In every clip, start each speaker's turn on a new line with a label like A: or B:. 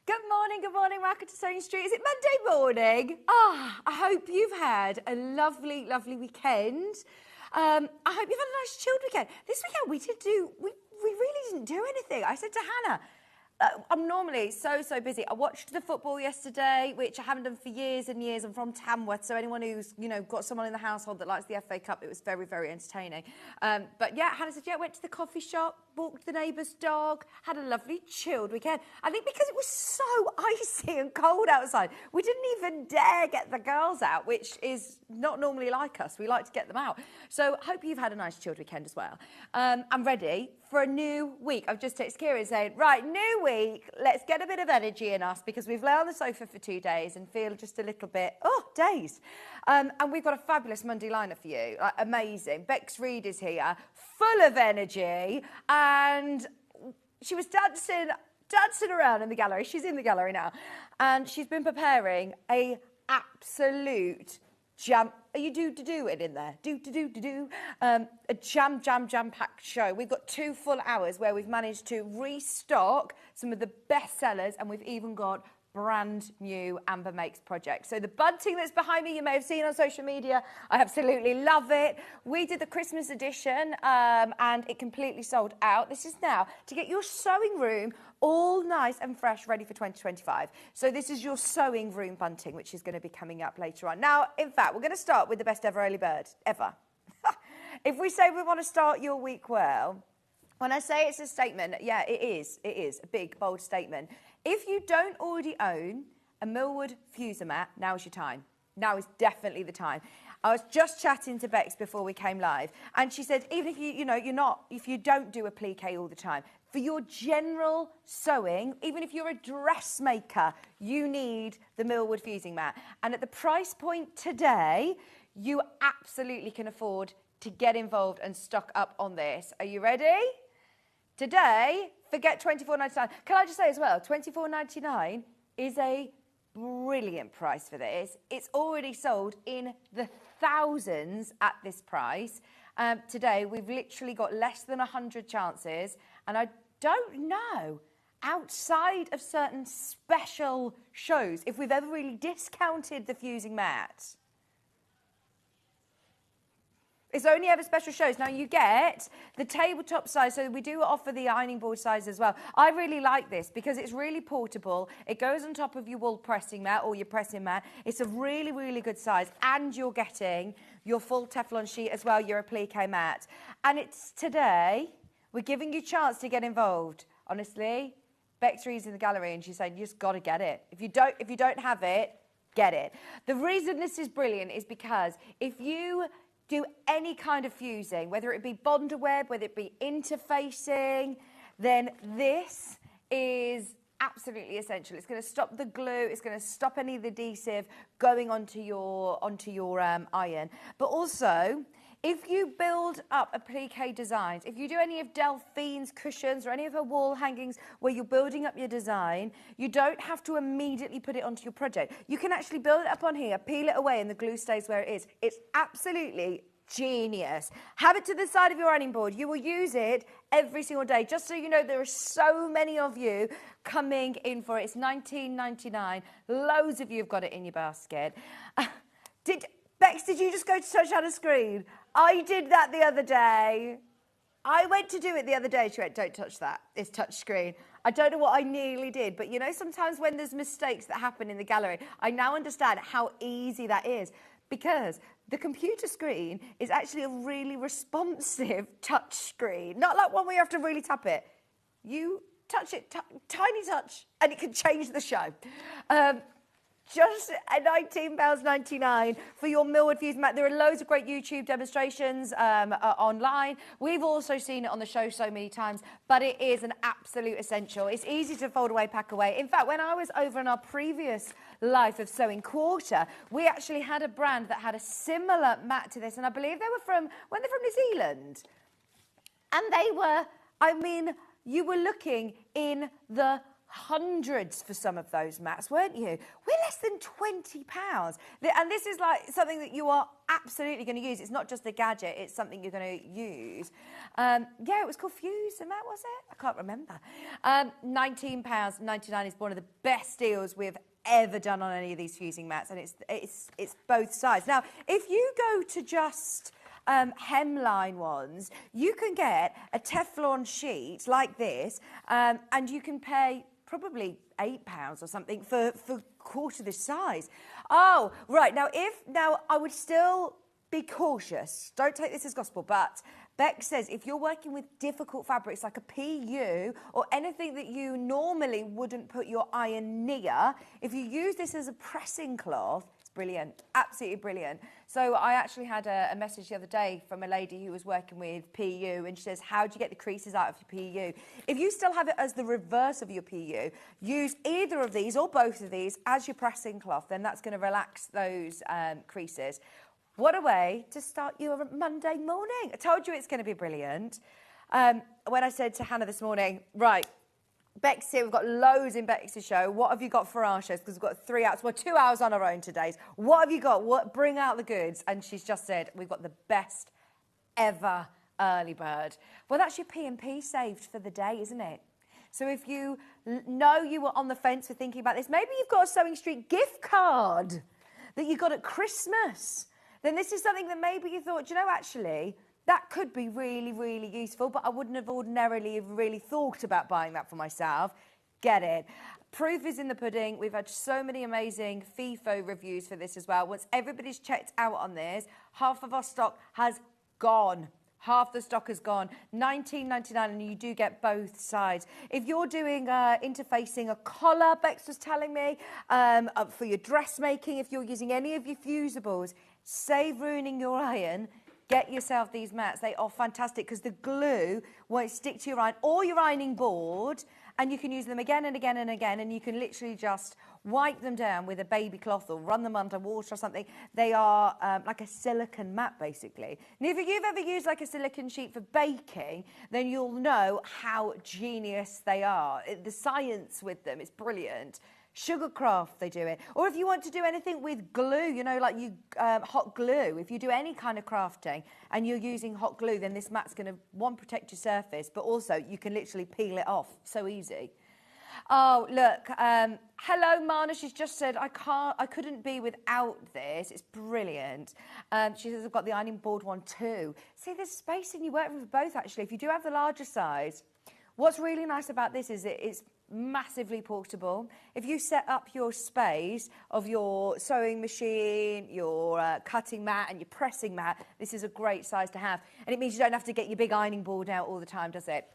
A: Good morning, welcome to Sewing Street. Is it Monday morning? I hope you've had a lovely, lovely weekend. I hope you've had a nice chilled weekend. This weekend we really didn't do anything. I said to Hannah, I'm normally so busy. I watched the football yesterday, which I haven't done for years and years. I'm from Tamworth, so anyone who's got someone in the household that likes the FA Cup, it was very, very entertaining. But yeah, Hannah said, went to the coffee shop, walked the neighbour's dog, had a lovely chilled weekend. I think because it was so icy and cold outside, we didn't even dare get the girls out, which is not normally like us. We like to get them out. So hope you've had a nice chilled weekend as well. I'm ready for a new week. I've just texted Kieran saying, right, new week, let's get a bit of energy in us because we've lay on the sofa for 2 days and feel just a little bit, dazed. And we've got a fabulous Monday lineup for you, like, amazing. Bex Reid is here, full of energy, and she was dancing around in the gallery. She's in the gallery now, and she's been preparing a absolute jam. Are you do it in there? A jam-packed show. We've got 2 full hours where we've managed to restock some of the best sellers, and we've even got brand new Amber Makes projects. So the bunting that's behind me, you may have seen on social media. I absolutely love it. We did the Christmas edition and it completely sold out. This is now to get your sewing room all nice and fresh, ready for 2025. So this is your sewing room bunting, which is going to be coming up later on. Now, in fact, we're going to start with the best ever early bird, ever. If we say we want to start your week well, when I say it's a statement, yeah, it is a big, bold statement. If you don't already own a Millwood Fuser mat, now's your time. Now is definitely the time. I was just chatting to Bex before we came live, and she said, even if if you don't do a plique all the time, for your general sewing, even if you're a dressmaker, you need the Millwood Fusing mat. And at the price point today, you absolutely can afford to get involved and stock up on this. Are you ready? Today, forget $24.99. Can I just say as well, $24.99 is a brilliant price for this. It's already sold in the thousands at this price. Today, we've literally got less than 100 chances, and I don't know, outside of certain special shows, if we've ever really discounted the fusing mat. It's only ever special shows. Now, you get the tabletop size, so we do offer the ironing board size as well. I really like this because it's really portable. It goes on top of your wool pressing mat or your pressing mat. It's a really, really good size, and you're getting your full Teflon sheet as well, your applique mat. And it's today, we're giving you a chance to get involved. Honestly, Bex Reid's in the gallery, and she's saying, you just got to get it. If you don't have it, get it. The reason this is brilliant is because if you do any kind of fusing, whether it be bonder web, whether it be interfacing, then this is absolutely essential. It's going to stop the glue. It's going to stop any of the adhesive going onto your iron. But also, if you build up applique designs, if you do any of Delphine's cushions or any of her wall hangings where you're building up your design, you don't have to immediately put it onto your project. You can actually build it up on here, peel it away, and the glue stays where it is. It's absolutely genius. Have it to the side of your ironing board. You will use it every single day. Just so you know, there are so many of you coming in for it. It's $19.99. Loads of you have got it in your basket. Bex, did you just go to touch on a screen? I did that the other day. I went to do it the other day. She went, don't touch that. It's touch screen. I don't know what I nearly did, but sometimes when there's mistakes that happen in the gallery, I now understand how easy that is because the computer screen is actually a really responsive touch screen. Not like one where you have to really tap it. You touch it, tiny touch, and it can change the show. Just at £19.99 for your Millwood Fusing mat. There are loads of great YouTube demonstrations online. We've also seen it on the show so many times, but it is an absolute essential. It's easy to fold away, pack away. In fact, when I was over in our previous life of Sewing Quarter, we actually had a brand that had a similar mat to this, and I believe they were from New Zealand. And they were, you were looking in the hundreds for some of those mats, weren't you? We're less than £20. And this is like something that you are absolutely going to use. It's not just a gadget, it's something you're going to use. Yeah, it was called Fuse and that was it? I can't remember. £19.99 is one of the best deals we've ever done on any of these fusing mats, and it's both sides. Now, if you go to just hemline ones, you can get a Teflon sheet like this, and you can pay probably £8 or something for quarter this size. Oh, right. Now I would still be cautious. Don't take this as gospel, but Beck says if you're working with difficult fabrics like a PU or anything that you normally wouldn't put your iron near, if you use this as a pressing cloth, it's brilliant, absolutely brilliant. So I actually had a message the other day from a lady who was working with PU, and she says, how do you get the creases out of your PU? If you still have it as the reverse of your PU, use either of these or both of these as your pressing cloth, then that's going to relax those creases. What a way to start your Monday morning. I told you it's going to be brilliant. When I said to Hannah this morning, right, Bex here, we've got loads in Bex's show. What have you got for our shows? Because we've got 3 hours. We're 2 hours on our own today. What have you got? Bring out the goods. And she's just said, we've got the best ever early bird. Well, that's your P&P saved for the day, isn't it? So if you know you were on the fence for thinking about this, maybe you've got a Sewing Street gift card that you got at Christmas. Then this is something that maybe you thought, you know, actually, that could be really, really useful, but I wouldn't have ordinarily really thought about buying that for myself. Get it. Proof is in the pudding. We've had so many amazing FIFO reviews for this as well. Once everybody's checked out on this, half of our stock has gone. Half the stock has gone. $19.99, and you do get both sides. If you're doing interfacing a collar, Bex was telling me, for your dressmaking, if you're using any of your fusibles, save ruining your iron. Get yourself these mats. They are fantastic because the glue won't stick to your iron or your ironing board, and you can use them again and again and again, and you can literally just wipe them down with a baby cloth or run them under water or something. They are like a silicone mat, basically. And if you've ever used like a silicone sheet for baking, then you'll know how genius they are. The science with them is brilliant. Sugarcraft, they do it. Or if you want to do anything with glue, you know, like hot glue, if you do any kind of crafting and you're using hot glue, then this mat's going to, one, protect your surface, but also you can literally peel it off. So easy. Oh, look, hello, Mana. She's just said, I couldn't be without this. It's brilliant. She says, I've got the ironing board one too. See, there's space in your workroom for both, actually. If you do have the larger size, what's really nice about this is it's massively portable. If you set up your space of your sewing machine, your cutting mat and your pressing mat, this is a great size to have. And it means you don't have to get your big ironing board out all the time, does it?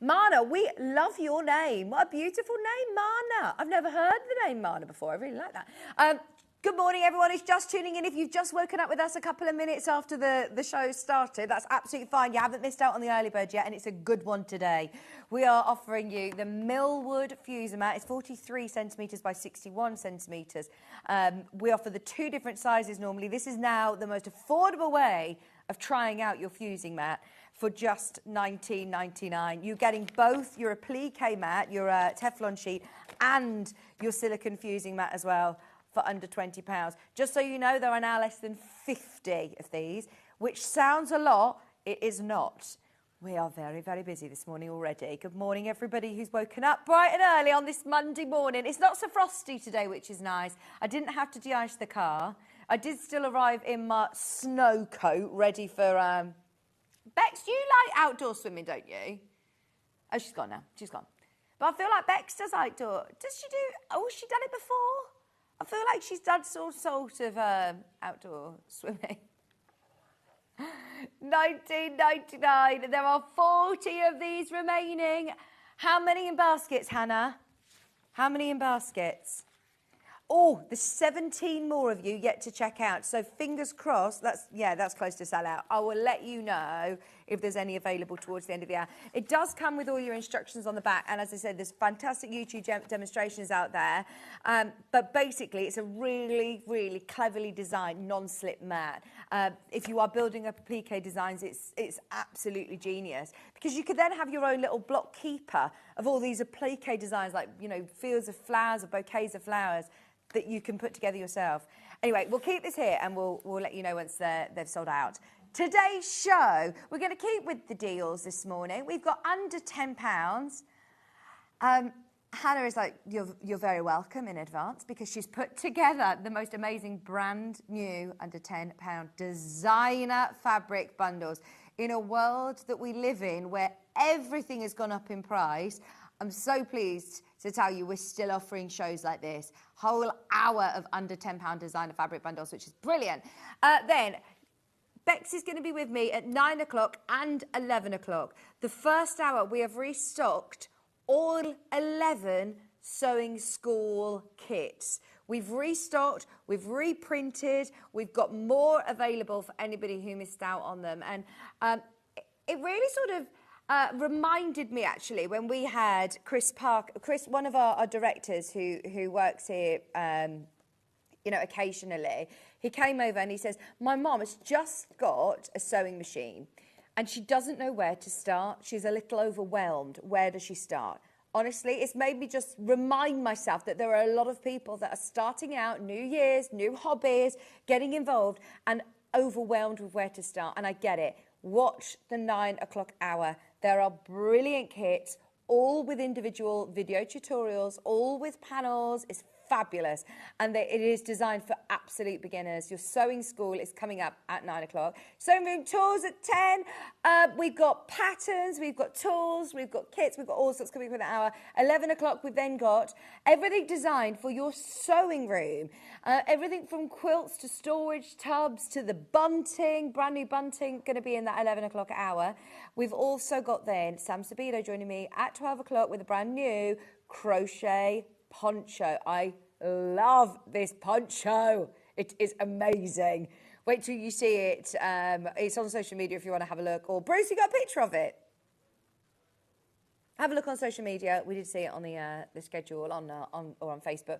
A: Mana, we love your name. What a beautiful name, Mana. I've never heard the name Mana before. I really like that. Good morning, everyone who's just tuning in. If you've just woken up with us a couple of minutes after the show started, that's absolutely fine. You haven't missed out on the early bird yet, and it's a good one today. We are offering you the Millwood Fuser mat. It's 43 centimetres by 61 centimetres. We offer the 2 different sizes normally. This is now the most affordable way of trying out your fusing mat for just $19.99. You're getting both your applique mat, your Teflon sheet, and your silicone fusing mat as well, for under £20. Just so you know, there are now less than 50 of these, which sounds a lot. It is not. We are very, very busy this morning already. Good morning, everybody who's woken up bright and early on this Monday morning. It's not so frosty today, which is nice. I didn't have to de-ice the car. I did still arrive in my snow coat, ready for... Bex, you like outdoor swimming, don't you? Oh, she's gone now. She's gone. But I feel like Bex does outdoor... Does she do... Oh, has she done it before? I feel like she's done some sort of outdoor swimming. $19.99, and there are 40 of these remaining. How many in baskets, Hannah? How many in baskets? Oh, there's 17 more of you yet to check out. So fingers crossed, that's close to sell out. I will let you know if there's any available towards the end of the hour. It does come with all your instructions on the back. And as I said, there's fantastic YouTube demonstrations out there. But basically, it's a really, really cleverly designed non-slip mat. If you are building applique designs, it's absolutely genius, because you could then have your own little block keeper of all these applique designs, like, you know, fields of flowers or bouquets of flowers that you can put together yourself. Anyway, we'll keep this here and we'll let you know once they've sold out. Today's show, we're going to keep with the deals this morning. We've got under £10. Hannah is like, you're very welcome in advance, because she's put together the most amazing brand new under £10 designer fabric bundles. In a world that we live in where everything has gone up in price, I'm so pleased to tell you we're still offering shows like this. Whole hour of under £10 designer fabric bundles, which is brilliant. Then Bex is going to be with me at 9 o'clock and 11 o'clock. The first hour, we have restocked all 11 sewing school kits. We've restocked, we've reprinted, we've got more available for anybody who missed out on them. And it really sort of reminded me, actually, when we had Chris Park, one of our directors who works here, you know, occasionally. He came over and he says, my mum has just got a sewing machine and she doesn't know where to start. She's a little overwhelmed. Where does she start? Honestly, it's made me just remind myself that there are a lot of people that are starting out, new years, new hobbies, getting involved and overwhelmed with where to start. And I get it. Watch the 9 o'clock hour. There are brilliant kits, all with individual video tutorials, all with panels. It's fabulous, and it is designed for absolute beginners. Your sewing school is coming up at 9 o'clock. Sewing room tours at 10. We've got patterns, we've got tools, we've got kits, we've got all sorts coming for the hour. 11 o'clock, we've then got everything designed for your sewing room. Everything from quilts to storage tubs to the bunting, brand new bunting, going to be in that 11 o'clock hour. We've also got then Sam Sabido joining me at 12 o'clock with a brand new crochet poncho. I love this poncho. It is amazing. Wait till you see it. It's on social media if you want to have a look. Or Bruce, you got a picture of it? Have a look on social media. We did see it on the schedule on Facebook.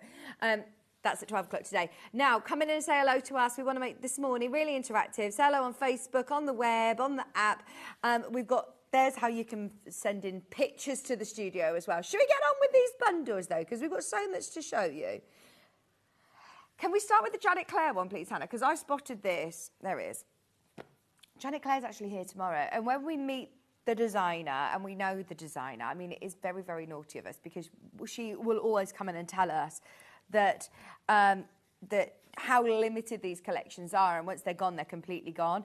A: That's at 12 o'clock today. Now, come in and say hello to us. We want to make this morning really interactive. Say hello on Facebook, on the web, on the app. There's how you can send in pictures to the studio as well. Should we get on with these bundles, though? Because we've got so much to show you. Can we start with the Janet Claire one, please, Hannah? Because I spotted this. There it is. Janet Claire's actually here tomorrow. And when we meet the designer, and we know the designer, I mean, it is very, very naughty of us, because she will always come in and tell us that how limited these collections are. And once they're gone, they're completely gone.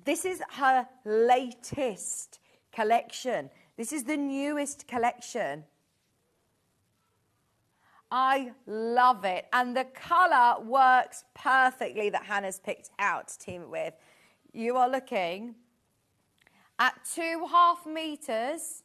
A: This is her latest collection. This is the newest collection. I love it. And the colour works perfectly that Hannah's picked out to team it with. You are looking at 2.5 meters.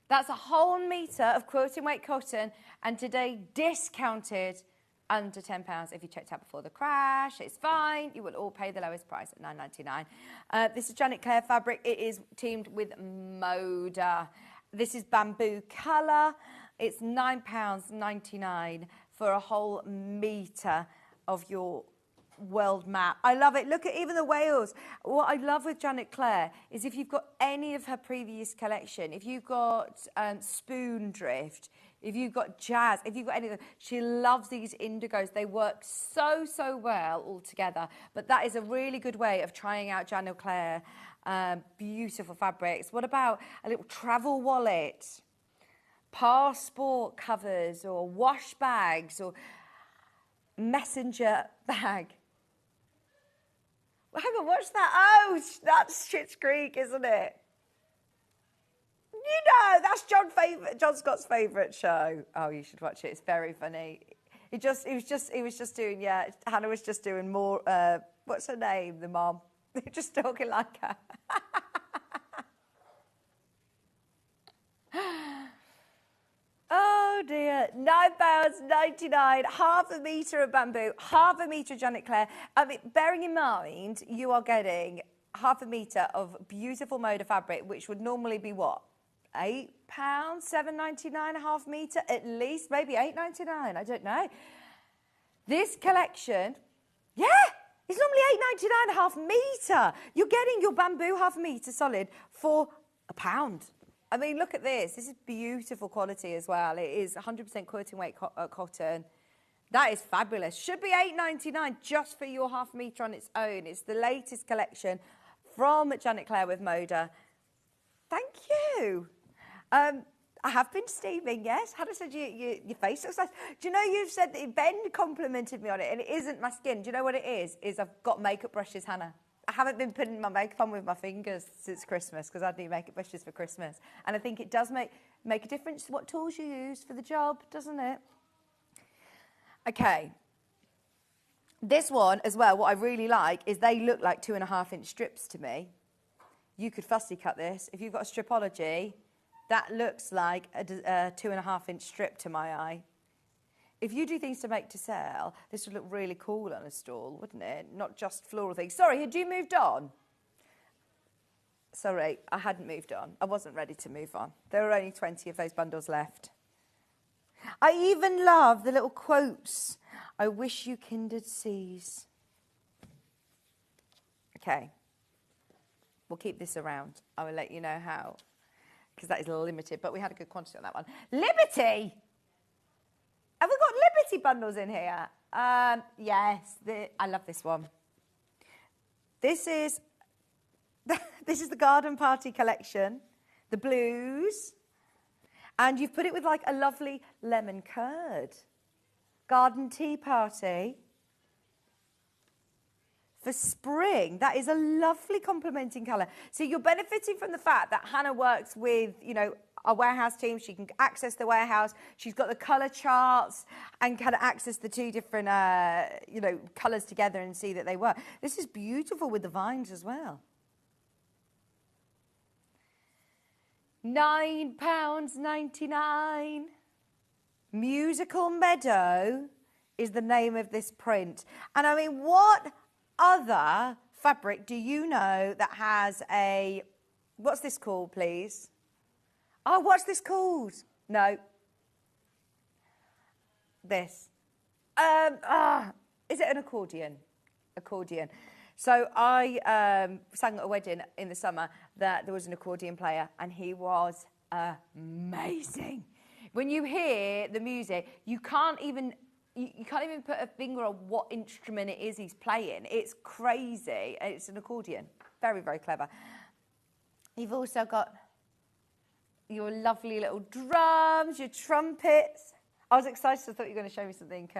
A: That's a whole metre of quilting weight cotton. And today discounted under £10. If you checked out before the crash, it's fine. You will all pay the lowest price at £9.99. This is Janet Claire fabric. It is teamed with Moda. This is bamboo colour. It's £9.99 for a whole metre of your world map. I love it. Look at even the Wales. What I love with Janet Claire is if you've got any of her previous collection, if you've got Spoondrift, if you've got Jazz, if you've got any of them, she loves these indigos. They work so, so well all together. But that is a really good way of trying out Janet Claire. Beautiful fabrics. What about a little travel wallet, passport covers, or wash bags, or messenger bag? Well, hang on, what's that? Oh, that's Schitt's Creek, isn't it? You know, that's John Scott's favourite show. Oh, you should watch it. It's very funny. He was just doing, yeah, Hannah was just doing more, what's her name, the mom? Just talking like her. Oh dear, £9.99, half a metre of bamboo, half a metre of Janet Claire. I mean, bearing in mind, you are getting half a metre of beautiful Moda fabric, which would normally be what? £8, £7.99 a half metre, at least, maybe £8.99, I don't know. This collection, yeah, It's normally £8.99 a half metre. You're getting your bamboo half metre solid for £1. I mean, look at this. This is beautiful quality as well. It is 100% quilting weight cotton. That is fabulous. Should be £8.99 just for your half metre on its own. It's the latest collection from Janet Clare with Moda. Thank you. I have been steaming, yes. Hannah said your face looks nice. Do you know you've said that Ben complimented me on it and it isn't my skin. Do you know what it is? Is I've got makeup brushes, Hannah. I haven't been putting my makeup on with my fingers since Christmas because I do makeup brushes for Christmas. And I think it does make a difference what tools you use for the job, doesn't it? Okay. This one as well, what I really like is they look like 2.5-inch strips to me. You could fussy cut this. If you've got a Stripology, that looks like a 2.5-inch strip to my eye. If you do things to make to sell, this would look really cool on a stall, wouldn't it? Not just floral things. Sorry, had you moved on? Sorry, I hadn't moved on. I wasn't ready to move on. There were only 20 of those bundles left. I even love the little quotes. I wish you kindred seas. Okay. We'll keep this around. I will let you know how, because that is limited, but we had a good quantity on that one. Liberty! Have we got Liberty bundles in here? Yes, I love this one. This is the Garden Party collection, the blues, and you've put it with like a lovely lemon curd. Garden tea party. For spring, that is a lovely complementing colour. So you're benefiting from the fact that Hannah works with, you know, our warehouse team. She can access the warehouse. She's got the colour charts and kind of access the two different, you know, colours together and see that they work. This is beautiful with the vines as well. £9.99. Musical Meadow is the name of this print. And I mean, what other fabric do you know that has a, what's this called, please? Oh, what's this called? No. This. Is it an accordion? Accordion. So I sang at a wedding in the summer that there was an accordion player and he was amazing. When you hear the music, you can't even put a finger on what instrument it is he's playing. It's crazy. It's an accordion. Very, very clever. You've also got your lovely little drums, your trumpets. I was excited. I thought you were going to show me something.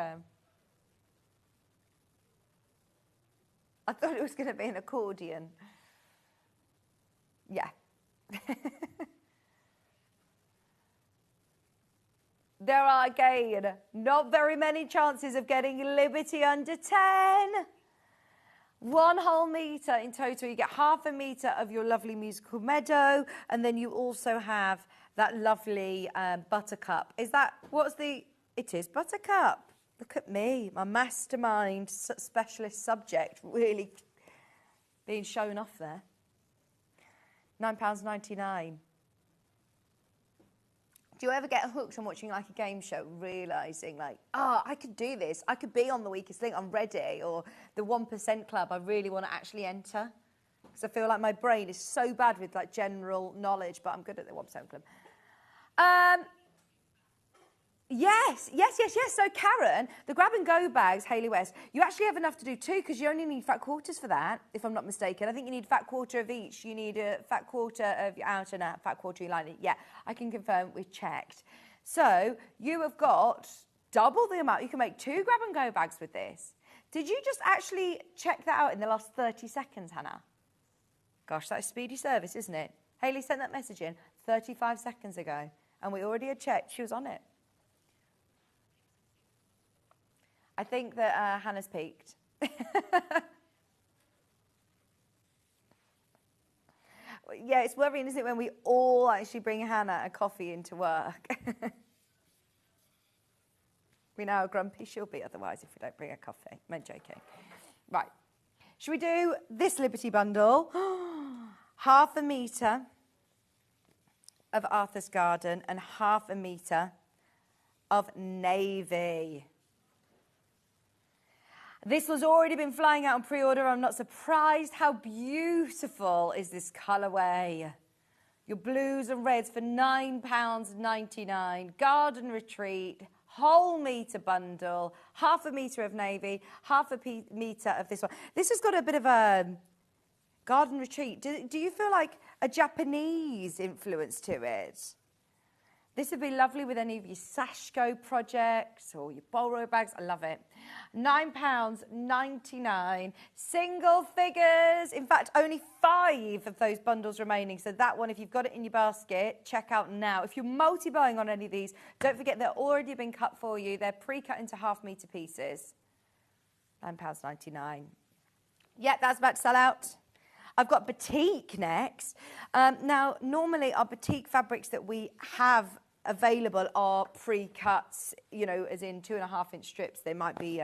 A: I thought it was going to be an accordion. Yeah. There are, again, not very many chances of getting Liberty under 10. 1 whole metre in total. You get half a metre of your lovely Musical Meadow, and then you also have that lovely Buttercup. Is that, it is Buttercup. Look at me, my mastermind specialist subject really being shown off there. £9.99. Do you ever get hooked on watching like a game show, realising like, oh, I could do this. I could be on The Weakest Link, I'm ready. Or the 1% Club, I really want to actually enter. Because I feel like my brain is so bad with like general knowledge, but I'm good at the 1% Club. Yes. So Karen, the grab and go bags, Hayley West, you actually have enough to do 2 because you only need fat quarters for that, if I'm not mistaken. I think you need fat quarter of each. You need a fat quarter of your outer and a fat quarter of your lining. Yeah, I can confirm we've checked. So you have got double the amount. You can make 2 grab and go bags with this. Did you just actually check that out in the last 30 seconds, Hannah? Gosh, that is speedy service, isn't it? Hayley sent that message in 35 seconds ago and we already had checked. She was on it. I think that Hannah's peaked. Yeah, it's worrying, isn't it, when we all actually bring Hannah a coffee into work. We know how grumpy she'll be otherwise if we don't bring her coffee. I'm joking. Right. Should we do this Liberty bundle? Half a metre of Arthur's Garden and half a metre of navy. This was already been flying out on pre-order. I'm not surprised. How beautiful is this colourway? Your blues and reds for £9.99. Garden Retreat, whole metre bundle, half a metre of navy, half a metre of this one. This has got a bit of a Garden Retreat. Do you feel like a Japanese influence to it? This would be lovely with any of your Sashko projects or your Bolero bags. I love it. £9.99. Single figures. In fact, only 5 of those bundles remaining. So that one, if you've got it in your basket, check out now. If you're multi-buying on any of these, don't forget they're already been cut for you. They're pre-cut into half-metre pieces. £9.99. Yeah, that's about to sell out. I've got batik next. Now, normally our batik fabrics that we have available are pre-cuts, you know, as in 2.5-inch strips. They might be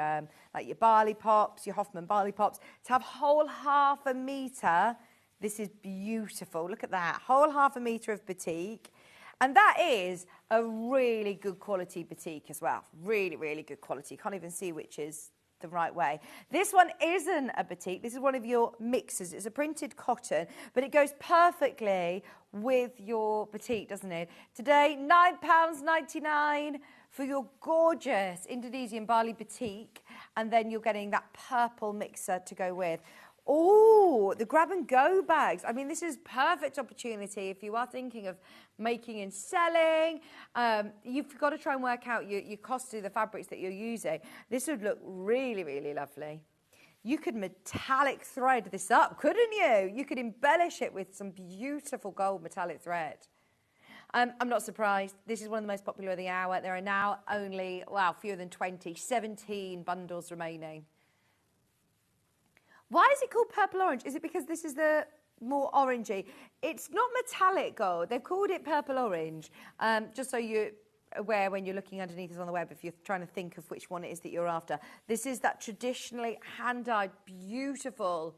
A: like your Barley Pops, your Hoffman Barley Pops. To have whole half a metre, this is beautiful. Look at that, whole half a metre of batik. And that is a really good quality batik as well. Really, really good quality. Can't even see which is the right way. This one isn't a batik. This is one of your mixes. It's a printed cotton, but it goes perfectly with your batik, doesn't it? Today, £9.99 for your gorgeous Indonesian Bali batik, and then you're getting that purple mixer to go with. Oh, the grab and go bags. I mean, this is perfect opportunity if you are thinking of making and selling. You've got to try and work out your cost of the fabrics that you're using. This would look really, really lovely. You could metallic thread this up, couldn't you? You could embellish it with some beautiful gold metallic thread. I'm not surprised. This is one of the most popular of the hour. There are now only, wow, fewer than 20, 17 bundles remaining. Why is it called purple orange? Is it because this is the more orangey? It's not metallic gold. They've called it purple orange, just so you're aware when you're looking underneath us on the web, if you're trying to think of which one it is that you're after. This is that traditionally hand-dyed, beautiful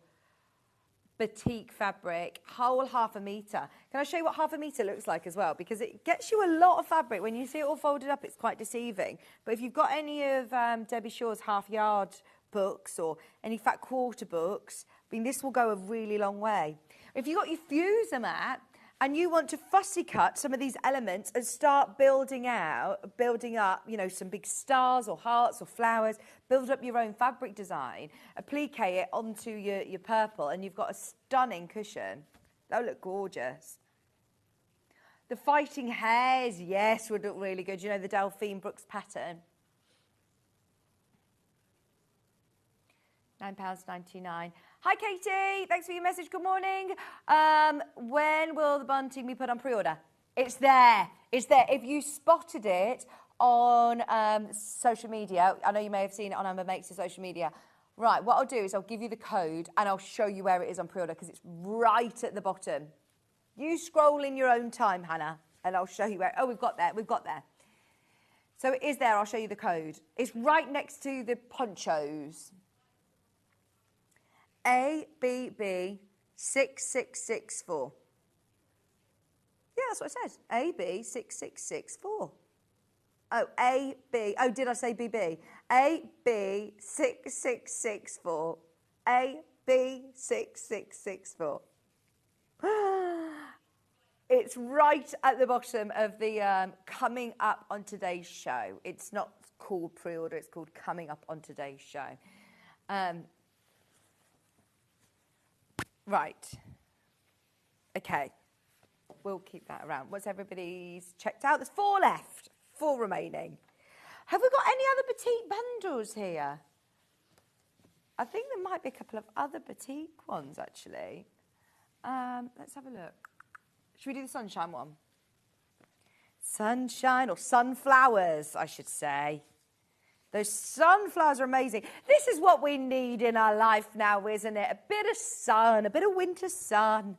A: batik fabric, whole half a metre. Can I show you what half a metre looks like as well? Because it gets you a lot of fabric. When you see it all folded up, it's quite deceiving. But if you've got any of Debbie Shaw's half-yard books or any fat quarter books, I mean, this will go a really long way. If you've got your fuser mat and you want to fussy cut some of these elements and start building up, you know, some big stars or hearts or flowers, build up your own fabric design, applique it onto your purple, and you've got a stunning cushion. That'll look gorgeous. The fighting hares, yes, would look really good. You know, the Delphine Brooks pattern. £9.99. Hi, Katie. Thanks for your message. Good morning. When will the bunting be put on pre-order? It's there. It's there. If you spotted it on social media, I know you may have seen it on Amber Makes' social media. Right, what I'll do is I'll give you the code and I'll show you where it is on pre-order because it's right at the bottom. You scroll in your own time, Hannah, and I'll show you where. Oh, we've got there. We've got there. So it is there. I'll show you the code. It's right next to the ponchos. ABB 6664. Yeah, that's what it says. AB 6664. Oh, AB. Oh, did I say BB? AB 6664. AB 6664. It's right at the bottom of the coming up on today's show. It's not called pre-order, it's called coming up on today's show. Right. Okay. We'll keep that around. Once everybody's checked out, there's 4 left. 4 remaining. Have we got any other batik bundles here? I think there might be a couple of other batik ones, actually. Let's have a look. Should we do the sunshine one? Sunshine, or sunflowers, I should say. Those sunflowers are amazing. This is what we need in our life now, isn't it? A bit of sun, a bit of winter sun.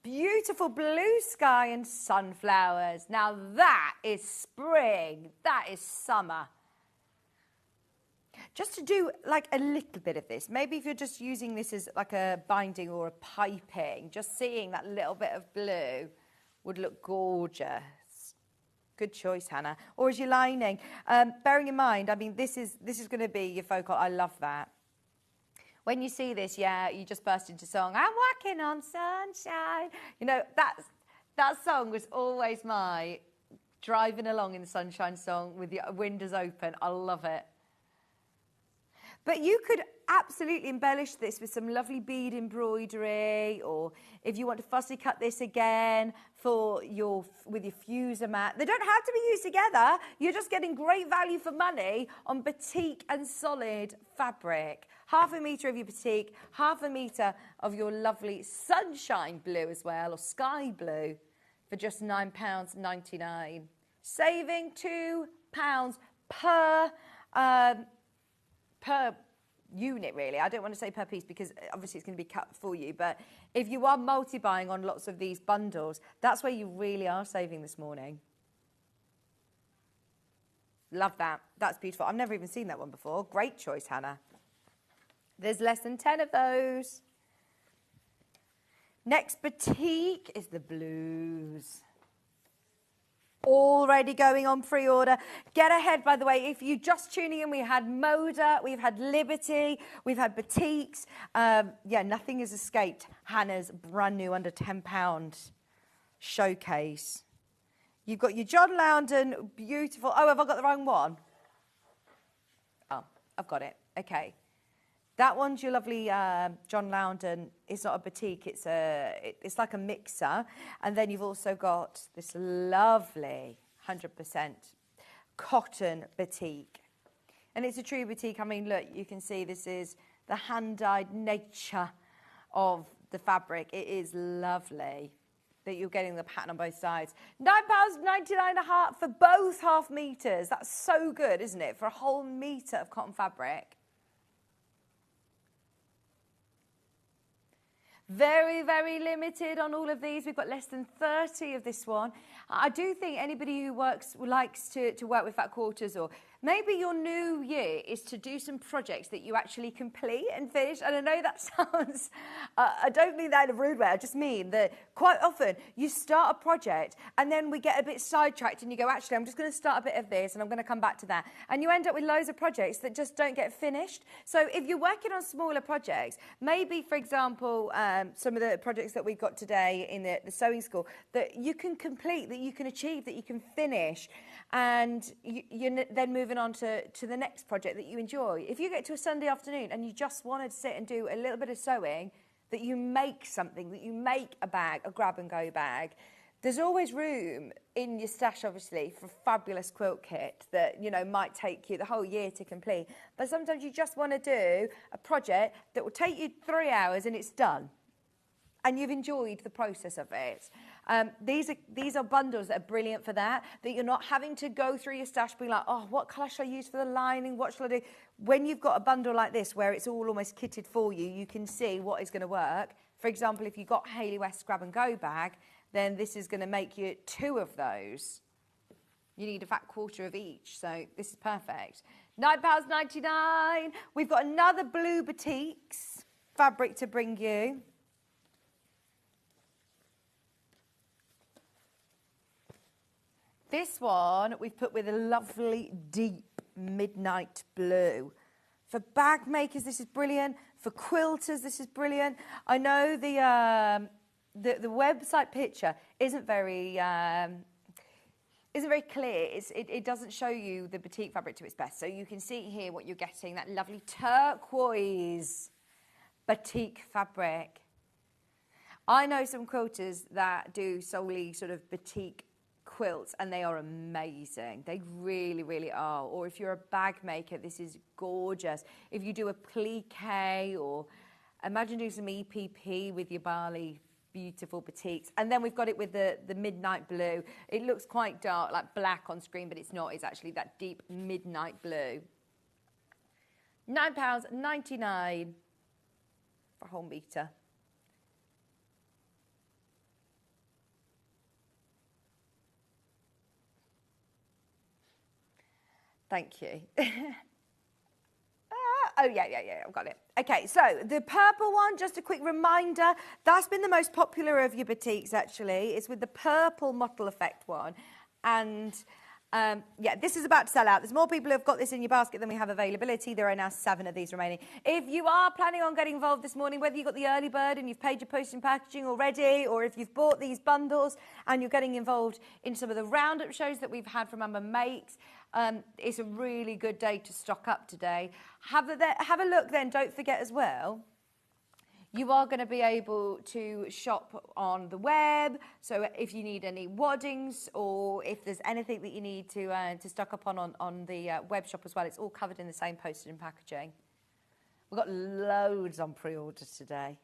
A: Beautiful blue sky and sunflowers. Now that is spring. That is summer. Just to do like a little bit of this, maybe if you're just using this as like a binding or a piping, just seeing that little bit of blue would look gorgeous. Good choice, Hannah. Or as your lining. Bearing in mind, I mean, this is going to be your focal. I love that. When you see this, yeah, you just burst into song. I'm walking on sunshine. You know, that song was always my driving along in the sunshine song with your windows open. I love it. But you could absolutely embellish this with some lovely bead embroidery, or if you want to fussy cut this again with your fuser mat. They don't have to be used together. You're just getting great value for money on batik and solid fabric. Half a metre of your batik, half a metre of your lovely sunshine blue as well, or sky blue, for just £9.99. Saving £2 per unit, really. I don't want to say per piece because obviously it's going to be cut for you, but if you are multi-buying on lots of these bundles, that's where you really are saving this morning. Love that. That's beautiful. I've never even seen that one before. Great choice, Hannah. There's less than 10 of those. Next batik is the blues. Already going on pre-order. Get ahead, by the way, if you're just tuning in, we had Moda, we've had Liberty, we've had batiks. Yeah, nothing has escaped Hannah's brand new under £10 showcase. You've got your John Loudon, beautiful. Oh, have I got the wrong one? Oh, I've got it. Okay. That one's your lovely John Loudon. It's not a batik, it's like a mixer. And then you've also got this lovely 100% cotton batik. And it's a true batik. I mean, look, you can see this is the hand-dyed nature of the fabric. It is lovely that you're getting the pattern on both sides. £9.99 a half for both half meters. That's so good, isn't it? For a whole meter of cotton fabric. Very, very limited on all of these. We've got less than 30 of this one. I do think anybody who likes to work with fat quarters, or maybe your new year is to do some projects that you actually complete and finish. And I know that sounds, I don't mean that in a rude way. I just mean that quite often you start a project and then we get a bit sidetracked and you go, actually, I'm just going to start a bit of this and I'm going to come back to that. And you end up with loads of projects that just don't get finished. So if you're working on smaller projects, maybe, for example, some of the projects that we've got today in the sewing school that you can complete, that you can achieve, that you can finish, and you're then moving on to the next project that you enjoy. If you get to a Sunday afternoon and you just want to sit and do a little bit of sewing, that you make something, that you make a bag, a grab-and-go bag, there's always room in your stash, obviously, for a fabulous quilt kit that, you know, might take you the whole year to complete. But sometimes you just want to do a project that will take you 3 hours and it's done. And you've enjoyed the process of it. These are bundles that are brilliant for that you're not having to go through your stash being like, oh, what colour shall I use for the lining? What shall I do? When you've got a bundle like this where it's all almost kitted for you, you can see what is going to work. For example, if you've got Hayley West Grab and Go bag, then this is going to make you 2 of those. You need a fat quarter of each, so this is perfect. £9.99. We've got another blue batiks fabric to bring you. This one we've put with a lovely deep midnight blue. For bag makers, this is brilliant. For quilters, this is brilliant. I know the website picture isn't very clear. It doesn't show you the batik fabric to its best. So you can see here what you're getting, that lovely turquoise batik fabric. I know some quilters that do solely sort of batik quilts, and they are amazing. They really, really are. Or if you're a bag maker, this is gorgeous. If you do a plique, or imagine doing some EPP with your Bali beautiful batiks. And then we've got it with the midnight blue. It looks quite dark, like black on screen, but it's not. It's actually that deep midnight blue. £9.99 for a whole metre. Thank you. Oh, yeah, I've got it. Okay, so the purple one, just a quick reminder, that's been the most popular of your batiks, actually. It's with the purple mottle effect one. And yeah, this is about to sell out. There's more people who have got this in your basket than we have availability. There are now 7 of these remaining. If you are planning on getting involved this morning, whether you've got the early bird and you've paid your postage and packaging already, or if you've bought these bundles and you're getting involved in some of the roundup shows that we've had from Amber Makes, it's a really good day to stock up today. Have a look then. Don't forget as well, you are going to be able to shop on the web. So if you need any waddings or if there's anything that you need to stock up on the web shop as well, it's all covered in the same postage and packaging. We've got loads on pre-order today.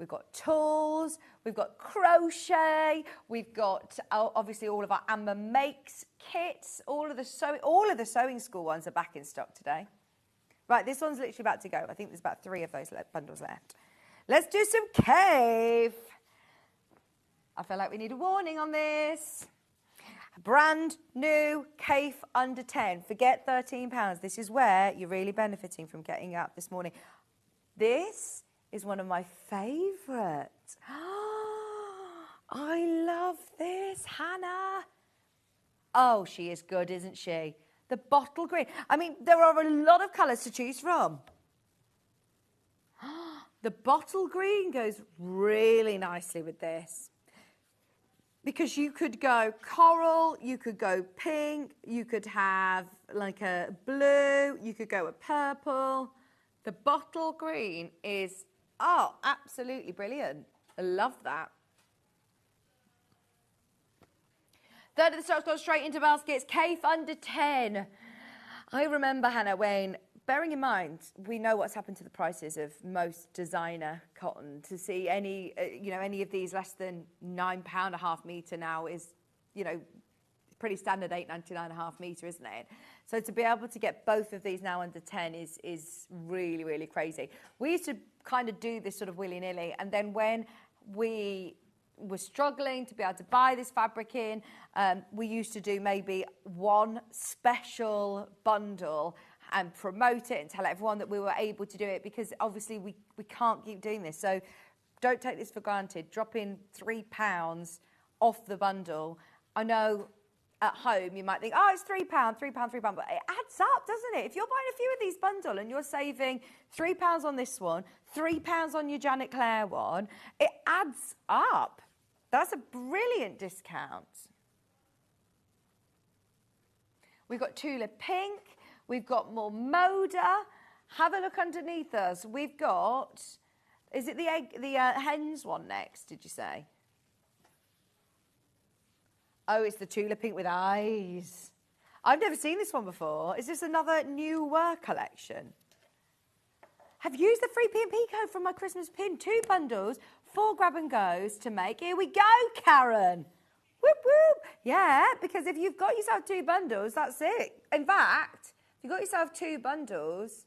A: We've got tools, we've got crochet, we've got obviously all of our Amber Makes kits, all of the sewing school ones are back in stock today. Right, this one's literally about to go. I think there's about 3 of those bundles left. Let's do some Kaffe. I feel like we need a warning on this. Brand new Kaffe under 10. Forget £13. This is where you're really benefiting from getting up this morning. This is one of my favourites. I love this, Hannah. Oh, she is good, isn't she? The bottle green. I mean, there are a lot of colours to choose from. The bottle green goes really nicely with this. Because you could go coral, you could go pink, you could have like a blue, you could go a purple. The bottle green is, oh, absolutely brilliant. I love that. Third of the stock's gone straight into baskets. Kaffe under 10. I remember, Hannah, when, bearing in mind, we know what's happened to the prices of most designer cotton. To see any, any of these less than £9 a half metre now is, pretty standard, £8.99 a half metre, isn't it? So to be able to get both of these now under 10 is really, really crazy. We used to kind of do this sort of willy-nilly, and then when we were struggling to be able to buy this fabric in, we used to do maybe one special bundle and promote it and tell everyone that we were able to do it, because obviously we can't keep doing this. So don't take this for granted. Drop in £3 off the bundle. I know at home you might think, oh, it's £3, but it adds up, doesn't it? If you're buying a few of these bundles and you're saving £3 on this one, £3 on your Janet Claire one, it adds up. That's a brilliant discount. We've got Tula Pink. We've got more Moda. Have a look underneath us. We've got, is it the hens one next, did you say? Oh, it's the Tula Pink with eyes. I've never seen this one before. Is this another newer collection? Have used the free P&P code from my Christmas pin. 2 bundles, 4 grab and goes to make. Here we go, Karen. Whoop, whoop. Yeah, because if you've got yourself 2 bundles, that's it. In fact, if you've got yourself 2 bundles,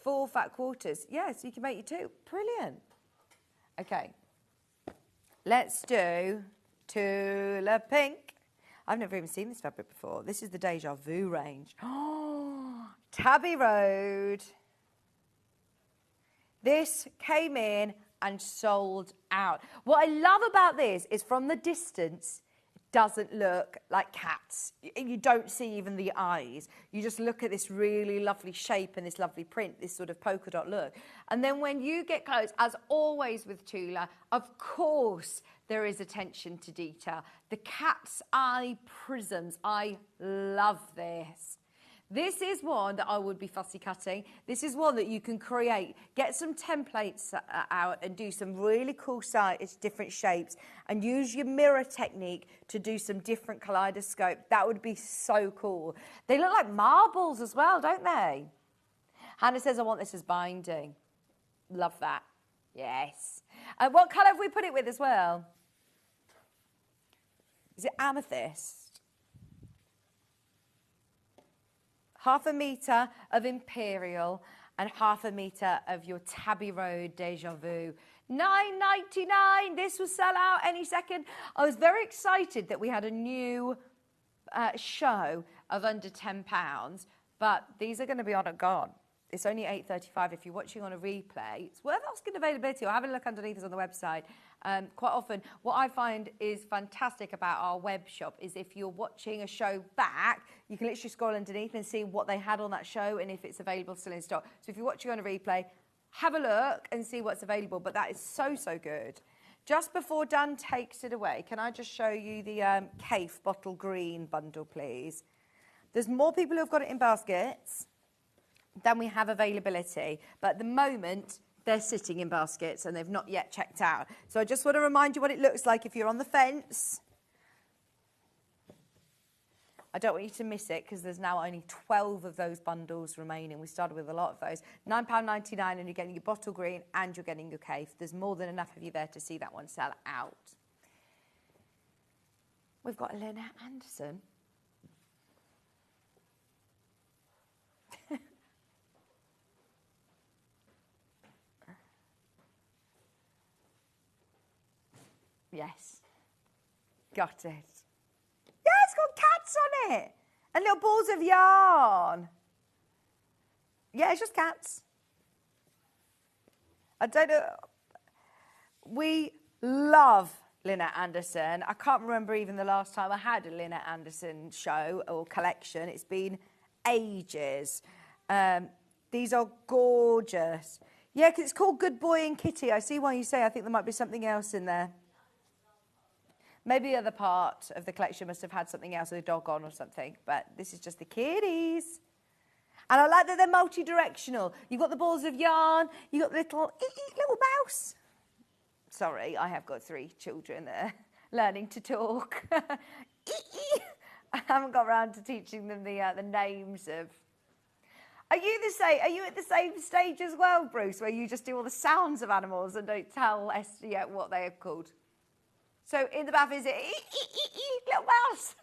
A: 4 fat quarters. Yeah, so you can make your 2. Brilliant. Okay. Let's do Tula Pink. I've never even seen this fabric before. This is the Deja Vu range. Oh, Tabby Road. This came in and sold out. What I love about this is from the distance, it doesn't look like cats. You don't see even the eyes. You just look at this really lovely shape and this lovely print, this sort of polka dot look. And then when you get close, as always with Tula, of course, there is attention to detail. The cat's eye prisms. I love this. This is one that I would be fussy cutting. This is one that you can create. Get some templates out and do some really cool sizes, different shapes, and use your mirror technique to do some different kaleidoscope. That would be so cool. They look like marbles as well, don't they? Hannah says, I want this as binding. Love that. Yes. What colour have we put it with as well? Is it amethyst? Half a metre of Imperial and half a metre of your Tabby Road Deja Vu. $9.99. This will sell out any second. I was very excited that we had a new show of under £10, but these are going to be on and gone. It's only $8.35 if you're watching on a replay. It's worth asking availability or have a look underneath us on the website Quite often, what I find is fantastic about our web shop is if you're watching a show back, you can literally scroll underneath and see what they had on that show and if it's available still in stock. So if you're watching on a replay, have a look and see what's available. But that is so, so good. Just before Dan takes it away, can I just show you the Kaffe Bottle Green bundle, please? There's more people who have got it in baskets than we have availability. But at the moment, they're sitting in baskets and they've not yet checked out. So I just want to remind you what it looks like if you're on the fence. I don't want you to miss it because there's now only 12 of those bundles remaining. We started with a lot of those. £9.99 and you're getting your bottle green and you're getting your Kaffe. There's more than enough of you there to see that one sell out. We've got Lynette Anderson. Yes, got it. Yeah, it's got cats on it and little balls of yarn. Yeah, it's just cats. I don't know. We love Lynette Anderson. I can't remember even the last time I had a Lynette Anderson show or collection. It's been ages. These are gorgeous. Yeah, because it's called Good Boy and Kitty. I see why you say. I think there might be something else in there. Maybe the other part of the collection must have had something else with a dog on or something, but this is just the kitties. And I like that they're multi-directional. You've got the balls of yarn, you've got the little mouse. Sorry, I have got 3 children learning to talk. I haven't got around to teaching them the names of... Are you at the same stage as well, Bruce, where you just do all the sounds of animals and don't tell Esther yet what they are called? So in the bath, is it little mouse?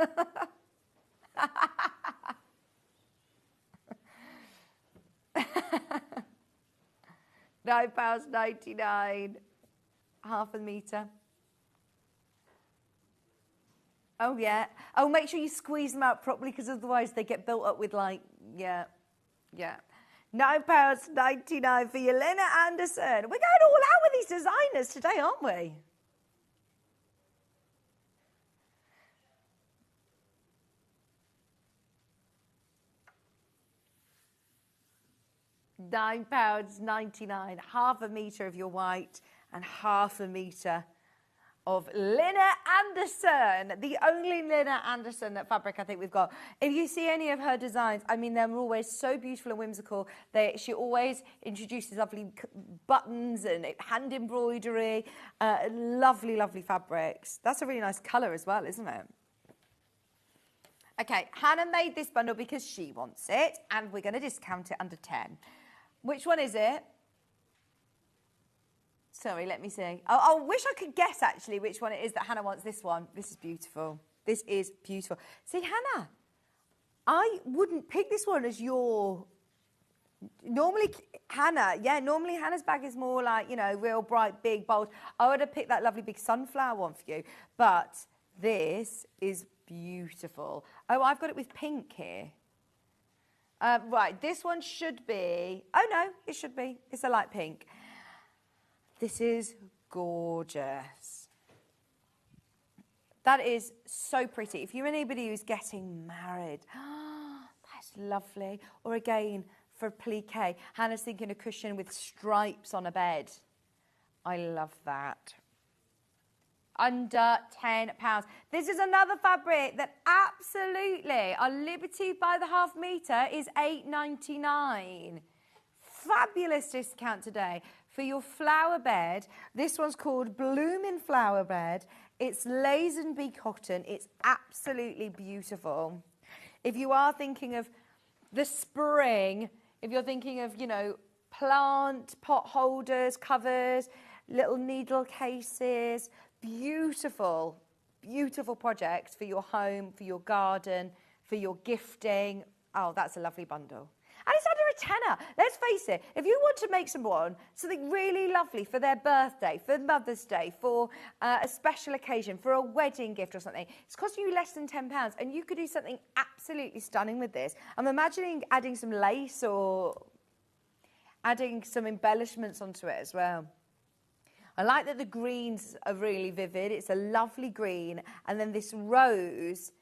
A: £9.99, half a metre. Oh, yeah. Oh, make sure you squeeze them out properly because otherwise they get built up with yeah. £9.99 for your Lynette Anderson. We're going all out with these designers today, aren't we? £9.99, half a metre of your white and half a metre of Lynette Anderson, the only Lynette Anderson fabric I think we've got. If you see any of her designs, I mean, they're always so beautiful and whimsical. She always introduces lovely buttons and hand embroidery, lovely, lovely fabrics. That's a really nice colour as well, isn't it? Okay, Hannah made this bundle because she wants it, and we're going to discount it under 10. Which one is it? Sorry, let me see. I wish I could guess, actually, which one it is that Hannah wants. This one. This is beautiful. This is beautiful. See, Hannah, I wouldn't pick this one as your... Normally, Hannah's bag is more like, you know, real bright, big, bold. I would have picked that lovely big sunflower one for you. But this is beautiful. Oh, I've got it with pink here. Right, this one should be... Oh, no, it should be. It's a light pink. This is gorgeous. That is so pretty. If you're anybody who's getting married, that's lovely. Or again, for applique, Hannah's thinking a cushion with stripes on a bed. I love that. Under £10. This is another fabric that absolutely, our Liberty by the half metre is £8.99. Fabulous discount today for your flower bed. This one's called Bloomin' Flower Bed. It's Lazenby cotton. It's absolutely beautiful. If you are thinking of the spring, if you're thinking of, you know, plant pot holders, covers, little needle cases, beautiful, beautiful projects for your home, for your garden, for your gifting. Oh, that's a lovely bundle. And it's under a tenner. Let's face it, if you want to make someone something really lovely for their birthday, for Mother's Day, for a special occasion, for a wedding gift or something, it's costing you less than £10 and you could do something absolutely stunning with this. I'm imagining adding some lace or adding some embellishments onto it as well. I like that the greens are really vivid. It's a lovely green. And then this rose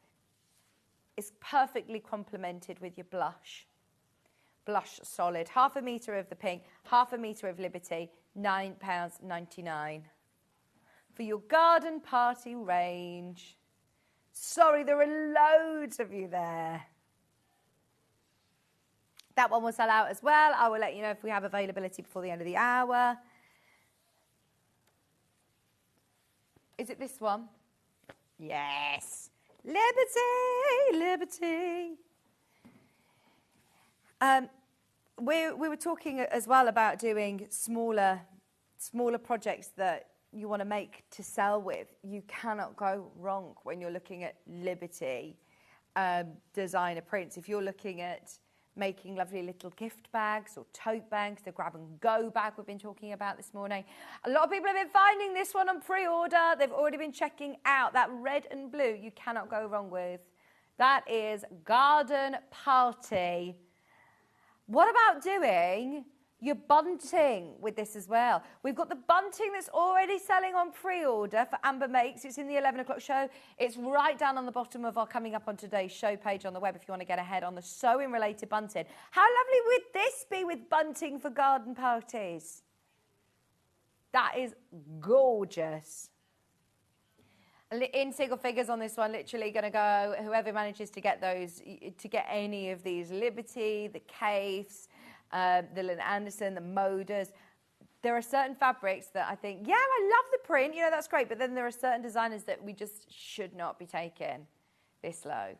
A: is perfectly complemented with your blush. Blush solid. Half a metre of the pink, half a metre of Liberty, £9.99. For your garden party range. Sorry, there are loads of you there. That one will sell out as well. I will let you know if we have availability before the end of the hour. Is it this one? Yes. Liberty, Liberty. We were talking as well about doing smaller projects that you want to make to sell with. You cannot go wrong when you're looking at Liberty designer prints. If you're looking at making lovely little gift bags or tote bags, the grab and go bag we've been talking about this morning. A lot of people have been finding this one on pre-order. They've already been checking out that red and blue. You cannot go wrong with. That is Garden Party. What about doing your bunting with this as well? We've got the bunting that's already selling on pre-order for Amber Makes. It's in the 11 o'clock show. It's right down on the bottom of our Coming Up on Today's show page on the web if you want to get ahead on the sewing related bunting. How lovely would this be with bunting for garden parties? That is gorgeous. In single figures on this one, literally going to go, whoever manages to get those, to get any of these, Liberty, the Caves, the Lynn Anderson, the Moders. There are certain fabrics that I think, yeah, I love the print, you know, that's great, but then there are certain designers that we just should not be taking this low.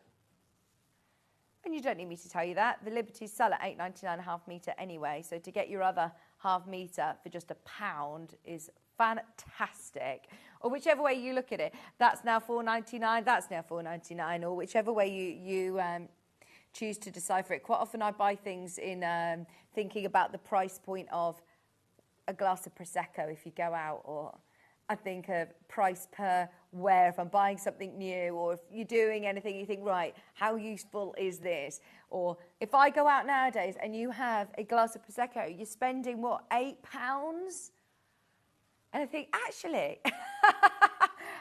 A: And you don't need me to tell you that. The Liberties sell at $8.99 a half metre anyway, so to get your other half metre for just £1 is fantastic. Or whichever way you look at it, that's now $4.99, that's now $4.99, or whichever way you choose to decipher it. Quite often I buy things in thinking about the price point of a glass of Prosecco if you go out, or I think of price per wear if I'm buying something new, or if you're doing anything you think, right, how useful is this? Or if I go out nowadays and you have a glass of Prosecco, you're spending, what, £8? And I think, actually,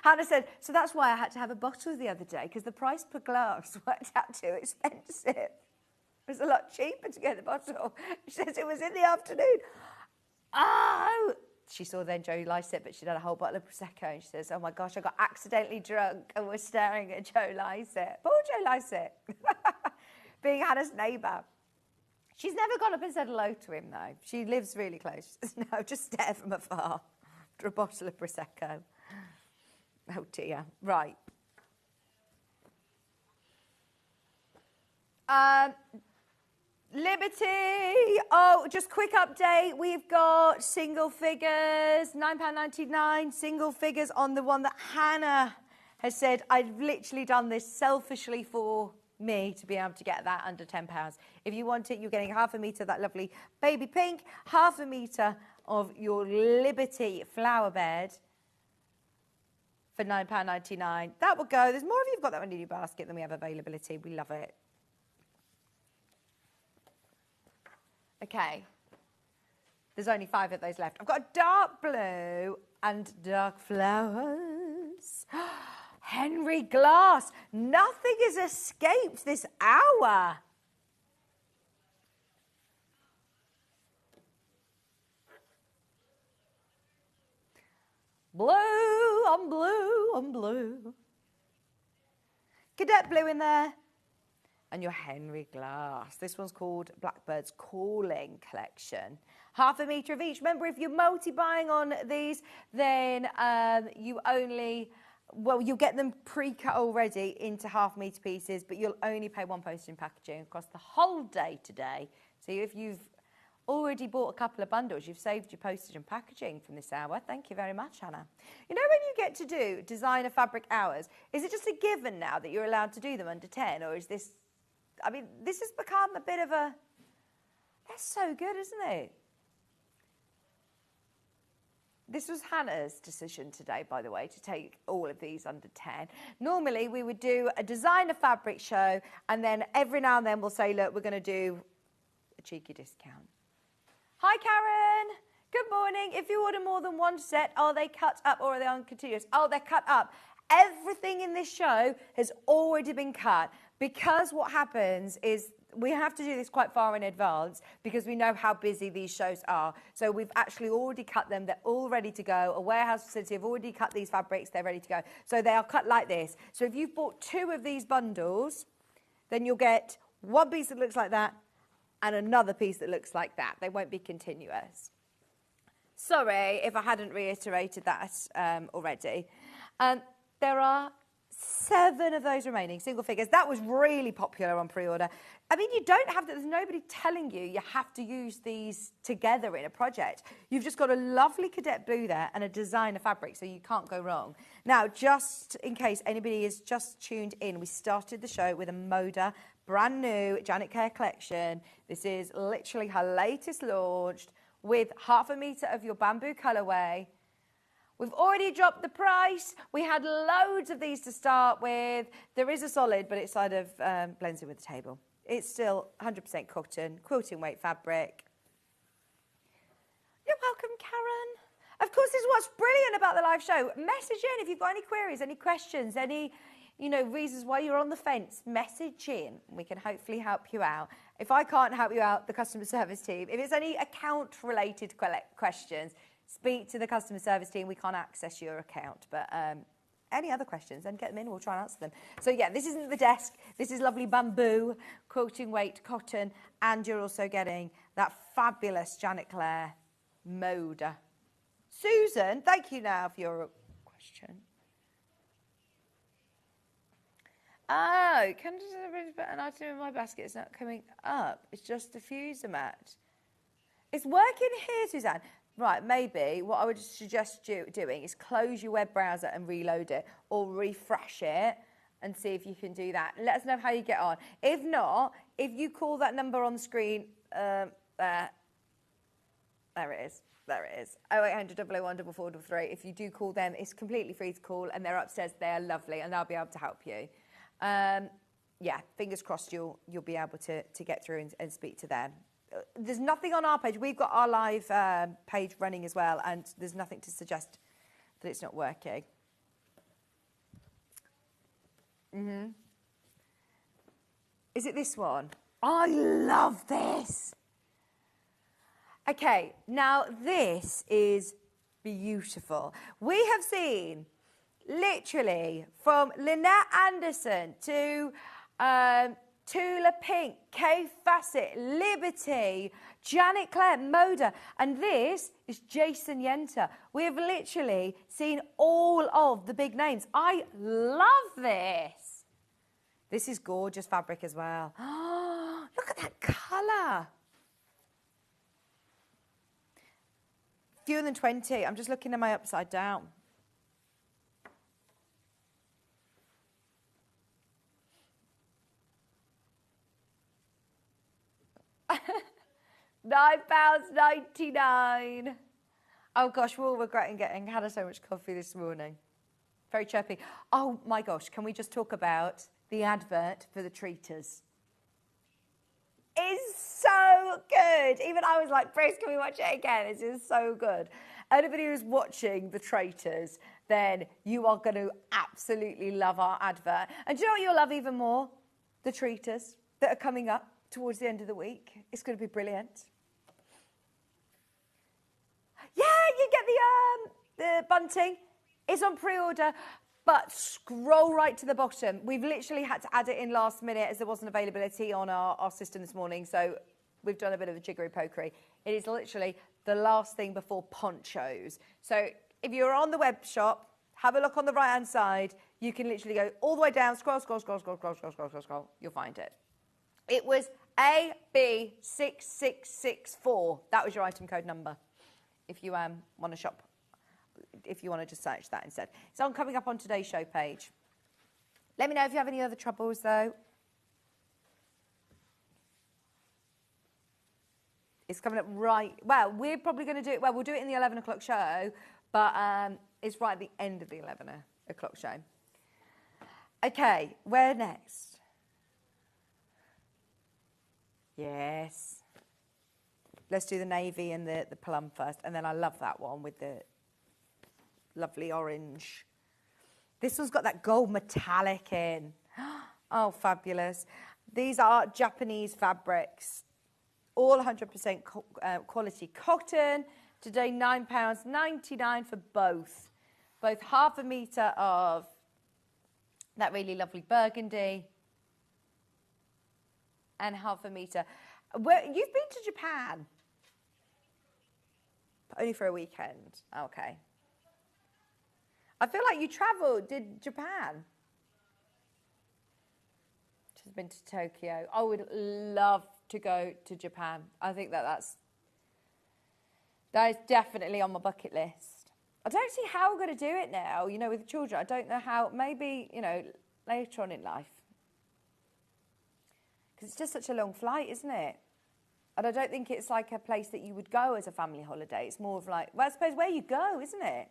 A: Hannah said, so that's why I had to have a bottle the other day, because the price per glass worked out too expensive. It was a lot cheaper to get the bottle. She says it was in the afternoon. Oh! She saw then Joe Lycett, but she'd had a whole bottle of Prosecco. And she says, oh my gosh, I got accidentally drunk and was staring at Joe Lycett. Poor Joe Lycett, being Hannah's neighbour. She's never gone up and said hello to him, though. She lives really close. She says, no, just stare from afar after a bottle of Prosecco. Oh, dear. Right. Liberty. Oh, just quick update. We've got single figures, £9.99, single figures on the one that Hannah has said, I've literally done this selfishly for me to be able to get that under £10. If you want it, you're getting half a metre of that lovely baby pink, half a metre of your Liberty flower bed for £9.99. That will go. There's more of you who've got that one in your basket than we have availability. We love it. Okay. There's only 5 of those left. I've got a dark blue and dark flowers. Henry Glass. Nothing has escaped this hour. Blue on blue on blue. Cadet blue in there. And your Henry Glass. This one's called Blackbird's Calling Collection. Half a metre of each. Remember, if you're multi-buying on these, then you only, well, you'll get them pre-cut already into half metre pieces, but you'll only pay £1 postage and packaging across the whole day today. So if you've already bought a couple of bundles, you've saved your postage and packaging from this hour. Thank you very much, Hannah. You know, when you get to do designer fabric hours, is it just a given now that you're allowed to do them under 10, or is this, I mean, this has become a bit of a, that's so good, isn't it? This was Hannah's decision today, by the way, to take all of these under 10. Normally, we would do a designer fabric show, and then every now and then we'll say, look, we're going to do a cheeky discount. Hi, Karen. Good morning. If you order more than one set, are they cut up or are they on continuous? Oh, they're cut up. Everything in this show has already been cut because what happens is we have to do this quite far in advance because we know how busy these shows are. So we've actually already cut them. They're all ready to go. A warehouse facility have already cut these fabrics. They're ready to go. So they are cut like this. So if you've bought 2 of these bundles, then you'll get one piece that looks like that and another piece that looks like that. They won't be continuous. Sorry if I hadn't reiterated that already. There are 7 of those remaining, single figures. That was really popular on pre-order. I mean, you don't have to, there's nobody telling you you have to use these together in a project. You've just got a lovely cadet blue there and a designer fabric, so you can't go wrong. Now, just in case anybody is just tuned in, we started the show with a Moda, brand new Janet Clare collection. This is literally her latest launch with 1/2 meter of your bamboo colorway. We've already dropped the price. We had loads of these to start with. There is a solid, but it sort of blends in with the table. It's still 100% cotton, quilting weight fabric. You're welcome, Karen. Of course, this is what's brilliant about the live show. Message in if you've got any queries, any questions, any reasons why you're on the fence. Message in. We can hopefully help you out. If I can't help you out, the customer service team. If it's any account-related questions, speak to the customer service team. We can't access your account, but any other questions, then get them in. We'll try and answer them. So yeah, this isn't the desk. This is lovely bamboo, quilting weight cotton, and you're also getting that fabulous Janet Clare Moda. Susan, thank you now for your question. Oh, can I put an item in my basket? It's not coming up. It's just a diffuser mat. It's working here, Suzanne. Right, maybe what I would suggest you doing is close your web browser and reload it or refresh it and see if you can do that. Let us know how you get on. If not, if you call that number on the screen, there it is. There it is. 0800 001 4433. If you do call them, it's completely free to call and they're upstairs. They're lovely and they'll be able to help you. Yeah, fingers crossed you'll be able to get through and speak to them. There's nothing on our page. We've got our live page running as well, and there's nothing to suggest that it's not working. Is it this one? I love this. Okay, now this is beautiful. We have seen literally from Lynette Anderson to Tula Pink, Kay Fassett, Liberty, Janet Clare, Moda, and this is Jason Yenter. We have literally seen all of the big names. I love this. This is gorgeous fabric as well. Oh, look at that colour. Fewer than 20. I'm just looking at my upside down. £9.99. Oh gosh, we're all regretting getting had so much coffee this morning. Very chirpy. Oh my gosh, can we just talk about the advert for the treaters? It's so good. Even I was like, Bruce, can we watch it again? It is so good. Anybody who's watching the Traitors, then you are going to absolutely love our advert. And do you know what you'll love even more? The treaters that are coming up towards the end of the week. It's going to be brilliant. Yeah, you get the bunting. It's on pre-order, but scroll right to the bottom. We've literally had to add it in last minute as there wasn't availability on our system this morning, so we've done a bit of a jiggery-pokery. It is literally the last thing before ponchos. So if you're on the web shop, have a look on the right-hand side. You can literally go all the way down, scroll. You'll find it. It was AB6664. That was your item code number. If you want to shop, if you want to just search that instead. It's on coming up on today's show page. Let me know if you have any other troubles though. It's coming up right, well, we're probably going to do it, well, we'll do it in the 11 o'clock show, but it's right at the end of the 11 o'clock show. Okay, where next? Yes. let's do the navy and the plum first. And then I love that one with the lovely orange. This one's got that gold metallic in. Oh, fabulous. These are Japanese fabrics, all 100% quality cotton. Today, £9.99 for both. Both half a metre of that really lovely burgundy and half a metre. You've been to Japan? Only for a weekend. Okay. I feel like you travelled, did Japan? She's been to Tokyo. I would love to go to Japan. I think that is definitely on my bucket list. I don't see how we're going to do it now, you know, with the children. I don't know how, maybe, you know, later on in life. Because it's just such a long flight, isn't it? And I don't think it's like a place that you would go as a family holiday. It's more of like, well, I suppose where you go, isn't it?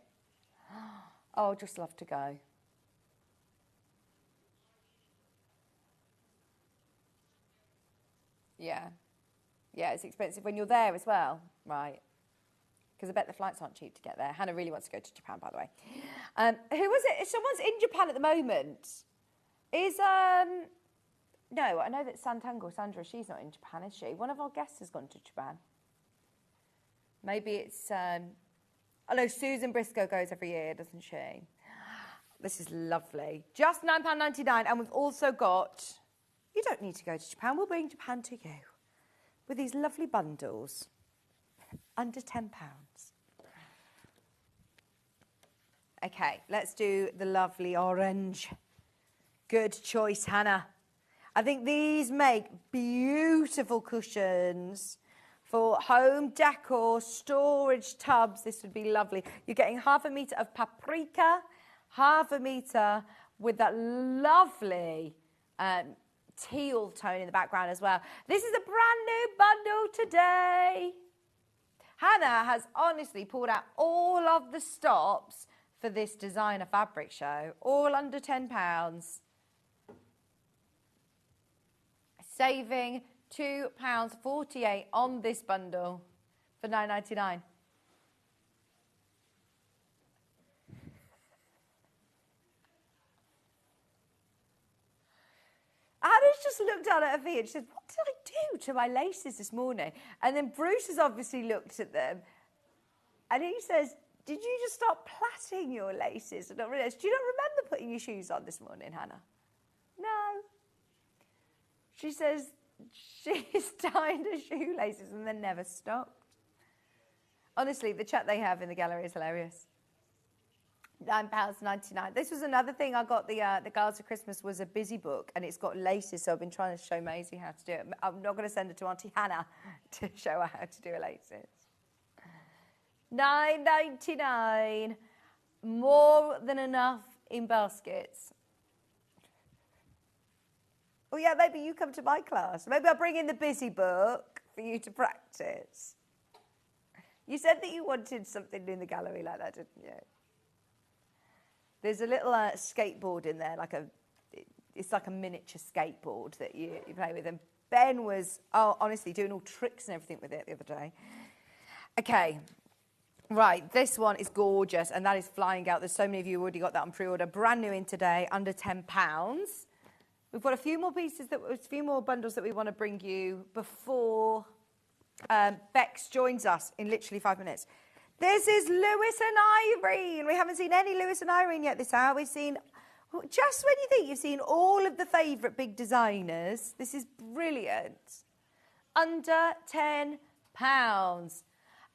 A: Oh, I'd just love to go. Yeah. Yeah, it's expensive when you're there as well. Right. Because I bet the flights aren't cheap to get there. Hannah really wants to go to Japan, by the way. Who was it? Someone's in Japan at the moment. No, I know that Sandra, she's not in Japan, is she? One of our guests has gone to Japan. Maybe it's... I know Susan Briscoe goes every year, doesn't she? This is lovely. Just £9.99. And we've also got... You don't need to go to Japan. We'll bring Japan to you with these lovely bundles. Under £10. Okay, let's do the lovely orange. Good choice, Hannah. I think these make beautiful cushions for home decor, storage tubs. This would be lovely. You're getting half a metre of paprika, half a metre with that lovely teal tone in the background as well. This is a brand new bundle today. Hannah has honestly pulled out all of the stops for this designer fabric show, all under £10. Saving £2.48 on this bundle for £9.99. Hannah's just looked down at her feet and she said, what did I do to my laces this morning? And then Bruce has obviously looked at them and he says, did you just start plaiting your laces? And I realised, do you not remember putting your shoes on this morning, Hannah? No. She says she's tied her shoelaces and then never stopped. Honestly, the chat they have in the gallery is hilarious. £9.99. This was another thing I got the Girls for Christmas was a busy book and it's got laces, so I've been trying to show Maisie how to do it. I'm not going to send her to Auntie Hannah to show her how to do her laces. £9.99. More than enough in baskets. Oh yeah, maybe you come to my class. Maybe I'll bring in the busy book for you to practice. You said that you wanted something in the gallery like that, didn't you? There's a little skateboard in there, it's like a miniature skateboard that you play with. And Ben was, honestly, doing all tricks and everything with it the other day. Okay, right, this one is gorgeous, and that is flying out. There's so many of you already got that on pre-order. Brand new in today, under £10. We've got a few more bundles that we want to bring you before Bex joins us in literally 5 minutes. This is Lewis and Irene. We haven't seen any Lewis and Irene yet this hour. We've seen, just when you think you've seen all of the favourite big designers, this is brilliant. Under £10.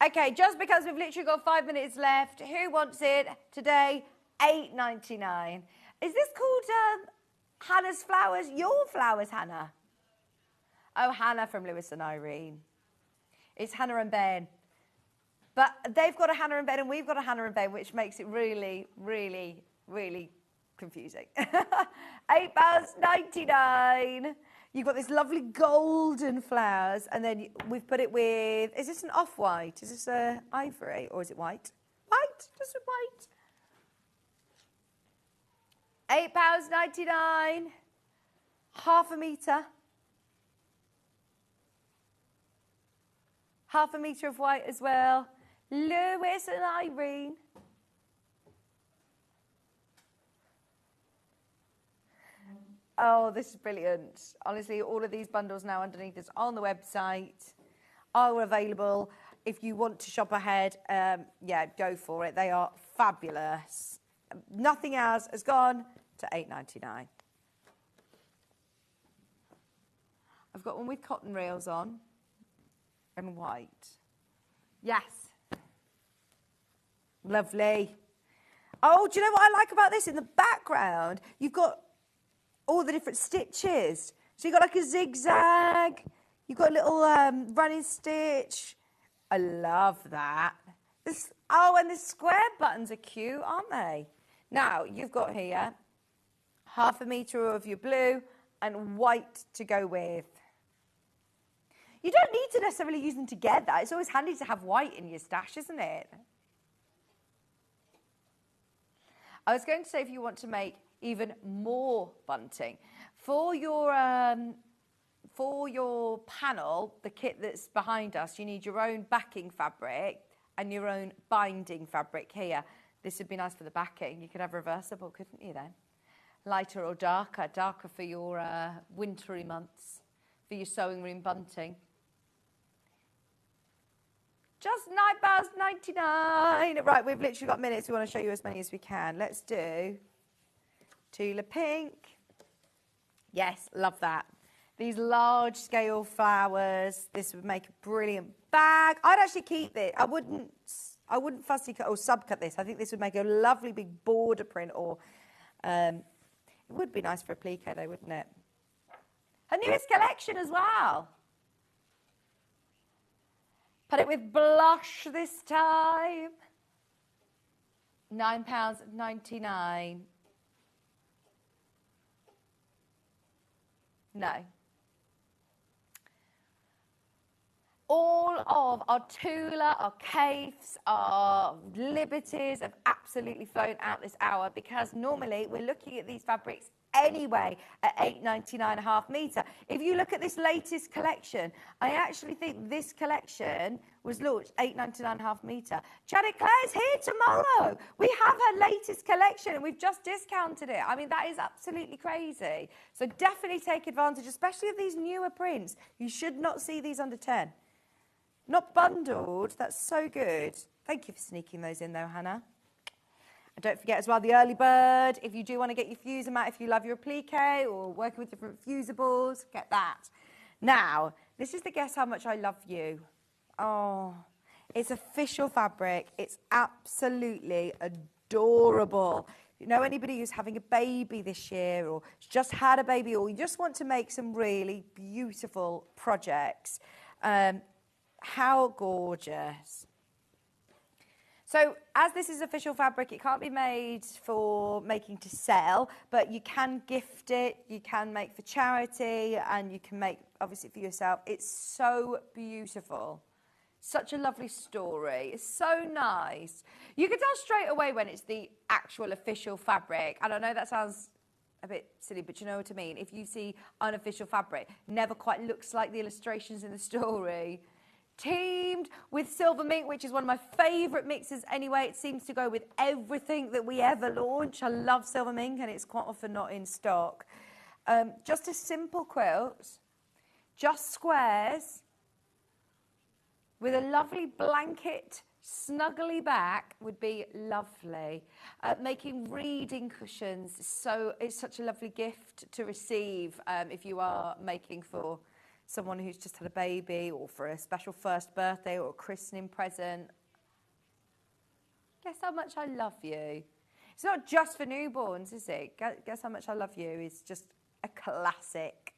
A: Okay, just because we've literally got 5 minutes left, who wants it today? £8.99. Is this called Hannah's Flowers? Your Flowers, Hannah? Oh, Hannah from Lewis and Irene. It's Hannah and Ben. But they've got a Hannah and Ben and we've got a Hannah and Ben, which makes it really, really, really confusing. £8.99. You've got this lovely golden flowers, and then we've put it with, is this an off-white? Is this a ivory, or is it white? White, just a white. £8.99. Half a metre. Half a metre of white as well. Lewis and Irene. Oh, this is brilliant. Honestly, all of these bundles now underneath us on the website are available. If you want to shop ahead, yeah, go for it. They are fabulous. Nothing else has gone to £8.99. I've got one with cotton reels on and white. Yes. Lovely. Oh, do you know what I like about this? In the background, you've got all the different stitches. So you've got like a zigzag, you've got a little running stitch. I love that. Oh, and the square buttons are cute, aren't they? Now, you've got here half a metre of your blue and white to go with. You don't need to necessarily use them together. It's always handy to have white in your stash, isn't it? I was going to say if you want to make even more bunting. For your panel, the kit that's behind us, you need your own backing fabric and your own binding fabric here. This would be nice for the backing. You could have reversible, couldn't you then? Lighter or darker, darker for your wintry months, for your sewing room bunting. Just £9.99. Right, we've literally got minutes. We want to show you as many as we can. Let's do Tula Pink. Yes, love that. These large scale flowers. This would make a brilliant bag. I'd actually keep it. I wouldn't fussy cut or subcut this. I think this would make a lovely big border print, or it would be nice for a plique though, wouldn't it? Her newest collection as well. Put it with blush this time. £9.99. No. All of our Tula, our Kaifs, our Liberties have absolutely flown out this hour because normally we're looking at these fabrics anyway at £8.99 a half metre. If you look at this latest collection, I actually think this collection was launched £8.99 a half metre. Janet Claire's here tomorrow. We have her latest collection and we've just discounted it. I mean, that is absolutely crazy. So definitely take advantage, especially of these newer prints. You should not see these under 10. Not bundled. That's so good. Thank you for sneaking those in though, Hannah. And don't forget as well the early bird. If you do want to get your fuser mat, if you love your applique or working with different fusibles, get that. Now, this is the Guess How Much I Love You. Oh, it's official fabric. It's absolutely adorable. If you know anybody who's having a baby this year or just had a baby or you just want to make some really beautiful projects, how gorgeous. So as this is official fabric, it can't be made for making to sell, but you can gift it, you can make for charity, and you can make, obviously, for yourself. It's so beautiful. Such a lovely story. It's so nice. You can tell straight away when it's the actual official fabric. And I know that sounds a bit silly, but you know what I mean. If you see unofficial fabric, never quite looks like the illustrations in the story. Teamed with Silver Mink, which is one of my favourite mixes anyway. It seems to go with everything that we ever launch. I love Silver Mink and it's quite often not in stock. Just a simple quilt, just squares, with a lovely blanket snuggly back would be lovely. Making reading cushions, it's such a lovely gift to receive if you are making for someone who's just had a baby or for a special first birthday or a christening present. Guess How Much I Love You. It's not just for newborns, is it? Guess How Much I Love You is just a classic.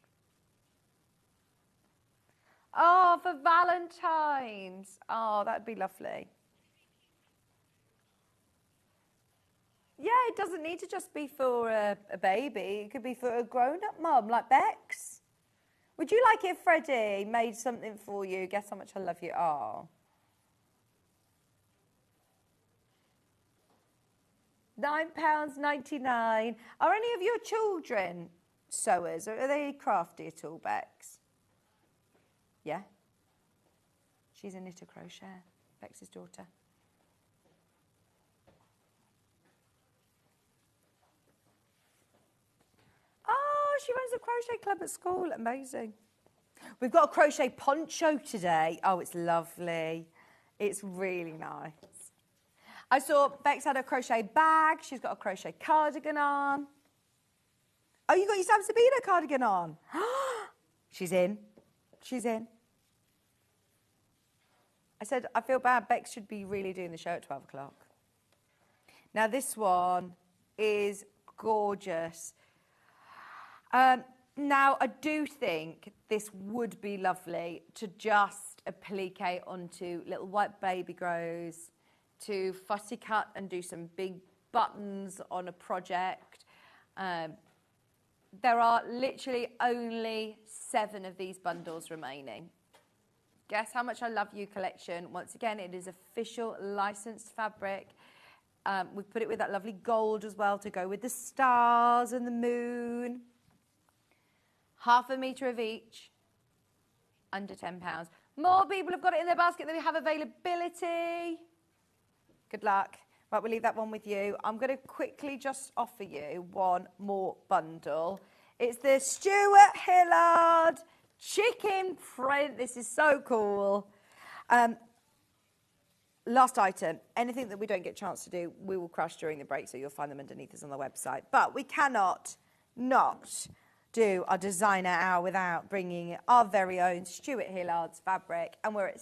A: Oh, for Valentine's. Oh, that'd be lovely. Yeah, it doesn't need to just be for a baby. It could be for a grown-up mum like Bex. Would you like it if Freddie made something for you? Guess How Much I Love You. Oh. £9.99. Are any of your children sewers? Or are they crafty at all, Bex? Yeah? She's a knitter crochet, Bex's daughter. Oh, she runs a crochet club at school. Amazing. We've got a crochet poncho today. Oh, it's lovely. It's really nice. I saw Bex had a crochet bag. She's got a crochet cardigan on. Oh, you got your Sam Sabina cardigan on. She's in. She's in. I said, I feel bad. Bex should be really doing the show at 12 o'clock. Now, this one is gorgeous. Now, I do think this would be lovely to just applique onto little white baby grows, to fussy cut and do some big buttons on a project. There are literally only 7 of these bundles remaining. Guess How Much I Love You collection. Once again, it is official licensed fabric. We've put it with that lovely gold as well to go with the stars and the moon. Half a metre of each, under £10. More people have got it in their basket than we have availability. Good luck. Right, we'll leave that one with you. I'm going to quickly just offer you one more bundle. It's the Stuart Hillard chicken print. This is so cool. Last item. Anything that we don't get a chance to do, we will crush during the break, so you'll find them underneath us on the website. But we cannot not do our designer hour without bringing our very own Stuart Hillard's fabric, and we're at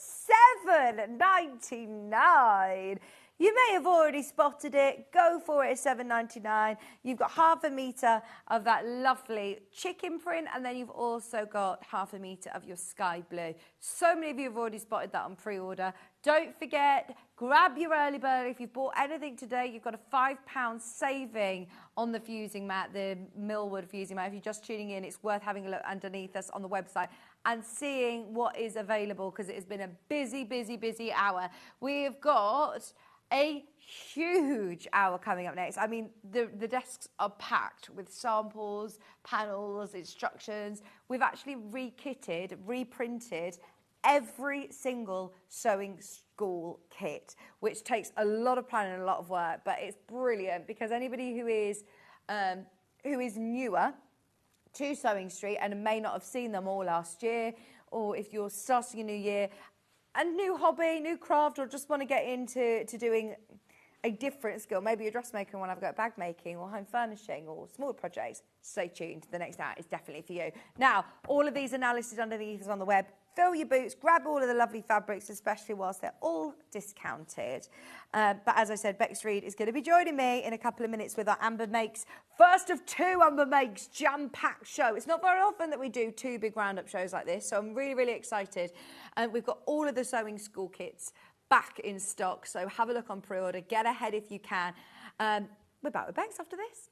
A: $7.99. You may have already spotted it. Go for it at $7.99. You've got half a metre of that lovely chicken print, and then you've also got half a metre of your sky blue. So many of you have already spotted that on pre-order. Don't forget, grab your early bird. If you've bought anything today, you've got a £5 saving on the fusing mat, the Millwood fusing mat. If you're just tuning in, it's worth having a look underneath us on the website and seeing what is available, because it has been a busy, busy, busy hour. We have got a huge hour coming up next. I mean, the desks are packed with samples, panels, instructions. We've actually rekitted, reprinted every single sewing school kit, which takes a lot of planning and a lot of work, but it's brilliant because anybody who is newer to Sewing Street and may not have seen them all last year, or if you're starting a new year, a new hobby, new craft, or just want to get into doing a different skill, maybe you're a dressmaker and want to have a go at bag making or home furnishing or smaller projects, stay tuned. The next hour is definitely for you. Now, all of these are now listed underneath us on the web. Fill your boots, grab all of the lovely fabrics, especially whilst they're all discounted. But as I said, Bex Reid is going to be joining me in a couple of minutes with our Amber Makes, first of 2 Amber Makes jam-packed show. It's not very often that we do 2 big roundup shows like this, so I'm really, really excited. We've got all of the sewing school kits back in stock, so have a look on pre-order. Get ahead if you can. We're back with Bex after this.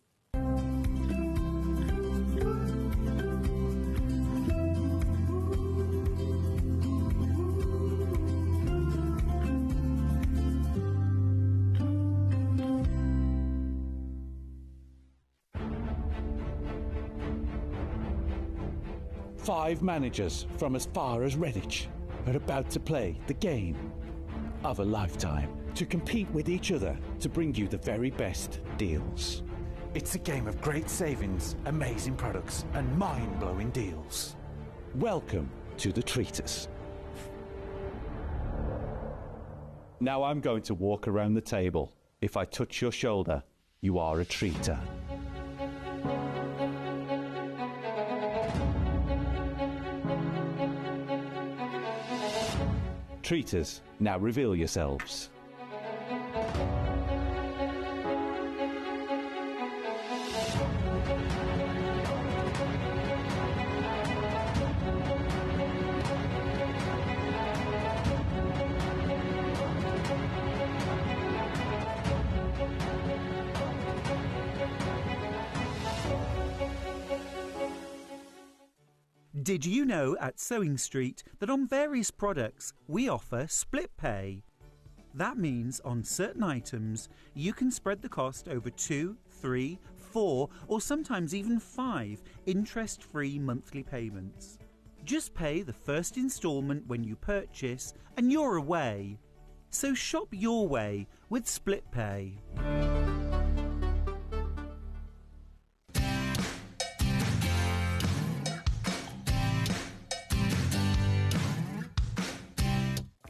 B: Five managers from as far as Redditch are about to play the game of a lifetime to compete with each other to bring you the very best deals. It's a game of great savings, amazing products, and mind-blowing deals. Welcome to the Treatise. Now I'm going to walk around the table. If I touch your shoulder, you are a treater. Treaters, now reveal yourselves.
C: Did you know at Sewing Street that on various products we offer split pay? That means on certain items you can spread the cost over 2, 3, 4 or sometimes even 5 interest-free monthly payments. Just pay the first instalment when you purchase and you're away. So shop your way with SplitPay.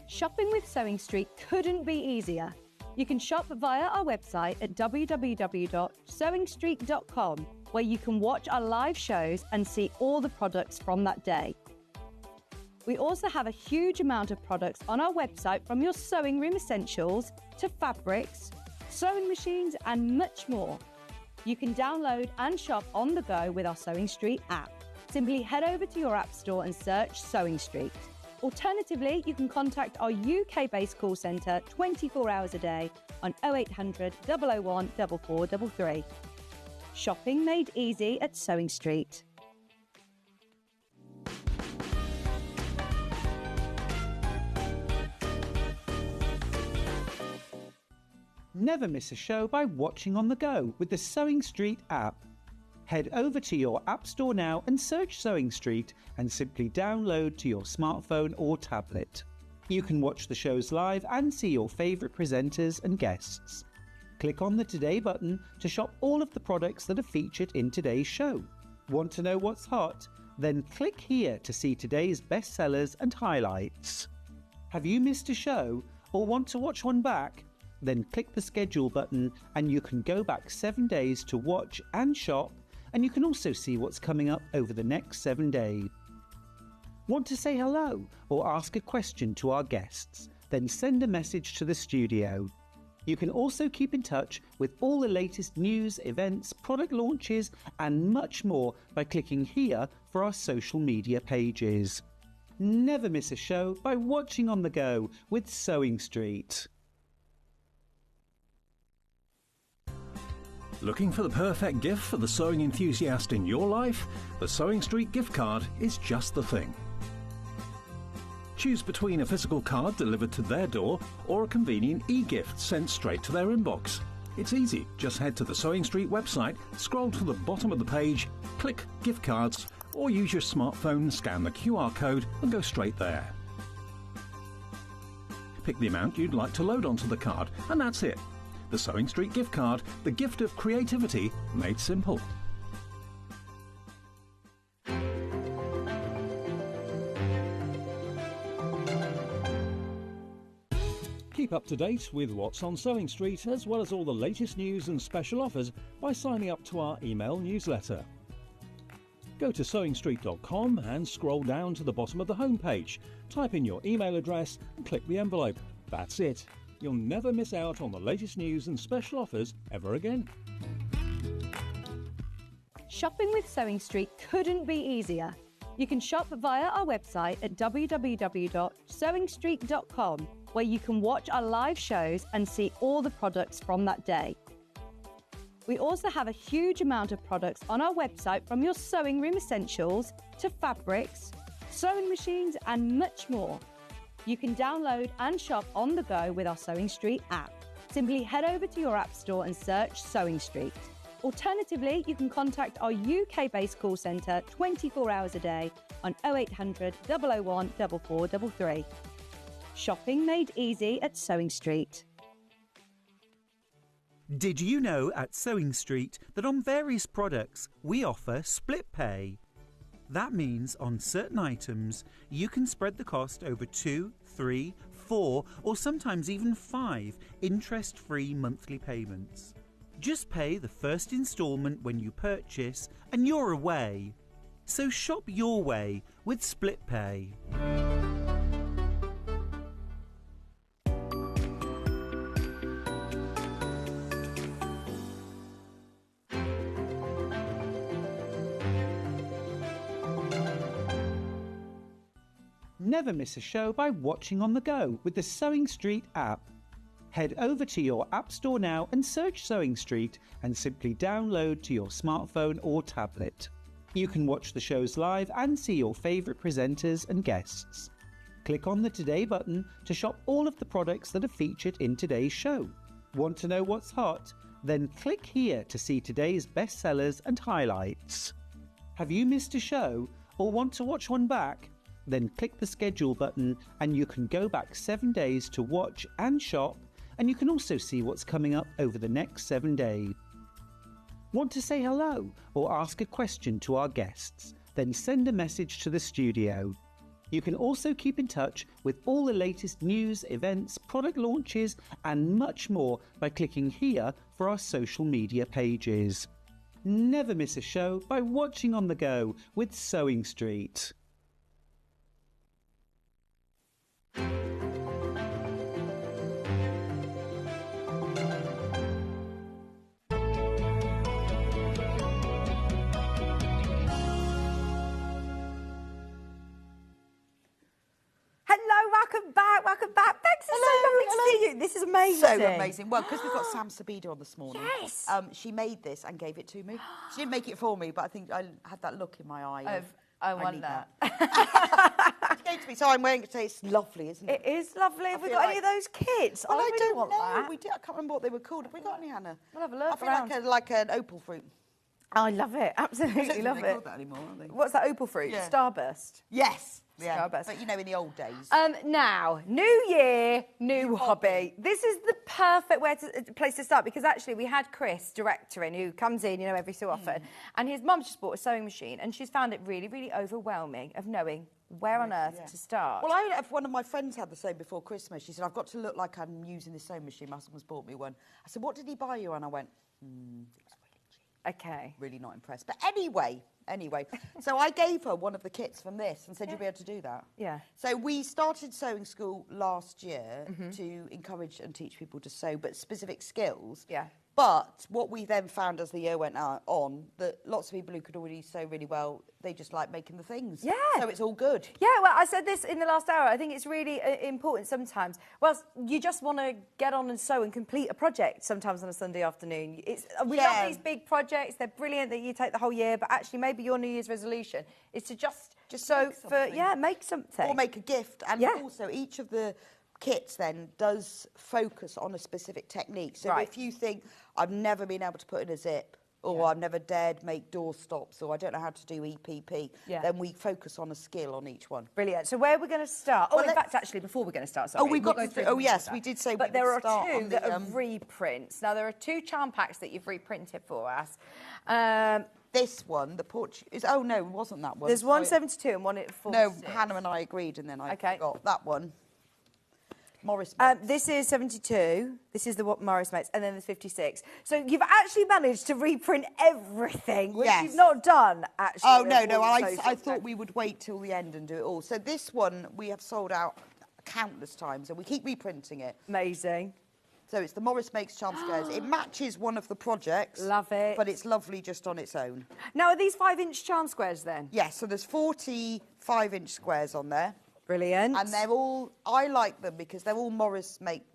D: Shopping with Sewing Street couldn't be easier. You can shop via our website at www.sewingstreet.com, where you can watch our live shows and see all the products from that day. We also have a huge amount of products on our website, from your sewing room essentials to fabrics, sewing machines and much more. You can download and shop on the go with our Sewing Street app. Simply head over to your app store and search Sewing Street. Alternatively, you can contact our UK-based call centre 24 hours a day on 0800 001 4433. Shopping made easy at Sewing Street.
B: Never miss a show by watching on the go with the Sewing Street app. Head over to your App Store now and search Sewing Street and simply download to your smartphone or tablet. You can watch the shows live and see your favourite presenters and guests. Click on the Today button to shop all of the products that are featured in today's show. Want to know what's hot? Then click here to see today's bestsellers and highlights. Have you missed a show or want to watch one back? Then click the schedule button and you can go back 7 days to watch and shop, and you can also see what's coming up over the next 7 days. Want to say hello or ask a question to our guests? Then send a message to the studio. You can also keep in touch with all the latest news, events, product launches and much more by clicking here for our social media pages. Never miss a show by watching on the go with Sewing Street.
E: Looking for the perfect gift for the sewing enthusiast in your life? The Sewing Street gift card is just the thing. Choose between a physical card delivered to their door or a convenient e-gift sent straight to their inbox. It's easy. Just head to the Sewing Street website, scroll to the bottom of the page, click Gift Cards, or use your smartphone, scan the QR code and go straight there. Pick the amount you'd like to load onto the card, and that's it. The Sewing Street gift card, the gift of creativity made simple.
F: Keep up to date with what's on Sewing Street, as well as all the latest news and special offers by signing up to our email newsletter. Go to sewingstreet.com and scroll down to the bottom of the homepage. Type in your email address and click the envelope. That's it. You'll never miss out on the latest news and special offers ever again.
D: Shopping with Sewing Street couldn't be easier. You can shop via our website at www.sewingstreet.com, where you can watch our live shows and see all the products from that day. We also have a huge amount of products on our website, from your sewing room essentials to fabrics, sewing machines and much more. You can download and shop on the go with our Sewing Street app. Simply head over to your app store and search Sewing Street. Alternatively, you can contact our UK-based call centre 24 hours a day on 0800 001 4433. Shopping made easy at Sewing Street.
C: Did you know at Sewing Street that on various products we offer split pay? That means on certain items you can spread the cost over 2, 3, 4 or sometimes even 5 interest-free monthly payments. Just pay the first instalment when you purchase and you're away. So shop your way with split pay.
B: Never miss a show by watching on the go with the Sewing Street app. Head over to your App Store now and search Sewing Street and simply download to your smartphone or tablet. You can watch the shows live and see your favourite presenters and guests. Click on the Today button to shop all of the products that are featured in today's show. Want to know what's hot? Then click here to see today's bestsellers and highlights. Have you missed a show or want to watch one back?
C: Then click the schedule button and you can go back 7 days to watch and shop, and you can also see what's coming up over the next 7 days. Want to say hello or ask a question to our guests? Then send a message to the studio. You can also keep in touch with all the latest news, events, product launches and much more by clicking here for our social media pages. Never miss a show by watching on the go with Sewing Street.
A: Welcome back. Thanks, it's so lovely to see you. This is amazing.
G: So amazing. Well, because we've got Sam Sabida on this morning.
A: Yes.
G: She made this and gave it to me. She didn't make it for me, but I think I had that look in my eye.
A: I want
G: need
A: that.
G: She gave it to me, so I'm wearing it today. It's lovely, isn't it?
A: It is lovely. Have we got any of those kits?
G: Well, I
A: really
G: don't
A: want
G: know.
A: that.
G: We did. I can't remember what they were called. Have we got any, Hannah?
A: We'll have a look
G: I feel
A: around.
G: like an opal fruit.
A: I love it.
G: I
A: Absolutely
G: don't
A: love
G: think they're
A: it.
G: called that anymore, are they?
A: What's that opal fruit?
G: Yeah.
A: Starburst.
G: Yes. Yeah.
A: Starburst.
G: But you know, in the old days.
A: Now, new year, new hobby. This is the perfect place to start because actually we had Chris, director in, who comes in, every so often, and his mum's just bought a sewing machine and she's found it really, really overwhelming of knowing where on earth to start.
G: Well, one of my friends had the same before Christmas. She said, I've got to look like I'm using this sewing machine. My husband's bought me one. I said, what did he buy you? And I went, it was really cheap.
A: Okay.
G: Really not impressed. But anyway, so I gave her one of the kits from this and said, you'll be able to do that.
A: Yeah.
G: So we started sewing school last year to encourage and teach people to sew, but specific skills.
A: Yeah.
G: But what we then found as the year went on, that lots of people who could already sew really well, they just like making the things.
A: Yeah.
G: So it's all good.
A: Yeah, well, I said this in the last hour. I think it's really important sometimes. Well, you just want to get on and sew and complete a project sometimes on a Sunday afternoon. We love these big projects. They're brilliant that you take the whole year, but actually maybe your New Year's resolution is to just sew make something.
G: Or make a gift. And also each of the kits then does focus on a specific technique. So if you think, I've never been able to put in a zip, or I've never dared make door stops, or I don't know how to do EPP, then we focus on a skill on each one.
A: Brilliant. So where are we going to start?
G: Well,
A: in fact, actually, before we're going to start, sorry.
G: We've got we did say
A: but
G: we
A: there
G: would
A: are
G: start
A: two
G: on
A: that
G: the,
A: are reprints. Now, there are two charm packs that you've reprinted for us.
G: This one, the Portuguese... Oh, no, it wasn't that one.
A: There's 172 and one at 46.
G: No, Hannah and I agreed, and then I
A: Okay.
G: got that one. Morris Mates.
A: This is 72. This is the Morris Mates, and then there's 56. So you've actually managed to reprint everything, which you've not done, actually.
G: Oh, no, I thought we would wait till the end and do it all. So this one we have sold out countless times, and we keep reprinting it.
A: Amazing.
G: So it's the Morris Makes Charm Squares. It matches one of the projects.
A: Love it.
G: But it's lovely just on its own.
A: Now, are these 5-inch charm squares then?
G: Yes, so there's 45-inch squares on there.
A: Brilliant.
G: And they're all, I like them because they're all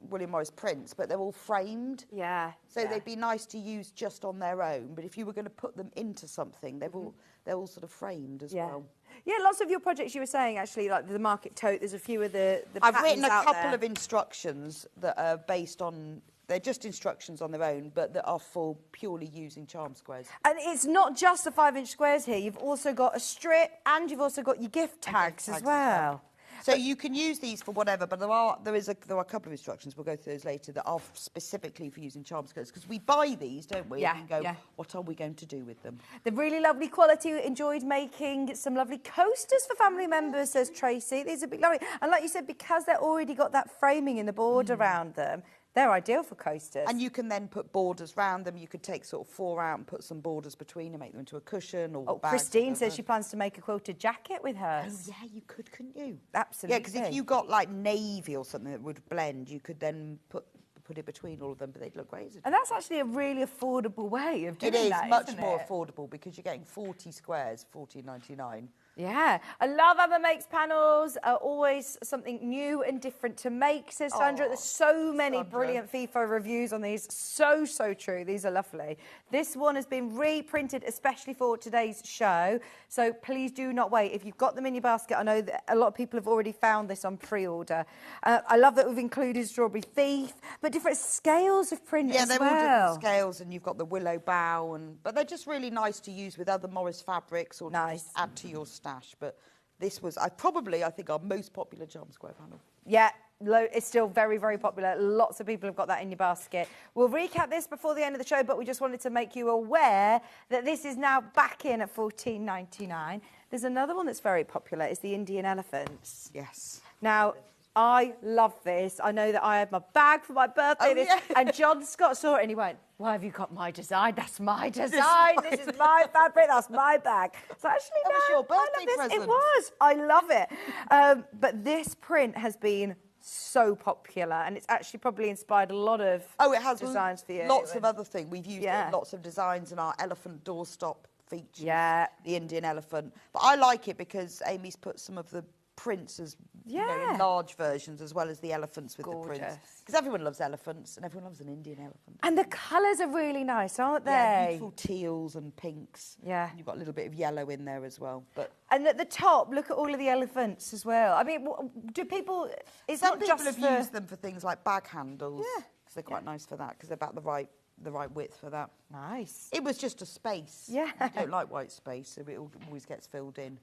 G: William Morris prints, but they're all framed.
A: Yeah.
G: So they'd be nice to use just on their own. But if you were going to put them into something, they're all sort of framed as well.
A: Yeah, lots of your projects you were saying, actually, like the market tote, there's a few of the
G: I've
A: patterns
G: written a
A: out
G: couple
A: there.
G: of instructions that are based on, they're just instructions on their own, but that are for purely using charm squares.
A: And it's not just the 5-inch squares here, you've also got a strip and you've also got your gift tags as well.
G: So you can use these for whatever, but there are a couple of instructions, we'll go through those later, that are specifically for using charm squares, because we buy these, don't we?
A: Yeah,
G: And go,
A: yeah.
G: what are we going to do with them?
A: The really lovely quality. Enjoyed making some lovely coasters for family members, says Tracy. These are lovely. And like you said, because they've already got that framing in the board around them, they're ideal for coasters.
G: And you can then put borders round them. You could take sort of 4 out and put some borders between and make them into a cushion or bags,
A: Christine
G: whatever.
A: says she plans to make a quilted jacket with hers.
G: Oh, yeah, you could, couldn't you?
A: Absolutely.
G: Yeah, because if you got like navy or something that would blend, you could then put it between all of them, but they'd look great.
A: And that's actually a really affordable way of doing
G: It is
A: that,
G: much
A: isn't
G: more
A: it?
G: affordable because you're getting 40 squares, $14.99.
A: Yeah, I love Emma Makes panels. Always something new and different to make, says Sandra. There's so many brilliant FIFA reviews on these. So true. These are lovely. This one has been reprinted especially for today's show. So please do not wait. If you've got them in your basket, I know that a lot of people have already found this on pre-order. I love that we've included Strawberry Thief, but different scales of print as well.
G: Yeah, they're all different scales, and you've got the willow bough, but they're just really nice to use with other Morris fabrics or to just add to your stash. But this was I think our most popular charm square panel.
A: Yeah, it's still very, very popular. Lots of people have got that in your basket. We'll recap this before the end of the show, but we just wanted to make you aware that this is now back in at $14.99. There's another one that's very popular. It's the Indian elephants.
G: Yes.
A: Now, I love this. I know that I had my bag for my birthday, and John Scott saw it and he went, "Why have you got my design? That's my design. This is my fabric. That's my bag." So actually,
G: that was your birthday present.
A: It was. I love it. But this print has been so popular, and it's actually probably inspired a lot of designs for you.
G: Lots of other things. We've used it in lots of designs in our elephant doorstop feature.
A: Yeah.
G: The Indian elephant. But I like it because Amy's put some of the prints as in large versions as well as the elephants with the prints. Because everyone loves elephants and everyone loves an Indian elephant.
A: And the colours are really nice, aren't they?
G: Yeah, beautiful teals and pinks.
A: Yeah.
G: And you've got a little bit of yellow in there as well.
A: And at the top, look at all of the elephants as well. I mean, do people...
G: Some people have used them for things like bag handles. Yeah. Because they're quite nice for that, because they're about the right width for that.
A: Nice.
G: It was just a space.
A: Yeah.
G: I don't like white space, so it always gets filled in.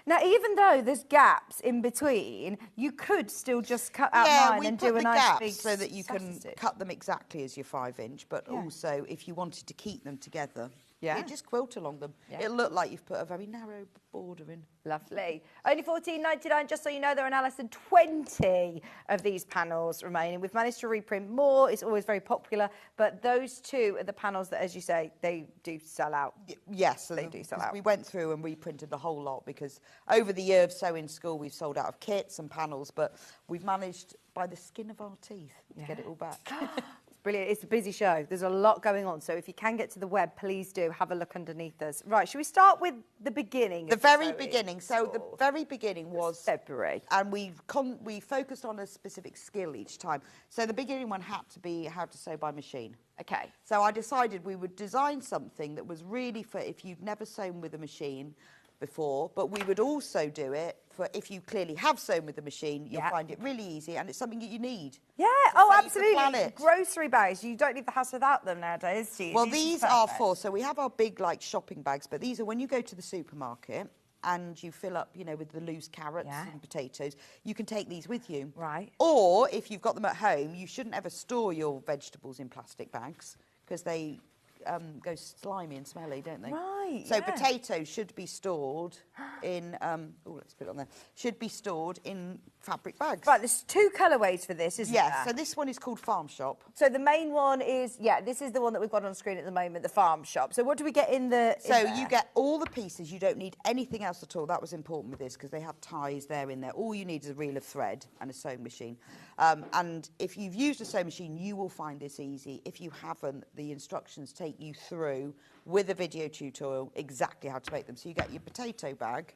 A: Now, even though there's gaps in between, you could still just cut out mine and do a nice big
G: so that you can cut them exactly as your 5-inch, but also if you wanted to keep them together, just quilt along them. Yeah. It'll look like you've put a very narrow border in.
A: Lovely. Only $14.99, just so you know, there are now less than 20 of these panels remaining. We've managed to reprint more. It's always very popular, but those two are the panels that, as you say, they do sell out.
G: Yes, they do sell out. We went through and reprinted the whole lot because over the year of sewing school, we've sold out of kits and panels, but we've managed, by the skin of our teeth, to get it all back.
A: Brilliant. It's a busy show. There's a lot going on. So if you can get to the web, please do have a look underneath us. Right, should we start with the beginning?
G: The very beginning. So the very beginning was
A: February.
G: And we focused on a specific skill each time. So the beginning one had to be how to sew by machine.
A: Okay.
G: So I decided we would design something that was really for if you've never sewn with a machine before, but we would also do it for if you clearly have sewn with the machine, you'll find it really easy and it's something that you need.
A: Yeah, absolutely. Grocery bags, you don't leave the house without them nowadays, do you?
G: Well, these are for, so we have our big like shopping bags, but these are when you go to the supermarket and you fill up, with the loose carrots and potatoes, you can take these with you.
A: Right.
G: Or if you've got them at home, you shouldn't ever store your vegetables in plastic bags because they go slimy and smelly, don't they?
A: Right.
G: So potatoes should be stored in. Let's put it on there. Should be stored in fabric bags.
A: Right. There's two colourways for this, isn't there?
G: Yes. So this one is called Farm Shop.
A: So the main one is this is the one that we've got on screen at the moment, the Farm Shop. So what do we get in the?
G: You get all the pieces. You don't need anything else at all. That was important with this because they have ties there in there. All you need is a reel of thread and a sewing machine. And if you've used a sewing machine, you will find this easy. If you haven't, the instructions take you through with a video tutorial exactly how to make them. So you get your potato bag.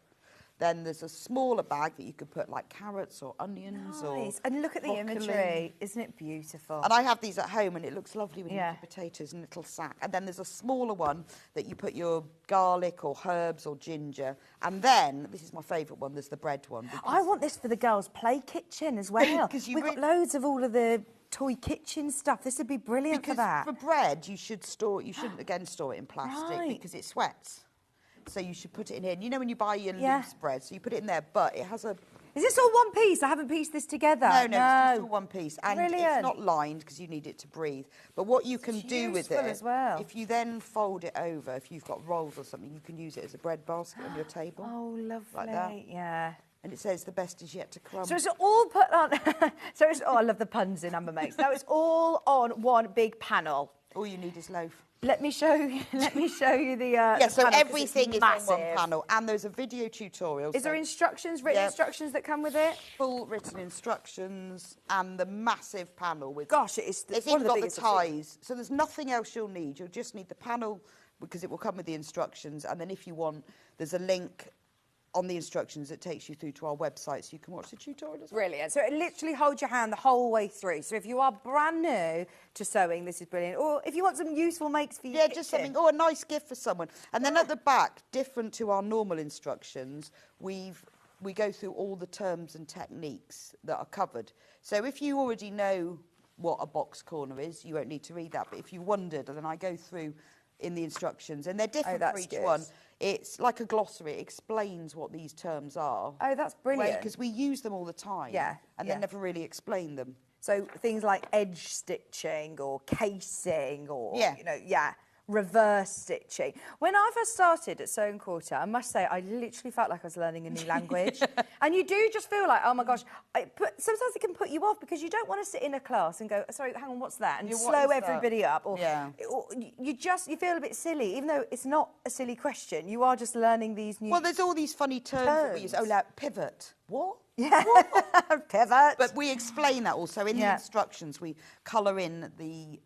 G: Then there's a smaller bag that you could put like carrots or onions or
A: and look at the imagery. Isn't it beautiful?
G: And I have these at home and it looks lovely when you put potatoes in a little sack. And then there's a smaller one that you put your garlic or herbs or ginger. And then, this is my favourite one, there's the bread one.
A: I want this for the girls' play kitchen as well. We've got loads of all of the toy kitchen stuff. This would be brilliant for that.
G: For bread, you shouldn't again store it in plastic because it sweats. So you should put it in here. And you know when you buy your loose bread, so you put it in there, but it has a...
A: Is this all one piece? I haven't pieced this together.
G: No, it's just all one piece. And it's not lined because you need it to breathe. But what you can do with it,
A: as well.
G: if you then fold it over, if you've got rolls or something, you can use it as a bread basket on your table.
A: Oh, lovely.
G: Like that.
A: Yeah.
G: And it says the best is yet to come.
A: So it's all put on... I love the puns in Amber Makes. No, it's all on one big panel.
G: All you need is loaf.
A: Let me show you the
G: so
A: panel,
G: everything is on one panel, and there's a video tutorial.
A: Is there instructions, written instructions that come with it?
G: Full written instructions and the massive panel with.
A: Gosh, it's
G: even got the ties. So there's nothing else you'll need. You'll just need the panel because it will come with the instructions, and then if you want, there's a link on the instructions that takes you through to our website so you can watch the tutorial as well.
A: Brilliant. So it literally holds your hand the whole way through. So if you are brand new to sewing, this is brilliant. Or if you want some useful makes for your kitchen.
G: Just something, a nice gift for someone. And then at the back, different to our normal instructions, we go through all the terms and techniques that are covered. So if you already know what a box corner is, you won't need to read that. But if you wondered, then I go through in the instructions, and they're different for each one. It's like a glossary. It explains what these terms are.
A: Oh, that's brilliant.
G: Because we use them all the time.
A: Yeah,
G: And
A: yeah.
G: then never really explain them.
A: So things like edge stitching or casing or,
G: Yeah.
A: you know, reverse stitching. When I first started at Sewing Quarter, I must say, I literally felt like I was learning a new language. And you do just feel like, oh my gosh, sometimes it can put you off because you don't want to sit in a class and go, sorry, hang on, what's that? And
G: Yeah, what
A: slow
G: is that?
A: everybody up. Or,
G: Yeah.
A: or you feel a bit silly, even though it's not a silly question. You are just learning these new
G: Well, there's all these funny terms that we use. Oh, like pivot. What?
A: Yeah. Pivot.
G: But we explain that also in the instructions. We colour in the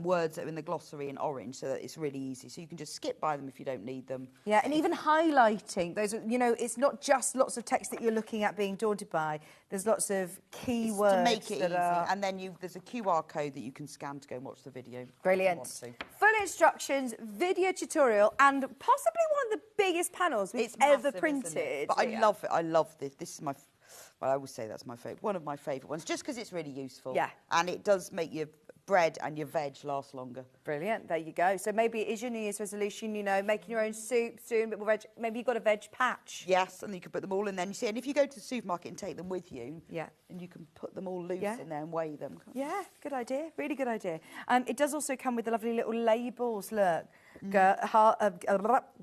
G: words that are in the glossary in orange so that it's really easy. So you can just skip by them if you don't need them.
A: Yeah, and even highlighting those, you know, it's not just lots of text that you're looking at being daunted by. There's lots of keywords
G: to make it
A: that
G: easy.
A: are...
G: And then there's a QR code that you can scan to go and watch the video. if you
A: Brilliant.
G: want to.
A: Full instructions, video tutorial, and possibly one of the biggest panels we've ever
G: massive,
A: printed.
G: isn't it? But I love it. I love this. This is my... Well, I always say that's my favourite. One of my favourite ones, just because it's really useful.
A: Yeah.
G: And it does make your bread and your veg last longer.
A: Brilliant, there you go. So maybe it is your New Year's resolution, you know, making your own soup soon, but veg, maybe you've got a veg patch.
G: Yes, and you can put them all in there. And you see, and if you go to the supermarket and take them with you,
A: Yeah.
G: and you can put them all loose
A: Yeah.
G: in there and weigh them.
A: Yeah, good idea. Really good idea. It does also come with the lovely little labels. Look,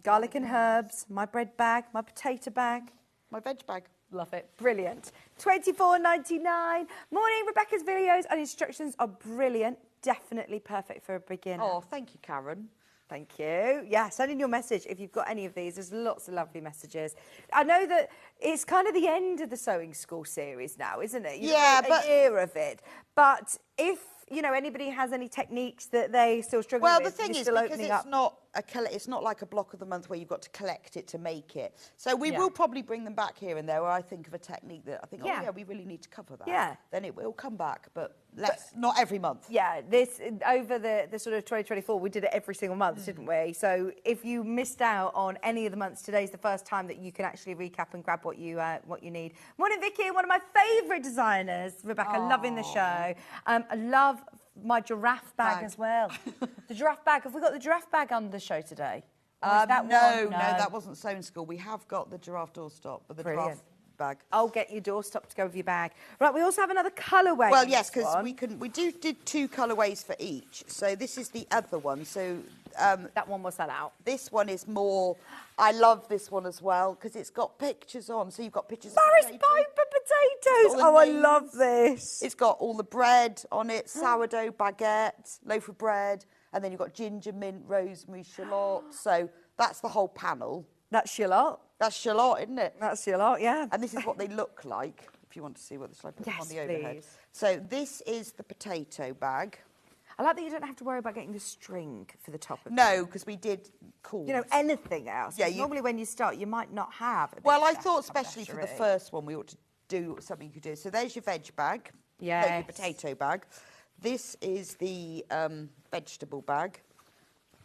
A: garlic and herbs, my bread bag, my potato bag.
G: My veg bag.
A: Love it. Brilliant. $24.99. Morning, Rebecca's videos and instructions are brilliant. Definitely perfect for a beginner.
G: Oh, thank you, Karen.
A: Thank you. Yeah, send in your message if you've got any of these. There's lots of lovely messages. I know that it's kind of the end of the Sewing School series now, isn't it?
G: Yeah,
A: but... a year of it. But if, you know, anybody has any techniques that they still struggle
G: Well,
A: with,
G: the thing
A: you're
G: is,
A: still
G: because
A: opening
G: it's
A: up.
G: it's not like a block of the month where you've got to collect it to make it. So we
A: Yeah.
G: will probably bring them back here and there where I think of a technique that I think,
A: Yeah.
G: oh, yeah, we really need to cover that.
A: Yeah.
G: Then it will come back, but not every month.
A: Yeah, this over the sort of 2024, we did it every single month, didn't we? So if you missed out on any of the months, today's the first time that you can actually recap and grab what you need. Morning, Vicky, one of my favourite designers, Rebecca, loving the show. I love my giraffe bag as well. The giraffe bag. Have we got the giraffe bag on the show today? Or is that
G: No,
A: one?
G: that wasn't Sewing School. We have got the giraffe doorstop, but the
A: Brilliant.
G: giraffe bag.
A: I'll get your doorstop to go with your bag. Right, we also have another colourway.
G: Well,
A: in
G: yes,
A: this
G: because
A: one.
G: we did two colourways for each. So this is the other one. So
A: that one will sell out.
G: this one is more. I love this one as well because it's got pictures on. So you've got pictures.
A: Morris
G: of potatoes.
A: Piper potatoes.
G: Got all the
A: Oh, I
G: names.
A: love this.
G: It's got all the bread on it, sourdough, baguette, loaf of bread, and then you've got ginger, mint, rosemary, shallot. So that's the whole panel.
A: That's Charlotte.
G: That's shallot, isn't it?
A: That's Charlotte, yeah.
G: And this is what they look like, if you want to see what this like. Put them on
A: Yes,
G: the overhead.
A: please.
G: So this is the potato bag.
A: I like that you don't have to worry about getting the string for the top of it.
G: No, because we did cords.
A: You know, anything else.
G: Yeah,
A: 'Cause normally when you start, you might not have a bit
G: Well, I
A: left
G: thought
A: of
G: especially for the
A: battery.
G: first one, we ought to do something you could do. So there's your veg bag. No, your
A: Yes.
G: potato bag. This is the vegetable bag.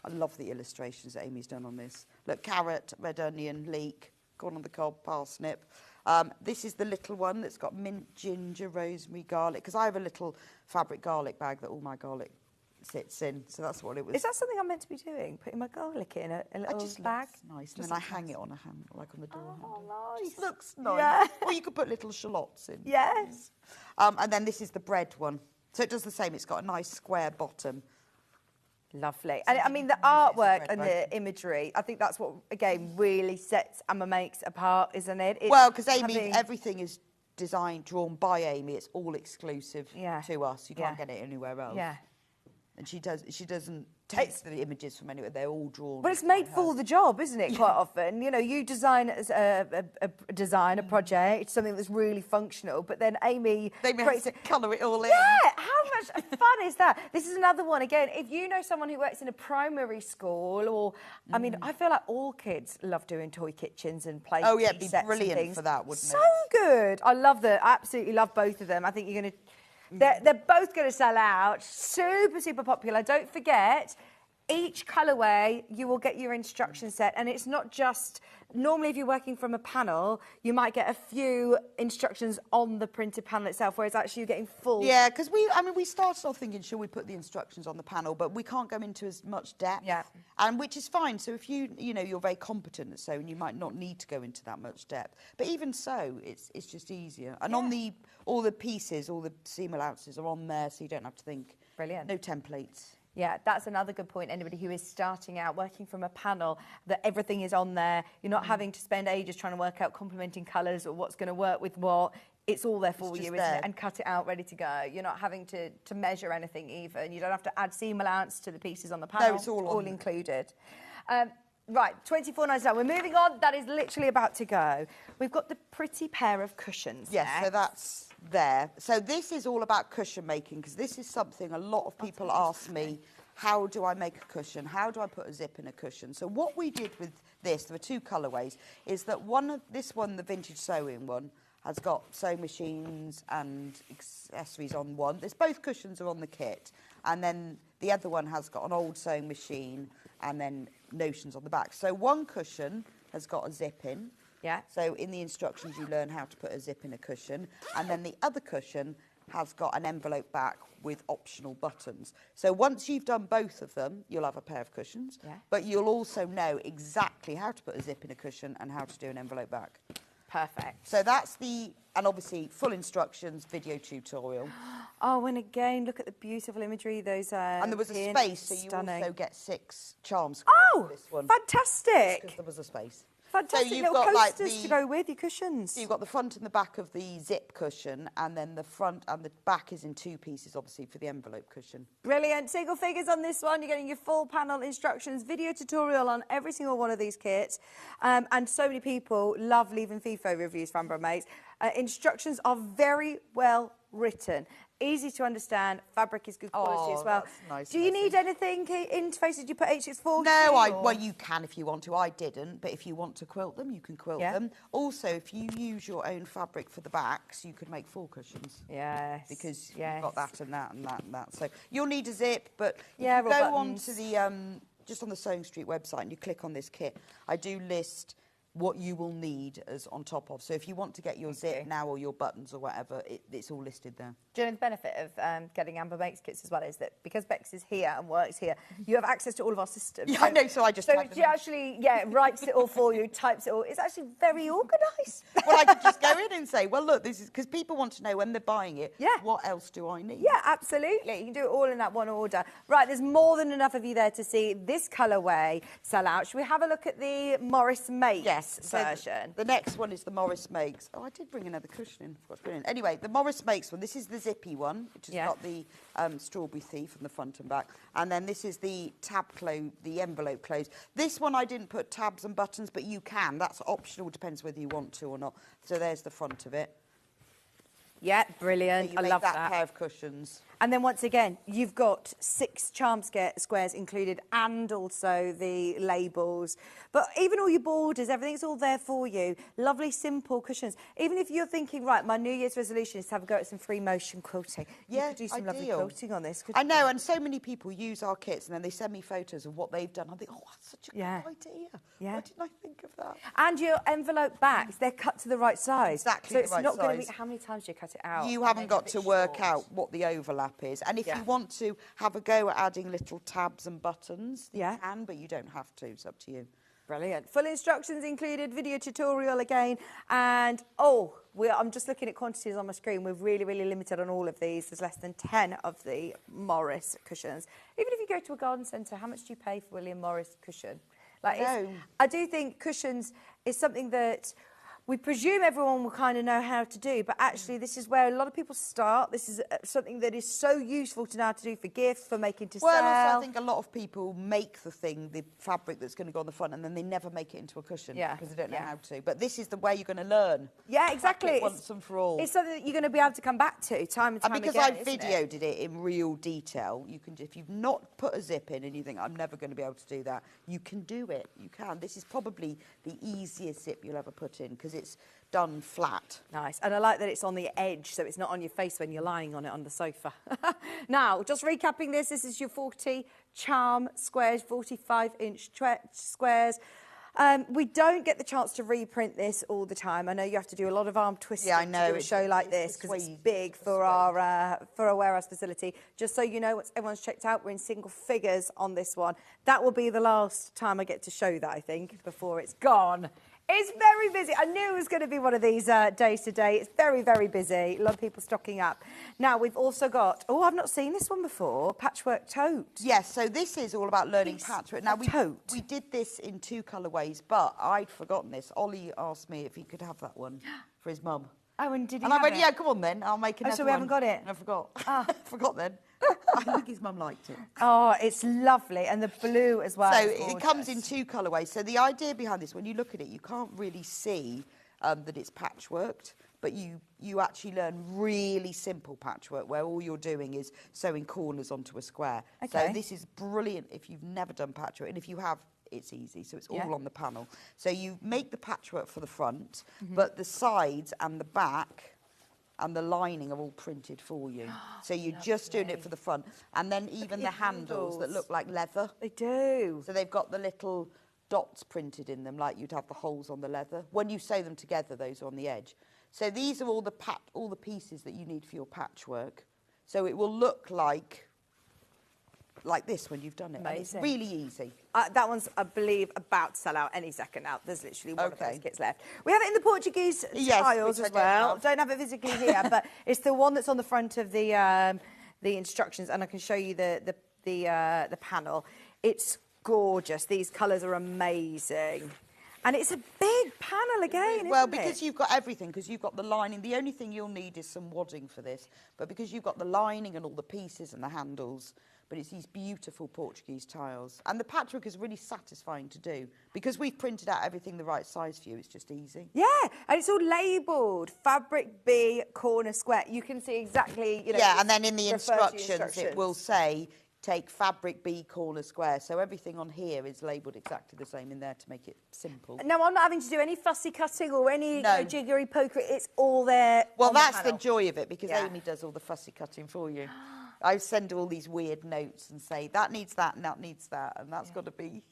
G: I love the illustrations that Amy's done on this. Look, carrot, red onion, leek, corn on the cob, parsnip. This is the little one that's got mint, ginger, rosemary, garlic. Because I have a little fabric garlic bag that all my garlic sits in. So that's what it was.
A: Is that something I'm meant to be doing? Putting my garlic in a little
G: just
A: bag?
G: looks nice. And
A: Just
G: then I
A: looks
G: hang
A: nice.
G: it on a hand, like on the door handle.
A: Oh, nice.
G: Just looks nice.
A: Yeah.
G: Or you could put little shallots in.
A: Yes.
G: And then this is the bread one. So it does the same. It's got a nice square bottom.
A: Lovely. And I mean, the
G: It's a
A: artwork
G: bread
A: and
G: bag.
A: the imagery, I think that's what, again, really sets Amma Makes apart, isn't it? It's
G: Well, because Amy,
A: having-
G: everything is designed, drawn by Amy. It's all exclusive
A: Yeah.
G: to us. You can't
A: Yeah.
G: get it anywhere else.
A: Yeah.
G: And she doesn't take the images from anywhere. They're all drawn.
A: But it's
G: by
A: made
G: her.
A: for the job, isn't it, quite often? You know, you design as a project, something that's really functional, but then Amy
G: They have
A: creates
G: to
A: it.
G: colour it all in.
A: Yeah, how much fun is that? This is another one. Again, if you know someone who works in a primary school, or, I mean, I feel like all kids love doing toy kitchens and play
G: Oh, yeah,
A: tea
G: it'd be
A: sets and
G: brilliant
A: things.
G: for that, wouldn't
A: so
G: it?
A: good. I absolutely love both of them. I think you're going to... They're both going to sell out. Super, super popular. Don't forget, Each colourway, you will get your instruction set, and it's not just, normally if you're working from a panel, you might get a few instructions on the printed panel itself, whereas actually you're getting full.
G: Yeah, because we started off thinking, should we put the instructions on the panel, but we can't go into as much depth.
A: Yeah.
G: And which is fine. So if you're very competent at sewing, you might not need to go into that much depth. But even so, it's just easier. And on all the pieces, all the seam allowances are on there, so you don't have to think.
A: Brilliant.
G: No templates.
A: Yeah, that's another good point. Anybody who is starting out working from a panel, that everything is on there. You're not having to spend ages trying to work out complementing colours or what's going to work with what. It's all there for you, isn't it? And cut it out, ready to go. You're not having to measure anything even. You don't have to add seam allowance to the pieces on the panel.
G: No, it's all
A: included. Right, £24.99. We're moving on. That is literally about to go. We've got the pretty pair of cushions.
G: Yes, so that's there. So this is all about cushion making, because this is something a lot of people ask me, how do I make a cushion? How do I put a zip in a cushion? So what we did with this, there were two colourways, is that this one, the vintage sewing one, has got sewing machines and accessories on one. There's both cushions are on the kit. And then the other one has got an old sewing machine and then notions on the back. So one cushion has got a zip in.
A: Yeah.
G: So in the instructions, you learn how to put a zip in a cushion. And then the other cushion has got an envelope back with optional buttons. So once you've done both of them, you'll have a pair of cushions.
A: Yeah.
G: But you'll also know exactly how to put a zip in a cushion and how to do an envelope back.
A: Perfect.
G: So that's and obviously full instructions, video tutorial.
A: Oh, and again, look at the beautiful imagery. Those
G: and there was a space, so you also get 6 charms.
A: Oh,
G: this one.
A: Fantastic!
G: Because there was a space.
A: Fantastic,
G: so you've
A: little
G: got
A: coasters to go with your cushions.
G: So you've got the front and the back of the zip cushion, and then the front and the back is in 2 pieces, obviously, for the envelope cushion.
A: Brilliant. Single figures on this one. You're getting your full panel instructions, video tutorial on every single one of these kits. And so many people love leaving FIFO reviews for Ambro Mates. Instructions are very well written. Easy to understand. Fabric is good quality as well.
G: That's nice.
A: Do you need anything interfaces? Did you put H640?
G: No, well, you can if you want to. I didn't, but if you want to quilt them, you can quilt them. Also, if you use your own fabric for the backs, you could make 4 cushions.
A: Yes.
G: Because you've got that and that and that and that. So you'll need a zip, but if
A: yeah,
G: you go on to the, just on the Sewing Street website and you click on this kit, I do list what you will need as on top of. So if you want to get your zip now or your buttons or whatever, it's all listed there.
A: Do you know the benefit of getting Ambro Mates kits as well is that because Bex is here and works here, you have access to all of our systems.
G: Yeah, I know, so I just
A: So she actually, writes it all for you, types it all. It's actually very organised.
G: Well, I could just go in and say, well, look, this is... Because people want to know when they're buying it, what else do I need?
A: Yeah, absolutely. You can do it all in that one order. Right, there's more than enough of you there to see this colourway sell out. Should we have a look at the Morris Makes version?
G: The next one is the Morris Makes. Oh, I did bring another cushion in. Forgot to put it in. Anyway, the Morris Makes one. This is the zippy one, which has got the strawberry thief on the front and back. And then this is the the envelope close. This one I didn't put tabs and buttons, but you can. That's optional, depends whether you want to or not. So there's the front of it.
A: Yeah, brilliant.
G: So
A: I love that.
G: that pair of cushions.
A: And then once again, you've got 6 charm squares included and also the labels. But even all your borders, everything's all there for you. Lovely, simple cushions. Even if you're thinking, right, my New Year's resolution is to have a go at some free motion quilting. You could do some lovely quilting on this.
G: I know, and so many people use our kits and then they send me photos of what they've done. I think, oh, that's such a good idea.
A: Yeah.
G: Why didn't I think of that?
A: And your envelope backs, they're cut to the right size.
G: Exactly
A: so it's
G: the right
A: not going to
G: size.
A: be, how many times do you cut it out?
G: You haven't got to work out what the overlap is. And if you want to have a go at adding little tabs and buttons, you can, but you don't have to. It's up to you.
A: Brilliant. Full instructions included, video tutorial again. And, I'm just looking at quantities on my screen. We're really, really limited on all of these. There's less than 10 of the Morris cushions. Even if you go to a garden centre, how much do you pay for William Morris cushion? I do think cushions is something that we presume everyone will kind of know how to do, but actually this is where a lot of people start. This is something that is so useful to know how to do for gifts, for making to sell.
G: Well, also I think a lot of people make the fabric that's going to go on the front, and then they never make it into a cushion because they don't know how to. But this is the way you're going to learn.
A: Yeah, exactly.
G: Once and for all.
A: It's something that you're going to be able to come back to time and time
G: because
A: again.
G: Because I videoed it in real detail, you can, if you've not put a zip in and you think, I'm never going to be able to do that, you can do it. You can. This is probably the easiest zip you'll ever put in because it's done flat.
A: Nice. And I like that it's on the edge, so it's not on your face when you're lying on it on the sofa. Now, just recapping this is your 40 charm squares, 45-inch squares. We don't get the chance to reprint this all the time. I know you have to do a lot of arm twisting to do a show like this because it's big for our warehouse facility. Just so you know, once everyone's checked out, we're in single figures on this one. That will be the last time I get to show that, I think, before it's gone. It's very busy. I knew it was going to be one of these days today. It's very, very busy. A lot of people stocking up. Now, we've also got, I've not seen this one before, patchwork tote.
G: Yes, so this is all about learning patchwork. Now, we did this in 2 colourways, but I'd forgotten this. Ollie asked me if he could have that one for his mum.
A: Oh, and did he
G: And I went, yeah, come on then, I'll make another one.
A: So we haven't got it?
G: I forgot. Forgot then. I think his mum liked it.
A: Oh, it's lovely. And the blue as well.
G: So it comes in 2 colourways. So the idea behind this, when you look at it, you can't really see that it's patchworked, but you actually learn really simple patchwork where all you're doing is sewing corners onto a square.
A: Okay.
G: So this is brilliant if you've never done patchwork, and if you have, it's easy. So it's all on the panel. So you make the patchwork for the front, but the sides and the back and the lining are all printed for you. So you're just doing it for the front. And then even the handles that look like leather.
A: They do.
G: So they've got the little dots printed in them, like you'd have the holes on the leather. When you sew them together, those are on the edge. So these are all the pieces that you need for your patchwork. So it will look like this when you've done it. And it's really easy.
A: That one's, I believe, about to sell out any second now. There's literally one of those kits left. We have it in the Portuguese tiles as well. Don't have it physically here, but it's the one that's on the front of the instructions, and I can show you the panel. It's gorgeous. These colours are amazing. And it's a big panel again,
G: Well, because you've got everything, because you've got the lining. The only thing you'll need is some wadding for this. But because you've got the lining and all the pieces and the handles, but it's these beautiful Portuguese tiles. And the patchwork is really satisfying to do. Because we've printed out everything the right size for you, it's just easy.
A: Yeah, and it's all labelled, fabric B, corner square. You can see exactly,
G: Yeah, and then in the instructions, it will say, take fabric B, corner square. So everything on here is labelled exactly the same in there to make it simple.
A: No, I'm not having to do any fussy cutting or any jiggery pokery. It's all there.
G: Well, that's the joy of it, because Amy does all the fussy cutting for you. I send all these weird notes and say, that needs that and that needs that, and that's got to be...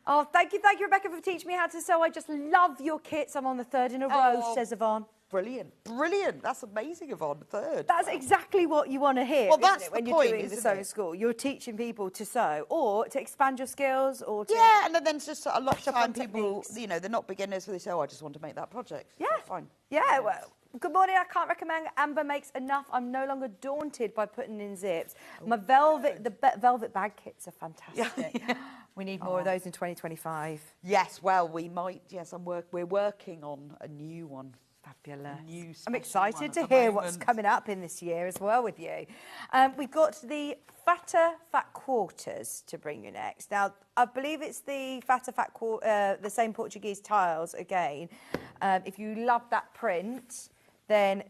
A: Oh, thank you, Rebecca, for teaching me how to sew. I just love your kits. I'm on the 3rd in a row, says Yvonne.
G: Brilliant, brilliant. That's amazing, Yvonne, 3rd.
A: That's exactly what you want to hear,
G: well, that's
A: when
G: the
A: you're
G: point,
A: doing the sewing school. You're teaching people to sew or to expand your skills or to...
G: Yeah, and then it's just a lot of time people, they're not beginners, so they say, I just want to make that project.
A: Yeah.
G: That's fine.
A: Yeah, well... Good morning, I can't recommend Amber makes enough. I'm no longer daunted by putting in zips. My velvet bag kits are fantastic. We need more of those in 2025.
G: Yes, well, we might. Yes, we're working on a new one.
A: Fabulous. I'm excited to hear what's coming up in this year as well with you. We've got the Fat Quarters to bring you next. Now, I believe it's the the same Portuguese tiles again. If you love that print, then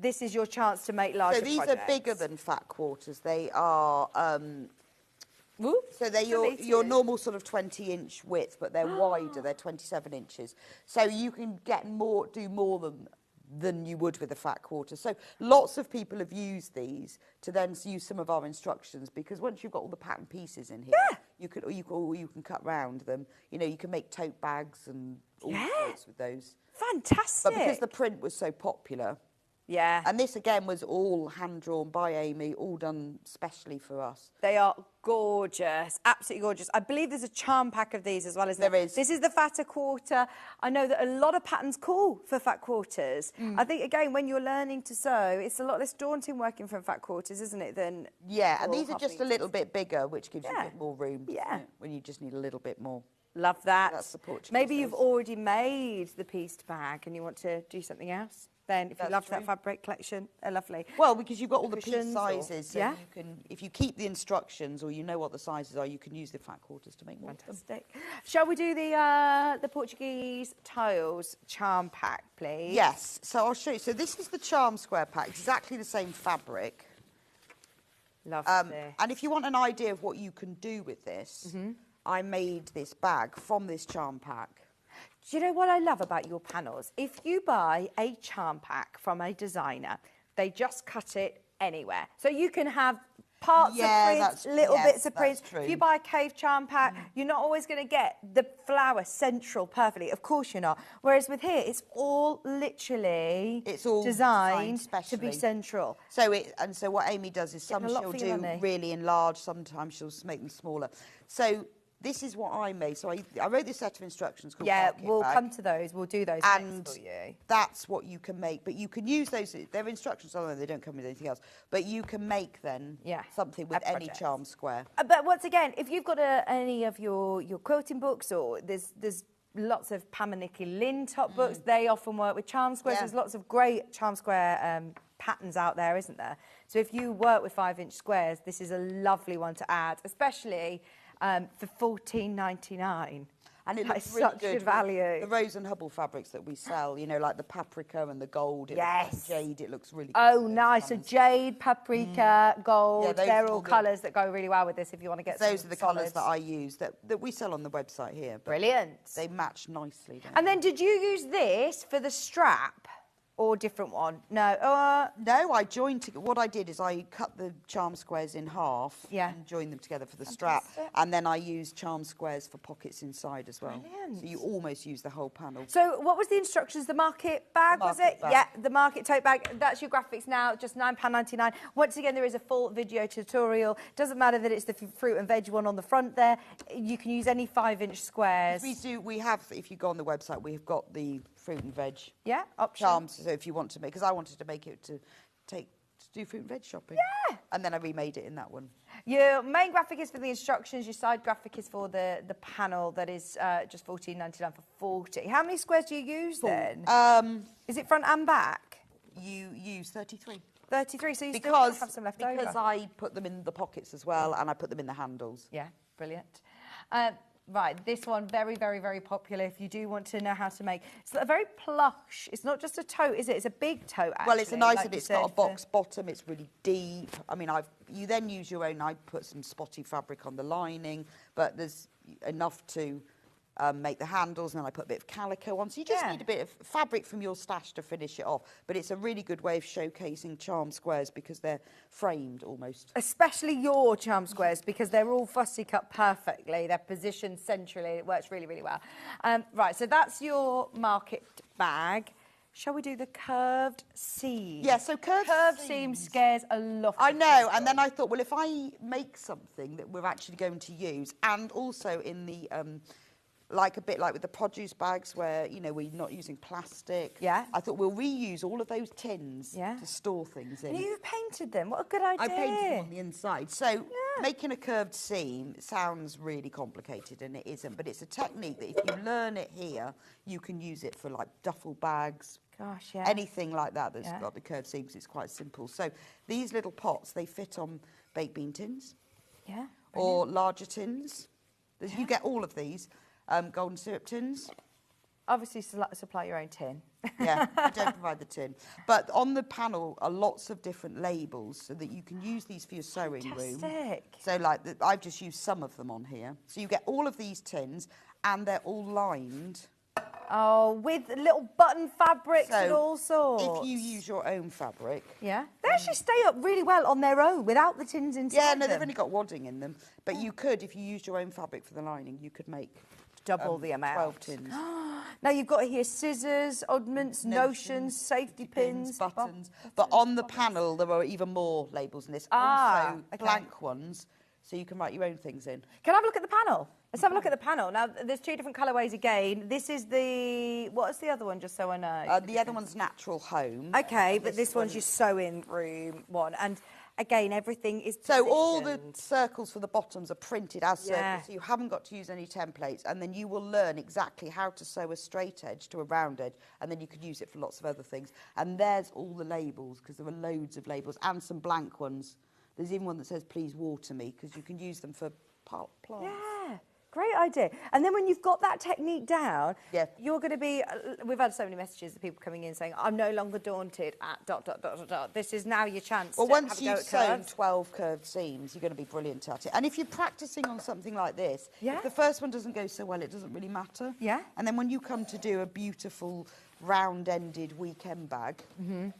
A: this is your chance to make larger projects.
G: So these are bigger than Fat Quarters. They are... so they're your normal sort of 20-inch width, but they're wider. They're 27 inches. So you can do more than you would with a Fat Quarter. So lots of people have used these to then use some of our instructions, because once you've got all the pattern pieces in here, you can cut round them. You can make tote bags and all sorts with those.
A: Fantastic.
G: But because the print was so popular, and this again was all hand drawn by Amy, all done specially for us.
A: They are gorgeous, absolutely gorgeous. I believe there's a charm pack of these as well, isn't there?
G: There is.
A: This is the Fatter Quarter. I know that a lot of patterns call for Fat Quarters. I think again, when you're learning to sew, it's a lot less daunting working from Fat Quarters, isn't it? Than
G: and these are just a little bit bigger, which gives you a bit more room. When you just need a little bit more.
A: Love that.
G: That's the Portuguese.
A: Maybe you've already made the pieced bag and you want to do something else. Then, if you love that fabric collection, they're lovely.
G: Well, because you've got all the piece sizes, so
A: you
G: can, if you keep the instructions or you know what the sizes are, you can use the Fat Quarters to make more.
A: Fantastic. Shall we do the Portuguese tiles charm pack, please?
G: Yes. So I'll show you. So this is the charm square pack, exactly the same fabric.
A: Lovely.
G: And if you want an idea of what you can do with this, I made this bag from this charm pack.
A: Do you know what I love about your panels? If you buy a charm pack from a designer, they just cut it anywhere. So you can have parts of prints, little bits of prints. If you buy a cave charm pack, you're not always going to get the flower central perfectly. Of course you're not. Whereas with here, it's all literally designed to be central.
G: So so what Amy does is some she'll do really enlarge, sometimes she'll make them smaller. So this is what I made. So I wrote this set of instructions called
A: we'll come to those. We'll do those next for you.
G: That's what you can make. But you can use those. They're instructions, although they don't come with anything else. But you can make then something with any charm square.
A: But once again, if you've got any of your quilting books, or there's lots of Pam and Nikki Lynn top books, they often work with charm squares. There's lots of great charm square patterns out there, isn't there? So if you work with 5-inch squares, this is a lovely one to add, especially for $14.99.
G: And it looks
A: really such good value.
G: The Rose and Hubble fabrics that we sell, you know, like the paprika and the gold.
A: Yes.
G: Jade, it looks really good.
A: Oh, nice. So jade, paprika, gold, they're all colours that go really well with this if you want to get
G: those are the colours that I use that we sell on the website here.
A: Brilliant.
G: They match nicely.
A: And then did you use this for the strap? Or a different one? No.
G: No, I joined what I did is I cut the charm squares in half and joined them together for the strap. And then I used charm squares for pockets inside as well.
A: Brilliant.
G: So you almost use the whole panel.
A: So what was the instructions? The market bag, was it?
G: Bag.
A: Yeah, the market tote bag. That's your graphics now, just £9.99. Once again, there is a full video tutorial. Doesn't matter that it's the fruit and veg one on the front there. You can use any 5-inch squares.
G: We have, if you go on the website, we have got the fruit and veg
A: option.
G: charms. So if you want to make, because I wanted to make it to do fruit and veg shopping.
A: Yeah.
G: And then I remade it in that one.
A: Your main graphic is for the instructions. Your side graphic is for the panel that is just $14.99 for 40. How many squares do you use then? Is it front and back?
G: You use 33.
A: 33, so you still have some left over.
G: Because I put them in the pockets as well, and I put them in the handles.
A: Yeah, brilliant. Right, this one, very, very, very popular if you do want to know how to make. It's a very plush. It's not just a tote, is it? It's a big tote, actually.
G: Well, it's a nice one. It's got a box bottom. It's really deep. I mean, you then use your own. I put some spotty fabric on the lining, but there's enough to make the handles, and then I put a bit of calico on. So you just need a bit of fabric from your stash to finish it off. But it's a really good way of showcasing charm squares because they're framed almost.
A: Especially your charm squares, because they're all fussy cut perfectly. They're positioned centrally. It works really, really well. Right, so that's your market bag. Shall we do the curved seam?
G: Yeah, so
A: curved seam scares a lot of
G: I know,
A: people.
G: and then I thought, well, if I make something that we're actually going to use, and also in the like a bit like with the produce bags where, you know, we're not using plastic.
A: Yeah.
G: I thought we'll reuse all of those tins to store things in.
A: And you've painted them. What a good idea.
G: I painted them on the inside. So making a curved seam sounds really complicated, and it isn't. But it's a technique that if you learn it here, you can use it for like duffel bags.
A: Gosh, yeah.
G: Anything like that that's got the curved seam, because it's quite simple. So these little pots, they fit on baked bean tins.
A: Yeah.
G: Or larger tins. You get all of these. Golden syrup tins.
A: Obviously, supply your own tin.
G: Yeah, I don't provide the tin. But on the panel are lots of different labels so that you can use these for your sewing room. So like, I've just used some of them on here. So you get all of these tins and they're all lined.
A: Oh, with little button fabrics and all sorts.
G: If you use your own fabric.
A: Yeah. They actually stay up really well on their own without the tins inside
G: Yeah, no, they've only got wadding in them. But you could, if you used your own fabric for the lining, you could make
A: double the amount.
G: 12 tins.
A: Now you've got here scissors, oddments, notions, safety pins,
G: buttons. But on the panel, there are even more labels in this. Also, blank ones, so you can write your own things in.
A: Can I have a look at the panel? Let's have a look at the panel. Now, there's two different colourways again. This is the... What's the other one, just so I know?
G: The other one's Natural Home.
A: OK, but this one's your sewing room one. And again, everything is
G: positioned. So all the circles for the bottoms are printed as circles, so you haven't got to use any templates, and then you will learn exactly how to sew a straight edge to a round edge, and then you could use it for lots of other things. And there's all the labels, because there are loads of labels, and some blank ones. There's even one that says, please water me, because you can use them for plants.
A: Yeah. Great idea. And then when you've got that technique down,
G: Yeah.
A: you're going to be... we've had so many messages of people coming in saying, I'm no longer daunted at ... This is now your chance
G: Well,
A: to have
G: once
A: a go
G: you've
A: at
G: sewn
A: curves.
G: 12 curved seams, you're going to be brilliant at it. And if you're practising on something like this,
A: Yeah.
G: if the first one doesn't go so well, it doesn't really matter.
A: Yeah.
G: And then when you come to do a beautiful round-ended weekend bag,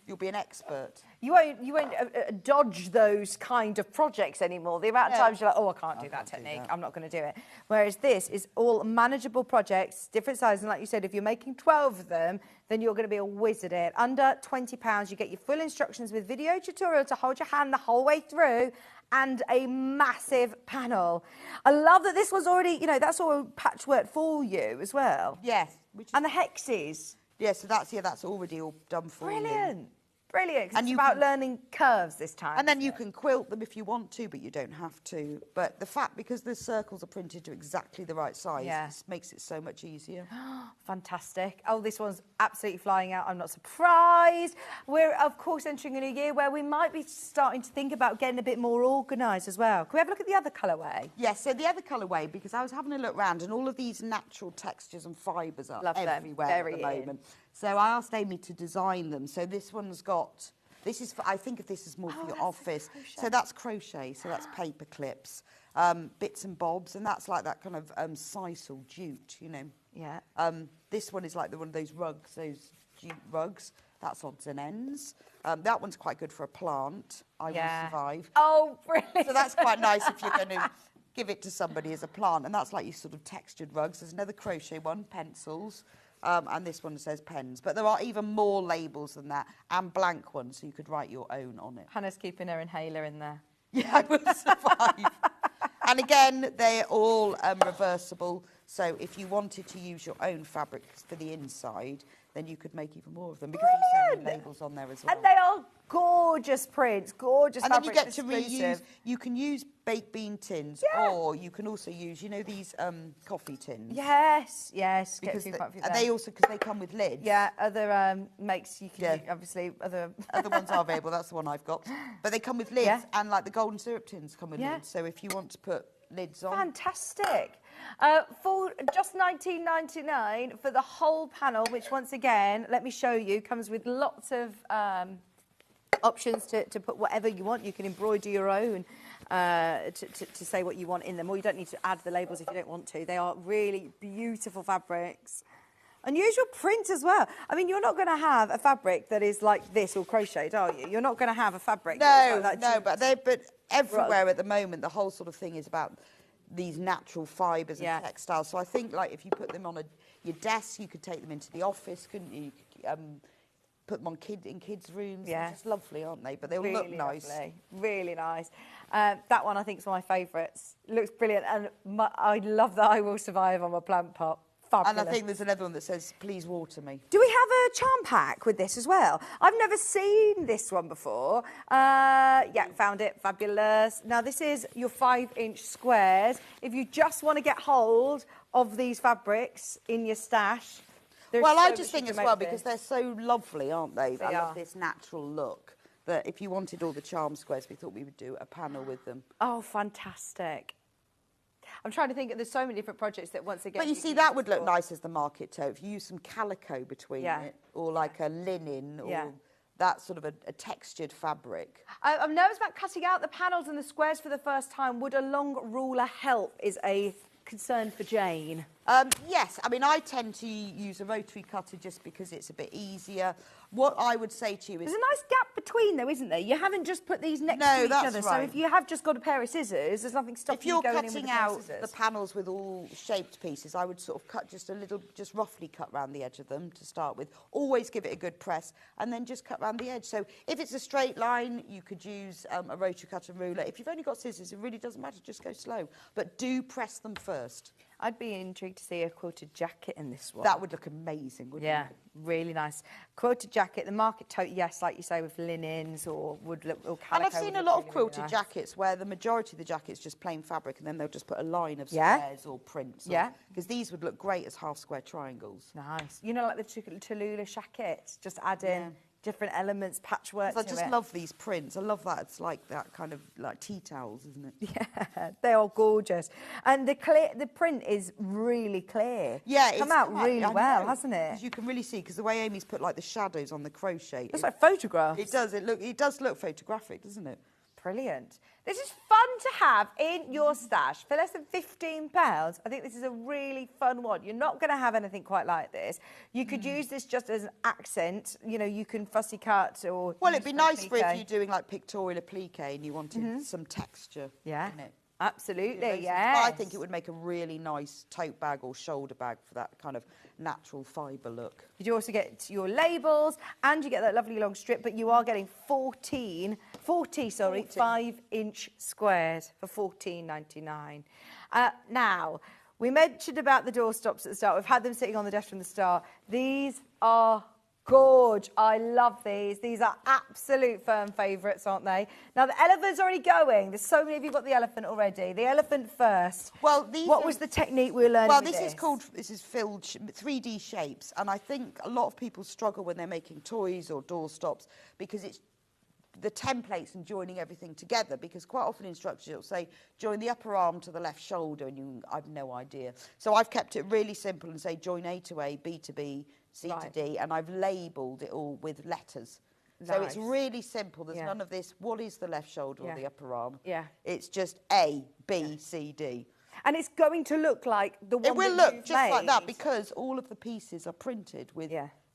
G: you'll be an expert.
A: You won't dodge those kind of projects anymore. The amount of times you're like, oh, I can't do that technique. I'm not going to do it. Whereas this is all manageable projects, different sizes. And like you said, if you're making 12 of them, then you're going to be a wizard at it. Under £20, you get your full instructions with video tutorial to hold your hand the whole way through and a massive panel. I love that this was already, that's all patchwork for you as well.
G: Yes.
A: And the hexes.
G: Yeah, so that's already all done for you.
A: Brilliant. Brilliant. 'Cause
G: And
A: it's
G: you
A: about
G: can-
A: learning curves this time.
G: And then you can quilt them if you want to, but you don't have to. But the fact, because the circles are printed to exactly the right size, this makes it so much easier.
A: Fantastic. Oh, this one's absolutely flying out. I'm not surprised. We're, of course, entering a new year where we might be starting to think about getting a bit more organised as well. Can we have a look at the other colourway?
G: Yes, so the other colourway, because I was having a look round and all of these natural textures and fibres are
A: Love them.
G: everywhere
A: Very
G: at the
A: in.
G: moment. So I asked Amy to design them. So this one's got... This is for, I think if this is more for your office. So that's crochet, so that's paper clips, bits and bobs, and that's like that kind of sisal jute,
A: Yeah.
G: This one is like one of those rugs, those jute rugs. That's odds and ends. That one's quite good for a plant. I will survive.
A: Oh, brilliant.
G: So that's quite nice if you're going to give it to somebody as a plant. And that's like your sort of textured rugs. There's another crochet one, pencils. And this one says pens. But there are even more labels than that and blank ones, so you could write your own on it.
A: Hannah's keeping her inhaler in there.
G: Yeah, I will survive. And again, they're all reversible. So if you wanted to use your own fabrics for the inside, then you could make even more of them because there's so many labels on there as well.
A: And they are gorgeous prints, gorgeous
G: And then you
A: fabrics,
G: get to
A: exclusive.
G: reuse, you can use baked bean tins, or you can also use, these coffee tins.
A: Yes, yes.
G: Because
A: Get a few quite a few
G: and
A: there.
G: they also, because they come with lids.
A: Yeah, other makes you can
G: Yeah.
A: do, obviously, other...
G: Other ones are available, that's the one I've got. But they come with lids,
A: Yeah.
G: and like the golden syrup tins come with
A: Yeah.
G: lids. So if you want to put lids on.
A: Fantastic. For just $19.99 for the whole panel, which once again, let me show you, comes with lots of options to put whatever you want. You can embroider your own to say what you want in them, or you don't need to add the labels if you don't want to. They are really beautiful fabrics. Unusual print as well. I mean, you're not going to have a fabric that is like this or crocheted, are you? You're not going to have a fabric that is like that.
G: but everywhere at the moment, the whole sort of thing is about these natural fibres and textiles. So I think, like, if you put them on your desk, you could take them into the office, couldn't you? You could, put them on in kids' rooms.
A: Yeah.
G: They're just lovely, aren't they? But they'll
A: Really
G: look nice.
A: lovely. Really nice. That one I think is one of my favourites. Looks brilliant, and I love that I will survive on my plant pot. Fabulous.
G: And I think there's another one that says, please water me.
A: Do we have a charm pack with this as well? I've never seen this one before. Yeah, found it. Fabulous. Now, this is your 5-inch squares. If you just want to get hold of these fabrics in your stash...
G: Well, I just think as well, because they're so lovely, aren't they? I love
A: are.
G: this natural look. That if you wanted all the charm squares, we thought we would do a panel with them.
A: Oh, fantastic. I'm trying to think, there's so many different projects that once again...
G: But you see, that would look nice as the market tote. If you use some calico between
A: Yeah.
G: it, or like a linen, or
A: Yeah.
G: that sort of a textured fabric.
A: I'm nervous about cutting out the panels and the squares for the first time. Would a long ruler help is a concern for Jane.
G: Yes, I mean, I tend to use a rotary cutter just because it's a bit easier. What I would say to you is...
A: There's a nice gap between, though, isn't there? You haven't just put these next to each
G: that's
A: other.
G: right.
A: So if you have just got a pair of scissors, there's nothing stopping
G: If you're
A: you going in with
G: cutting
A: a pair of
G: out
A: scissors.
G: the panels with all shaped pieces, I would sort of cut just a little, just roughly cut round the edge of them to start with. Always give it a good press, and then just cut round the edge. So if it's a straight line, you could use a rotary cutter ruler. If you've only got scissors, it really doesn't matter, just go slow. But do press them first.
A: I'd be intrigued to see a quilted jacket in this one.
G: That would look amazing, wouldn't
A: Yeah,
G: it?
A: really nice. Quilted jacket, the market tote, yes, like you say, with linens or wood or calico.
G: And I've seen a
A: would
G: lot
A: look
G: of
A: really, really
G: quilted
A: nice.
G: jackets where the majority of the jacket's just plain fabric, and then they'll just put a line of
A: Yeah.
G: squares or prints.
A: Yeah.
G: Because these would look great as half-square triangles.
A: Nice. You know, like the Tallulah jacket, just add in different elements, patchwork.
G: I just love these prints. I love that. It's like that kind of like tea towels, isn't it?
A: Yeah, they are gorgeous. And the print is really clear.
G: Yeah,
A: it's come out really well, hasn't it?
G: Because you can really see, because the way Amy's put like the shadows on the crochet.
A: It's like photographs.
G: It does. It does look photographic, doesn't it?
A: Brilliant. This is fun to have in your stash for less than £15. I think this is a really fun one. You're not going to have anything quite like this. You could use this just as an accent. You know, you can fussy cut or...
G: Well, it'd be nice for if you're doing like pictorial applique and you wanted some texture in it.
A: Absolutely,
G: yeah. I think it would make a really nice tote bag or shoulder bag for that kind of natural fibre look.
A: You do also get your labels and you get that lovely long strip, but you are getting 40 5-inch squares for $14.99. Now, we mentioned about the doorstops at the start. We've had them sitting on the desk from the start. These are gorge. I love these. These are absolute firm favourites, aren't they? Now, the elephant's already going. There's so many of you got the elephant already. The elephant first.
G: Well,
A: what was the technique we were learning
G: Well,
A: with
G: this is filled 3D shapes, and I think a lot of people struggle when they're making toys or doorstops because it's the templates and joining everything together, because quite often instructions will say join the upper arm to the left shoulder, and I've no idea. So I've kept it really simple and say join A to A, B to B, C to D, and I've labelled it all with letters. Nice. So it's really simple. There's none of this, what is the left shoulder or the upper arm? Yeah. It's just A, B, C, D.
A: And it's going to look like the one
G: It will look just like that, because all of the pieces are printed with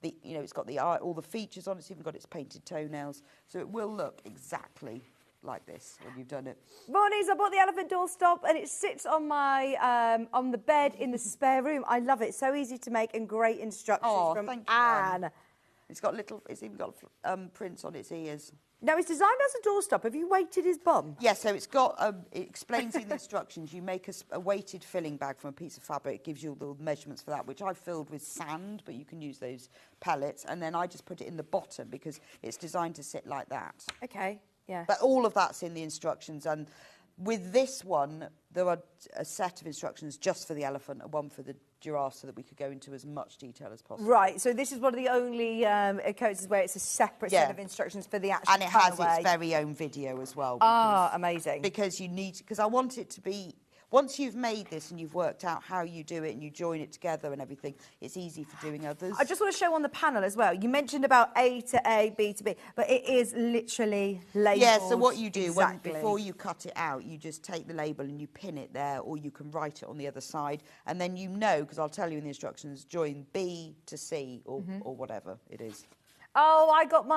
G: it's got all the features on it. It's even got its painted toenails. So it will look exactly like this when you've done it.
A: Mornings, I bought the elephant doorstop and it sits on my on the bed in the spare room. I love it. So easy to make and great instructions from Anne.
G: It's even got prints on its ears.
A: Now, it's designed as a doorstop. Have you weighted his bum?
G: Yeah, so it's got, it explains in the instructions, you make a weighted filling bag from a piece of fabric. It gives you all the measurements for that, which I've filled with sand, but you can use those pellets. And then I just put it in the bottom because it's designed to sit like that.
A: Okay, yeah.
G: But all of that's in the instructions. And with this one, there are a set of instructions just for the elephant and one for the giraffe, so that we could go into as much detail as possible.
A: Right, so this is one of the only codes where it's a separate set of instructions for the actual
G: And it has its very own video as well.
A: Amazing.
G: Because I want it to be, once you've made this and you've worked out how you do it and you join it together and everything, it's easy for doing others.
A: I just want to show on the panel as well. You mentioned about A to A, B to B, but it is literally labelled.
G: Yeah, so what you do, before you cut it out, you just take the label and you pin it there, or you can write it on the other side, and then you know, because I'll tell you in the instructions, join B to C or whatever it is.
A: Oh, I got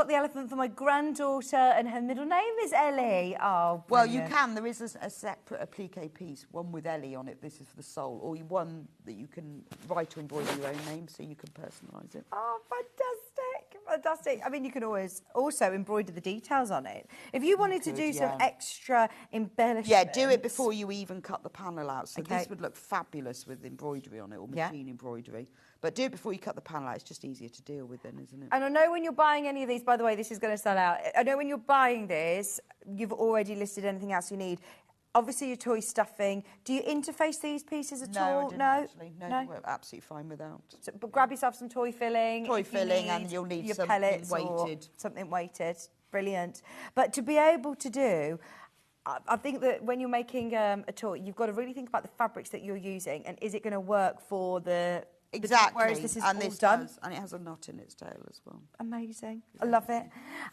A: the elephant for my granddaughter, and her middle name is Ellie. Oh, brilliant.
G: Well, you can. There is a separate applique piece, one with Ellie on it. This is for the soul, or one that you can write or embroider your own name, so you can personalise it.
A: Oh, fantastic, fantastic. I mean, you can always also embroider the details on it. If you wanted to do some extra embellishments.
G: Yeah, do it before you even cut the panel out. So this would look fabulous with embroidery on it, or machine embroidery. But do it before you cut the panel out. It's just easier to deal with then, isn't it?
A: And I know when you're buying any of these, by the way, this is going to sell out. I know when you're buying this, you've already listed anything else you need. Obviously, your toy stuffing. Do you interface these pieces at all?
G: No, actually. No, we're absolutely fine without.
A: So, but grab yourself some toy filling.
G: Toy filling, and you'll need
A: your
G: something
A: pellets
G: weighted.
A: Something weighted. Brilliant. But to be able to do... I think that when you're making a toy, you've got to really think about the fabrics that you're using, and is it going to work for the...
G: Exactly,
A: whereas this is
G: and
A: all
G: this
A: done.
G: and it has a knot in its tail as well.
A: Amazing. I love it.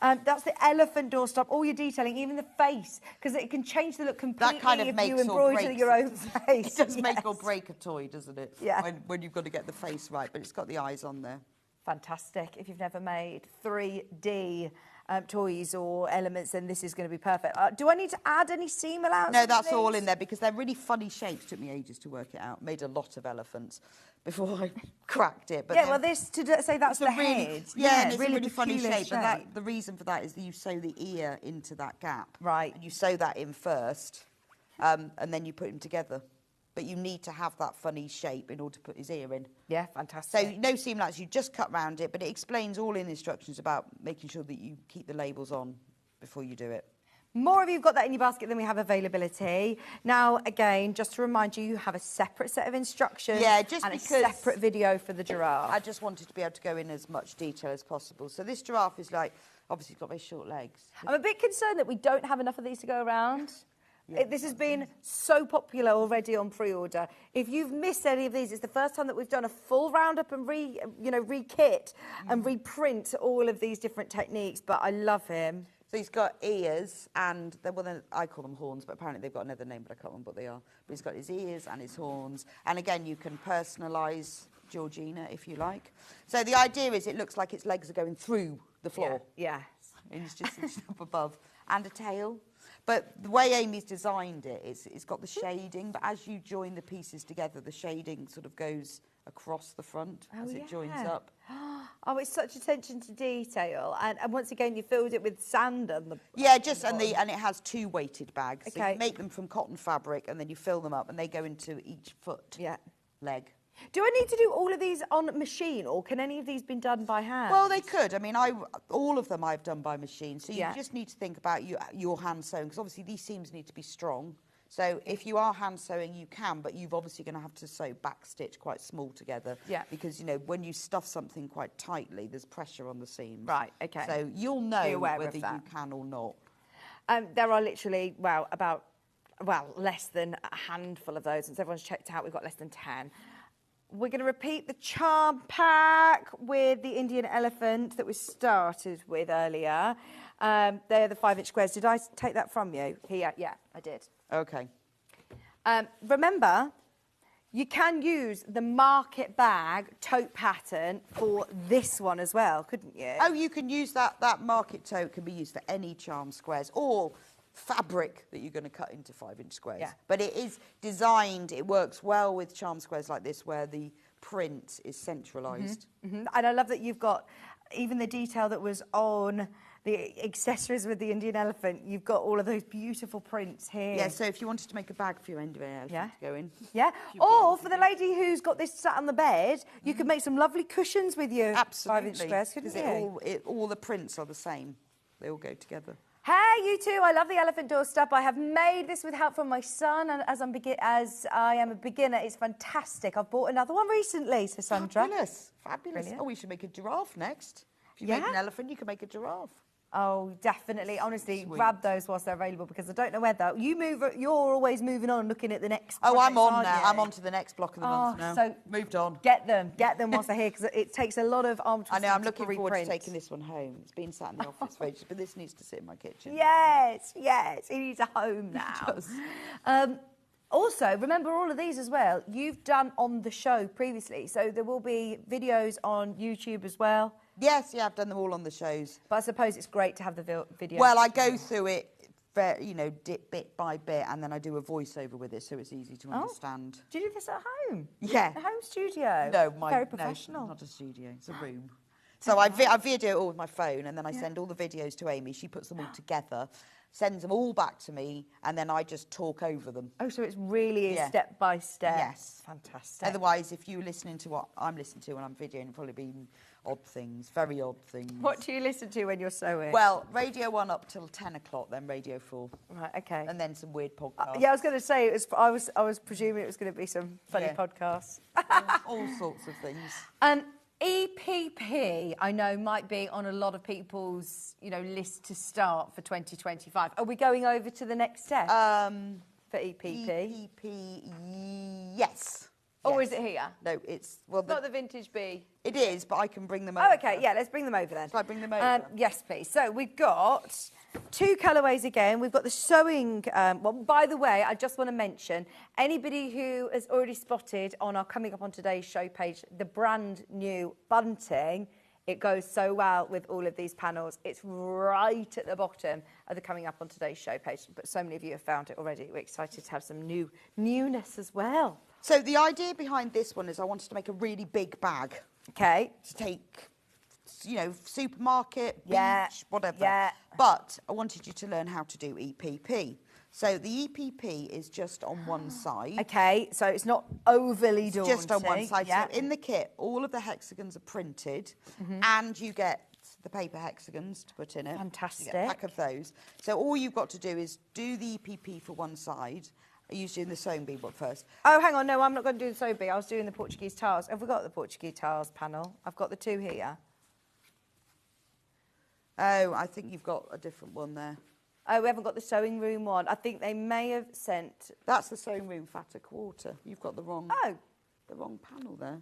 A: That's the elephant doorstop. All your detailing, even the face, because it can change the look completely
G: that kind of
A: if
G: makes
A: you embroider your own face.
G: It does make or break a toy, doesn't it?
A: Yeah.
G: When you've got to get the face right, but it's got the eyes on there.
A: Fantastic. If you've never made 3D toys or elements, then this is going to be perfect. Do I need to add any seam allowance?
G: No, that's all in there, because they're really funny shapes. Took me ages to work it out. Made a lot of elephants before I cracked it. But
A: well, this to say that's the head.
G: Yeah, and it's
A: really
G: a really funny shape.
A: shape.
G: And the reason for that is that you sew the ear into that gap.
A: Right.
G: And you sew that in first, and then you put them together. But you need to have that funny shape in order to put his ear in.
A: Yeah, fantastic.
G: So no seam allowance, you just cut round it, but it explains all in the instructions about making sure that you keep the labels on before you do it.
A: More of you have got that in your basket than we have availability. Now, again, just to remind you, you have a separate set of instructions and a separate video for the giraffe.
G: I just wanted to be able to go in as much detail as possible. So this giraffe is like, obviously it's got very short legs.
A: I'm a bit concerned that we don't have enough of these to go around. Yeah. This has been so popular already on pre-order. If you've missed any of these, it's the first time that we've done a full roundup and re-kit and reprint all of these different techniques, but I love him.
G: So he's got ears and, I call them horns, but apparently they've got another name, but I can't remember what they are. But he's got his ears and his horns. And again, you can personalise Georgina if you like. So the idea is it looks like its legs are going through the floor.
A: Yeah.
G: And he's just up above. And a tail. But the way Amy's designed it is it's got the shading, but as you join the pieces together, the shading sort of goes across the front as it joins up.
A: Oh, it's such attention to detail, and once again you filled it with sand and the
G: and it has 2 weighted bags. So you make them from cotton fabric and then you fill them up and they go into each foot leg.
A: Do I need to do all of these on machine, or can any of these be done by hand?
G: Well, they could. I mean, all of them I've done by machine. So you just need to think about your hand sewing, because obviously these seams need to be strong. So if you are hand sewing, you can, but you've obviously going to have to sew back stitch quite small together. Yeah. Because, when you stuff something quite tightly, there's pressure on the seams.
A: Right, okay.
G: So you'll know whether you can or not.
A: There are literally, less than a handful of those. Since everyone's checked out, we've got less than 10. We're going to repeat the charm pack with the Indian elephant that we started with earlier. They're the 5-inch squares. Did I take that from you? Here, yeah, I did.
G: Okay.
A: Remember, you can use the market bag tote pattern for this one as well, couldn't you?
G: Oh, you can use that market tote can be used for any charm squares or fabric that you're going to cut into 5-inch squares. Yeah. But it is designed, it works well with charm squares like this where the print is centralised.
A: Mm-hmm. Mm-hmm. And I love that you've got even the detail that was on the accessories with the Indian elephant. You've got all of those beautiful prints here.
G: Yeah, so if you wanted to make a bag for your Indian elephant to go in.
A: Yeah, or for the lady who's got this sat on the bed, you could make some lovely cushions with your 5-inch squares, couldn't you?
G: All the prints are the same. They all go together.
A: Hey, you two, I love the elephant doorstep. I have made this with help from my son, and as I am a beginner, it's fantastic. I've bought another one recently, so Sandra.
G: Fabulous, fabulous. Brilliant. Oh, we should make a giraffe next. If you make an elephant, you can make a giraffe.
A: Oh, definitely. Honestly, grab those whilst they're available, because I don't know whether you're always moving on, looking at the next.
G: Oh, I'm on now. I'm on to the next block of the month now.
A: So
G: moved on.
A: Get them whilst they're here, because it takes a lot of arm twisting.
G: I know. I'm looking forward to taking this one home. It's been sat in the office for ages, but this needs to sit in my kitchen.
A: Yes. He needs a home now. Also, remember all of these as well. You've done on the show previously, so there will be videos on YouTube as well.
G: Yes, I've done them all on the shows.
A: But I suppose it's great to have the video.
G: Well, I go through it, bit by bit, and then I do a voiceover with it, so it's easy to understand.
A: Do you do this at home?
G: Yeah.
A: A home studio?
G: No,
A: very professional.
G: No, not a studio. It's a room. So I video it all with my phone, and then I send all the videos to Amy. She puts them all together, sends them all back to me, and then I just talk over them.
A: Oh, so it's really step by step.
G: Yes.
A: Fantastic.
G: Otherwise, if you're listening to what I'm listening to when I'm videoing, it'll probably be odd things, very odd things.
A: What do you listen to when you're sewing?
G: Well, Radio 1 up till 10 o'clock, then Radio 4.
A: Right, okay.
G: And then some weird podcasts.
A: I was going to say, I was presuming it was going to be some funny podcasts.
G: all sorts of things.
A: EPP, I know, might be on a lot of people's, list to start for 2025. Are we going over to the next step for EPP?
G: EPP, yes.
A: Or is it here?
G: No, it's...
A: not the vintage bee.
G: It is, but I can bring them over.
A: Oh, OK, let's bring them over then.
G: Shall I bring them over?
A: Yes, please. So we've got 2 colourways again. We've got the sewing... by the way, I just want to mention, anybody who has already spotted on our Coming Up on Today's show page, the brand new bunting, it goes so well with all of these panels. It's right at the bottom of the Coming Up on Today's show page. But so many of you have found it already. We're excited to have some newness as well.
G: So the idea behind this one is I wanted to make a really big bag.
A: Okay.
G: To take, supermarket, beach, whatever.
A: Yeah.
G: But I wanted you to learn how to do EPP. So the EPP is just on one side.
A: Okay, so it's not overly daunting.
G: Just on one side. Yeah. So in the kit, all of the hexagons are printed, and you get the paper hexagons to put in it.
A: Fantastic.
G: You get a pack of those. So all you've got to do is do the EPP for one side. Are you doing the sewing bee one first?
A: Oh, hang on, no, I'm not going to do the sewing bee. I was doing the Portuguese tiles. Have we got the Portuguese tiles panel? I've got the 2 here.
G: Oh, I think you've got a different one there.
A: Oh, we haven't got the sewing room one. I think they may have sent...
G: That's the sewing room fatter quarter. You've got the wrong panel there.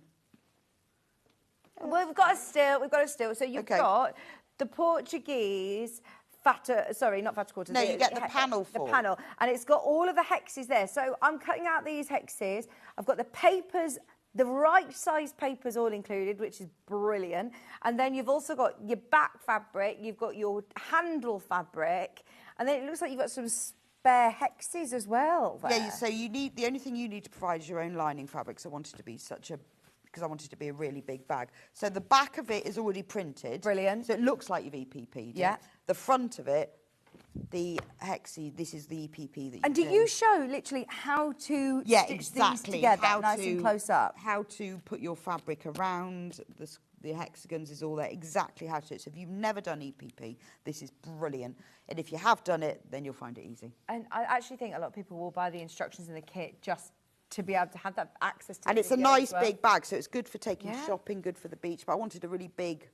A: Well, we've got a still. So you've got the Portuguese fatter, sorry, not fatter quarter.
G: No, you get the panel for.
A: The panel. And it's got all of the hexes there. So I'm cutting out these hexes. I've got the papers, the right size papers all included, which is brilliant. And then you've also got your back fabric, you've got your handle fabric, and then it looks like you've got some spare hexes as well there.
G: Yeah, so you need, the only thing you need to provide is your own lining fabric. So I wanted to be because I wanted it to be a really big bag. So the back of it is already printed.
A: Brilliant.
G: So it looks like you've EPP'd.
A: Yeah.
G: The front of it, the hexie, this is the EPP that you
A: And do you show literally how to stitch these together, nice and close up?
G: How to put your fabric around the hexagons is all there, exactly how to do it. So if you've never done EPP, this is brilliant. And if you have done it, then you'll find it easy.
A: And I actually think a lot of people will buy the instructions in the kit just to be able to have that access to
G: and it's a nice big bag, so it's good for taking shopping, good for the beach. But I wanted a really big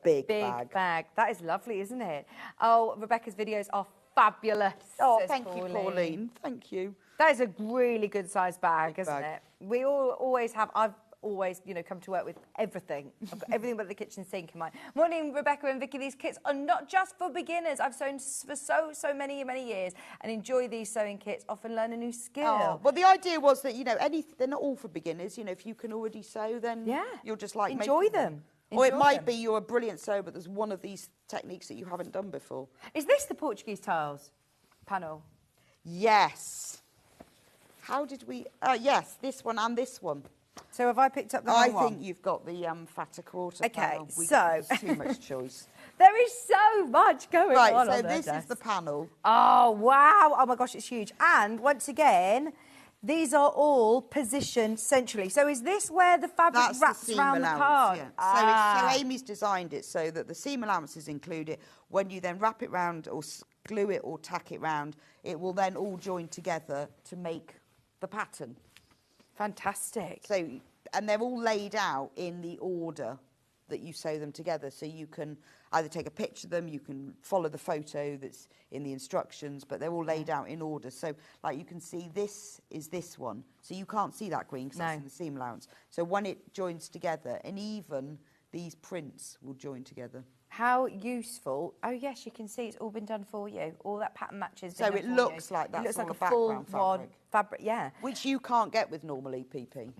G: bag.
A: That is lovely, isn't it? Oh, Rebecca's videos are fabulous.
G: Oh, thank you, Pauline. Thank you.
A: That is a really good sized bag, isn't it? We always have. I've always, come to work with everything. I've got everything but the kitchen sink in mind. Morning, Rebecca and Vicky. These kits are not just for beginners. I've sewn for so many years and enjoy these sewing kits. Often learn a new skill.
G: Oh, well, the idea was that they're not all for beginners. If you can already sew, then you'll just
A: enjoy them.
G: Or it might be you're a brilliant sewer, but there's one of these techniques that you haven't done before.
A: Is this the Portuguese tiles panel?
G: Yes. How did we... yes, this one and this one.
A: So have I picked up the wrong one?
G: I think you've got the fatter quarter panel.
A: So...
G: There's too much choice.
A: There is so much going on.
G: Right, so
A: this
G: is the panel.
A: Oh, wow. Oh, my gosh, it's huge. And once again... These are all positioned centrally. So is this where the fabric wraps around the card?
G: Yeah. So Amy's designed it so that the seam allowance is included. When you then wrap it round or glue it or tack it round, it will then all join together to make the pattern.
A: Fantastic.
G: So, and they're all laid out in the order that you sew them together. So you can either take a picture of them, you can follow the photo that's in the instructions, but they're all laid out in order. So, like, you can see this is this one. So you can't see that green because that's in the seam allowance. So when it joins together, and even these prints will join together.
A: How useful. Oh, yes, you can see it's all been done for you. All that pattern matches.
G: So it looks like that's all the background
A: fabric. Yeah.
G: Which you can't get with normal EPP.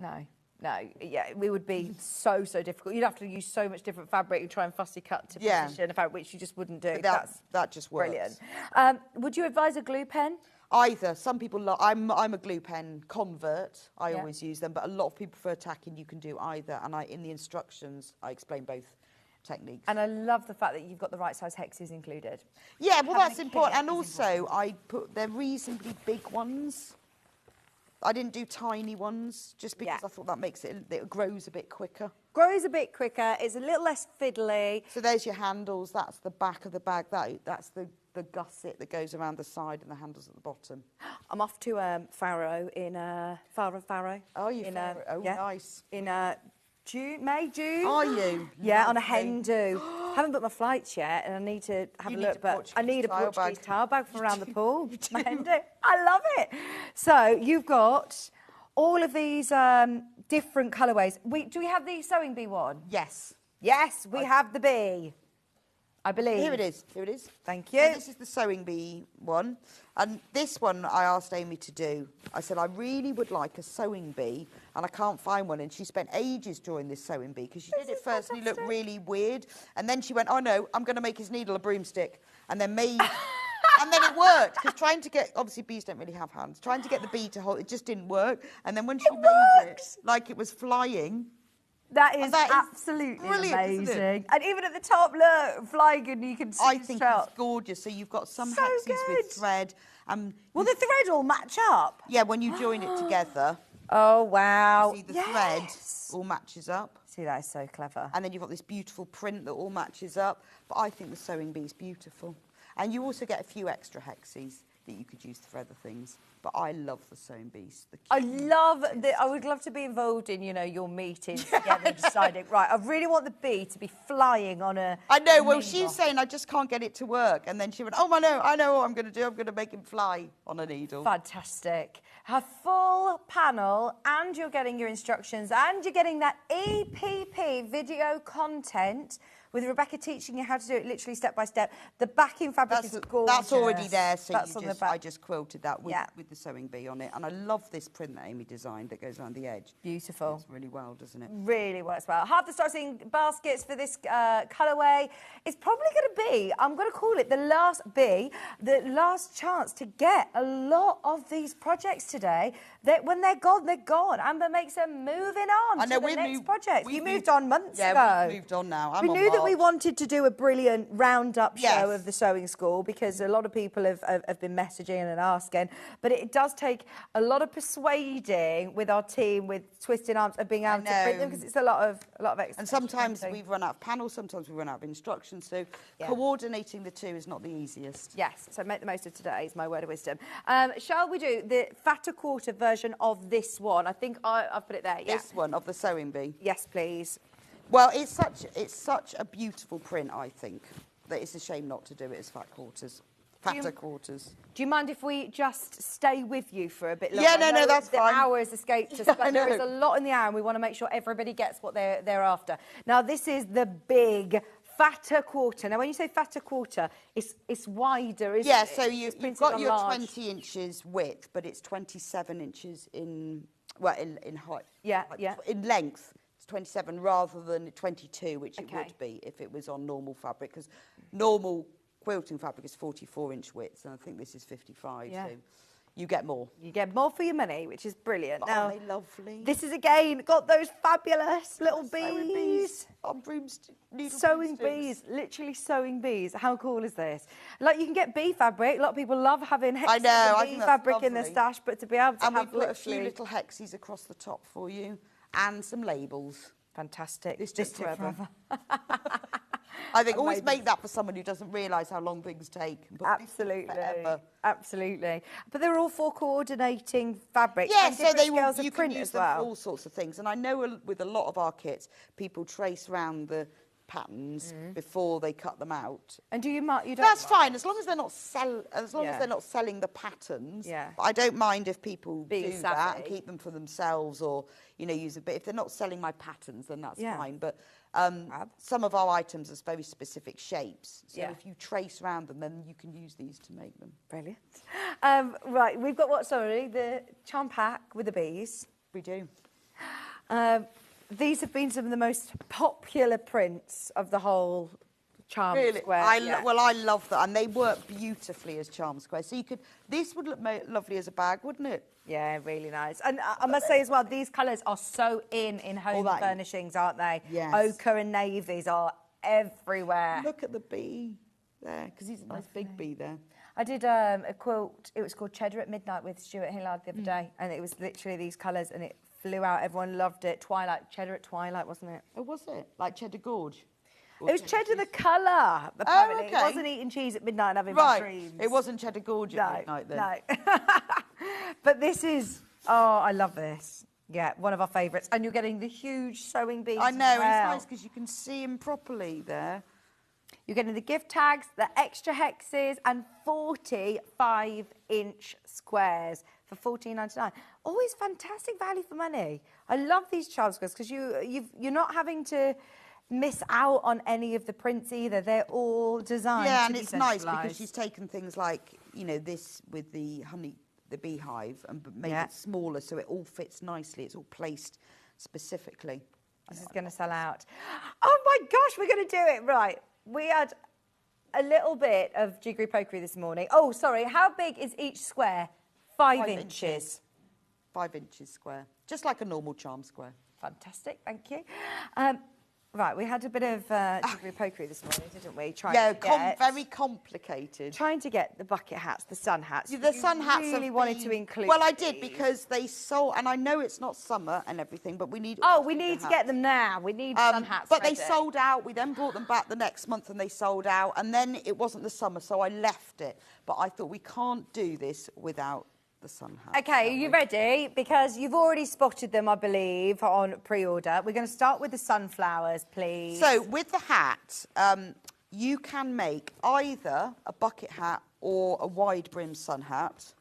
A: No, yeah, it would be so difficult. You'd have to use so much different fabric and try and fussy cut to position a fabric, which you just wouldn't do.
G: That just works.
A: Brilliant. Would you advise a glue pen?
G: Either. Some people I'm a glue pen convert. I always use them, but a lot of people prefer tacking. You can do either, and in the instructions I explain both techniques.
A: And I love the fact that you've got the right size hexes included.
G: Yeah, well, that's important. And also, they're reasonably big ones. I didn't do tiny ones just because I thought that makes it grows a bit quicker.
A: Grows a bit quicker. It's a little less fiddly.
G: So there's your handles. That's the back of the bag. That's the gusset that goes around the side and the handles at the bottom.
A: I'm off to Faro in Faro.
G: Oh, you Faro? Oh, nice.
A: In May, June.
G: Are you?
A: Yeah, on a hen do. Haven't booked my flights yet, and I need to have a look. But I need a Portuguese towel bag from around the pool. My hen do. I love it. So you've got all of these different colourways. Do we have the sewing bee one?
G: Yes.
A: Yes, we have the bee. I believe.
G: Here it is.
A: Thank you.
G: So this is the sewing bee one. And this one I asked Amy to do. I said, I really would like a sewing bee, and I can't find one. And she spent ages drawing this sewing bee because she did it first and he looked really weird. And then she went, oh no, I'm going to make his needle a broomstick. And then made... and then it worked, because trying to get... Obviously, bees don't really have hands. Trying to get the bee to hold, it just didn't work. And then when she made it, like it was flying...
A: That is absolutely amazing. And even at the top, look, flying, and you can see
G: I think it's gorgeous. So you've got some hexes with thread.
A: Will the thread all match up?
G: Yeah, when you join it together.
A: Oh, wow.
G: See the thread all matches up.
A: See, that is so clever.
G: And then you've got this beautiful print that all matches up. But I think the sewing bee is beautiful. And you also get a few extra hexes that you could use for other things. But I love the sewing bees.
A: I would love to be involved in, your meetings together, deciding, right, I really want the bee to be flying on a...
G: I know, well, she was saying, I just can't get it to work. And then she went, oh, I know what I'm going to do. I'm going to make him fly on a needle.
A: Fantastic. Her full panel, and you're getting your instructions, and you're getting that EPP video content with Rebecca teaching you how to do it literally step by step. The backing fabric is gorgeous.
G: That's already there, so
A: that's on the back.
G: I just quilted that with the sewing bee on it. And I love this print that Amy designed that goes around the edge.
A: Beautiful.
G: It's really well, doesn't it?
A: Really works well. Half the starting baskets for this colourway. It's probably going to be, I'm going to call it the last chance to get a lot of these projects today. That when they're gone, they're gone. Amber makes them moving on to the next project. You moved on months ago.
G: Yeah, we've moved on now.
A: We knew that we wanted to do a brilliant roundup show of the sewing school because a lot of people have been messaging and asking, but it does take a lot of persuading with our team, with twisting arms, of being able to print them because it's a lot of extra.
G: And sometimes we've run out of panels, sometimes we run out of instructions, so coordinating the two is not the easiest.
A: Yes, so make the most of today is my word of wisdom. Shall we do the fatter quarter version of this one? I think I've put it there.
G: This one of the sewing bee.
A: Yes, please.
G: Well, it's such a beautiful print, I think, that it's a shame not to do it as fatter quarters.
A: Do you mind if we just stay with you for a bit longer?
G: Yeah, no, that's fine.
A: The hour has escaped us, but there is a lot in the hour, and we want to make sure everybody gets what they're after. Now, this is the big fatter quarter. Now, when you say fatter quarter, it's wider, isn't it?
G: Yeah, so you've got your 20 inches width, but it's 27 inches in height.
A: Yeah.
G: In length. 27 rather than 22, which it would be if it was on normal fabric, because normal quilting fabric is 44-inch width, and I think this is 55, so you get more. You
A: get more for your money, which is brilliant.
G: But
A: now,
G: aren't they lovely?
A: This is, again, got those fabulous little bees.
G: On
A: sewing bees, literally sewing bees. How cool is this? Like, you can get bee fabric. A lot of people love having bee fabric in their stash, but to be able to have
G: we put a few little hexes across the top for you. And some labels.
A: Fantastic.
G: This took forever. I think always make that for someone who doesn't realise how long things take.
A: Absolutely. But they're all for coordinating fabric.
G: Yeah,
A: and
G: so
A: you
G: can use them for all sorts of things. And I know with a lot of our kits, people trace around the patterns before they cut them out.
A: And do you don't?
G: That's fine, as long as they're not they're not selling the patterns.
A: Yeah.
G: But I don't mind if people do that and keep them for themselves, or use a bit. If they're not selling my patterns, then that's fine. But some of our items are very specific shapes, so if you trace around them, then you can use these to make them.
A: Brilliant. Right, we've got the charm pack with the bees.
G: We do.
A: These have been some of the most popular prints of the whole charm square.
G: Well, I love that, and they work beautifully as charm squares. So this would look lovely as a bag, wouldn't it?
A: Yeah, really nice. And I must say as well, these colours are so in home furnishings, aren't they?
G: Yes.
A: Ochre and navies are everywhere.
G: Look at the bee there, because he's a nice big bee there.
A: I did a quilt, it was called Cheddar at Midnight with Stuart Hillard the other day, and it was literally these colours, and it flew out. Everyone loved it. Cheddar at Twilight, wasn't it?
G: Oh, was it? Like Cheddar Gorge?
A: It was Cheddar the colour, apparently. It wasn't eating cheese at midnight and having bad dreams.
G: It wasn't Cheddar Gorge at midnight then.
A: No. But this is, I love this. Yeah, one of our favourites. And you're getting the huge sewing beads.
G: I know, it's nice because you can see them properly there.
A: You're getting the gift tags, the extra hexes, and 45-inch squares for $14.99. Always fantastic value for money. I love these charm squares because you're not having to miss out on any of the prints either. They're all designed to be
G: it's nice because she's taken things like, this with the beehive and made it smaller so it all fits nicely. It's all placed specifically.
A: This is going to sell out. Oh my gosh, we're going to do it. Right. We had a little bit of jiggery pokery this morning. Oh, sorry. How big is each square? 5 inches.
G: 5 inches square. Just like a normal charm square.
A: Fantastic. Thank you. Right, we had a bit of jiggery-pokery this morning, didn't we?
G: Very complicated.
A: Trying to get the bucket hats, the sun hats.
G: Yeah, the sun hats
A: really wanted to include.
G: Well, I did because they sold, and I know it's not summer and everything, but we need.
A: Oh, we need to get them now. We need sun hats.
G: But
A: ready.
G: they sold out. We then brought them back the next month, and they sold out. And then it wasn't the summer, so I left it. But I thought we can't do this without the sun hat.
A: Okay, are you ready? Because you've already spotted them, I believe, on pre-order. We're going to start with the sunflowers, please.
G: So with the hat, you can make either a bucket hat or a wide brim sun hat.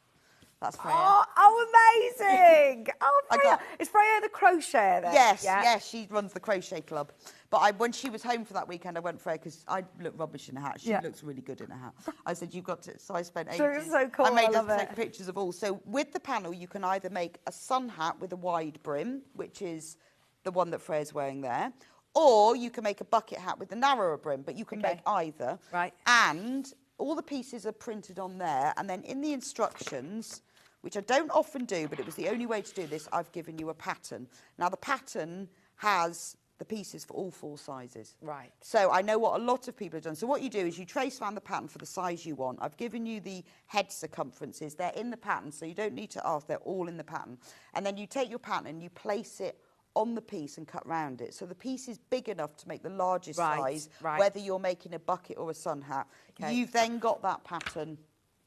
G: That's Freya.
A: Oh, amazing! Oh, Freya. Is Freya the crocheter then?
G: Yes, she runs the crochet club. But when she was home for that weekend, I went for her because I look rubbish in a hat. She looks really good in a hat. I said, you've got to... So I spent ages.
A: It's so cool,
G: I made
A: love
G: her
A: it.
G: take pictures of all. So with the panel, you can either make a sun hat with a wide brim, which is the one that Freya's wearing there, or you can make a bucket hat with a narrower brim, but you can make either.
A: Right.
G: And all the pieces are printed on there, and then in the instructions, which I don't often do, but it was the only way to do this, I've given you a pattern. Now, the pattern has the pieces for all 4 sizes.
A: Right.
G: So I know what a lot of people have done. So what you do is you trace around the pattern for the size you want. I've given you the head circumferences. They're in the pattern, so you don't need to ask. They're all in the pattern. And then you take your pattern and you place it on the piece and cut round it. So the piece is big enough to make the largest size, whether you're making a bucket or a sun hat. Okay. You've then got that pattern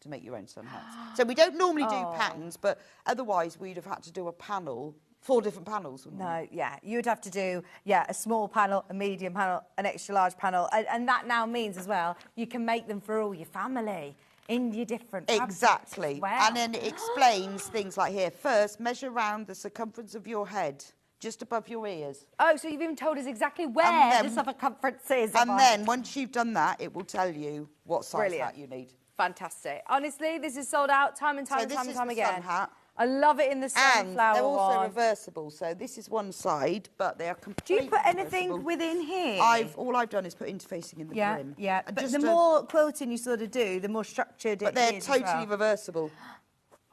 G: to make your own sun hats. So we don't normally do patterns, but otherwise we'd have had to do a panel, 4 different panels, wouldn't we?
A: No, you'd have to do, a small panel, a medium panel, an extra large panel, and that now means as well, you can make them for all your family in your different fabrics as well.
G: And then it explains things like here, first, measure around the circumference of your head, just above your ears.
A: Oh, so you've even told us exactly where the circumference is.
G: And then, once you've done that, it will tell you what size hat you need.
A: Fantastic. Honestly, this is sold out time and time
G: again.
A: Sun hat. I love it in the sunflower
G: And they're also reversible. So this is one side, but they are completely
A: Do you put anything
G: reversible.
A: within here?
G: All I've done is put interfacing in the brim.
A: Yeah, but the more quilting you sort of do, the more structured it is.
G: But they're totally reversible.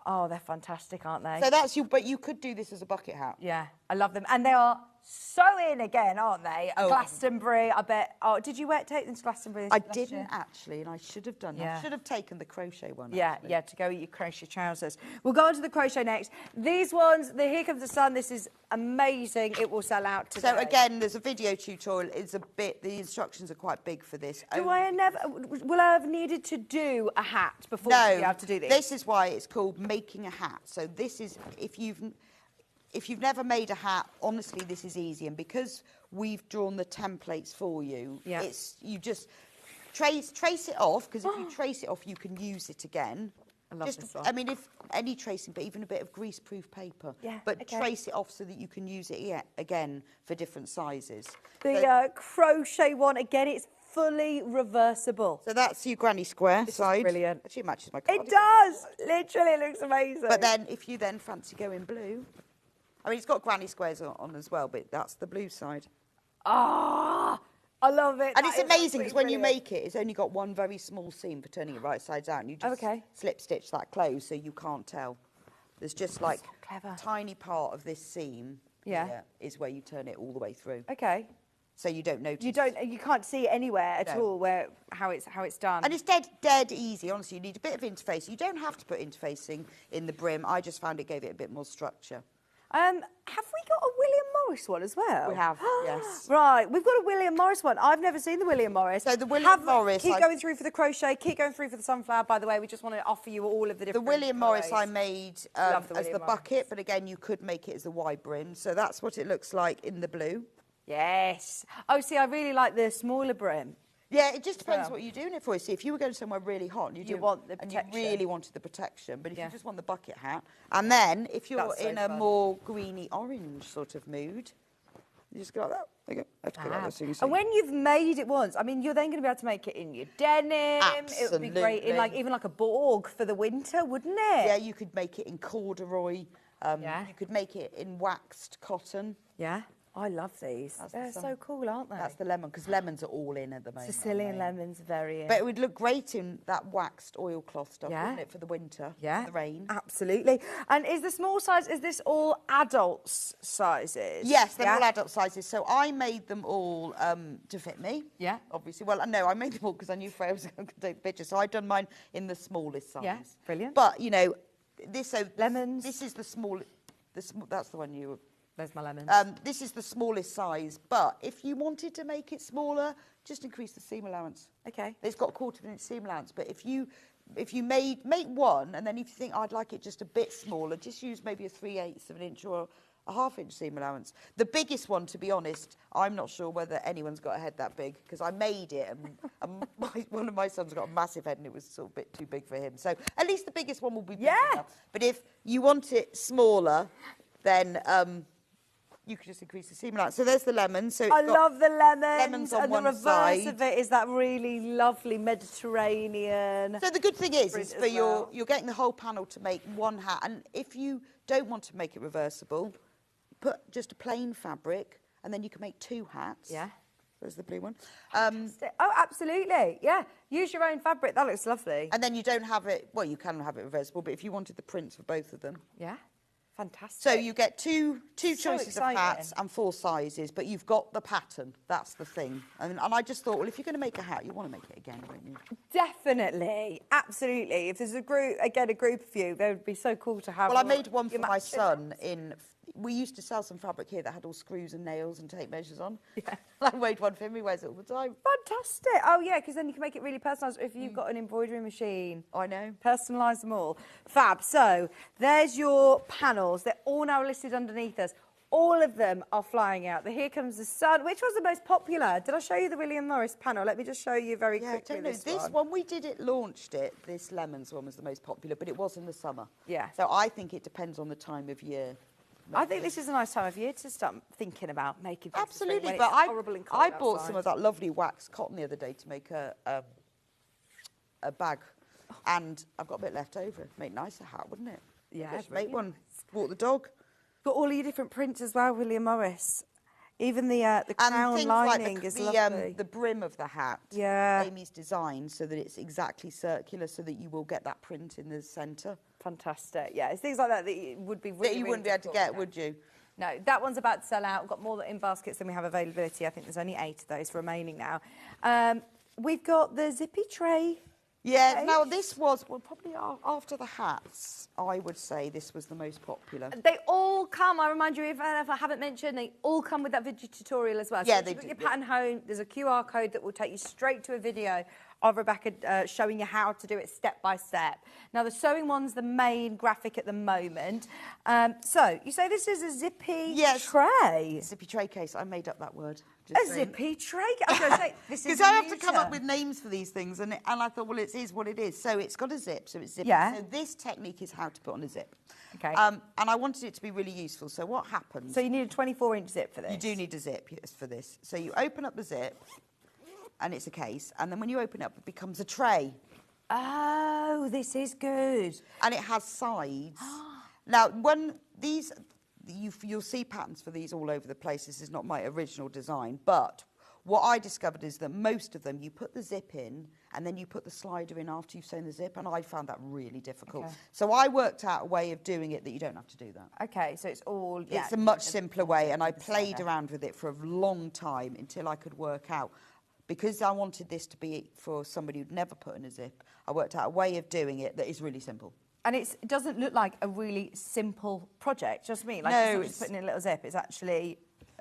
A: Oh, they're fantastic, aren't they?
G: So that's you. But you could do this as a bucket hat.
A: Yeah, I love them, and they are so in again, aren't they?
G: Oh.
A: Glastonbury, I bet. Oh, did you take them to Glastonbury?
G: I didn't actually, and I should have done that. I should have taken the crochet one.
A: Yeah, to go with your crochet trousers. We'll go on to the crochet next. These ones, the Here Comes the Sun. This is amazing. It will sell out today.
G: So again, there's a video tutorial. It's a bit. The instructions are quite big for this.
A: Will I have needed to do a hat before you have to do this?
G: This is why it's called making a hat. So this is if you've never made a hat, honestly, this is easy. And because we've drawn the templates for you, you just trace it off, because if you trace it off, you can use it again.
A: I love this one.
G: I mean, if any tracing, but even a bit of greaseproof paper.
A: Yeah,
G: but trace it off so that you can use it again for different sizes.
A: The crochet one, again, it's fully reversible.
G: So that's your granny square side.
A: Is brilliant.
G: Actually, it matches my cardigan.
A: It does! Literally, it looks amazing.
G: But then, if you then fancy going blue... I mean, it's got granny squares on as well, but that's the blue side.
A: Ah, I love it.
G: And it's amazing because when you make it, it's only got one very small seam for turning it right sides out. And you just slip stitch that close so you can't tell. There's just like a tiny part of this seam here is where you turn it all the way through.
A: Okay.
G: So you don't notice.
A: You can't see anywhere at all how it's done.
G: And it's dead easy. Honestly, you need a bit of interface. You don't have to put interfacing in the brim. I just found it gave it a bit more structure.
A: Have we got a William Morris one as well?
G: We have, yes.
A: Right, we've got a William Morris one. I've never seen the William Morris.
G: So the William Morris...
A: Keep going through for the crochet, keep going through for the sunflower, by the way. We just want to offer you all of the different...
G: The William
A: colours.
G: Morris I made as the bucket, but again, you could make it as the wide brim. So that's what it looks like in the blue.
A: Yes. Oh, see, I really like the smaller brim.
G: Yeah, it just depends what you're doing it for. See, if you were going somewhere really hot and you
A: want the protection.
G: And you really wanted the protection, but if you just want the bucket hat, and then if you're in a more greeny orange sort of mood, you just go like that. There you go. I have to go like that so you can see.
A: And when you've made it once, I mean, you're then going to be able to make it in your denim.
G: Absolutely.
A: It would be great in even like a borg for the winter, wouldn't it?
G: Yeah, you could make it in corduroy. You could make it in waxed cotton.
A: Yeah. I love these. They're so cool, aren't they?
G: That's the lemon, because lemons are all in at the moment.
A: Sicilian lemons are very in.
G: But it would look great in that waxed oilcloth stuff, wouldn't it, for the winter, for the rain?
A: Absolutely. And is the small size, is this all adults' sizes?
G: Yes, they're all adult sizes. So I made them all to fit me.
A: Yeah.
G: Obviously. Well, no, I made them all because I knew Freya was going to take the picture. So I've done mine in the smallest size.
A: Yeah, brilliant.
G: But, you know,
A: lemons.
G: This is the small, that's the one you...
A: There's my lemons.
G: This is the smallest size, but if you wanted to make it smaller, just increase the seam allowance.
A: Okay.
G: It's got a 1/4 inch seam allowance, but if you make one, and then if you think I'd like it just a bit smaller, just use maybe a 3/8 of an inch or a 1/2 inch seam allowance. The biggest one, to be honest, I'm not sure whether anyone's got a head that big, because I made it, and one of my sons got a massive head, and it was sort of a bit too big for him. So at least the biggest one will be big enough. But if you want it smaller, then you could just increase the seam allowance. So there's the lemons. So
A: I love the lemons.
G: Lemons on
A: and
G: one
A: the reverse
G: side.
A: of it is that really lovely Mediterranean.
G: So the good thing is for
A: well.
G: you're getting the whole panel to make one hat, and if you don't want to make it reversible, put just a plain fabric, and then you can make 2 hats.
A: Yeah.
G: There's the blue one.
A: Oh, absolutely. Yeah. Use your own fabric. That looks lovely.
G: And then you don't have it, well, you can have it reversible, but if you wanted the prints for both of them.
A: Yeah. Fantastic.
G: So you get two
A: So
G: choices
A: exciting.
G: of hats and 4 sizes, but you've got the pattern. That's the thing. And I just thought, well, if you're going to make a hat, you want to make it again, don't you?
A: Definitely. Absolutely. If there's a group of you, they would be so cool to have.
G: Well, I made one for
A: your
G: my
A: matching
G: son in... We used to sell some fabric here that had all screws and nails and tape measures on.
A: Yeah.
G: I made one for him. He wears it all the time.
A: Fantastic. Oh, yeah, because then you can make it really personalised if you've got an embroidery machine.
G: I know.
A: Personalise them all. Fab. So there's your panels. They're all now listed underneath us. All of them are flying out. The Here Comes the Sun. Which was the most popular? Did I show you the William Morris panel? Let me just show you very quickly.
G: I don't know. This one, we did it, launched it. This lemons one was the most popular, but it was in the summer.
A: Yeah.
G: So I think it depends on the time of year.
A: I think this is a nice time of year to start thinking about making things.
G: Absolutely,
A: when
G: but
A: it's horrible and cold
G: I bought
A: outside.
G: some of that lovely waxed cotton the other day to make a bag, and I've got a bit left over. Make a nicer hat, wouldn't it?
A: Yeah,
G: Just make one. Walk the dog.
A: Got all your different prints as well, William Morris. Even the crown
G: things
A: lining
G: like
A: is
G: the,
A: lovely.
G: the brim of the hat.
A: Yeah.
G: Amy's designed so that it's exactly circular, so that you will get that print in the centre.
A: Fantastic. Yeah, it's things like that that you would be really,
G: That you wouldn't be able to get, would you?
A: No, that one's about to sell out. We've got more in baskets than we have availability. I think there's only 8 of those remaining now. We've got the zippy tray.
G: Yeah,
A: Okay.
G: now this was, well, probably after the hats, I would say this was the most popular.
A: They all come, I remind you, if I haven't mentioned, they all come with that video tutorial as well. So
G: Yeah,
A: once
G: they
A: you've got
G: do,
A: your
G: yeah.
A: pattern home, there's a QR code that will take you straight to a video of Rebecca showing you how to do it step by step. Now, the sewing one's the main graphic at the moment. So, you say this is a zippy tray?
G: Zippy tray case, I made up that word.
A: A zippy tray? I was going to say, this is
G: Because I have to
A: new
G: come up
A: term.
G: with names for these things, and I thought, well, it is what it is. So it's got a zip, so it's zippy.
A: Yeah.
G: So this technique is how to put on a zip.
A: Okay.
G: And I wanted it to be really useful. So what happens?
A: So you need a 24-inch zip for this?
G: You do need a zip, yes, for this. So you open up the zip, and it's a case, and then when you open it up, it becomes a tray.
A: Oh, this is good.
G: And it has sides. Now, when these... You'll see patterns for these all over the place. This is not my original design, but what I discovered is that most of them, you put the zip in and then you put the slider in after you've sewn the zip, and I found that really difficult.
A: Okay.
G: So I worked out a way of doing it that you don't have to do that.
A: Okay, so it's all...
G: It's a much simpler way, and I played around with it for a long time until I could work out. Because I wanted this to be for somebody who'd never put in a zip, I worked out a way of doing it that is really simple.
A: And it doesn't look like a really simple project, just me. Like,
G: No,
A: it's not just
G: it's-
A: putting in a little zip. It's actually...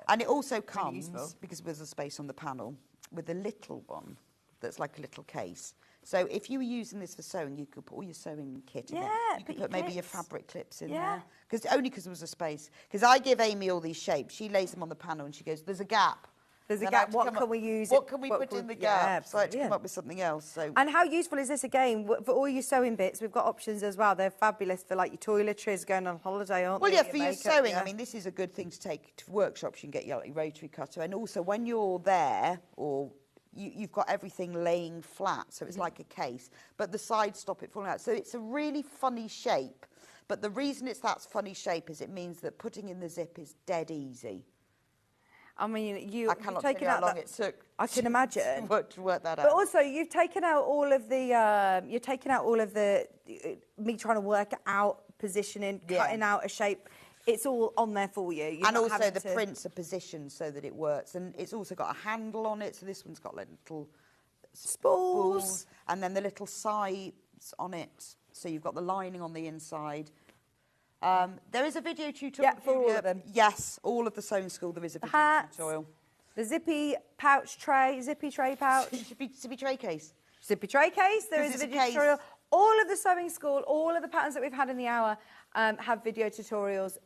G: And it also comes,
A: useful.
G: because there's a space on the panel, with a little one that's like a little case. So if you were using this for sewing, you could put all your sewing kit in
A: Yeah,
G: there. You
A: put
G: could
A: your
G: put maybe your
A: clips.
G: fabric clips in
A: Yeah.
G: there. Only because there was a space. Because I give Amy all these shapes. She lays them on the panel and she goes, there's a gap.
A: There's a
G: Then I have
A: gap.
G: to
A: What
G: come
A: can
G: up-
A: we use?
G: What can we
A: What
G: put
A: could-
G: in the
A: yeah,
G: gap? So I had to come
A: brilliant.
G: up with something else. So
A: And how useful is this, again, for all your sewing bits? We've got options as well. They're fabulous for, like, your toiletries, going on holiday, aren't
G: Well,
A: they?
G: yeah, for your
A: makeup,
G: sewing,
A: yeah.
G: I mean, this is a good thing to take to workshops. You can get your rotary cutter. And also, when you're there, or you've got everything laying flat, so it's like a case, but the sides stop it falling out. So it's a really funny shape. But the reason it's that funny shape is it means that putting in the zip is dead easy.
A: I mean,
G: I
A: you've
G: cannot
A: taken
G: tell you
A: out
G: how long
A: that.
G: it took.
A: I can imagine.
G: to work that out.
A: But also, you've taken out all of the. You're taking out all of the me trying to work out positioning, cutting out a shape. It's all on there for you. You're
G: and
A: not
G: also
A: having
G: the
A: to...
G: prints are positioned so that it works, and it's also got a handle on it. So this one's got like little spools, and then the little sides on it. So you've got the lining on the inside. There is a video tutorial.
A: Yeah, for all of them.
G: Yes, all of the sewing school. There is a video
A: hats,
G: tutorial.
A: the zippy tray pouch,
G: Zippy tray case.
A: zippy tray case. There
G: This
A: is a
G: is a
A: video
G: case.
A: tutorial. All of the sewing school, all of the patterns that we've had in the hour have video tutorials.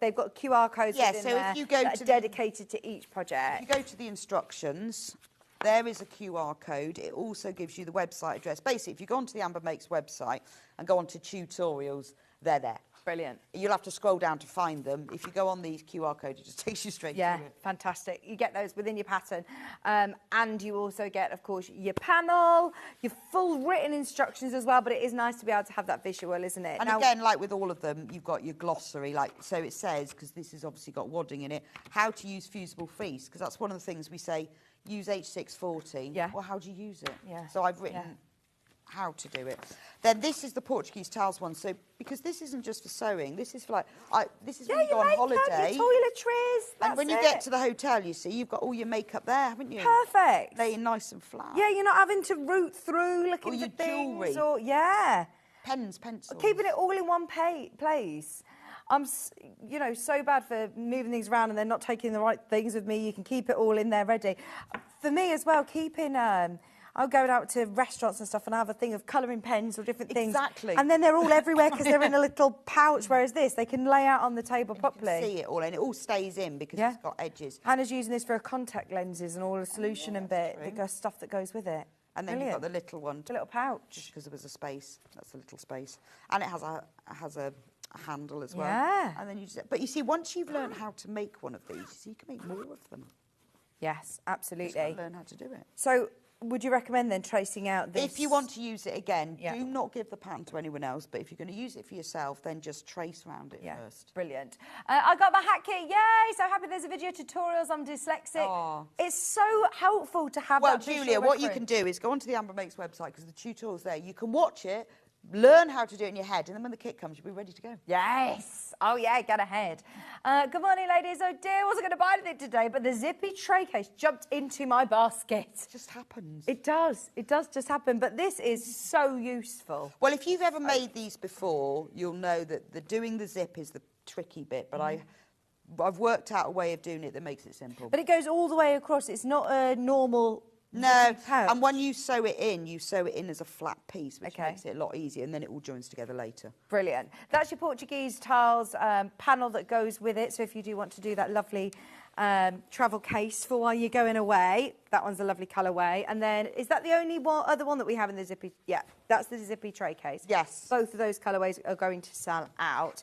A: They've got QR codes within
G: so
A: there
G: if you go
A: that
G: to
A: are
G: the-
A: dedicated to each project.
G: If you go to the instructions, there is a QR code. It also gives you the website address. Basically, if you go onto the Amber Makes website and go onto tutorials, they're there.
A: Brilliant.
G: You'll have to scroll down to find them. If you go on the QR code, it just takes you straight to it.
A: Fantastic. You get those within your pattern. And you also get, of course, your panel, your full written instructions as well, but it is nice to be able to have that visual, isn't it?
G: And
A: Now,
G: again, like with all of them, you've got your glossary. So it says, because this has obviously got wadding in it, how to use fusible fleece, because that's one of the things we say, use H614.
A: Yeah.
G: Well, how do you use it?
A: Yeah.
G: So I've written how to do it. Then this is the Portuguese towels one. So because this isn't just for sewing, this is for this is when you go on holiday.
A: your toiletries.
G: And when you get to the hotel, you see, you've got all your makeup there, haven't you?
A: Perfect.
G: Laying nice and flat.
A: Yeah, you're not having to root through looking
G: Or
A: for
G: your
A: things.
G: jewellery. Pens, pencils.
A: Keeping it all in one place. I'm, so bad for moving things around and then not taking the right things with me. You can keep it all in there ready. For me as well, keeping... I'll go out to restaurants and stuff and I have a thing of colouring pens or different things.
G: Exactly.
A: And then they're all everywhere because they're in a little pouch, whereas this, they can lay out on the table properly.
G: You can see it all, and it all stays in because it's got edges.
A: Hannah's using this for her contact lenses and all the solution and bit, the stuff that goes with it.
G: And then you've got the little one.
A: The little pouch.
G: Just because there was a space. That's a little space. And it has a handle as well.
A: Yeah.
G: And then but you see, once you've learned how to make one of these, you can make more of them.
A: Yes, absolutely.
G: Just got to learn how to do it.
A: So, would you recommend then tracing out this?
G: If you want to use it again, do not give the pattern to anyone else. But if you're going to use it for yourself, then just trace around it first.
A: Brilliant. I got my hat kit. Yay! So happy there's a video tutorials. I'm dyslexic.
G: Oh.
A: It's so helpful to have
G: Well,
A: that visual
G: Julia, what you
A: reference.
G: can do is go onto the Amber Makes website because the tutorial's there. You can watch it, learn how to do it in your head, and then when the kit comes, you'll be ready to go.
A: Yes. Oh, yeah, get ahead. Good morning, ladies. Oh, dear, I wasn't going to buy anything today, but the zippy tray case jumped into my basket.
G: It just happens.
A: It does. It does just happen, but this is so useful.
G: Well, if you've ever made these before, you'll know that doing the zip is the tricky bit, but I've worked out a way of doing it that makes it simple.
A: But it goes all the way across. It's not a normal...
G: No,
A: pouch.
G: and when you sew it in as a flat piece, which makes it a lot easier, and then it all joins together later.
A: Brilliant. That's your Portuguese tiles panel that goes with it. So if you do want to do that lovely travel case for while you're going away, that one's a lovely colourway. And then, is that the only other one that we have in the zippy? Yeah, that's the zippy tray case.
G: Yes.
A: Both of those colourways are going to sell out.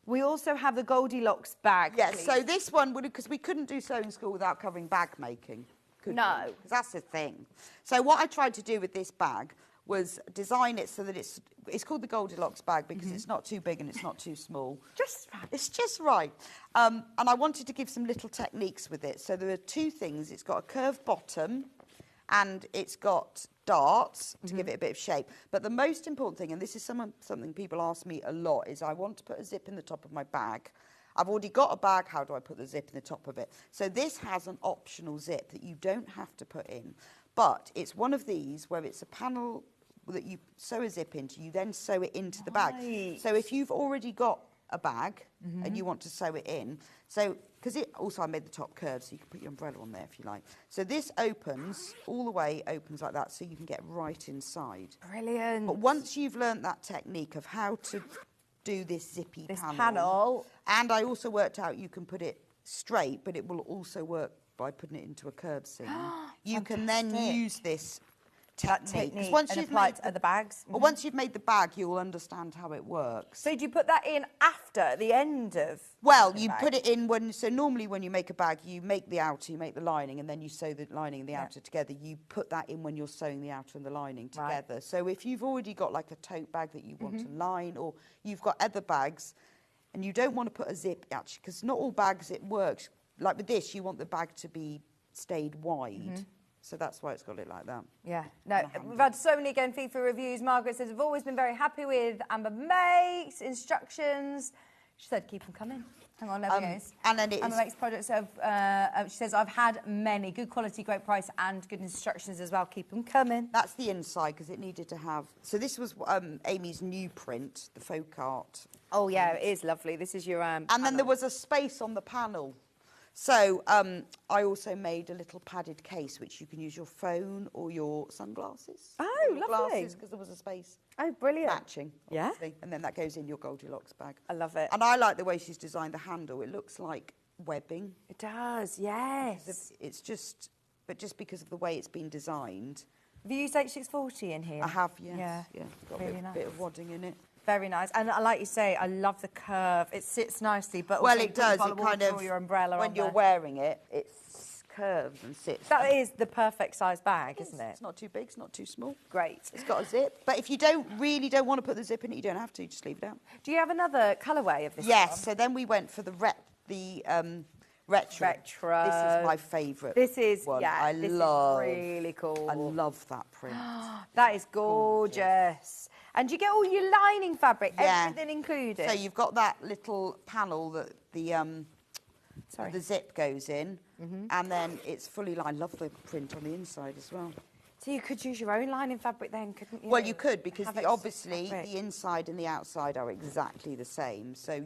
A: We also have the Goldilocks bag.
G: Yeah,
A: please.
G: so this one, because we couldn't do sewing school without covering bag making.
A: No.
G: Because that's the thing. So what I tried to do with this bag was design it so that it's called the Goldilocks bag because it's not too big and it's not too small.
A: Just right.
G: It's just right. And I wanted to give some little techniques with it. So there are two things. It's got a curved bottom and it's got darts to give it a bit of shape. But the most important thing, and this is something people ask me a lot, is I want to put a zip in the top of my bag. I've already got a bag, how do I put the zip in the top of it? So this has an optional zip that you don't have to put in, but it's one of these where it's a panel that you sew a zip into, you then sew it into the bag. So if you've already got a bag and you want to sew it in, because I made the top curved, so you can put your umbrella on there if you like. So this opens, all the way opens like that, so you can get right inside.
A: Brilliant.
G: But once you've learnt that technique of how to do this zippy
A: panel.
G: And I also worked out you can put it straight, but it will also work by putting it into a curved seam. You can then use this technique.
A: Technique
G: Once
A: and
G: you've
A: apply
G: made
A: it to other bags.
G: Well, once you've made the bag, you'll understand how it works.
A: So do you put that in after the end of?
G: Well,
A: the
G: you
A: bag?
G: put it in so normally when you make a bag, you make the outer, you make the lining, and then you sew the lining and the outer together. You put that in when you're sewing the outer and the lining together. Right. So if you've already got like a tote bag that you want to line, or you've got other bags, and you don't want to put a zip, actually, because not all bags it works. like with this, you want the bag to be stayed wide. So that's why it's got it like that.
A: Yeah. No, we've had so many, again, FIFA reviews. Margaret says, I've always been very happy with Amber Makes instructions. She said, keep them coming. Hang on, there we go.
G: And then
A: Amber Makes products of, she says, I've had many. Good quality, great price, and good instructions as well. Keep them coming.
G: That's the inside, because it needed to have... So this was Amy's new print, the folk art.
A: Oh, yeah, it is lovely. This is your...
G: and then there was a space on the panel. So I also made a little padded case, which you can use your phone or your sunglasses.
A: Oh, lovely.
G: Because there was a space.
A: Oh, brilliant.
G: Matching, obviously. And then that goes in your Goldilocks bag.
A: I love it.
G: And I like the way she's designed the handle. It looks like webbing.
A: It does, yes.
G: It's just... But just because of the way it's been designed...
A: Have you used H640 in here?
G: I have, yes.
A: Yeah.
G: Got
A: Really
G: a bit of wadding in it.
A: Very nice. And like you say, I love the curve. It sits nicely, but
G: Well,
A: also
G: it does.
A: you
G: It kind of...
A: your umbrella
G: when
A: on
G: you're
A: there.
G: wearing it, it curves and sits.
A: That is the perfect size bag, isn't it?
G: It's not too big, it's not too small.
A: Great.
G: It's got a zip. But if you really don't want to put the zip in it, you don't have to. Just leave it out.
A: Do you have another colourway of this
G: Yes.
A: one?
G: So then we went for the retro.
A: Retro.
G: This is my favourite.
A: This is,
G: one.
A: yeah,
G: This
A: is really cool.
G: I love that print.
A: That is gorgeous. And you get all your lining fabric,
G: Yeah.
A: everything included.
G: So you've got that little panel that the zip goes in, and then it's fully lined. Love the print on the inside as well.
A: So you could use your own lining fabric then, couldn't you?
G: Well, you could, because
A: Have
G: obviously
A: extra fabric.
G: the inside and the outside are exactly the same. So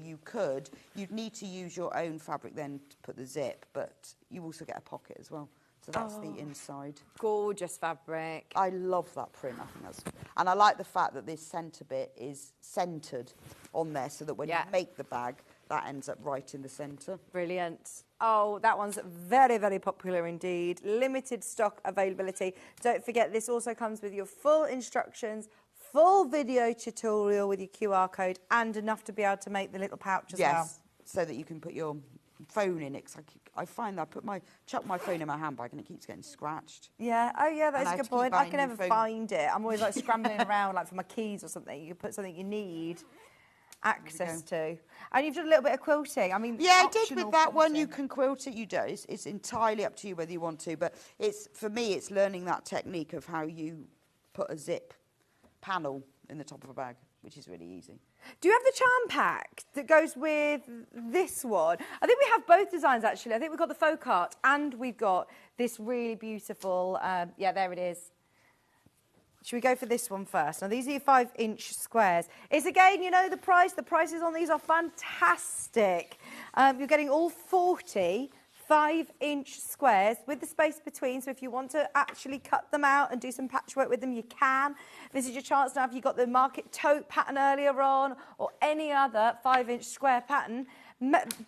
G: you'd need to use your own fabric then to put the zip, but you also get a pocket as well. So that's the inside.
A: Gorgeous fabric.
G: I love that print. I think that's, and I like the fact that this centre bit is centred on there, so that when you make the bag, that ends up right in the centre.
A: Brilliant. Oh, that one's very, very popular indeed. Limited stock availability. Don't forget, this also comes with your full instructions, full video tutorial with your QR code, and enough to be able to make the little pouch as well.
G: Yes, so that you can put your phone in it. 'Cause I find that I chuck my phone in my handbag and it keeps getting scratched.
A: Yeah. Oh, yeah,
G: And
A: that's
G: I
A: a
G: have
A: good
G: to keep
A: point. I
G: buying
A: can
G: new
A: never
G: phone.
A: find it. I'm always like scrambling around, like for my keys or something. You can put something you need access to. And you've done a little bit of quilting. I mean,
G: Yeah, I did
A: optional
G: with that one. You
A: quilting.
G: can quilt it. You do. It's entirely up to you whether you want to. But for me, it's learning that technique of how you put a zip panel in the top of a bag, which is really easy.
A: Do you have the charm pack that goes with this one? I think we have both designs, actually. I think we've got the folk art and we've got this really beautiful, yeah, there it is. Should we go for this one first? Now, these are your 5-inch squares. It's, again, you know, the price. The prices on these are fantastic. You're getting all 40 5-inch squares with the space between, so if you want to actually cut them out and do some patchwork with them, you can. This is your chance now. If you've got the market tote pattern earlier on or any other 5-inch square pattern,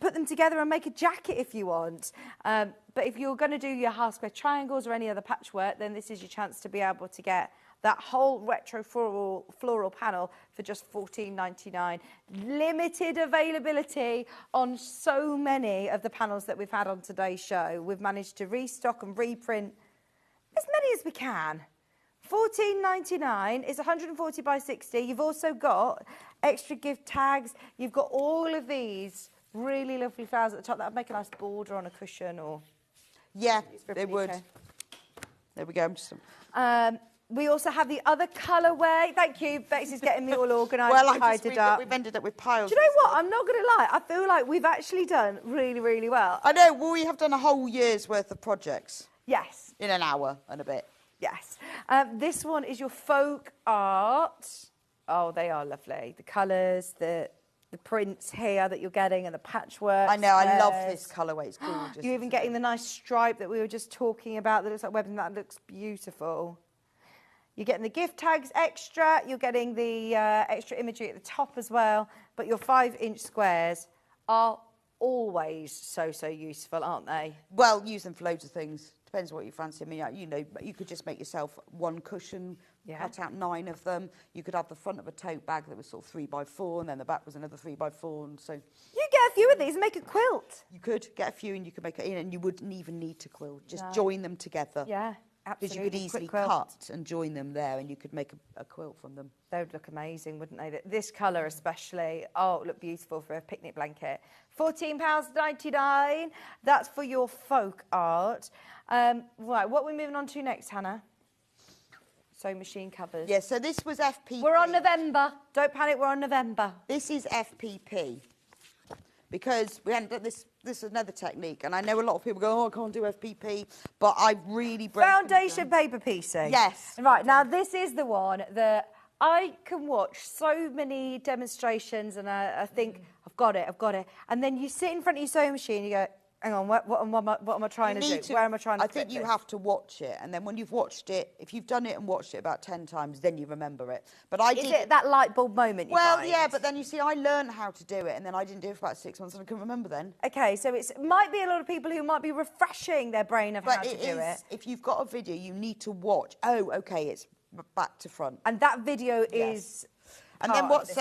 A: put them together and make a jacket if you want. But if you're going to do your half square triangles or any other patchwork, then this is your chance to be able to get that whole retro floral panel for just $14.99. Limited availability on so many of the panels that we've had on today's show. We've managed to restock and reprint as many as we can. $14.99 is 140 by 60. You've also got extra gift tags. You've got all of these really lovely flowers at the top that would make a nice border on a cushion or...
G: Yeah, they would.
A: Okay.
G: There we go.
A: We also have the other colourway. Thank you. Bexy's getting me all organised.
G: Well,
A: we've
G: ended up with piles.
A: Do you know what? I'm not going to lie. I feel like we've actually done really, really well.
G: I know. Well, we have done a whole year's worth of projects.
A: Yes.
G: In an hour and a bit.
A: Yes. This one is your folk art. Oh, they are lovely. The colours, the prints here that you're getting and the patchwork.
G: I know. I love this colourway. It's gorgeous.
A: You're even getting the nice stripe that we were just talking about that looks like webbing. That looks beautiful. You're getting the gift tags extra. You're getting the extra imagery at the top as well. But your 5-inch squares are always so useful, aren't they?
G: Well, use them for loads of things. Depends what you fancy. I mean, you know, you could just make yourself one cushion, cut out 9 of them. You could have the front of a tote bag that was sort of 3x4, and then the back was another 3x4, and so...
A: You get a few of these and make a quilt.
G: You could get a few, and you could make it in, and you wouldn't even need to quilt. Just join them together.
A: Yeah.
G: Because you could easily cut and join them there, and you could make a quilt from them.
A: They would look amazing, wouldn't they? This colour especially. Oh, it would look beautiful for a picnic blanket. £14.99. That's for your folk art. Right, what are we moving on to next, Hannah? Sewing machine covers.
G: Yeah, so this was FPP.
A: We're on November. Don't panic, we're on November.
G: This is FPP. Because we hadn't done this. This is another technique, and I know a lot of people go, "Oh, I can't do FPP," but I really
A: foundation paper piecing.
G: Yes.
A: Right now, this is the one that I can watch so many demonstrations, and I think I've got it, and then you sit in front of your sewing machine, and you go, hang on, what am I trying to do? Where am I trying to
G: I think you have to watch it, and then when you've watched it, if you've done it and watched it about 10 times, then you remember it. But I did.
A: Is it that light bulb moment you find?
G: Yeah, but then you see, I learned how to do it, and then I didn't do it for about 6 months, and I couldn't remember then.
A: Okay, so it might be a lot of people who might be refreshing their brain of how to do it.
G: If you've got a video, you need to watch. Oh, okay, it's back to front.
A: And that video is...
G: And then what?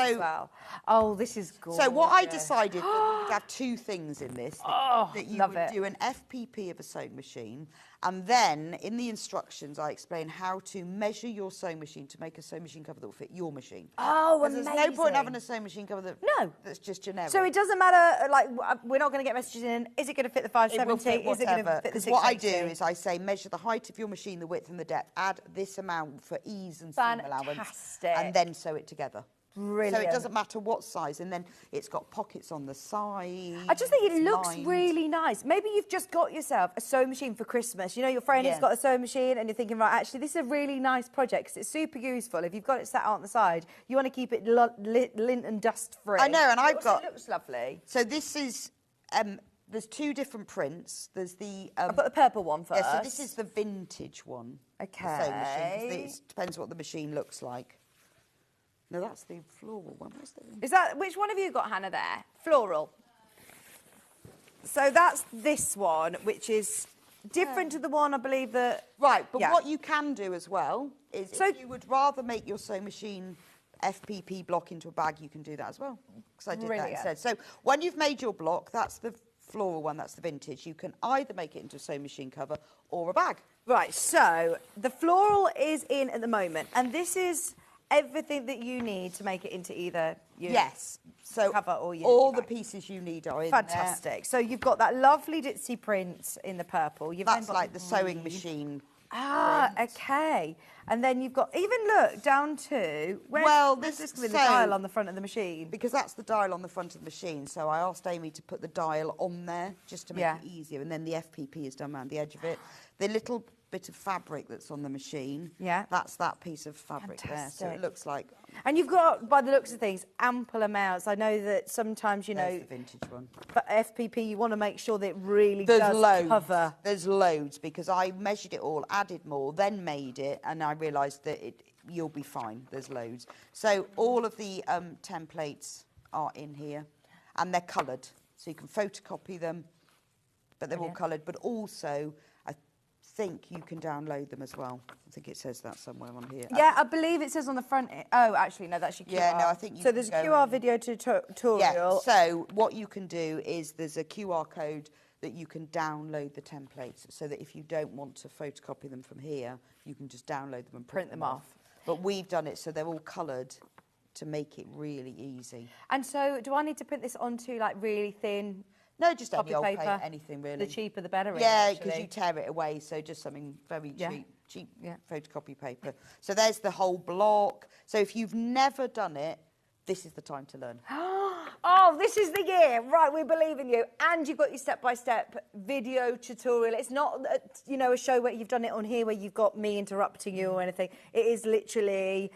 A: Oh, this is gorgeous.
G: So what I decided that we would have 2 things in this. That you would do an FPP of a sewing machine, and then in the instructions I explain how to measure your sewing machine to make a sewing machine cover that will fit your machine.
A: Oh, amazing.
G: There's no point having a sewing machine cover that's just generic.
A: So it doesn't matter, like, we're not going to get messages in, is it going to fit the 570? Is it going to fit the 680?
G: What I do is I say measure the height of your machine, the width and the depth, add this amount for ease and seam allowance, and then sew it together.
A: Brilliant.
G: So it doesn't matter what size, and then it's got pockets on the side.
A: I just think it looks really nice. Maybe you've just got yourself a sewing machine for Christmas. You know, your friend has got a sewing machine, and you're thinking, right, actually, this is a really nice project because it's super useful. If you've got it sat out on the side, you want to keep it lint and dust free.
G: I know, and
A: it looks lovely.
G: So this is. There's 2 different prints. There's the...
A: I'll put the purple one first.
G: Yeah, so this is the vintage one.
A: Okay.
G: The sewing machine. It depends what the machine looks like. No, that's the floral one.
A: Is that... Which one have you got, Hannah, there? Floral. So that's this one, which is different to the one, I believe, that...
G: Right, but what you can do as well is if you would rather make your sewing machine FPP block into a bag, you can do that as well. Because I did that instead. So when you've made your block, that's the floral one, that's the vintage. You can either make it into a sewing machine cover or a bag.
A: Right, so the floral is in at the moment, and this is everything that you need to make it into either your cover or your
G: all
A: bag.
G: the pieces you need are in
A: Fantastic.
G: there.
A: So you've got that lovely ditzy print in the purple.
G: That's like the sewing machine.
A: Ah, okay. And then you've got, even look, down to...
G: this
A: is the dial on the front of the machine.
G: Because that's the dial on the front of the machine. So I asked Amy to put the dial on there just to make it easier. And then the FPP is done around the edge of it. The little bit of fabric that's on the machine, that's that piece of fabric there. So it looks like...
A: And you've got, by the looks of things, ample amounts. I know that sometimes, you know...
G: There's the vintage one.
A: But FPP, you want to make sure that it really does cover.
G: There's loads, because I measured it all, added more, then made it, and I realised that you'll be fine. There's loads. So all of the templates are in here, and they're coloured. So you can photocopy them, but they're all coloured. But also... I think you can download them as well. I think it says that somewhere on here.
A: Yeah, I believe it says on the front. Oh, actually, no, that's your QR.
G: Yeah, no, I think you
A: so there's a QR video tutorial.
G: Yeah, so what you can do is there's a QR code that you can download the templates so that if you don't want to photocopy them from here, you can just download them and print them off. But we've done it so they're all coloured to make it really easy.
A: And so do I need to print this onto, like, really thin...
G: No, just
A: copy
G: any old
A: paper,
G: anything really.
A: The cheaper the better.
G: Yeah, because you tear it away, so just something very cheap photocopy paper. So there's the whole block. So if you've never done it, this is the time to learn.
A: Oh, this is the year. Right, we believe in you. And you've got your step-by-step video tutorial. It's not, you know, a show where you've done it on here where you've got me interrupting you or anything. It is literally...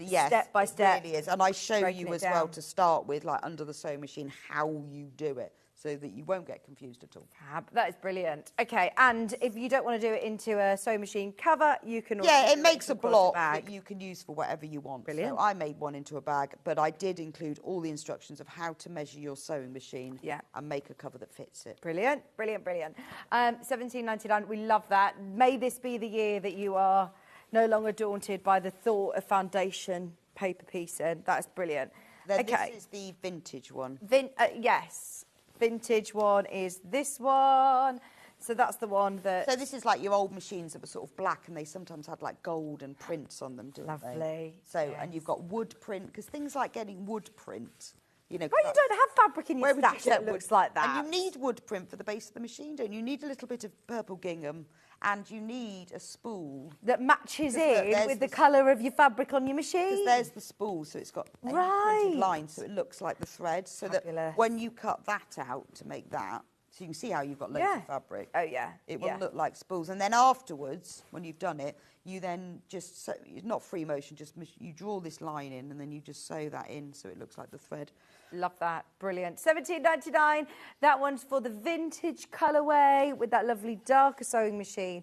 A: step by step.
G: It really is. And I show you as well to start with, like under the sewing machine, how you do it so that you won't get confused at all.
A: That is brilliant. Okay, and if you don't want to do it into a sewing machine cover, you can also
G: it makes a block that you can use for whatever you want.
A: Brilliant.
G: So I made one into a bag, but I did include all the instructions of how to measure your sewing machine and make a cover that fits it.
A: Brilliant, brilliant, brilliant. $17.99, we love that. May this be the year that you are no longer daunted by the thought of foundation paper piecing. That's brilliant.
G: Then this is the vintage one.
A: Yes, vintage one is this one. So that's the one that...
G: So this is like your old machines that were sort of black and they sometimes had like gold and prints on them, didn't they?
A: Lovely.
G: So,
A: yes.
G: and you've got wood print, because things like getting wood print, you know...
A: Well, you don't have fabric in your
G: where would you
A: stash
G: get
A: that looks
G: wood?
A: like that.
G: And you need wood print for the base of the machine, don't you? You need a little bit of purple gingham and you need a spool.
A: That matches
G: Because
A: in
G: there's
A: with the
G: the-
A: colour of your fabric on your machine.
G: Because there's the spool, so it's got a
A: Right.
G: printed line, so it looks like the thread. So
A: Fabulous.
G: that when you cut that out to make that, so you can see how you've got loads
A: Yeah.
G: of fabric.
A: Oh, yeah.
G: It will
A: yeah.
G: look like spools. And then afterwards, when you've done it, you then just, sew, not free motion, just you draw this line in and then you just sew that in so it looks like the thread.
A: Love that. Brilliant. $17.99. That one's for the vintage colourway with that lovely darker sewing machine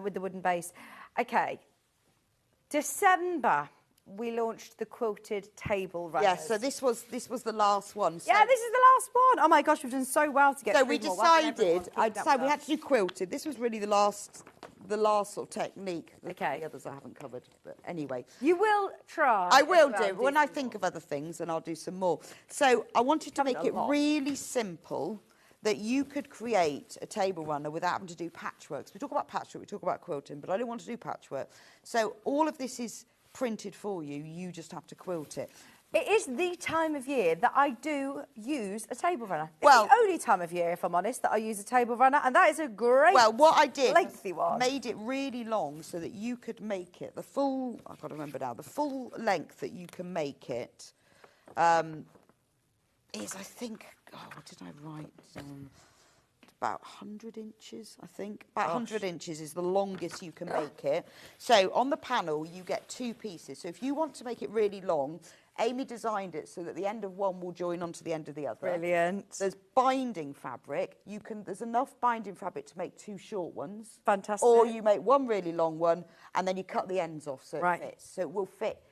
A: with the wooden base. Okay. December, we launched the quilted table runners.
G: Yeah, so this was the last one. So
A: Yeah, this is the last one. Oh my gosh, we've done so well to get
G: So
A: through
G: we
A: more. Well done, everyone.
G: decided,
A: Keep
G: I
A: that
G: decided we
A: with
G: had
A: us.
G: to do quilted. This was really the last sort of technique.
A: Okay.
G: The others I haven't covered, but anyway.
A: You will try.
G: I will
A: as well,
G: do. When I
A: some
G: think
A: more.
G: of other things, then I'll do some more. So I wanted to
A: Covered
G: make
A: a
G: it
A: lot.
G: really simple that you could create a table runner without having to do patchwork. So we talk about patchwork, we talk about quilting, but I don't want to do patchwork. So all of this is printed for you. You just have to quilt it.
A: It is the time of year that I do use a table runner.
G: Well-
A: It's the only time of year, if I'm honest, that I use a table runner, and that is a great
G: Well, what I did
A: lengthy
G: was
A: one.
G: made it really long so that you could make it the full, I've got to remember now, the full length that you can make it is, I think, what did I write? About 100 inches, I think. About 100 inches is the longest you can make it. So on the panel, you get two pieces. So if you want to make it really long, Amy designed it so that the end of one will join onto the end of the other.
A: Brilliant.
G: There's binding fabric. There's enough binding fabric to make two short ones.
A: Fantastic.
G: Or you make one really long one and then you cut the ends off so
A: Right.
G: it fits. So it will fit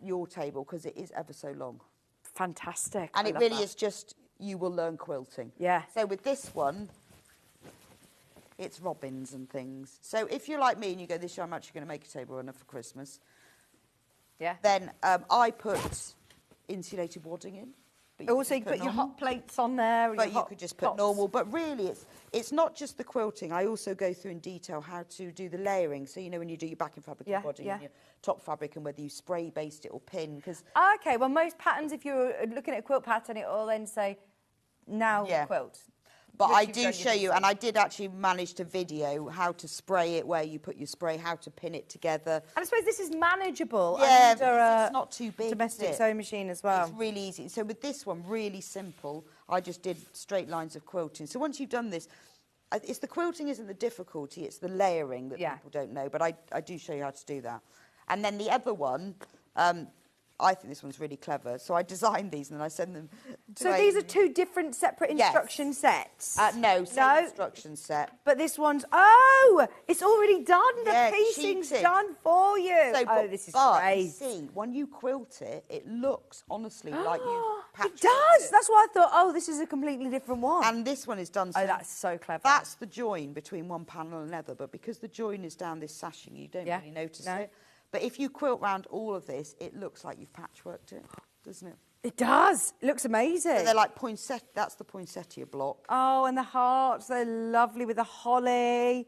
G: your table because it is ever so long.
A: Fantastic.
G: And
A: I
G: it
A: love
G: really
A: that.
G: is just, you will learn quilting.
A: Yeah.
G: So with this one, it's robins and things. So if you're like me and you go, this year I'm actually going to make a table runner for Christmas,
A: Yeah.
G: then I put insulated wadding in. But
A: Also, you
G: can
A: put your
G: normal.
A: hot plates on there.
G: But you could just put normal. But really, it's not just the quilting. I also go through in detail how to do the layering. So, you know, when you do your backing fabric
A: Yeah,
G: and wadding
A: yeah.
G: and your top fabric and whether you spray based it or pin. Because
A: Okay, well, most patterns, if you're looking at a quilt pattern, it will then say, now
G: Yeah.
A: quilt.
G: But
A: Which
G: I
A: you've
G: do
A: done
G: show
A: your
G: you, and I did actually manage to video how to spray it, where you put your spray, how to pin it together.
A: And I suppose this is manageable
G: Yeah,
A: under a
G: it's not too big.
A: domestic
G: is it?
A: sewing machine as well.
G: It's really easy. So with this one, really simple, I just did straight lines of quilting. So once you've done this, it's the quilting isn't the difficulty, it's the layering that
A: Yeah.
G: people don't know. But I do show you how to do that. And then the other one, I think this one's really clever. So I designed these and then I send them to
A: So these are
G: Amy.
A: two different separate
G: Yes.
A: instruction sets?
G: No, same instruction set.
A: But this one's, it's already done. The
G: Yeah,
A: piecing's
G: cheated.
A: done for you.
G: So,
A: This is
G: but
A: great.
G: you see, when you quilt it, it looks honestly like you
A: It
G: patchworked
A: does. That's why I thought, this is a completely different one.
G: And this one is done.
A: Oh, that's so clever.
G: That's the join between one panel and another, but because the join is down this sashing, you don't
A: Yeah,
G: really notice
A: no.
G: it. But if you quilt round all of this, it looks like you've patchworked it, doesn't it?
A: It does. It looks amazing.
G: So they're like poinsettia. That's the poinsettia block.
A: Oh, and the hearts, they're lovely with the holly.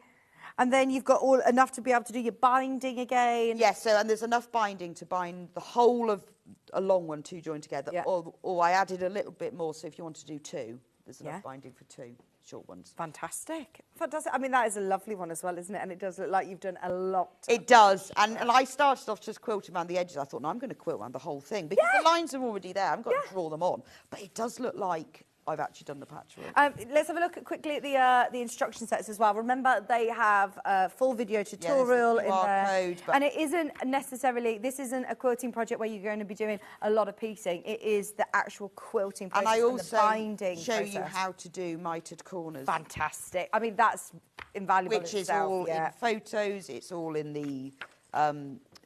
A: And then you've got all enough to be able to do your binding again.
G: Yes, so and there's enough binding to bind the whole of a long one, two joined together.
A: Yeah.
G: Or I added a little bit more, so if you want to do two, there's enough
A: Yeah.
G: binding for two short ones.
A: Fantastic. Fantastic. I mean, that is a lovely one as well, isn't it? And it does look like you've done a lot.
G: It does. And I started off just quilting around the edges. I thought, no, I'm going to quilt around the whole thing because the lines are already there. I've got to draw them on. But it does look like I've actually done the patchwork.
A: Let's have a look quickly at the instruction sets as well. Remember, they have a full video tutorial in
G: QR
A: there.
G: code, but-
A: And it isn't necessarily, this isn't a quilting project where you're going to be doing a lot of piecing. It is the actual quilting process
G: And I
A: the
G: also
A: binding
G: show
A: process.
G: you how to do mitered corners.
A: Fantastic. I mean, that's invaluable
G: Which is
A: itself,
G: all
A: yeah.
G: in photos. It's all in the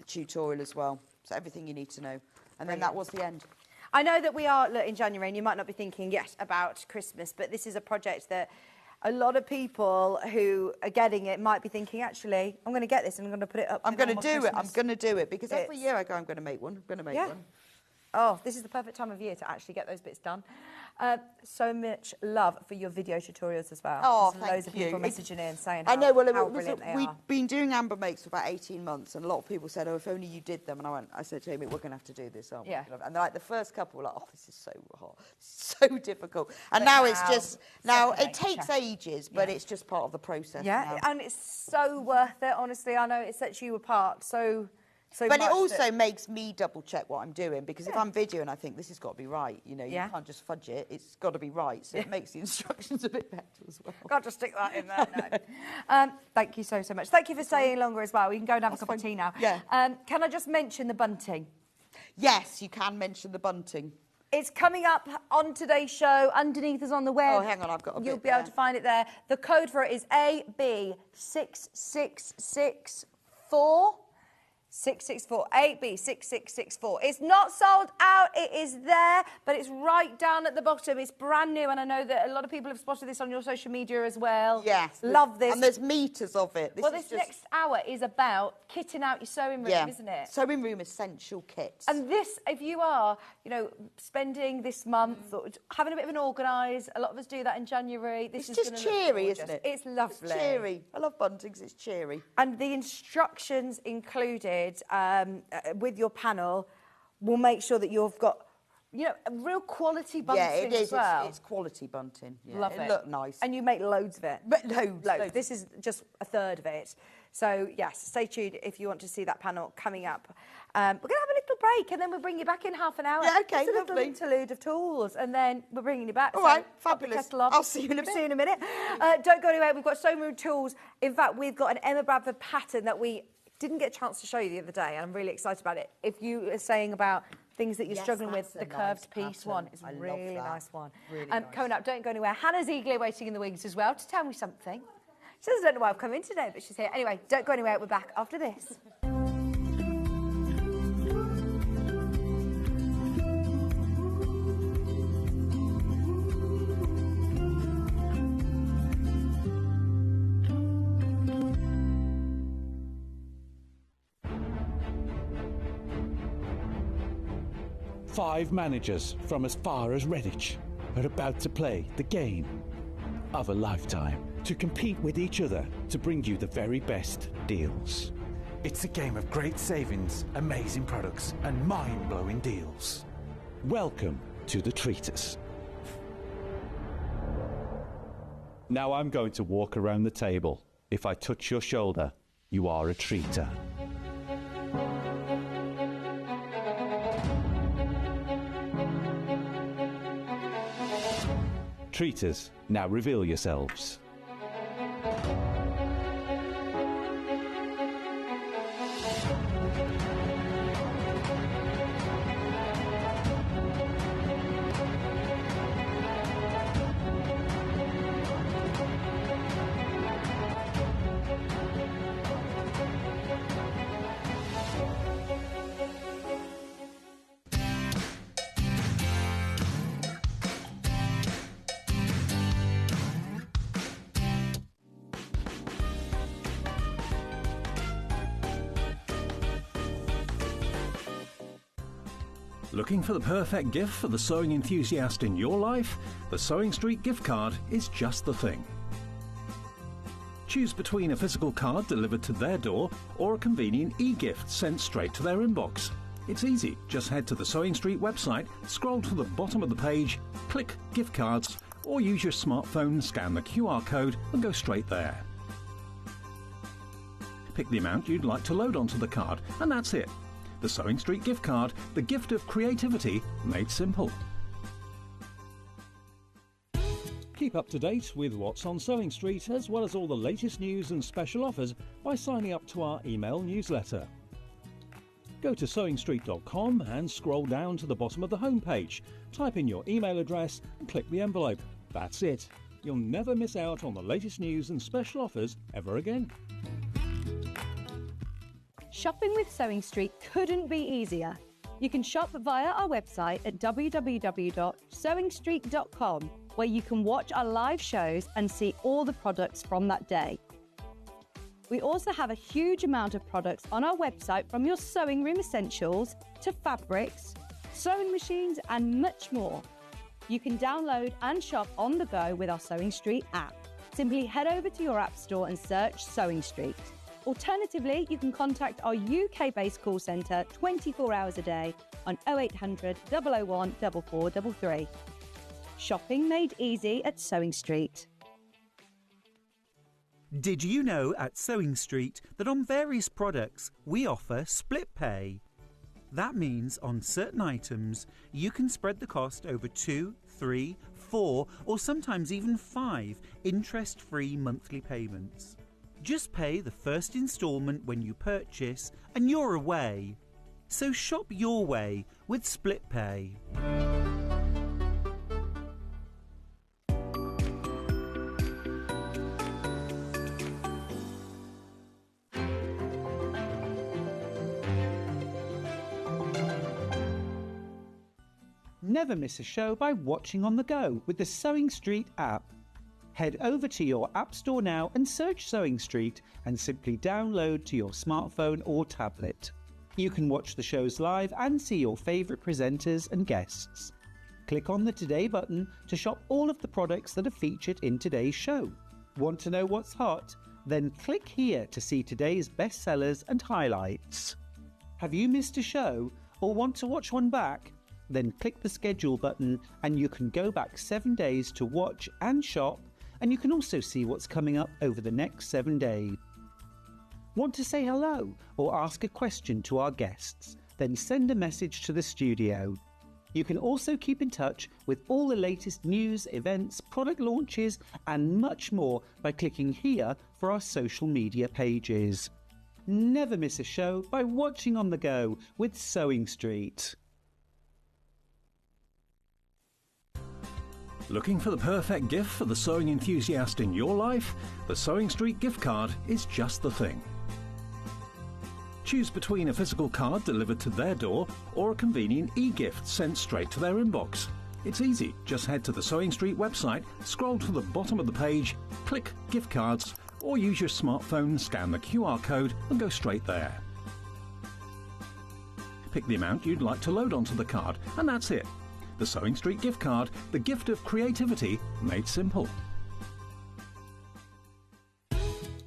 G: tutorial as well. So everything you need to know. And then that was the end.
A: I know that we are in January and you might not be thinking yet about Christmas, but this is a project that a lot of people who are getting it might be thinking, actually, I'm going to get this and I'm going to put it up.
G: I'm
A: for
G: going to
A: normal
G: do it. I'm
A: Christmas.
G: going to do it. Because every
A: It's-
G: year I go, I'm going to make one. I'm going to make one.
A: Oh, this is the perfect time of year to actually get those bits done. So much love for your video tutorials as well.
G: Oh,
A: There's
G: thank
A: loads of people messaging in saying
G: I know,
A: how brilliant they
G: we've
A: are.
G: been doing Amber Makes for about 18 months, and a lot of people said, oh, if only you did them. And I said to Amy, we're going to have to do this, aren't we?
A: Yeah.
G: And like the first couple were like, oh, this is so hard, so difficult. And now it's just, it takes ages, but it's just part of the process now.
A: And it's so worth it, honestly. I know it sets you apart so
G: But
A: much
G: it also makes me double check what I'm doing, because if I'm videoing, I think this has got to be right. You know, you can't just fudge it. It's got to be right. So it makes the instructions a bit better as well.
A: Got to stick that in there. No. Thank you so much. Thank you for staying longer as well. We can go and have a cup of tea now.
G: Yeah.
A: Can I just mention the bunting?
G: Yes, you can mention the bunting.
A: It's coming up on today's show. Underneath us on the web.
G: Oh, hang on, I've got a bit
A: You'll be able to find it there. The code for it is AB6664. 664 8B6664. It's not sold out. It is there, but it's right down at the bottom. It's brand new, and I know that a lot of people have spotted this on your social media as well.
G: Yes,
A: love this.
G: And there's meters of it.
A: This next hour is about kitting out your sewing room, isn't it?
G: Sewing room essential kits.
A: And this, if you are, spending this month or having a bit of an organise, a lot of us do that in January. This is
G: just cheery, isn't it?
A: It's lovely.
G: It's cheery. I love buntings. It's cheery.
A: And the instructions included with your panel will make sure that you've got, a real quality bunting as well.
G: It's quality bunting. Yeah.
A: Love it.
G: It looked nice.
A: And you make loads of it.
G: But loads.
A: This is just a third of it. So, yes, stay tuned if you want to see that panel coming up. We're going to have a little break, and then we'll bring you back in half an hour.
G: Yeah, okay,
A: just a little
G: lovely.
A: interlude of tools, and then we're bringing you back.
G: All right, fabulous. I'll see you in a bit.
A: See you in a minute. Don't go anywhere. We've got so many tools. In fact, we've got an Emma Bradford pattern that we didn't get a chance to show you the other day, and I'm really excited about it. If you are saying about things that you're struggling with, the curved piece one is a really nice one.
G: Really nice.
A: Coming up, don't go anywhere. Hannah's eagerly waiting in the wings as well to tell me something. She doesn't know why I've come in today, but she's here. Anyway, don't go anywhere. We're back after this.
B: Five managers from as far as Redditch are about to play the game of a lifetime to compete with each other to bring you the very best deals. It's a game of great savings, amazing products, and mind-blowing deals. Welcome to the Treatise. Now I'm going to walk around the table. If I touch your shoulder, you are a treater. Treaters, now reveal yourselves.
E: Looking for the perfect gift for the sewing enthusiast in your life? The Sewing Street gift card is just the thing. Choose between a physical card delivered to their door or a convenient e-gift sent straight to their inbox. It's easy. Just head to the Sewing Street website, scroll to the bottom of the page, click Gift Cards, or use your smartphone, scan the QR code and go straight there. Pick the amount you'd like to load onto the card, and that's it. The Sewing Street gift card, the gift of creativity made simple.
F: Keep up to date with what's on Sewing Street, as well as all the latest news and special offers by signing up to our email newsletter. Go to sewingstreet.com and scroll down to the bottom of the homepage. Type in your email address and click the envelope. That's it. You'll never miss out on the latest news and special offers ever again.
D: Shopping with Sewing Street couldn't be easier. You can shop via our website at www.sewingstreet.com, where you can watch our live shows and see all the products from that day. We also have a huge amount of products on our website, from your sewing room essentials to fabrics, sewing machines, and much more. You can download and shop on the go with our Sewing Street app. Simply head over to your app store and search Sewing Street. Alternatively, you can contact our UK-based call centre 24 hours a day on 0800 001 4433. Shopping made easy at Sewing Street.
C: Did you know at Sewing Street that on various products we offer split pay? That means on certain items you can spread the cost over 2, 3, 4 or sometimes even 5 interest-free monthly payments. Just pay the first instalment when you purchase and you're away. So shop your way with split pay.
B: Never miss a show by watching on the go with the Sewing Street app. Head over to your app store now and search Sewing Street and simply download to your smartphone or tablet. You can watch the shows live and see your favourite presenters and guests. Click on the Today button to shop all of the products that are featured in today's show. Want to know what's hot? Then click here to see today's bestsellers and highlights. Have you missed a show or want to watch one back? Then click the schedule button and you can go back 7 days to watch and shop, and you can also see what's coming up over the next 7 days. Want to say hello or ask a question to our guests? Then send a message to the studio. You can also keep in touch with all the latest news, events, product launches and much more by clicking here for our social media pages. Never miss a show by watching on the go with Sewing Street.
E: Looking for the perfect gift for the sewing enthusiast in your life? The Sewing Street gift card is just the thing. Choose between a physical card delivered to their door or a convenient e-gift sent straight to their inbox. It's easy. Just head to the Sewing Street website, scroll to the bottom of the page, click Gift Cards, or use your smartphone, scan the QR code and go straight there. Pick the amount you'd like to load onto the card, and that's it. The Sewing Street gift card, the gift of creativity made simple.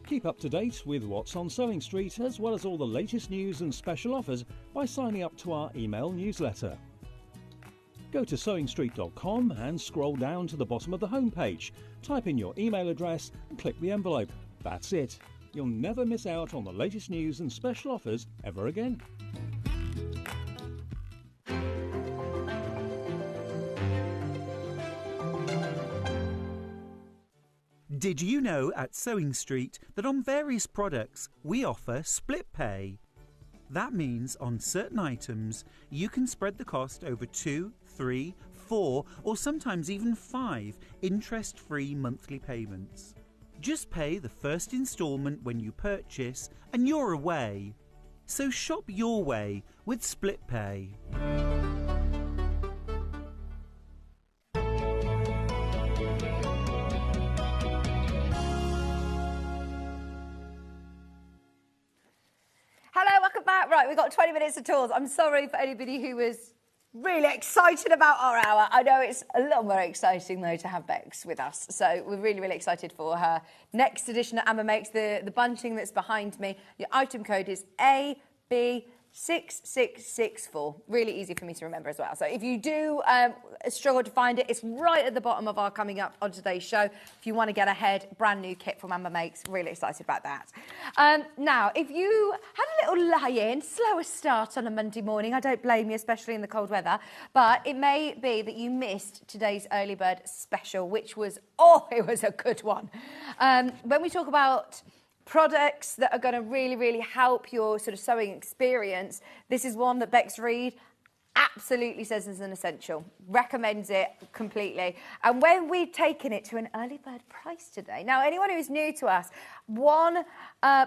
F: Keep up to date with what's on Sewing Street, as well as all the latest news and special offers by signing up to our email newsletter. Go to sewingstreet.com and scroll down to the bottom of the homepage. Type in your email address and click the envelope. That's it. You'll never miss out on the latest news and special offers ever again.
C: Did you know at Sewing Street that on various products we offer split pay? That means on certain items you can spread the cost over 2, 3, 4 or sometimes even 5 interest-free monthly payments. Just pay the first instalment when you purchase and you're away. So shop your way with split pay.
A: Hello, welcome back. Right, we've got 20 minutes of tours. I'm sorry for anybody who was really excited about our hour. I know it's a little more exciting, though, to have Bex with us. So we're really, really excited for her next edition that Amber makes. The bunting that's behind me, your item code is AB6664. Really easy for me to remember as well. So if you do struggle to find it, it's right at the bottom of our coming up on today's show. If you want to get ahead, brand new kit from Amber Makes. Really excited about that. Now, if you had a little lie-in, slower start on a Monday morning, I don't blame you, especially in the cold weather, but it may be that you missed today's early bird special, which was, it was a good one. When we talk about products that are going to really, really help your sort of sewing experience, this is one that Bex Reid absolutely says is an essential, recommends it completely. And when we've taken it to an early bird price today, now anyone who's new to us, one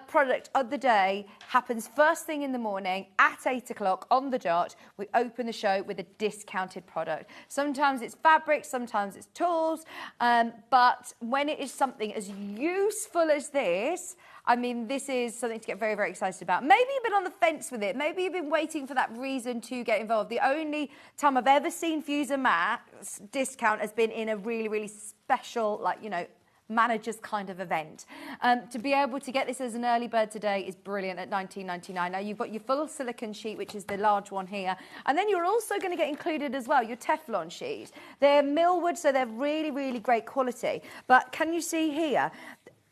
A: product of the day happens first thing in the morning at 8 o'clock on the dot. We open the show with a discounted product. Sometimes it's fabric, sometimes it's tools, but when it is something as useful as this, I mean, this is something to get very, very excited about. Maybe you've been on the fence with it. Maybe you've been waiting for that reason to get involved. The only time I've ever seen Fuser Max discount has been in a really, really special, like, you know, managers kind of event. To be able to get this as an early bird today is brilliant at $19.99. Now you've got your full silicone sheet, which is the large one here, and then you're also going to get included as well your Teflon sheet. They're millwood, so they're really, really great quality. But can you see here?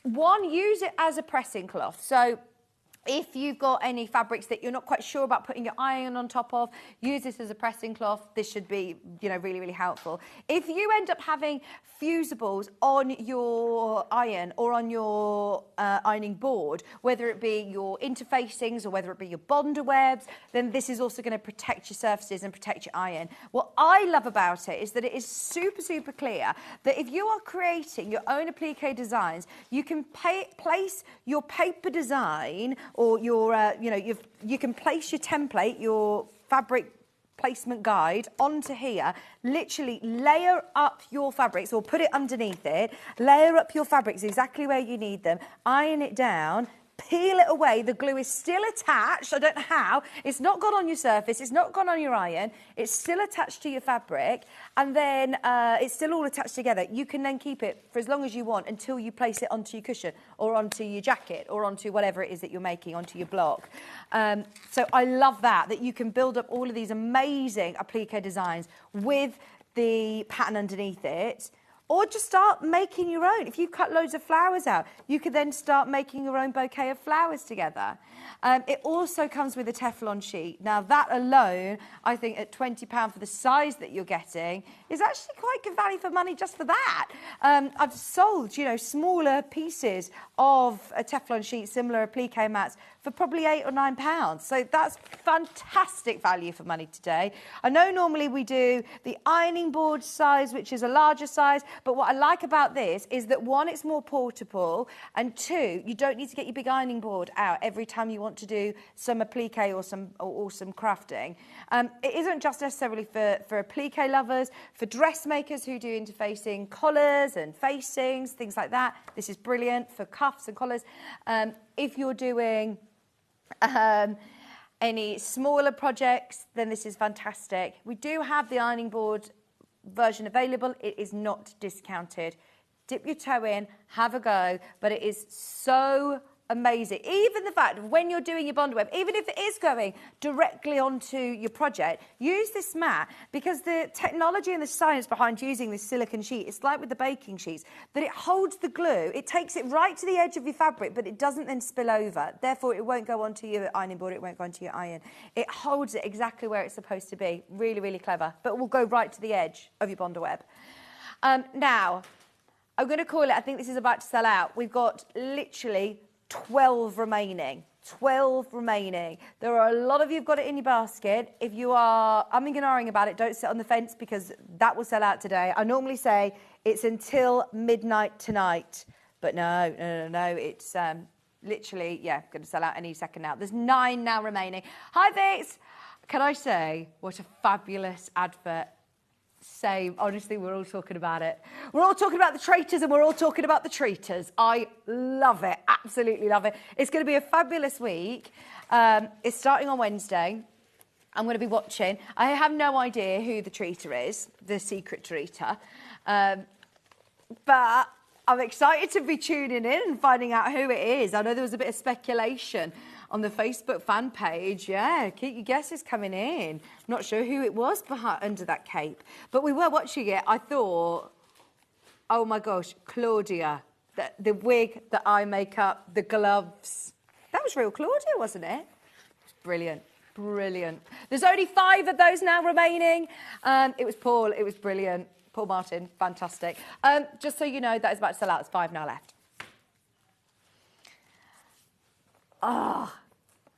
A: One, use it as a pressing cloth. So if you've got any fabrics that you're not quite sure about putting your iron on top of, use this as a pressing cloth. This should be, you know, really, really helpful. If you end up having fusibles on your iron or on your ironing board, whether it be your interfacings or whether it be your bonder webs, then this is also going to protect your surfaces and protect your iron. What I love about it is that it is super, super clear that if you are creating your own applique designs, you can place your paper design or your, you can place your template, your fabric placement guide onto here, literally layer up your fabrics or put it underneath it, layer up your fabrics exactly where you need them, iron it down, peel it away. The glue is still attached. I don't know how. It's not gone on your surface. It's not gone on your iron. It's still attached to your fabric. And then it's still all attached together. You can then keep it for as long as you want until you place it onto your cushion or onto your jacket or onto whatever it is that you're making, onto your block. So I love that you can build up all of these amazing applique designs with the pattern underneath it. Or just start making your own. If you cut loads of flowers out, you could then start making your own bouquet of flowers together. It also comes with a Teflon sheet. Now, that alone, I think at £20 for the size that you're getting, is actually quite good value for money just for that. I've sold, you know, smaller pieces of a Teflon sheet, similar applique mats, for probably £8 or £9. So that's fantastic value for money today. I know normally we do the ironing board size, which is a larger size, but what I like about this is that one, it's more portable, and two, you don't need to get your big ironing board out every time you want to do some applique or some crafting. It isn't just necessarily for applique lovers, for dressmakers who do interfacing collars and facings, things like that. This is brilliant for cuffs and collars. If you're doing any smaller projects, then this is fantastic. We do have the ironing board version available. It is not discounted. Dip your toe in, have a go, but it is so amazing. Even the fact of when you're doing your bond web, even if it is going directly onto your project, use this mat, because the technology and the science behind using this silicone sheet, it's like with the baking sheets, that it holds the glue, it takes it right to the edge of your fabric, but it doesn't then spill over. Therefore, it won't go onto your ironing board, it won't go onto your iron. It holds it exactly where it's supposed to be. Really, really clever. But it will go right to the edge of your bonder web. Now, I'm going to call it, I think this is about to sell out. We've got literally 12 remaining. 12 remaining. There are a lot of you who've got it in your basket. If you are umming and ahhing about it, don't sit on the fence, because that will sell out today. I normally say it's until midnight tonight, but no. It's literally, going to sell out any second now. There's 9 now remaining. Hi, Vix. Can I say what a fabulous advert? Same. Honestly, we're all talking about it. We're all talking about the traitors and we're all talking about the treaters. I love it. Absolutely love it. It's going to be a fabulous week. It's starting on Wednesday. I'm going to be watching. I have no idea who the treater is, the secret treater. But I'm excited to be tuning in and finding out who it is. I know there was a bit of speculation on the Facebook fan page. Yeah, keep your guesses coming in. I'm not sure who it was behind, under that cape. But we were watching it. I thought, oh my gosh, Claudia. The wig, the eye makeup, the gloves. That was real Claudia, wasn't it? Brilliant. Brilliant. There's only 5 of those now remaining. It was Paul. It was brilliant. Paul Martin. Fantastic. Just so you know, that is about to sell out. There's 5 now left.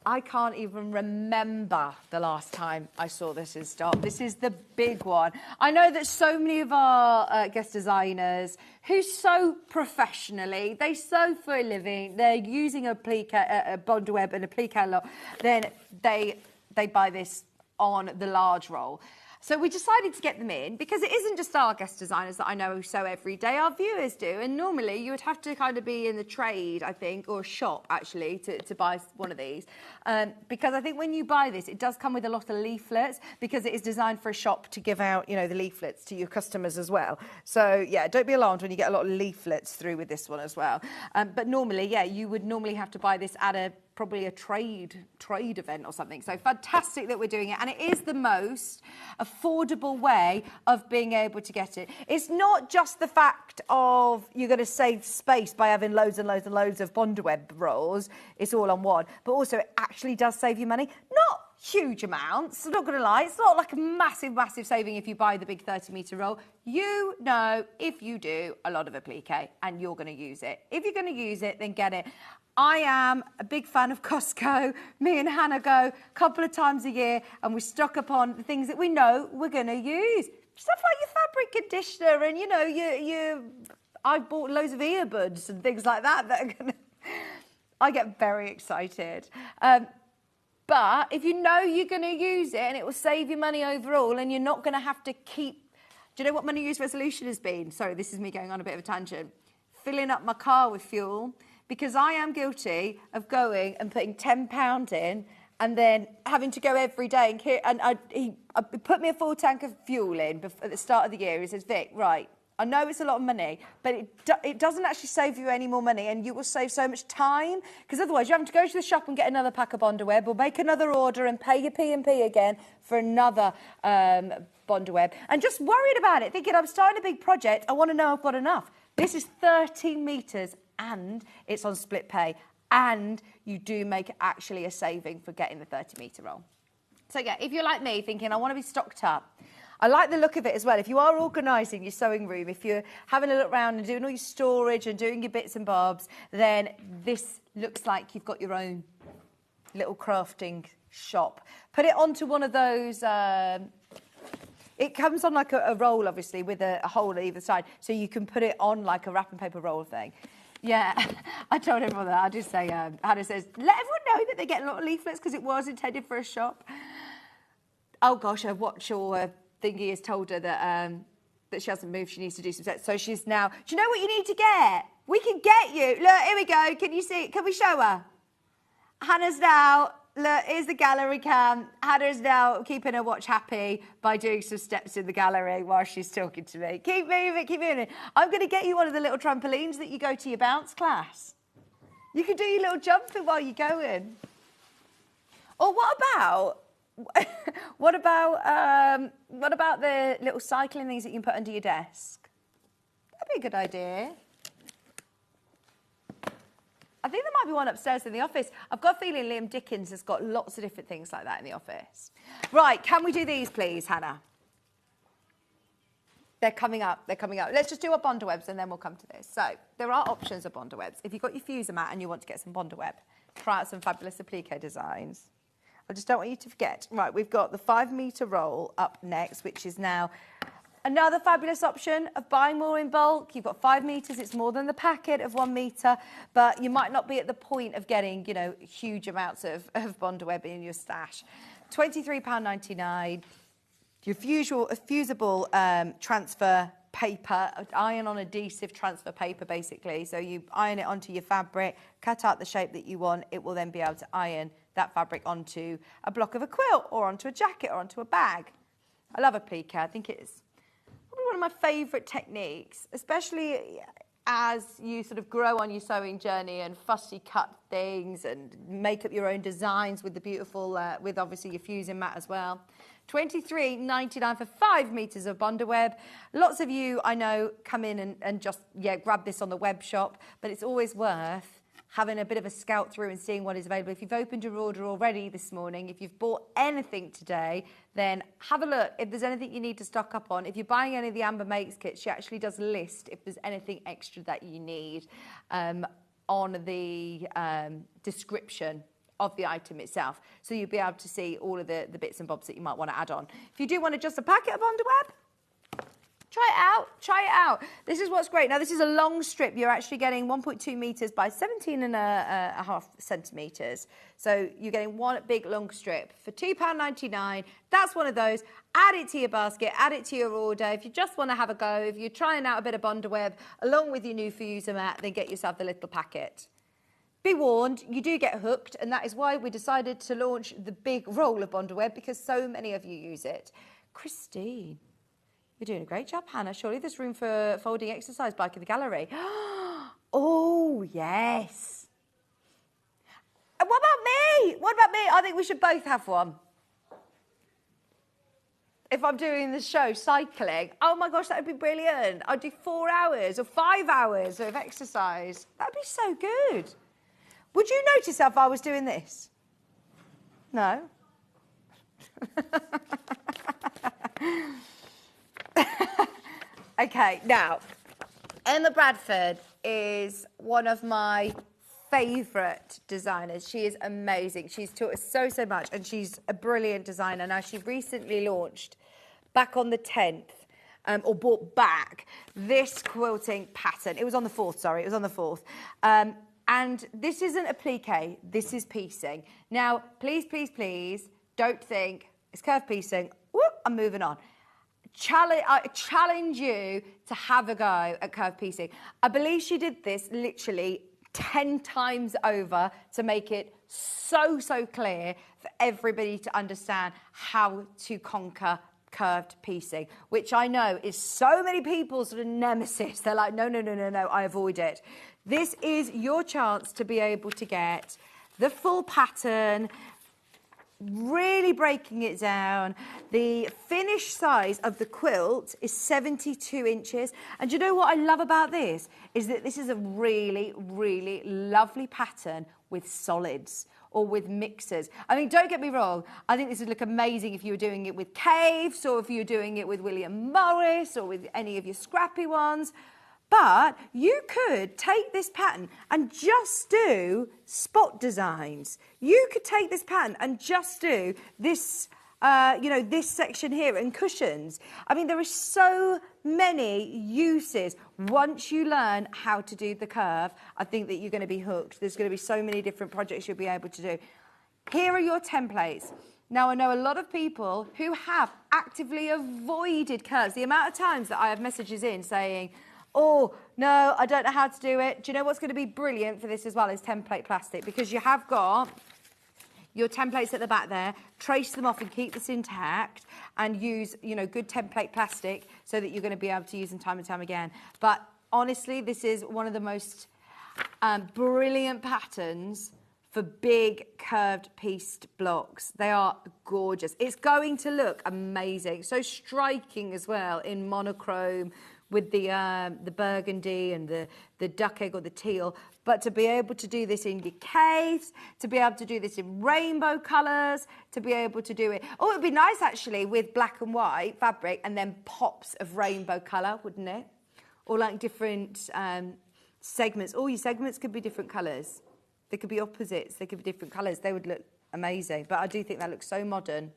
A: I can't even remember the last time I saw this in stock. This is the big one. I know that so many of our guest designers who sew professionally, they sew for a living, they're using a bond web and applique a lot, then they buy this on the large roll. So we decided to get them in because it isn't just our guest designers that I know who sew every day, our viewers do. And normally you would have to kind of be in the trade, I think, or a shop actually to buy one of these. Because I think when you buy this, it does come with a lot of leaflets because it is designed for a shop to give out, you know, the leaflets to your customers as well. So yeah, don't be alarmed when you get a lot of leaflets through with this one as well. But normally, yeah, you would normally have to buy this at probably a trade event or something. So fantastic that we're doing it, and it is the most affordable way of being able to get it. It's not just the fact of you're going to save space by having loads and loads and loads of Bondaweb rolls. It's all on one, but also it actually does save you money. Not huge amounts, I'm not going to lie. It's not like a massive saving if you buy the big 30-metre roll. You know, if you do a lot of applique and you're going to use it. If you're going to use it, then get it. I am a big fan of Costco. Me and Hannah go a couple of times a year and we stock up on the things that we know we're going to use. Stuff like your fabric conditioner and, you know, I've bought loads of earbuds and things like that are going to... I get very excited. But if you know you're going to use it and it will save you money overall and you're not going to have to keep... Do you know what my New Year's resolution has been? Sorry, this is me going on a bit of a tangent. Filling up my car with fuel, because I am guilty of going and putting £10 in and then having to go every day. He put me a full tank of fuel in at the start of the year. He says, Vic, right, I know it's a lot of money, but it doesn't actually save you any more money, and you will save so much time, because otherwise you're having to go to the shop and get another pack of Bondaweb or make another order and pay your P&P again for another Bondaweb. And just worried about it, thinking I'm starting a big project, I want to know I've got enough. This is 13 metres and it's on split pay, and you do make actually a saving for getting the 30-metre roll. So yeah, if you're like me thinking I want to be stocked up, I like the look of it as well. If you are organising your sewing room, if you're having a look around and doing all your storage and doing your bits and bobs, then this looks like you've got your own little crafting shop. Put it onto one of those... It comes on like a roll, obviously, with a hole at either side, so you can put it on like a wrapping paper roll thing. Yeah, I told everyone that. I just say, Hannah says, let everyone know that they get a lot of leaflets because it was intended for a shop. Oh gosh, her watch or thingy has told her that that she hasn't moved. She needs to do some steps. So she's now. Do you know what you need to get? We can get you. Look, here we go. Can you see? Can we show her? Hannah's now. Look, here's the gallery cam. Hannah's now keeping her watch happy by doing some steps in the gallery while she's talking to me. Keep moving, keep moving. I'm going to get you one of the little trampolines that you go to your bounce class. You can do your little jumping while you're going. Or what about the little cycling things that you can put under your desk? That'd be a good idea. I think there might be one upstairs in the office. I've got a feeling Liam Dickens has got lots of different things like that in the office. Right, can we do these, please, Hannah? They're coming up, they're coming up. Let's just do our Bondawebs and then we'll come to this. So, there are options of Bondawebs. If you've got your fuser mat and you want to get some Bondaweb, try out some fabulous applique designs. I just don't want you to forget. Right, we've got the 5-metre roll up next, which is now... Another fabulous option of buying more in bulk. You've got 5 metres, it's more than the packet of 1 metre, but you might not be at the point of getting, you know, huge amounts of Bondaweb in your stash. £23.99. Your fusible transfer paper, iron-on adhesive transfer paper, basically. So you iron it onto your fabric, cut out the shape that you want. It will then be able to iron that fabric onto a block of a quilt or onto a jacket or onto a bag. I love applique. I think it's one of my favourite techniques, especially as you sort of grow on your sewing journey and fussy cut things and make up your own designs with the beautiful, with obviously your fusing mat as well. £23.99 for 5 metres of Bondaweb. Lots of you, I know, come in and just, grab this on the web shop, but it's always worth having a bit of a scout through and seeing what is available. If you've opened your order already this morning, if you've bought anything today, then have a look if there's anything you need to stock up on. If you're buying any of the Amber Makes kits, she actually does list if there's anything extra that you need on the description of the item itself. So you'll be able to see all of the bits and bobs that you might want to add on. If you do want just a packet of Bondaweb, try it Try it out. This is what's great. Now, this is a long strip. You're actually getting 1.2 metres by 17.5 centimetres. So you're getting one big long strip for £2.99. That's one of those. Add it to your basket, add it to your order. If you just want to have a go, if you're trying out a bit of Bondaweb along with your new Fuser mat, then get yourself the little packet. Be warned, you do get hooked, and that is why we decided to launch the big roll of Bondaweb, because so many of you use it. Christine, you're doing a great job, Hannah. Surely there's room for a folding exercise bike in the gallery. Oh, yes. And what about me? What about me? I think we should both have one. If I'm doing the show cycling, oh my gosh, that would be brilliant. I'd do 4 hours or 5 hours of exercise. That'd be so good. Would you notice if I was doing this? No? Okay, now, Emma Bradford is one of my favourite designers. She is amazing. She's taught us so much, and she's a brilliant designer. Now, she recently launched, back on the 10th, or brought back this quilting pattern. It was on the 4th, sorry, it was on the 4th. And this isn't applique, this is piecing. Now, please, please, please, don't think it's curved piecing. Whoop, I'm moving on. I challenge you to have a go at curved piecing. I believe she did this literally 10 times over to make it so clear for everybody to understand how to conquer curved piecing, which I know is so many people's sort of nemesis. They're like, no, I avoid it. This is your chance to be able to get the full pattern, really breaking it down. The finished size of the quilt is 72 inches. And you know what I love about this? Is that this is a really lovely pattern with solids or with mixers. I mean, don't get me wrong, I think this would look amazing if you were doing it with Caves, or if you were doing it with William Morris, or with any of your scrappy ones. But you could take this pattern and just do spot designs. You could take this pattern and just do this, this section here and cushions. I mean, there are so many uses. Once you learn how to do the curve, I think that you're going to be hooked. There's going to be so many different projects you'll be able to do. Here are your templates. Now, I know a lot of people who have actively avoided curves. The amount of times that I have messages in saying, oh, no, I don't know how to do it. Do you know what's going to be brilliant for this as well is template plastic, because you have got your templates at the back there, trace them off and keep this intact, and use, good template plastic so that you're going to be able to use them time and time again. But honestly, this is one of the most brilliant patterns for big curved pieced blocks. They are gorgeous. It's going to look amazing. So striking as well in monochrome, with the burgundy and the duck egg or the teal, but to be able to do this in your caves, to be able to do this in rainbow colours, to be able to do it. Oh, it'd be nice actually with black and white fabric and then pops of rainbow colour, wouldn't it? Or like different segments. All your segments could be different colours. They could be opposites. They could be different colours. They would look amazing. But I do think that looks so modern.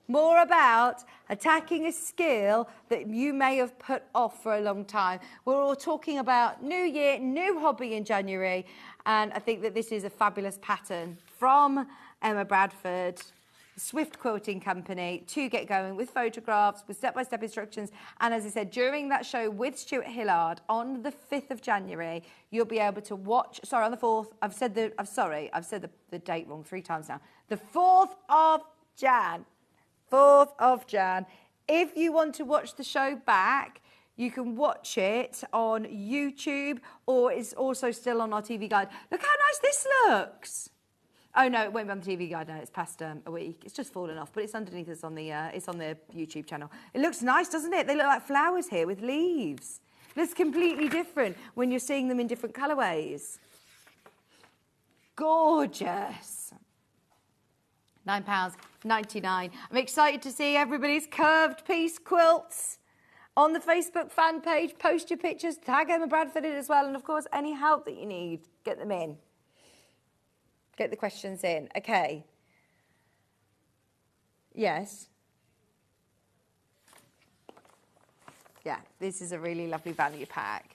A: More about attacking a skill that you may have put off for a long time. We're all talking about new year, new hobby in January, and I think that this is a fabulous pattern from Emma Bradford, Swift Quilting Company, to get going with photographs, with step-by-step instructions. And as I said, during that show with Stuart Hillard on the 5th of January, you'll be able to watch, on the 4th, I've said the date wrong 3 times now. The 4th of Jan. 4th of Jan. If you want to watch the show back, you can watch it on YouTube, or it's also still on our TV guide. Look how nice this looks. Oh no, it won't be on the TV guide now. It's past a week. It's just fallen off, but it's underneath us on the YouTube channel. It looks nice, doesn't it? They look like flowers here with leaves. It looks completely different when you're seeing them in different colourways. Gorgeous. £9.99. I'm excited to see everybody's curved piece quilts on the Facebook fan page. Post your pictures, tag Emma Bradford in as well, and of course, any help that you need, get them in. Get the questions in. Okay. Yes. Yeah, this is a really lovely value pack.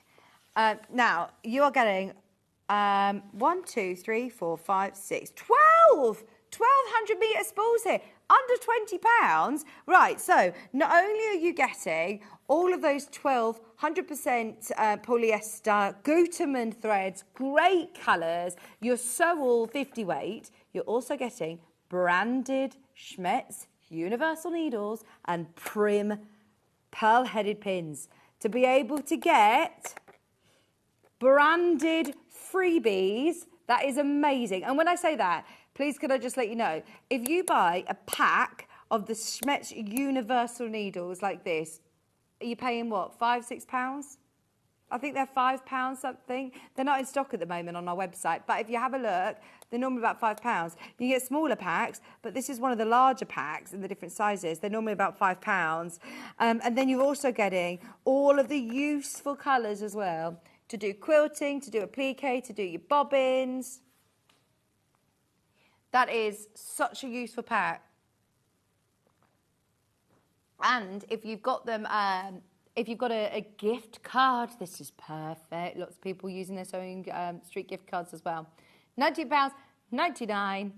A: Now, you are getting 1, 2, 3, 4, 5, 6, 12! 1,200 metre spools here, under £20. Right, so not only are you getting all of those 100% polyester, Gutermann threads, great colours, your Sewell 50 weight, you're also getting branded Schmetz universal needles and Prim pearl-headed pins to be able to get branded freebies. That is amazing. And when I say that, please could I just let you know, if you buy a pack of the Schmetz universal needles like this, are you paying what, £5, £6? I think they're £5 something. They're not in stock at the moment on our website, but if you have a look, they're normally about £5. You get smaller packs, but this is one of the larger packs in the different sizes. They're normally about £5. And then you're also getting all of the useful colours as well to do quilting, to do applique, to do your bobbins. That is such a useful pack. And if you've got them, if you've got a gift card, this is perfect. Lots of people using their Sewing Street gift cards as well. £19.99.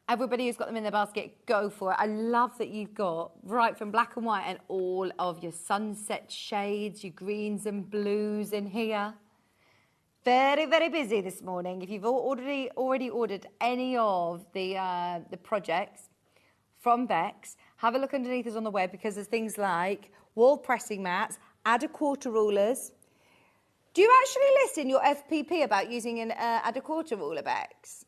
A: Everybody who's got them in their basket, go for it. I love that you've got right from black and white and all of your sunset shades, your greens and blues in here. Very, very busy this morning. If you've already ordered any of the projects from Bex, have a look underneath us on the web, because there's things like wall pressing mats, add a quarter rulers. Do you actually list in your FPP about using an add a quarter ruler, Bex?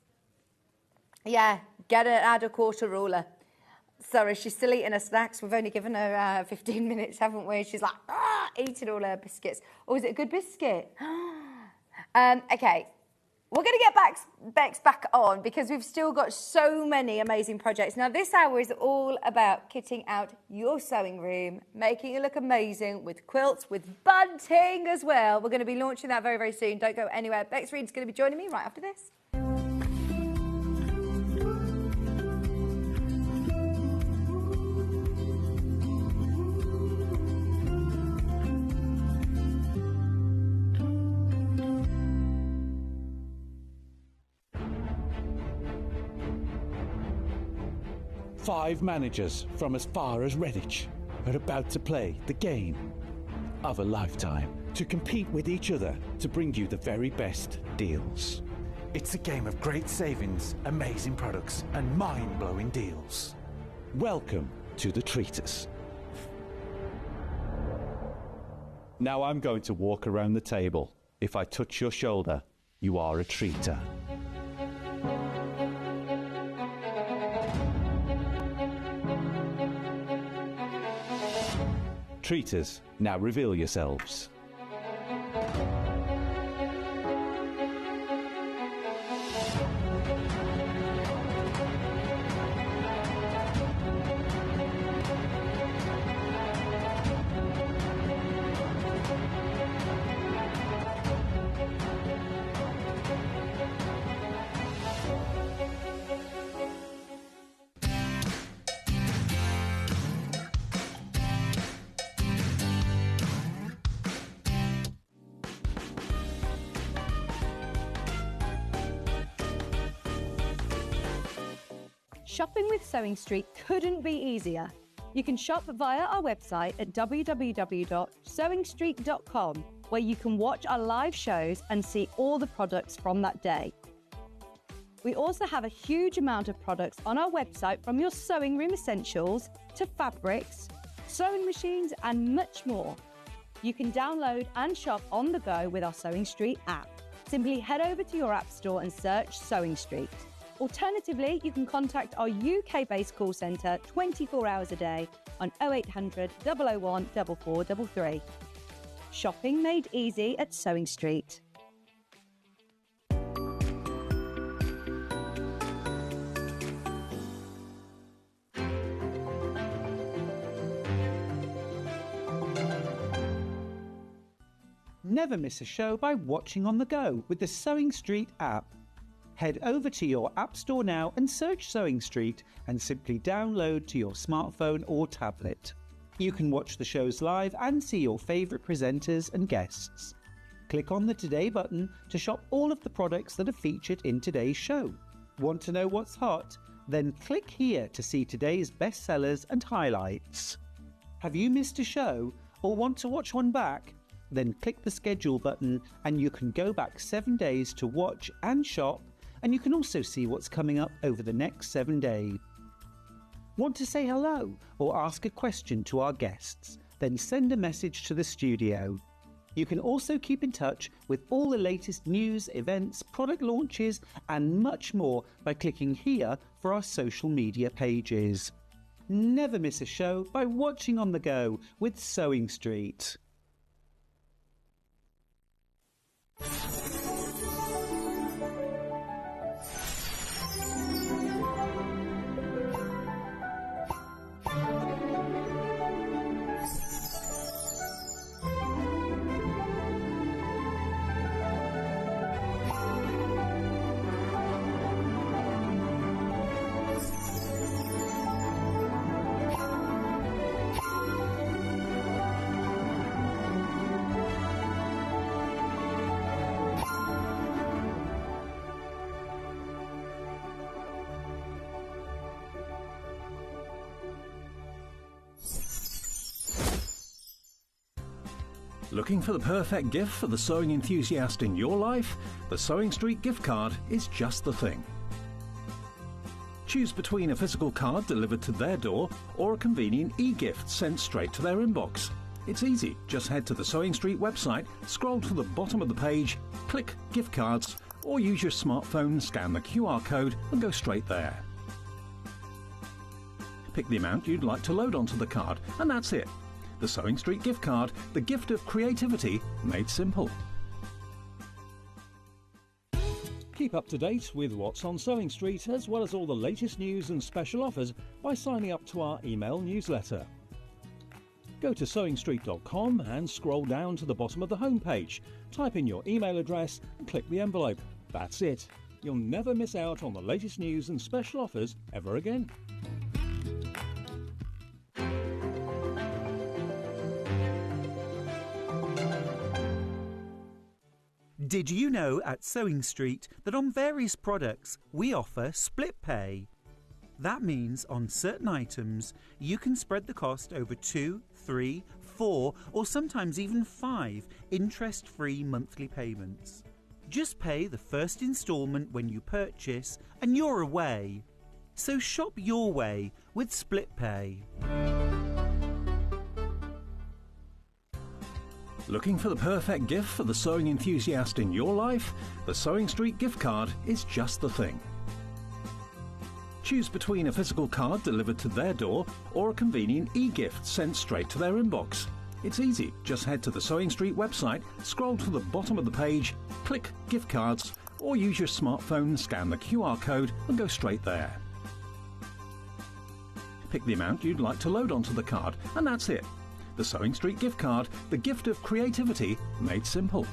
A: Yeah, get an add a quarter ruler. Sorry, she's still eating her snacks. We've only given her 15 minutes, haven't we? She's like, eating all her biscuits. Oh, is it a good biscuit? Okay, we're going to get Bex back on, because we've still got so many amazing projects. Now, this hour is all about kitting out your sewing room, making it look amazing with quilts, with bunting as well. We're going to be launching that very, very soon. Don't go anywhere. Bex Reed's going to be joining me right after this.
B: Five managers from as far as Redditch are about to play the game of a lifetime to compete with each other to bring you the very best deals. It's a game of great savings, amazing products, and mind-blowing deals. Welcome to the Treaters. Now I'm going to walk around the table. If I touch your shoulder, you are a treater. Treaters, now reveal yourselves.
D: Shopping with Sewing Street couldn't be easier. You can shop via our website at www.sewingstreet.com, where you can watch our live shows and see all the products from that day. We also have a huge amount of products on our website, from your sewing room essentials to fabrics, sewing machines and much more. You can download and shop on the go with our Sewing Street app. Simply head over to your app store and search Sewing Street. Alternatively, you can contact our UK-based call centre 24 hours a day on 0800 001 4433. Shopping made easy at Sewing Street.
C: Never miss a show by watching on the go with the Sewing Street app. Head over to your app store now and search Sewing Street and simply download to your smartphone or tablet. You can watch the shows live and see your favourite presenters and guests. Click on the Today button to shop all of the products that are featured in today's show. Want to know what's hot? Then click here to see today's bestsellers and highlights. Have you missed a show or want to watch one back? Then click the schedule button and you can go back 7 days to watch and shop, and you can also see what's coming up over the next 7 days. Want to say hello or ask a question to our guests? Then send a message to the studio. You can also keep in touch with all the latest news, events, product launches and much more by clicking here for our social media pages. Never miss a show by watching on the go with Sewing Street.
E: Looking for the perfect gift for the sewing enthusiast in your life? The Sewing Street gift card is just the thing. Choose between a physical card delivered to their door or a convenient e-gift sent straight to their inbox. It's easy. Just head to the Sewing Street website, scroll to the bottom of the page, click Gift Cards, or use your smartphone, scan the QR code and go straight there. Pick the amount you'd like to load onto the card, and that's it. The Sewing Street gift card, the gift of creativity made simple.
F: Keep up to date with what's on Sewing Street, as well as all the latest news and special offers by signing up to our email newsletter. Go to sewingstreet.com and scroll down to the bottom of the homepage. Type in your email address and click the envelope. That's it. You'll never miss out on the latest news and special offers ever again.
C: Did you know at Sewing Street that on various products we offer split pay? That means on certain items you can spread the cost over 2, 3, 4 or sometimes even 5 interest-free monthly payments. Just pay the first instalment when you purchase and you're away. So shop your way with split pay.
E: Looking for the perfect gift for the sewing enthusiast in your life? The Sewing Street gift card is just the thing. Choose between a physical card delivered to their door or a convenient e-gift sent straight to their inbox. It's easy. Just head to the Sewing Street website, scroll to the bottom of the page, click Gift Cards, or use your smartphone, scan the QR code and go straight there. Pick the amount you'd like to load onto the card, and that's it. The Sewing Street gift card, the gift of creativity made simple.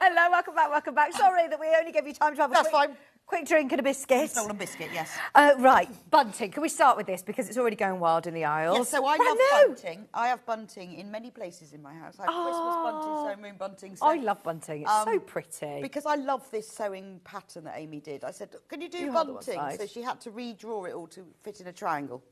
A: Hello, welcome back. Sorry that we only gave you time to have a quick drink and a biscuit.
G: Stolen biscuit, yes.
A: Right, bunting. Can we start with this because it's already going wild in the aisles?
G: Yes, so I love bunting. I have bunting in many places in my house. I have Christmas bunting, sewing room bunting. So,
A: I love bunting. It's so pretty.
G: Because I love this sewing pattern that Amy did. I said, can you do bunting? So she had to redraw it all to fit in a triangle.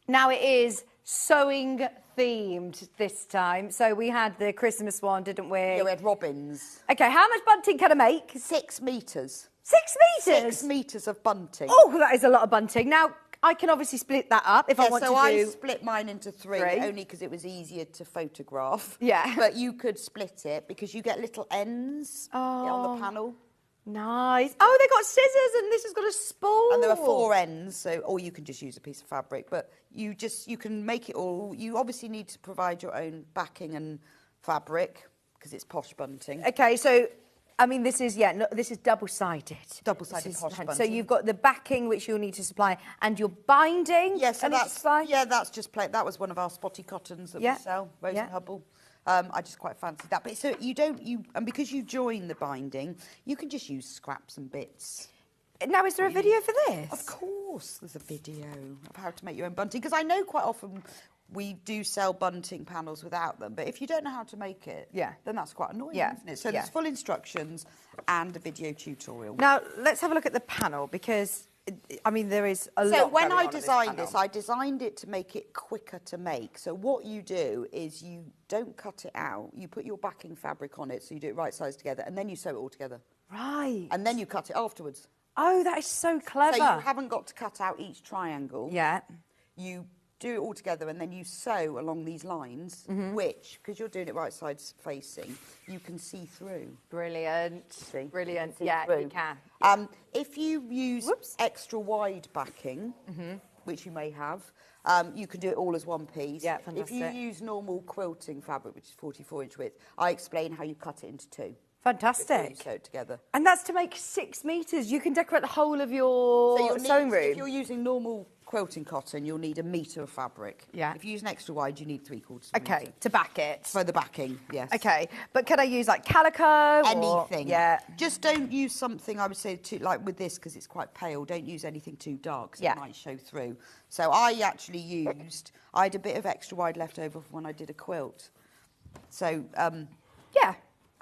A: Now it is sewing themed this time. So we had the Christmas one, didn't we?
G: Yeah, we had robins.
A: Okay, how much bunting can I make?
G: 6 metres.
A: 6 metres?
G: 6 metres of bunting.
A: Oh, that is a lot of bunting. Now, I can obviously split that up if I want to do...
G: So I split mine into three, only because it was easier to photograph.
A: Yeah.
G: But you could split it because you get little ends on the panel.
A: Nice. Oh, they got scissors and this has got a spool.
G: And there are 4 ends, so or you can just use a piece of fabric, but you can make it all. You obviously need to provide your own backing and fabric because it's posh bunting.
A: Okay, so I mean, this is, yeah, no, this is double-sided.
G: Double-sided posh bunting.
A: So you've got the backing, which you'll need to supply, and your binding.
G: Yeah, so that's just plain. That was one of our spotty cottons that we sell, Rose and Hubble. I just quite fancied that. But so and because you join the binding, you can just use scraps and bits.
A: Now, is there a video for this?
G: Of course, there's a video of how to make your own bunting. Because I know quite often we do sell bunting panels without them, but if you don't know how to make it, then that's quite annoying, isn't it? So there's full instructions and a video tutorial.
A: Now, let's have a look at the panel, because, I mean, there is a lot
G: So when I
A: going on
G: designed
A: this,
G: I designed it to make it quicker to make. So what you do is you don't cut it out. You put your backing fabric on it, so you do it right sides together, and then you sew it all together.
A: Right.
G: And then you cut it afterwards.
A: Oh, that is so clever.
G: So you haven't got to cut out each triangle.
A: Yeah.
G: You do it all together, and then you sew along these lines, which, because you're doing it right sides facing, you can see through.
A: Brilliant.
G: See?
A: Brilliant.
G: See
A: Yeah,
G: through.
A: you can.
G: If you use extra wide backing, which you may have, you can do it all as one piece.
A: Yeah, fantastic.
G: If you use normal quilting fabric, which is 44-inch width, I explain how you cut it into two.
A: Fantastic.
G: You sew it together.
A: And that's to make 6 metres. You can decorate the whole of your sewing room.
G: If you're using normal quilting cotton, you'll need 1 metre of fabric.
A: Yeah.
G: If you use an extra wide, you need 3/4 metre.
A: Okay, to back it.
G: For the backing, yes.
A: Okay, but can I use like calico?
G: Anything.
A: Yeah.
G: Just don't use something, I would say, like with this, because it's quite pale, don't use anything too dark, so it might show through. So I actually I had a bit of extra wide left over when I did a quilt. So,
A: yeah.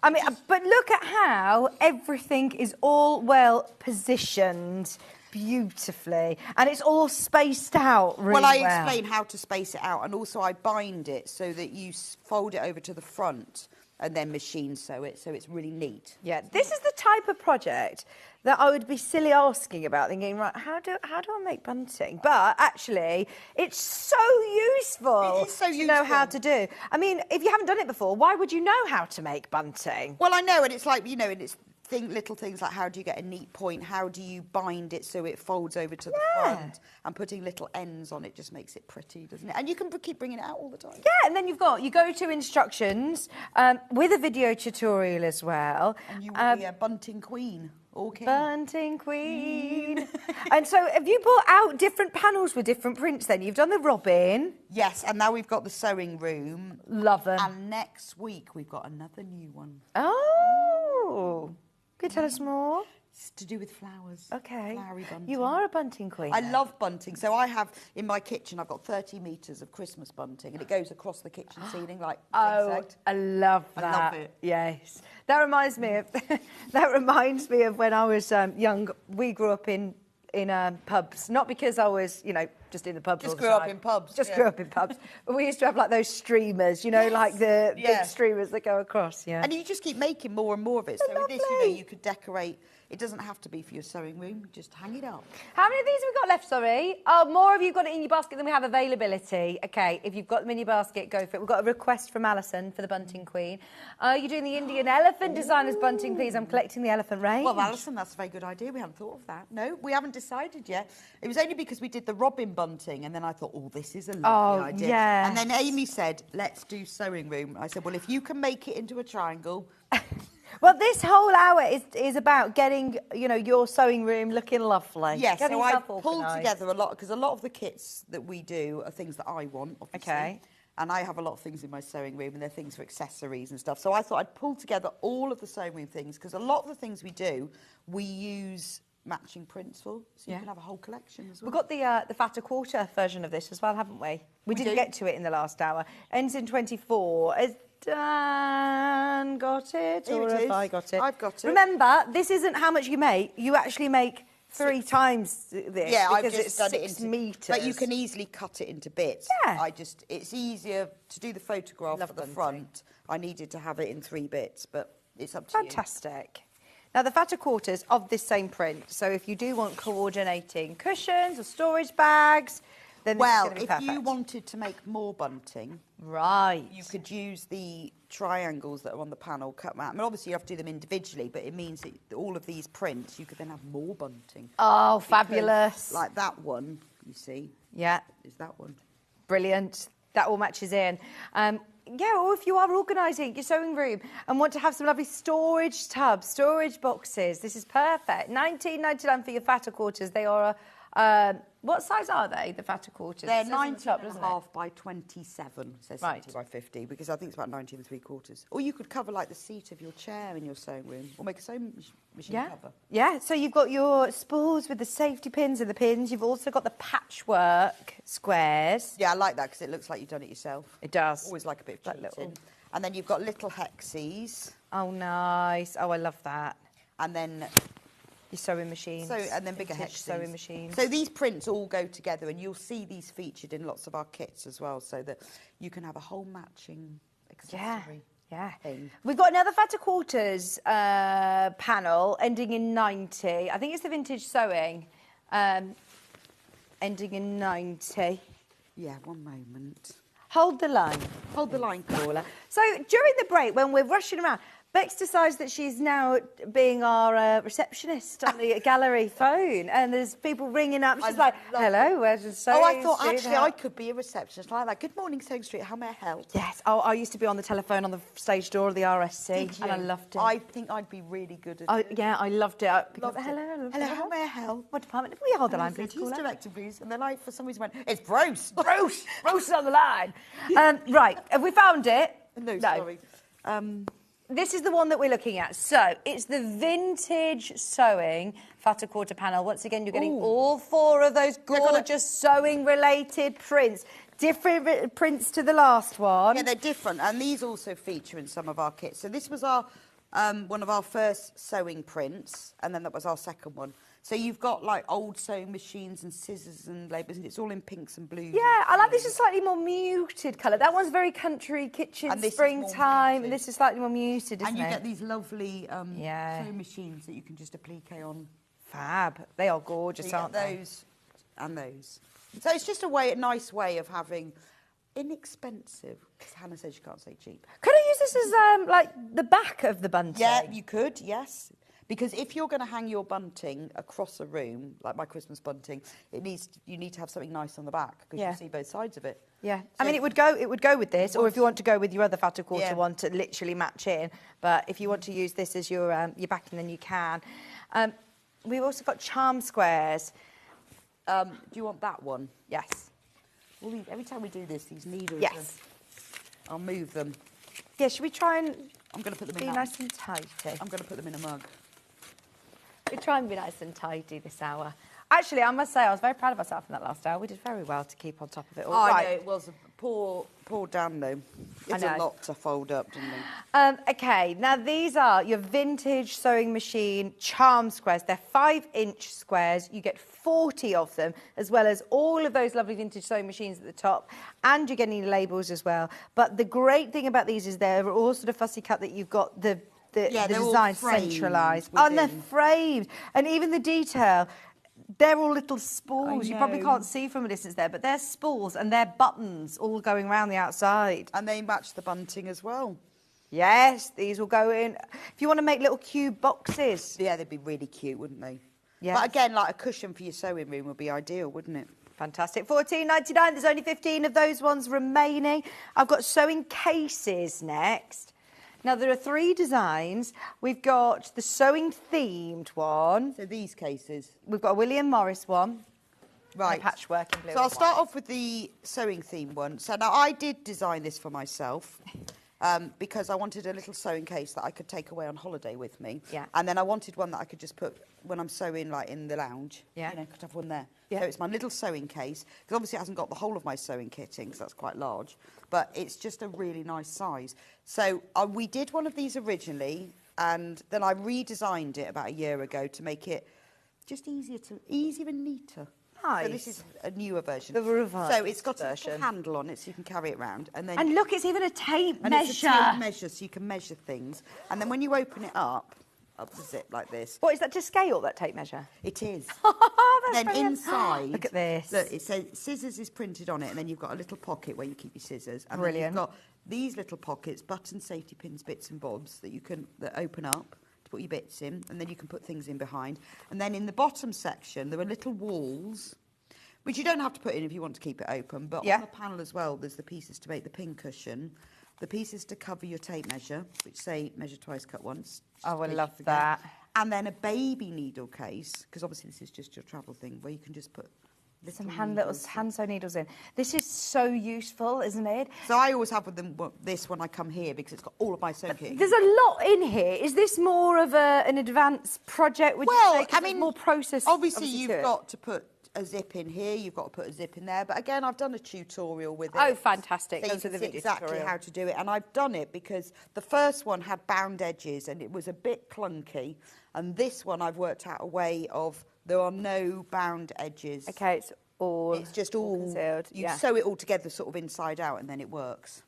A: I mean, but look at how everything is all well positioned beautifully, and it's all spaced out really well.
G: Well, I explain how to space it out, and also I bind it so that you fold it over to the front and then machine sew it, so it's really neat.
A: Yeah, this is the type of project that I would be silly asking about, thinking, right, how do I make bunting? But actually, it's so useful
G: It is so
A: to know how to do. I mean, if you haven't done it before, why would you know how to make bunting?
G: Well, I know, and it's like, and it's little things like how do you get a neat point, how do you bind it so it folds over to the front, and putting little ends on it just makes it pretty, doesn't it? And you can keep bringing it out all the time.
A: Yeah, and then you go to instructions with a video tutorial as well.
G: And you will be a bunting queen. Okay.
A: Bunting queen. And so have you brought out different panels with different prints then? You've done the robin.
G: Yes, and now we've got the sewing room.
A: Love them.
G: And next week we've got another new one.
A: Oh. Could you tell us more?
G: It's to do with flowers.
A: Okay.
G: Flowery bunting.
A: You are a bunting queen.
G: I love bunting. So I have, in my kitchen, I've got 30 metres of Christmas bunting, and it goes across the kitchen ceiling like zigzagged.
A: I love that.
G: I love it.
A: Yes. That reminds me of when I was young. We grew up in pubs, not because I was, just in the pubs.
G: Just grew up in pubs.
A: Just grew up in pubs. But we used to have like those streamers, like the big streamers that go across. Yeah.
G: And you just keep making more and more of it. So with this, you could decorate. It doesn't have to be for your sewing room. Just hang it up.
A: How many of these have we got left, sorry? Oh, more of you got it in your basket than we have availability. Okay, if you've got them in your basket, go for it. We've got a request from Alison for the Bunting Queen. Are you doing the Indian elephant designer's bunting, please? I'm collecting the elephant range.
G: Well, Alison, that's a very good idea. We hadn't thought of that. No, we haven't decided yet. It was only because we did the robin bunting, and then I thought, this is a lovely idea.
A: Yes.
G: And then Amy said, let's do sewing room. I said, well, if you can make it into a triangle...
A: Well, this whole hour is about getting, your sewing room looking lovely.
G: Yes, so I pulled together a lot, because a lot of the kits that we do are things that I want, obviously.
A: Okay.
G: And I have a lot of things in my sewing room, and they're things for accessories and stuff. So I thought I'd pull together all of the sewing room things, because a lot of the things we do, we use matching prints for, so you can have a whole collection as well.
A: We've got the fatter quarter version of this as well, haven't we? We didn't get to it in the last hour. Ends in 24. Has Dan got it?
G: Here
A: or
G: it
A: have
G: is.
A: I got it?
G: I've got it.
A: Remember, this isn't how much you make. You actually make 3 times this.
G: Yeah,
A: because
G: I've just
A: it's
G: done
A: 6 metres.
G: But you can easily cut it into bits.
A: Yeah.
G: It's easier to do the photograph at the front. I needed to have it in 3 bits, but it's up to you.
A: Fantastic. Now, the fatter quarters of this same print. So if you do want coordinating cushions or storage bags, then this is going to be perfect.
G: If you wanted to make more bunting,
A: right,
G: you could use the triangles that are on the panel, cut them out. I mean, obviously you have to do them individually, but it means that all of these prints, you could then have more bunting.
A: Oh, fabulous.
G: Like that one, you see.
A: Yeah.
G: Is that one.
A: Brilliant. That all matches in. yeah, or if you are organising your sewing room and want to have some lovely storage tubs, storage boxes, this is perfect. $19.99 for your fatter quarters. They are what size are they, the fatter quarters?
G: They're
A: It says on the top, doesn't it?
G: 19.5 by 27, so 70 by 50, because I think it's about 19 3/4. Or you could cover like the seat of your chair in your sewing room, or make a sewing machine cover.
A: Yeah, so you've got your spools with the safety pins and the pins. You've also got the patchwork squares.
G: Yeah, I like that because it looks like you've done it yourself.
A: It does.
G: Always like a bit of
A: Like
G: cheating.
A: little-
G: And then you've got little hexes,
A: Oh, nice. Oh, I love that.
G: and then
A: Your sewing machines.
G: and then bigger
A: vintage
G: hexes.
A: sewing machines.
G: So these prints all go together, and you'll see these featured in lots of our kits as well, so that you can have a whole matching accessory.
A: Yeah.
G: thing.
A: We've got another fatter quarters panel ending in 90. I think it's the vintage sewing ending in 90.
G: Yeah, one moment.
A: Hold the line.
G: Hold the line, caller.
A: So during the break, when we're rushing around, Bex decides that she's now being our receptionist on the gallery phone, and there's people ringing up. She's like, "Hello, where's the sewing
G: Oh, I thought
A: street?
G: actually I could be a receptionist like that. Good morning, Sewing Street. How may I help?
A: Yes. Oh, I used to be on the telephone on the stage door of the RSC,
G: Did
A: and I
G: you?
A: loved it.
G: I think I'd be really good at it.
A: Yeah, I loved it. Because,
G: Loved it.
A: hello,
G: Hello, how may I help?
A: What department? Will you hold the
G: And I
A: line,
G: said,
A: please,
G: "Who's
A: caller?
G: director, please?" And they're like, for some reason, went, "It's Bruce."
A: Bruce! Bruce is on the line. Right, have we found it?
G: No, sorry.
A: This is the one that we're looking at. So, it's the vintage sewing fatter quarter panel. Once again, you're getting all four of those gorgeous sewing-related prints. Different prints to the last one.
G: Yeah, they're different, and these also feature in some of our kits. So this was our one of our first sewing prints, and then that was our second one. So you've got like old sewing machines and scissors and labours, and it's all in pinks and blues.
A: Yeah, I like this is slightly more muted colour. That one's very country kitchen,
G: And this is more
A: springtime,
G: muted.
A: and this is slightly more muted, isn't
G: And you
A: it?
G: get these lovely
A: Yeah.
G: sewing machines that you can just applique on.
A: Fab. They are
G: So
A: gorgeous,
G: you get
A: aren't they?
G: those and those. So it's just a nice way of having inexpensive. Because Hannah says you can't say cheap.
A: Could I use this as like the back of the bunting?
G: Yeah, you could, yes. Because if you're going to hang your bunting across a room, like my Christmas bunting, you need to have something nice on the back because
A: Yeah.
G: you see both sides of it.
A: Yeah,
G: So-
A: I mean it would go with this, or if you want to go with your other fatter quarter
G: Yeah.
A: one to literally match in. But if you want to use this as your backing, then you can. We've also got charm squares.
G: Do you want that one?
A: Yes,
G: Well, every time we do this, these needles.
A: yes,
G: I'll move them.
A: yeah. Should we try and
G: I'm going to put them
A: be
G: in.
A: nice and tidy?
G: I'm going to put them in a mug.
A: We try and be nice and tidy this hour. Actually, I must say I was very proud of myself in that last hour. We did very well to keep on top of it all.
G: I
A: Right.
G: know it was a poor Dan though. It's a
A: know.
G: lot to fold up, didn't it?
A: Okay, now these are your vintage sewing machine charm squares. They're 5-inch squares. You get 40 of them, as well as all of those lovely vintage sewing machines at the top, and you're getting labels as well. But the great thing about these is they're all sort of fussy cut, that you've got the
G: Yeah, they're all
A: design
G: framed
A: centralised. And they're
G: within.
A: framed. And even the detail, they're all little spools. You probably
G: know.
A: can't see from a distance there, but they're spools and they're buttons all going around the outside.
G: And they match the bunting as well.
A: Yes, these will go in. If you want to make little cube boxes.
G: Yeah, they'd be really cute, wouldn't they?
A: Yes.
G: But again, like a cushion for your sewing room would be ideal, wouldn't it?
A: Fantastic. $14.99. There's only 15 of those ones remaining. I've got sewing cases next. Now, there are 3 designs. We've got the sewing themed one.
G: So these cases.
A: We've got a William Morris one.
G: Right.
A: And a patchwork in blue.
G: So I'll
A: and
G: start
A: white.
G: off with the sewing theme one. So now I did design this for myself because I wanted a little sewing case that I could take away on holiday with me.
A: Yeah.
G: And then I wanted one that I could just put when I'm sewing, like in the lounge.
A: Yeah.
G: You know, could have one there.
A: Yeah.
G: So it's my little sewing case, because obviously it hasn't got the whole of my sewing kit in, because that's quite large. But it's just a really nice size. So we did one of these originally, and then I redesigned it about a year ago to make it just easier and neater.
A: Nice.
G: So this is a newer version.
A: The revised
G: So it's got a
A: version.
G: little handle on it, so you can carry it around, and then
A: And look, it's even a tape
G: and
A: measure.
G: it's a tape measure, so you can measure things. And then when you open it up the zip like this,
A: What is that, to scale, that tape measure?
G: it is.
A: That's
G: Then
A: brilliant.
G: inside,
A: Look at this.
G: Look, it says scissors is printed on it, and then you've got a little pocket where you keep your scissors. And
A: Brilliant.
G: then you've got these little pockets, buttons, safety pins, bits and bobs that open up to put your bits in, and then you can put things in behind. And then in the bottom section, there are little walls Which you don't have to put in if you want to keep it open. But on the panel as well, there's the pieces to make the pincushion, the pieces to cover your tape measure, which say measure twice, cut once.
A: Oh, I love that.
G: And then a baby needle case, because obviously this is just your travel thing, where you can just put
A: some hand sew needles in. This is so useful, isn't it?
G: So I always have with them this when I come here because it's got all of my sewing kit.
A: There's a lot in here. Is this more of an advanced project? Would you say? I mean, more process.
G: Obviously, you've got to put a zip in here. You've got to put a zip in there. But again, I've done a tutorial with it.
A: Oh, fantastic!
G: So you can see exactly how to do it. And I've done it because the first one had bound edges and it was a bit clunky. And this one, I've worked out a way of there are no bound edges.
A: Okay, it's
G: just all
A: concealed.
G: You sew it all together, sort of inside out, and then it works.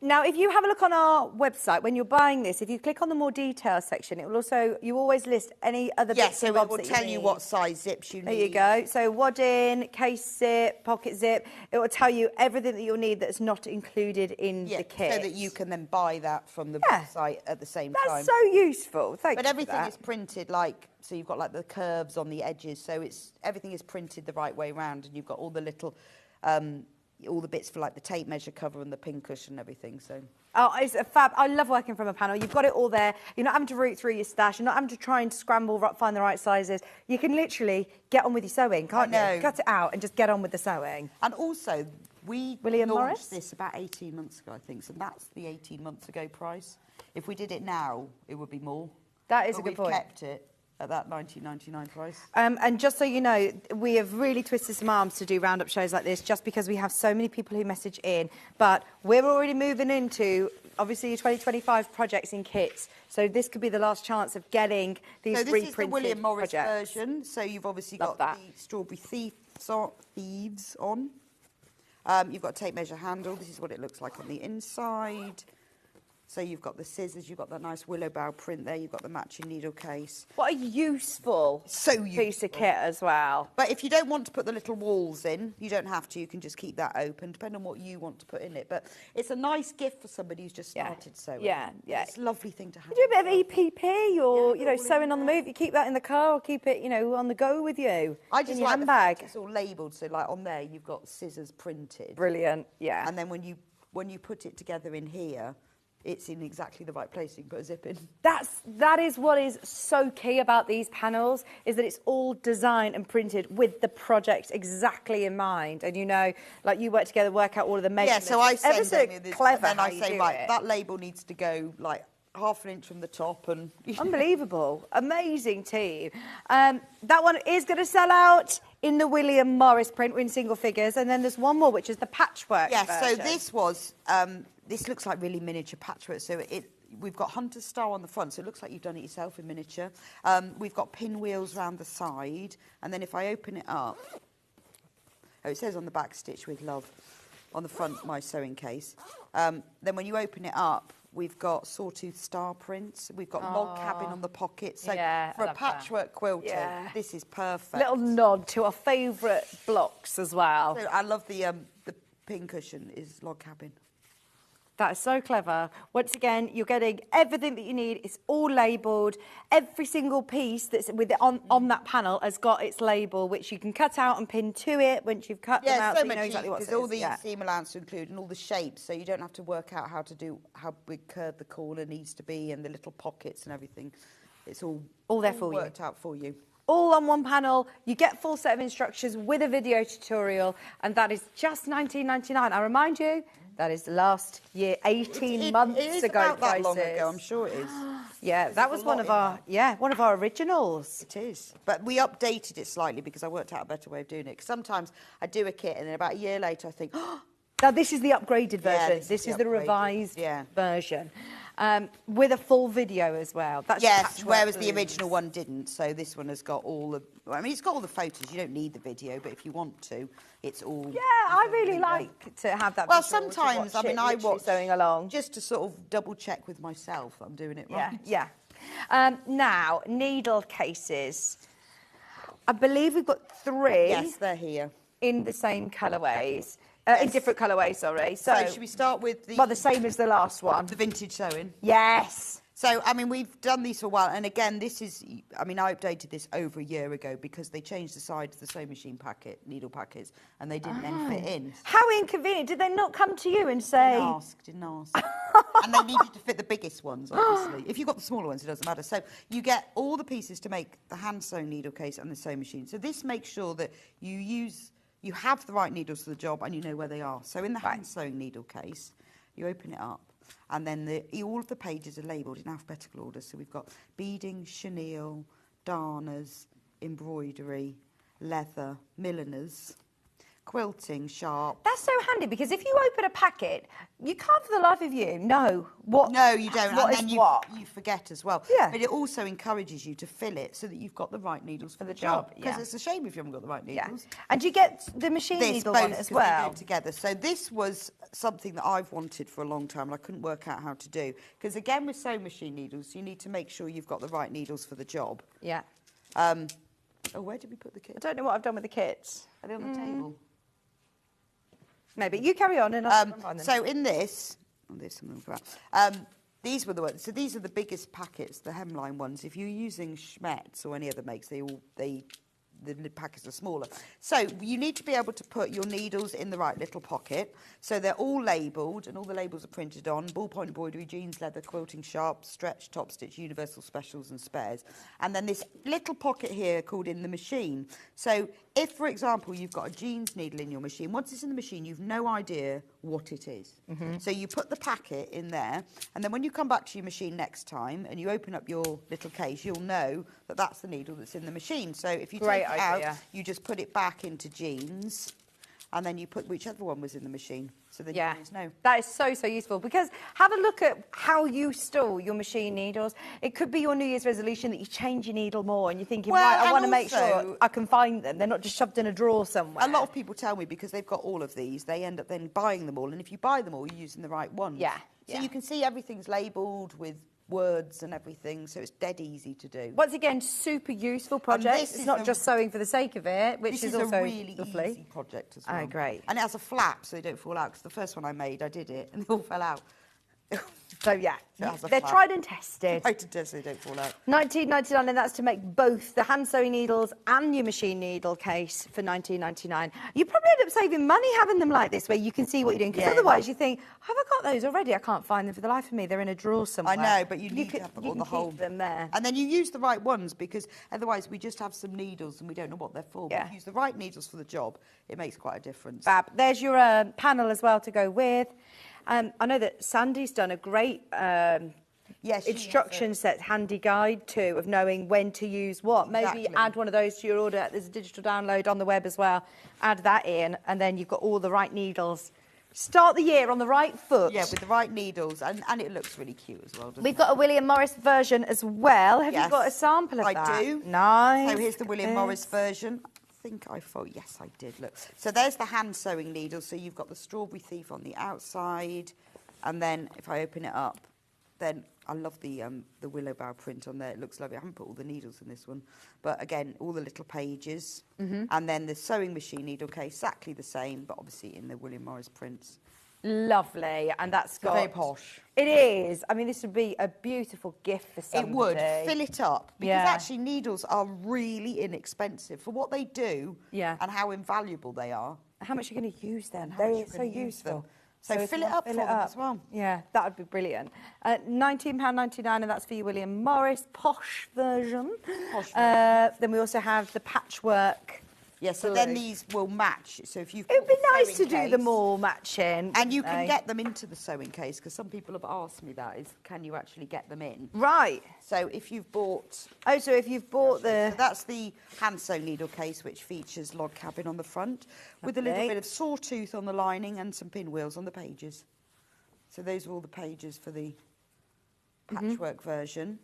A: Now, if you have a look on our website, when you're buying this, if you click on the more details section, it will also, you always list any other bits and bobs that you need.
G: Yes, so it will tell you what size zips you need.
A: There you go. So wadding, case zip, pocket zip, it will tell you everything that you'll need that's not included in the kit.
G: So that you can then buy that from the website at the same time.
A: That's so useful. Thank you
G: But everything
A: for that.
G: is printed so you've got like the curves on the edges, so everything is printed the right way round, and you've got all the little... all the bits for like the tape measure cover and the pincushion and everything. So
A: it's a fab. I love working from a panel. You've got it all there. You're not having to root through your stash. You're not having to try and scramble, find the right sizes. You can literally get on with your sewing, can't you? Cut it out and just get on with the sewing.
G: And also, we launched this about 18 months ago, I think. So that's the 18 months ago price. If we did it now, it would be more.
A: That is a good point.
G: We've kept it at that $19.99 price.
A: And just so you know, we have really twisted some arms to do roundup shows like this just because we have so many people who message in. But we're already moving into, obviously, your 2025 projects in kits. So this could be the last chance of getting these reprinted
G: projects. So this is the William Morris version. So you've obviously got the Strawberry Thieves on. You've got a tape measure handle. This is what it looks like on the inside. So you've got the scissors, you've got that nice willow bough print there, you've got the matching needle case.
A: What a useful piece of kit as well.
G: But if you don't want to put the little walls in, you don't have to, you can just keep that open, depending on what you want to put in it. But it's a nice gift for somebody who's just started sewing.
A: Yeah.
G: It's a lovely thing to have.
A: You do a bit of EPP or, sewing on the move. You keep that in the car or keep it, on the go with you.
G: I just
A: in your
G: like
A: handbag.
G: It's all labelled, so like on there you've got scissors printed.
A: Brilliant, yeah.
G: And then when you put it together in here, it's in exactly the right place. You can put a zip in.
A: That is what is so key about these panels, is that it's all designed and printed with the project exactly in mind. And like you work together, work out all of the measurements.
G: Yeah, so I send them this,
A: clever.
G: And then I say, right, that label needs to go like half an inch from the top, and
A: unbelievable, amazing team. That one is going to sell out in the William Morris print in single figures, and then there's one more, which is the patchwork.
G: Yeah,
A: version.
G: so this was. This looks like really miniature patchwork. So we've got Hunter Star on the front, so it looks like you've done it yourself in miniature. We've got pinwheels around the side, and then if I open it up, it says on the back, stitch with love, on the front, my sewing case. Then when you open it up, we've got sawtooth star prints. We've got log cabin on the pocket. So for a patchwork quilter, this is perfect.
A: Little nod to our favourite blocks as well.
G: So I love the pincushion is log cabin.
A: That is so clever. Once again, you're getting everything that you need. It's all labelled. Every single piece that's on that panel has got its label, which you can cut out and pin to it once you've cut them out.
G: So
A: you
G: much
A: know exactly what it is.
G: Because all the seam allowance to include and all the shapes, so you don't have to work out how big curve the corner needs to be and the little pockets and everything. It's all
A: there for you.
G: Worked out for you.
A: All on one panel. You get full set of instructions with a video tutorial, and that is just $19.99. I remind you, that is last year, 18 months
G: it is
A: ago.
G: About that long ago, I'm sure it is.
A: Yeah, that was one of our originals.
G: It is, but we updated it slightly because I worked out a better way of doing it. 'Cause sometimes I do a kit, and then about a year later, I think,
A: now this is the upgraded version. This is the revised version. With a full video as well.
G: Yes, whereas the original one didn't. So this one has got all the... I mean, it's got all the photos. You don't need the video, but if you want to, it's all...
A: Yeah, I really like to have that.
G: Well, sometimes, I watch
A: sewing along.
G: Just to sort of double-check with myself that I'm doing it right.
A: Yeah. Now, needle cases. I believe we've got 3.
G: Yes, they're here.
A: In the same colourways. In different colourways, sorry.
G: So should we start with the...
A: Well, the same as the last one.
G: The vintage sewing?
A: Yes.
G: So, I mean, we've done these for a while. And again, this is, I mean, I updated this over a year ago because they changed the size of the sewing machine needle packets, and they didn't then fit in.
A: How inconvenient. Did they not come to you and say...
G: Didn't ask. And they needed to fit the biggest ones, obviously. If you've got the smaller ones, it doesn't matter. So you get all the pieces to make the hand-sewn needle case and the sewing machine. So this makes sure that you have the right needles for the job and you know where they are. So in the hand-sewn needle case, you open it up, and then all of the pages are labelled in alphabetical order. So we've got beading, chenille, darners, embroidery, leather, milliners, quilting, sharp.
A: That's so handy, because if you open a packet, you can't for the life of you know what.
G: No, you don't.
A: What
G: and
A: is
G: then
A: what.
G: you forget as well.
A: Yeah.
G: But it also encourages you to fill it so that you've got the right needles for the job. Because it's a shame if you haven't got the right needles.
A: Yeah. And you get the machine needle on it as well.
G: They go together. So this was something that I've wanted for a long time and I couldn't work out how to do. Because again, with sewing machine needles, you need to make sure you've got the right needles for the job.
A: Yeah.
G: Where did we put the kits?
A: I don't know what I've done with the kits.
G: Are they on the table?
A: Maybe. You carry on and I'll find them.
G: So in this, there's some of them. These were the ones. So these are the biggest packets, the hemline ones. If you're using Schmetz or any other makes, the packets are smaller. So you need to be able to put your needles in the right little pocket. So they're all labelled, and all the labels are printed on: ballpoint embroidery, jeans, leather, quilting, sharp, stretch, top stitch, universal specials and spares. And then this little pocket here called in the machine. So if, for example, you've got a jeans needle in your machine, once it's in the machine, you've no idea what it is. So you put the packet in there, and then when you come back to your machine next time and you open up your little case, you'll know that that's the needle that's in the machine. So if you take it out, you just put it back into jeans, and then you put whichever one was in the machine. So then you always know.
A: That is so, so useful, because have a look at how you store your machine needles. It could be your New Year's resolution that you change your needle more, and you're thinking, right, I want to make sure I can find them. They're not just shoved in a drawer somewhere.
G: A lot of people tell me, because they've got all of these, they end up then buying them all. And if you buy them all, you're using the right ones. So you can see everything's labelled with words and everything, so it's dead easy to do.
A: Once again, super useful project. It's not just sewing for the sake of it, which is also
G: a really
A: lovely.
G: easy project as well.
A: Oh, great.
G: And it has a flap so they don't fall out, because the first one I made, I did it and they all fell out.
A: So yeah,
G: So it has a
A: they're
G: flap.
A: tried and tested.
G: Tried to test so they don't fall out.
A: $19.99, and that's to make both the hand sewing needles and your machine needle case for $19.99. You probably end up saving money having them like this, where you can see what you're doing. Because otherwise, you think, have I got those already? I can't find them for the life of me. They're in a drawer somewhere.
G: I know, but you need to have them on the whole.
A: Keep them there.
G: And then you use the right ones, because otherwise we just have some needles and we don't know what they're for. But if you use the right needles for the job, it makes quite a difference.
A: Fab. There's your panel as well to go with. I know that Sandy's done a great instruction set, handy guide too, of knowing when to use what. Maybe add one of those to your order. There's a digital download on the web as well. Add that in, and then you've got all the right needles. Start the year on the right foot.
G: Yeah, with the right needles, and it looks really cute as well, doesn't
A: We've got a William Morris version as well. Have you got a sample of that?
G: I do.
A: Nice.
G: So here's the William Morris version. Yes, I did. Look. So there's the hand sewing needle. So you've got the strawberry thief on the outside, and then if I open it up, then I love the willow bough print on there. It looks lovely. I haven't put all the needles in this one, but again, all the little pages, and then the sewing machine needle case, exactly the same, but obviously in the William Morris prints.
A: Lovely, and that's got...
G: very posh.
A: It is. I mean, this would be a beautiful gift for somebody.
G: It would. Fill it up. Because actually needles are really inexpensive for what they do and how invaluable they are.
A: How much are you going to use them? They're so useful.
G: So fill it up for them as well.
A: Yeah, that would be brilliant. £19.99, and that's for you, William Morris, posh version. Then we also have the patchwork.
G: Yes, so then these will match. So if you've
A: it would be nice to do them all matching.
G: And you can get them into the sewing case, because some people have asked me that, is can you actually get them in?
A: Right.
G: So if you've bought...
A: Oh, so if you've bought the...
G: So that's the hand sewn needle case, which features log cabin on the front, with a little bit of sawtooth on the lining and some pinwheels on the pages. So those are all the pages for the patchwork version.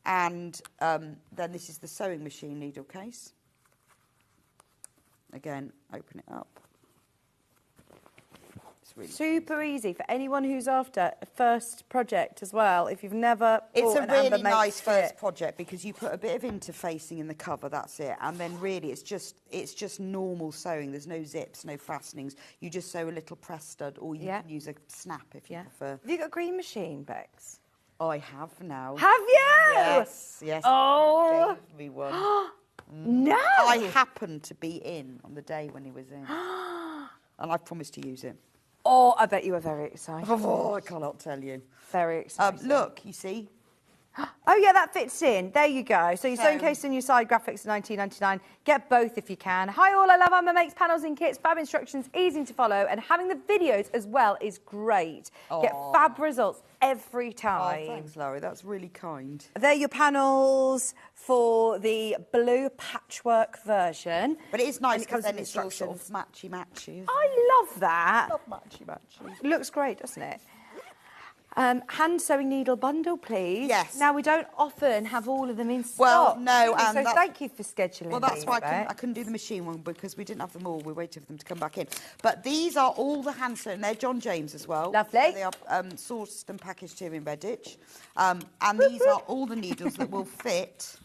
G: And then this is the sewing machine needle case. Again, open it up. It's really
A: super easy for anyone who's after a first project as well. If you've never
G: It's
A: bought
G: a
A: an
G: really
A: Amber Makes
G: nice first
A: kit.
G: project, because you put a bit of interfacing in the cover, that's it. And then really it's just normal sewing. There's no zips, no fastenings. You just sew a little press stud, or you can use a snap if you prefer.
A: Have you got a green machine, Bex?
G: I have now.
A: Have you?
G: Yes, yes.
A: Oh.
G: He gave me one.
A: No.
G: I happened to be in on the day when he was in. And I promised to use it.
A: Oh, I bet you were very excited.
G: Oh, I cannot tell you.
A: Very excited.
G: Look, you see.
A: Oh, yeah, that fits in. There you go. So your sewing case and your side graphics are $19.99. Get both if you can. Hi, all. I love Amber Makes panels and kits. Fab instructions, easy to follow. And having the videos as well is great. Get fab results every time.
G: Oh, thanks, Larry. That's really kind.
A: They're your panels for the blue patchwork version.
G: But it is nice
A: And it comes
G: because then
A: with
G: it's all sort of
A: instructions.
G: matchy-matchy.
A: I love that.
G: Love matchy-matchy.
A: Looks great, doesn't it? Hand sewing needle bundle, please.
G: Yes.
A: Now, we don't often have all of them in stock.
G: Well, no,
A: so
G: and
A: thank you for scheduling.
G: Well, that's
A: these,
G: why
A: Rebecca.
G: I couldn't do the machine one because we didn't have them all. We waited for them to come back in. But these are all the hand sewn. They're John James as well.
A: Lovely.
G: So they are sourced and packaged here in Redditch. And these are all the needles that will fit,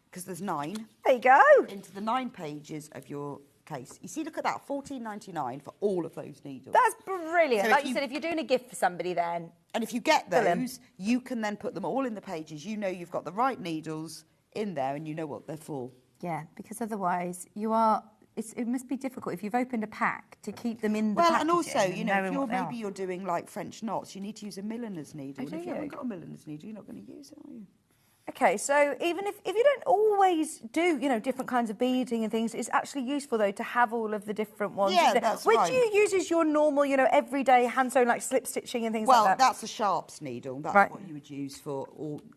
G: because there's 9.
A: There you go.
G: Into the 9 pages of your case. You see, look at that, $14.99 for all of those needles.
A: That's brilliant.
G: So
A: Like
G: if
A: you
G: you-
A: said, if you're doing a gift for somebody, then
G: And if you get
A: Fill 'em.
G: those, you can then put them all in the pages. You know you've got the right needles in there and you know what they're for.
A: yeah, because otherwise you are. It must be difficult if you've opened a pack to keep them in the
G: Well,
A: packaging
G: and also, you know, if
A: knowing
G: you're
A: what they
G: maybe
A: are.
G: you're doing like French knots, you need to use a milliner's needle.
A: Oh,
G: And
A: do
G: if you haven't
A: you?
G: got a milliner's needle, you're not going to use it, are you?
A: Okay, so even if you don't always do, different kinds of beading and things, it's actually useful, though, to have all of the different ones.
G: Yeah,
A: isn't it?
G: that's
A: Which
G: right.
A: you use as your normal, everyday hand sewn, like slip stitching and things
G: Well,
A: like that.
G: that's a sharp's needle. That's
A: Right.
G: what you would use for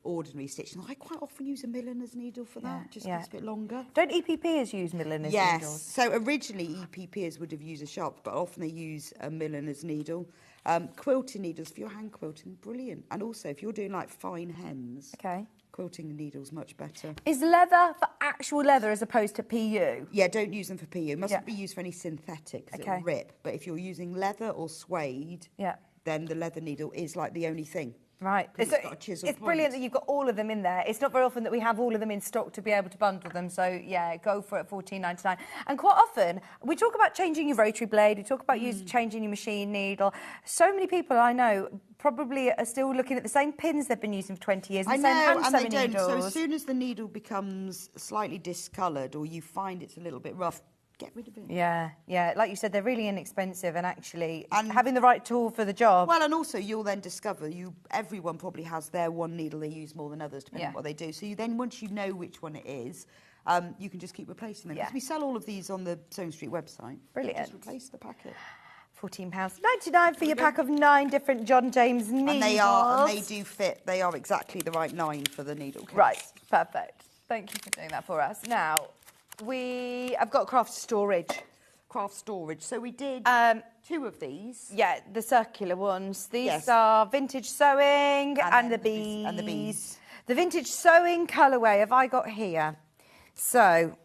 G: ordinary stitching. I quite often use a milliner's needle for that, just 'cause
A: yeah.
G: it's a bit longer.
A: Don't EPPers use milliner's
G: Yes.
A: needles?
G: So originally EPPers would have used a sharp, but often they use a milliner's needle. Quilting needles for your hand quilting, brilliant. And also if you're doing like fine hems,
A: Okay.
G: quilting needles much better.
A: Is leather for actual leather as opposed to PU?
G: Yeah, don't use them for PU. Mustn't
A: Yeah.
G: be used for any synthetic because
A: Okay.
G: it'll rip. But if you're using leather or suede,
A: Yeah.
G: then the leather needle is like the only thing.
A: Right.
G: 'Cause it's got a chisel
A: It's brilliant
G: point.
A: that you've got all of them in there. It's not very often that we have all of them in stock to be able to bundle them. So, yeah, go for it, $14.99. And quite often, we talk about changing your rotary blade. We talk about changing your machine needle. So many people I know probably are still looking at the same pins they've been using for 20 years.
G: I
A: And the same
G: know,
A: hand
G: and they
A: sewing
G: don't. So
A: needles.
G: as soon as the needle becomes slightly discoloured or you find it's a little bit rough, get rid of it.
A: Yeah, yeah. Like you said, they're really inexpensive and actually
G: And-
A: having the right tool for the job.
G: Well, and also you'll then discover everyone probably has their one needle they use more than others, depending
A: Yeah.
G: on what they do. So once you know which one it is, you can just keep replacing them.
A: Yeah.
G: Because we sell all of these on the Sewing Street website.
A: Brilliant.
G: Just replace the packet.
A: £14.99 for your pack of 9 different John James needles.
G: And they do fit. They are exactly the right 9 for the needle case.
A: Right, perfect. Thank you for doing that for us. Now, I've got craft storage.
G: Craft storage. So we did 2 of these.
A: Yeah, the circular ones. These
G: Yes.
A: are vintage sewing and the
G: then
A: bees.
G: and the bees.
A: The vintage sewing colourway have I got here. So,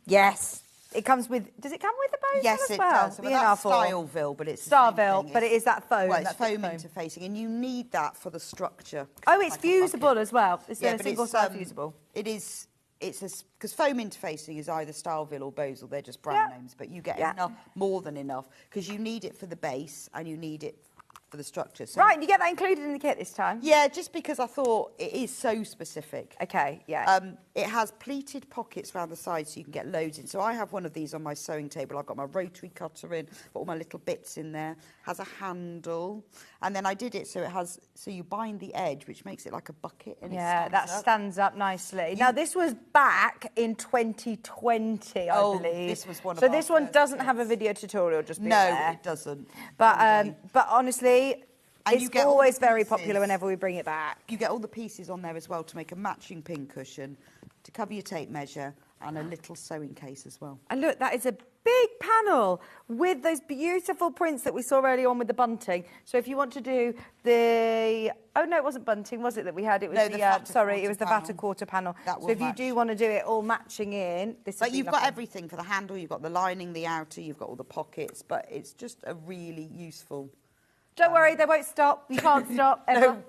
A: yes, it comes with... Does it come with the bows
G: Yes,
A: as
G: it
A: well?
G: does. Well, that's Styleville, but it's the same
A: Styleville,
G: thing.
A: but it is that foam.
G: Well, it's
A: that's
G: foam interfacing, and you need that for the structure.
A: Oh, it's fusible as well. It's
G: Yeah,
A: a
G: but
A: single
G: it's
A: side fusible.
G: It is. It's because foam interfacing is either Styleville or Bosel. They're just brand names, but you get enough, more than enough, because you need it for the base and you need it for the structure. So,
A: Right, you get that included in the kit this time?
G: yeah, just because I thought it is so specific.
A: Okay, yeah.
G: It has pleated pockets around the side so you can get loads in. So I have one of these on my sewing table. I've got my rotary cutter in, got all my little bits in there. Has a handle, and then I did it so you bind the edge, which makes it like a bucket. And
A: Yeah,
G: it
A: that stands up nicely. Now, this was back in 2020, I believe.
G: this was one of
A: So
G: our
A: this one
G: first
A: doesn't have a video tutorial, just be
G: No,
A: aware.
G: it doesn't.
A: But honestly,
G: And you
A: it's
G: get all
A: always
G: the
A: very
G: pieces.
A: popular whenever we bring it back.
G: You get all the pieces on there as well to make a matching pin cushion, to cover your tape measure, and a little sewing case as well.
A: And look, that is a big panel with those beautiful prints that we saw early on with the bunting. So if you want to do the... Oh, no, it wasn't bunting, was it, that we had? It was
G: No, the Vata
A: sorry, it was the
G: quarter
A: Vata quarter panel.
G: That
A: So
G: will
A: if you
G: match.
A: do want to do it all matching in, this
G: But
A: would be
G: you've got
A: lovely.
G: everything for the handle, you've got the lining, the outer, you've got all the pockets, but it's just a really useful...
A: Don't worry, they won't stop. You can't stop ever.
G: No.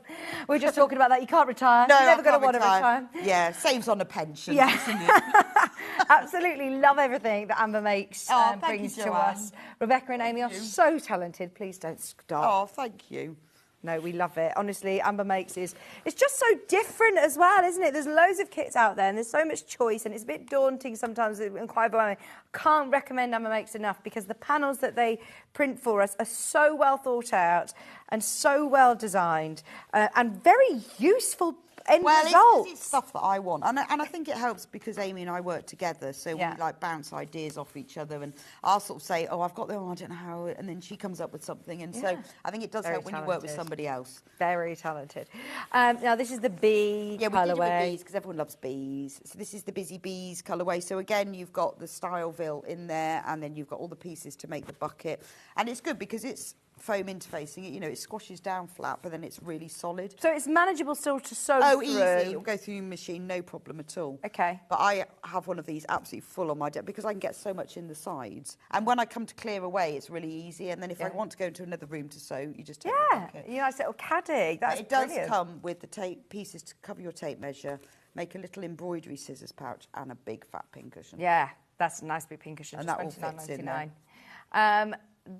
A: We're just talking about that. You can't retire.
G: No,
A: You're never
G: I
A: going to
G: can't
A: want to retire.
G: Yeah, saves on a pension.
A: Yeah.
G: Doesn't it?
A: Absolutely love everything that Amber makes
G: Oh, thank
A: brings
G: you,
A: to
G: Joanne.
A: us. Rebecca and Amy are so talented. Please don't stop.
G: Oh, thank you.
A: No, we love it. Honestly, Amber Makes it's just so different as well, isn't it? There's loads of kits out there and there's so much choice and it's a bit daunting sometimes and quite overwhelming. Can't recommend Amber Makes enough because the panels that they print for us are so well thought out and so well designed and very useful end results.
G: It's stuff that I want, and I think it helps because Amy and I work together, so we like bounce ideas off each other, and I'll sort of say, "Oh, I've got them, I don't know how," and then she comes up with something, and so I think it does help when you work with somebody else.
A: Very talented. Now this is the bee colourway.
G: Bees because everyone loves bees. So this is the Busy Bees colourway. So again, you've got the Styleville in there, and then you've got all the pieces to make the bucket, and it's good because it's foam interfacing. You know, it squashes down flat, but then it's really solid.
A: So it's manageable still to sew through.
G: Easy. It'll go through your machine, no problem at all.
A: Okay.
G: But I have one of these absolutely full on my desk because I can get so much in the sides. And when I come to clear away, it's really easy. And then if I want to go into another room to sew, you just take the bucket.
A: Yeah, nice little caddy. That's
G: it does
A: brilliant.
G: come with the tape pieces to cover your tape measure, make a little embroidery scissors pouch, and a big fat pin cushion.
A: Yeah, that's a nice big pin cushion.
G: And that all fits in there.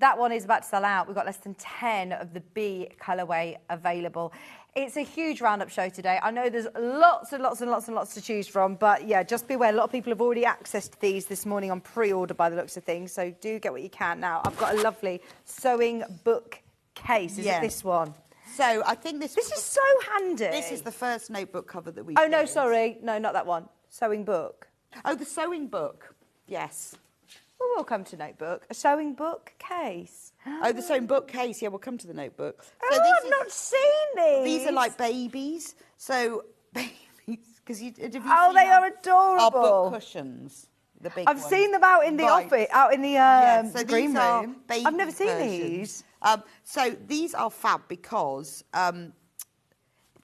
A: That one is about to sell out. We've got less than 10 of the bee colourway available. It's a huge roundup show today. I know there's lots and lots and lots and lots to choose from, but yeah, just be aware, a lot of people have already accessed these this morning on pre-order by the looks of things, so do get what you can now. I've got a lovely sewing book case. Is it this one?
G: So I think this
A: is so handy.
G: This is the first notebook cover that we
A: Oh, no, sorry. No, not that one. Sewing book.
G: Oh, the sewing book. Yes.
A: Well, we'll come to notebook. A sewing book case.
G: Oh, the sewing book case. Yeah, we'll come to the notebook.
A: So I've not seen these.
G: These are like babies. So babies, because you.
A: They are adorable.
G: Our book cushions. The big
A: I've seen them out in the office, out in the green room. I've never seen these.
G: So these are fab because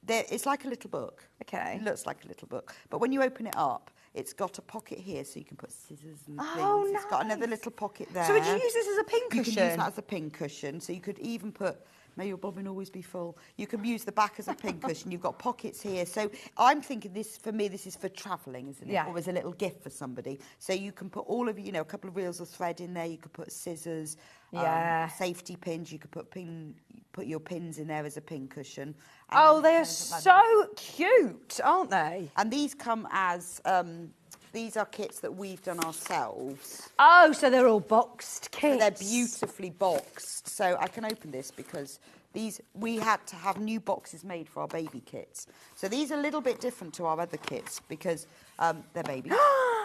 G: it's like a little book.
A: Okay.
G: It looks like a little book, but when you open it up, it's got a pocket here, so you can put scissors and things.
A: Oh,
G: It's got another little pocket there.
A: So would you use this as a pin cushion?
G: You can use that as a pin cushion. So you could even put, may your bobbin always be full. You can use the back as a pin cushion. You've got pockets here. So I'm thinking this, for me, this is for travelling, isn't it?
A: Yeah.
G: Or as a little gift for somebody. So you can put all of, a couple of reels of thread in there. You could put scissors, safety pins. You could put your pins in there as a pin cushion.
A: Oh, they are so cute, aren't they?
G: And these come as... these are kits that we've done ourselves.
A: Oh, so they're all boxed kits.
G: So they're beautifully boxed. So I can open this because we had to have new boxes made for our baby kits. So these are a little bit different to our other kits because they're babies.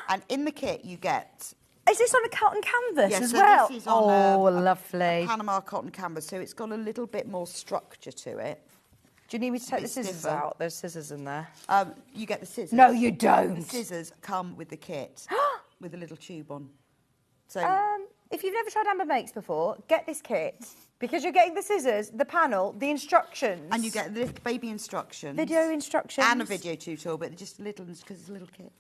G: And in the kit you get...
A: Is this on a cotton canvas as
G: so
A: well?
G: This is on
A: lovely.
G: a Panama cotton canvas, so it's got a little bit more structure to it.
A: Do you need me to take the scissors out? There's scissors in there.
G: You get the scissors.
A: No, you don't.
G: The scissors come with the kit, with a little tube on. So,
A: if you've never tried Amber Makes before, get this kit. Because you're getting the scissors, the panel, the instructions.
G: And you get the baby instructions.
A: Video instructions.
G: And a video tutorial, but just little, because it's a little kit.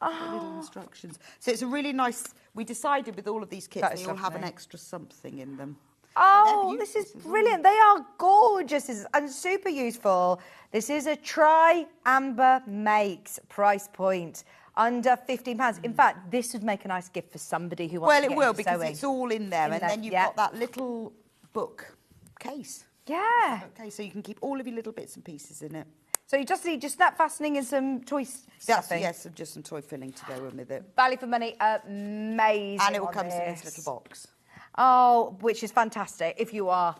G: Little instructions. So it's a really nice... We decided with all of these kits, they all have an extra something in them.
A: Oh, this is brilliant. They are gorgeous and super useful. This is a Try Amber Makes price point. Under £15. In fact, this would make a nice gift for somebody who wants to get into
G: Well, it will, because
A: sewing.
G: it's all in there. And then you've got that little book case.
A: Yeah.
G: Okay, so you can keep all of your little bits and pieces in it.
A: So you just need snap fastening and some toy stuffing.
G: Yes, just some toy filling to go in with it.
A: Value for money, amazing.
G: And it will come in this little box.
A: Oh, which is fantastic if you are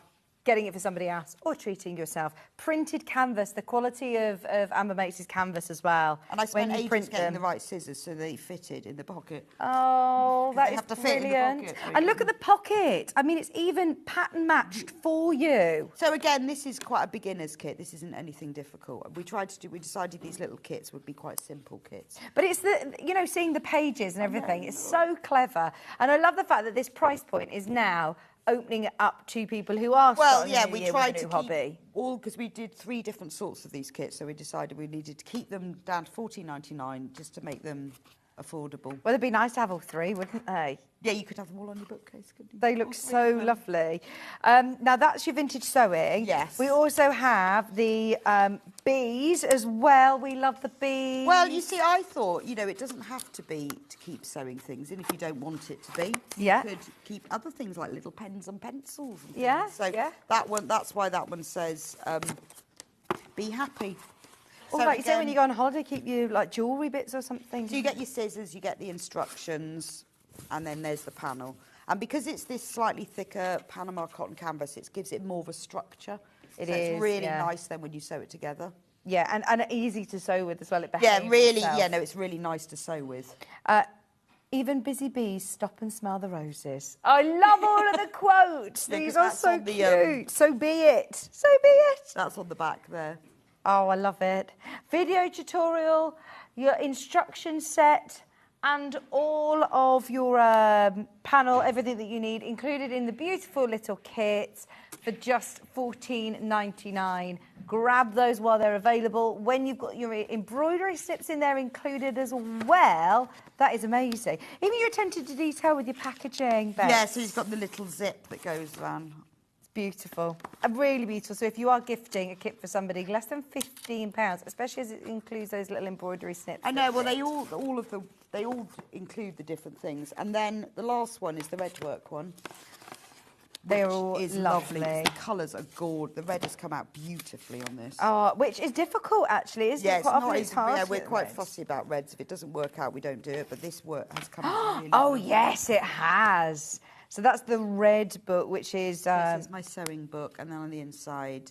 A: getting it for somebody else or treating yourself. Printed canvas, the quality of Amber Makes' canvas as well.
G: And I spent ages getting the right scissors so they fitted in the pocket.
A: Oh, that is
G: Fit
A: brilliant.
G: in the pocket.
A: And look at the pocket. I mean, it's even pattern matched for you.
G: So again, this is quite a beginner's kit. This isn't anything difficult. We decided these little kits would be quite simple kits.
A: But it's seeing the pages and everything. It's so clever. And I love the fact that this price point is now opening it up to people who are starting
G: we tried to
A: hobby.
G: Keep all, because we did 3 different sorts of these kits, so we decided we needed to keep them down to $14.99 just to make them affordable.
A: Well, it'd be nice to have all three, wouldn't they?
G: Yeah, you could have them all on your bookcase, couldn't you?
A: They look so lovely. Now, that's your vintage sewing.
G: Yes.
A: We also have the bees as well. We love the bees.
G: Well, you see, I thought, you know, it doesn't have to be to keep sewing things in if you don't want it to be.
A: Yeah.
G: You could keep other things like little pens and pencils and things.
A: Yeah,
G: So
A: yeah.
G: that one, that's why that one says, be happy.
A: Or
G: So
A: like you say, when
G: again-
A: you go on holiday, keep you like jewellery bits or something.
G: So you get your scissors, you get the instructions, and then there's the panel. And because it's this slightly thicker Panama cotton canvas, it gives it more of a structure.
A: It
G: so
A: is,
G: it's really
A: yeah.
G: nice then when you sew it together.
A: Yeah, and easy to sew with as well. It
G: Yeah,
A: behaves
G: really,
A: itself.
G: yeah, no, it's really nice to sew with.
A: Even busy bees stop and smell the roses. I love all of the quotes.
G: Yeah, 'cause
A: These are
G: that's
A: so
G: on the,
A: cute. So be it. So be it.
G: That's on the back there.
A: Oh, I love it. Video tutorial, your instruction set, and all of your panel, everything that you need, included in the beautiful little kit for just $14.99. Grab those while they're available. When you've got your embroidery slips in there included as well, that is amazing. Even your attention to detail with your packaging, Beth.
G: Yeah, so he's got the little zip that goes around.
A: Beautiful, really beautiful. So if you are gifting a kit for somebody, less than £15, especially as it includes those little embroidery snips.
G: I know. Well, they all include the different things, and then the last one is the red work one.
A: They're all
G: is
A: lovely.
G: The colours are gorgeous. The red has come out beautifully on this.
A: Oh, which is difficult actually, isn't
G: Yeah,
A: it?
G: it's
A: Quite often
G: not
A: it's
G: easy.
A: hard
G: Yeah,
A: to
G: we're
A: get
G: quite
A: reds.
G: fussy about reds. If it doesn't work out, we don't do it. But this work has come out really
A: Oh
G: lovely.
A: yes, it has. So that's the red book, which is
G: This is my sewing book, and then on the inside,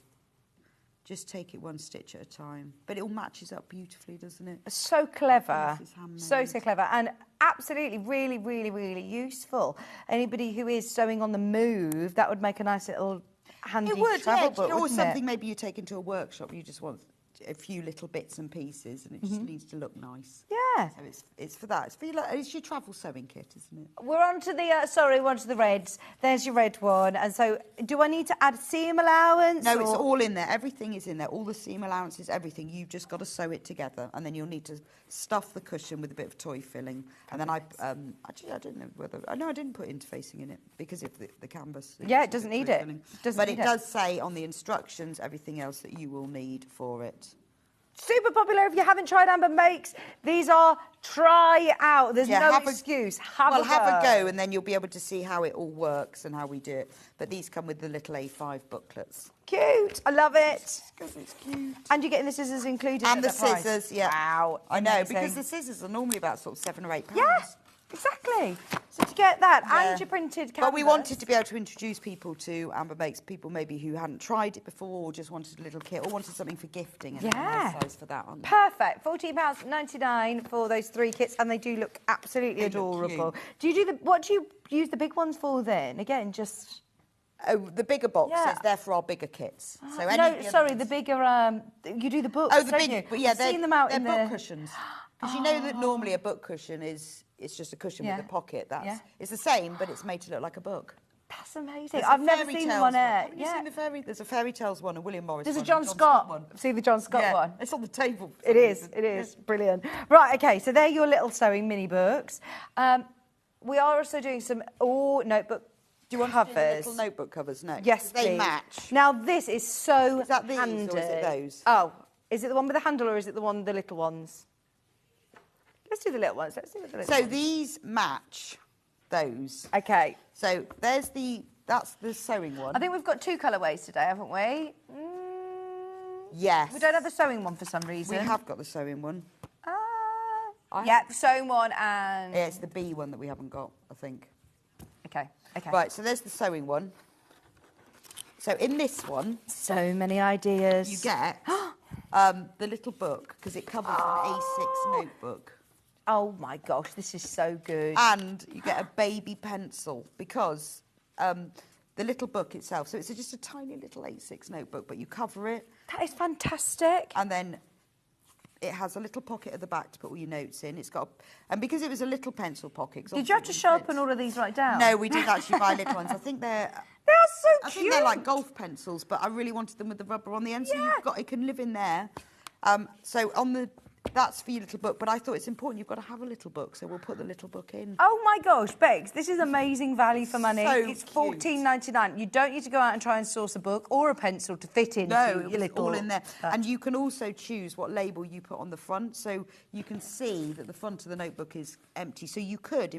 G: just take it one stitch at a time. But it all matches up beautifully, doesn't it?
A: so clever.
G: This is handmade.
A: So clever, and absolutely, really, really, really useful. Anybody who is sewing on the move, that would make a nice little handy
G: It would,
A: travel
G: yeah.
A: book,
G: Or
A: wouldn't
G: something
A: it?
G: maybe you take into a workshop. You just want a few little bits and pieces, and it just needs to look nice.
A: Yeah.
G: So it's for that. It's your travel sewing kit, isn't it?
A: We're on to the, we're on to the reds. There's your red one. And so, do I need to add seam allowance?
G: No, it's
A: or-
G: all in there. Everything is in there. All the seam allowances, everything. You've just got to sew it together, and then you'll need to stuff the cushion with a bit of toy filling. And then actually, I don't know whether I didn't put interfacing in it because of the canvas.
A: Yeah, it
G: It's
A: doesn't
G: toy
A: need it.
G: filling.
A: Doesn't
G: but
A: need
G: it
A: it.
G: does say on the instructions everything else that you will need for it.
A: Super popular. If you haven't tried Amber Makes, these are try out. There's no
G: have
A: excuse.
G: Have a go, and then you'll be able to see how it all works and how we do it. But these come with the little A5 booklets.
A: Cute. I love it.
G: Because it's cute.
A: And you're getting the scissors included.
G: And
A: at
G: the
A: that price.
G: scissors, yeah.
A: Wow.
G: I know,
A: amazing.
G: because the scissors are normally about sort of £7 or £8.
A: Yeah, exactly. So to get that
G: Yeah.
A: and your printed canvas.
G: But we wanted to be able to introduce people to Amber Makes, people maybe who hadn't tried it before or just wanted a little kit or wanted something for gifting. And they're a
A: Yeah.
G: nice size for that, aren't they?
A: Perfect. £14.99 for those 3 kits, and they do look absolutely
G: They look
A: adorable.
G: cute.
A: What do you use the big ones for then? Again, just
G: Oh, the bigger boxes,
A: Yeah.
G: they're for our bigger kits. So any of
A: no,
G: the other
A: sorry,
G: ones-
A: the bigger. You do the books.
G: Oh, the
A: don't
G: big,
A: you?
G: but yeah,
A: I've seen them out
G: they're
A: in
G: book
A: the.
G: cushions. Because you know that normally a book cushion it's just a cushion
A: Yeah.
G: with a pocket.
A: Yeah.
G: It's the same, but it's made to look like a book.
A: That's amazing.
G: There's a
A: I've never
G: Fairy
A: seen them
G: Tales
A: on air.
G: Have you seen the fairy? There's a Fairy Tales one, a William Morris
A: There's a
G: one,
A: John Scott
G: one.
A: See the John Scott
G: Yeah,
A: one.
G: it's on the table. for
A: It
G: some
A: is.
G: reason.
A: It is brilliant. Right. Okay. So they're your little sewing mini books. We are also doing some notebook.
G: Do you want
A: covers?
G: to do the little notebook covers next?
A: Yes,
G: 'Cause they
A: please.
G: match.
A: Now this is so
G: Is that these or is
A: handy.
G: it those?
A: Oh, is it the one with the handle or is it the little ones? Let's do the little ones. Let's do the little
G: So
A: ones.
G: these match those.
A: Okay.
G: So that's the sewing one.
A: I think we've got 2 colourways today, haven't we?
G: Yes.
A: We don't have the sewing one for some reason.
G: We have got the sewing one.
A: Yeah, the sewing one and.
G: Yeah, it's the B one that we haven't got, I think.
A: Okay. Okay.
G: Right, so there's the sewing one. So in this one,
A: So many ideas.
G: you get the little book, because it covers an A6 notebook.
A: Oh my gosh, this is so good.
G: And you get a baby pencil, because the little book itself, so it's just a tiny little A6 notebook, but you cover it,
A: That is fantastic.
G: and then it has a little pocket at the back to put all your notes in. It's got, and because it was a little pencil pocket. 'cause
A: Did you have to
G: obviously it wouldn't
A: sharpen
G: fit.
A: all of these right down?
G: No, we didn't actually buy little ones. I think they're
A: They are so
G: I
A: cute.
G: think they're like golf pencils, but I really wanted them with the rubber on the end, so
A: Yeah.
G: it can live in there. So that's for your little book, but I thought it's important you've got to have a little book, so we'll put the little book in.
A: Oh my gosh, Bex, this is amazing value for money.
G: So
A: it's $14.99. You don't need to go out and try and source a book or a pencil to fit into your little...
G: all in there. And you can also choose what label you put on the front, so you can see that the front of the notebook is empty. So you could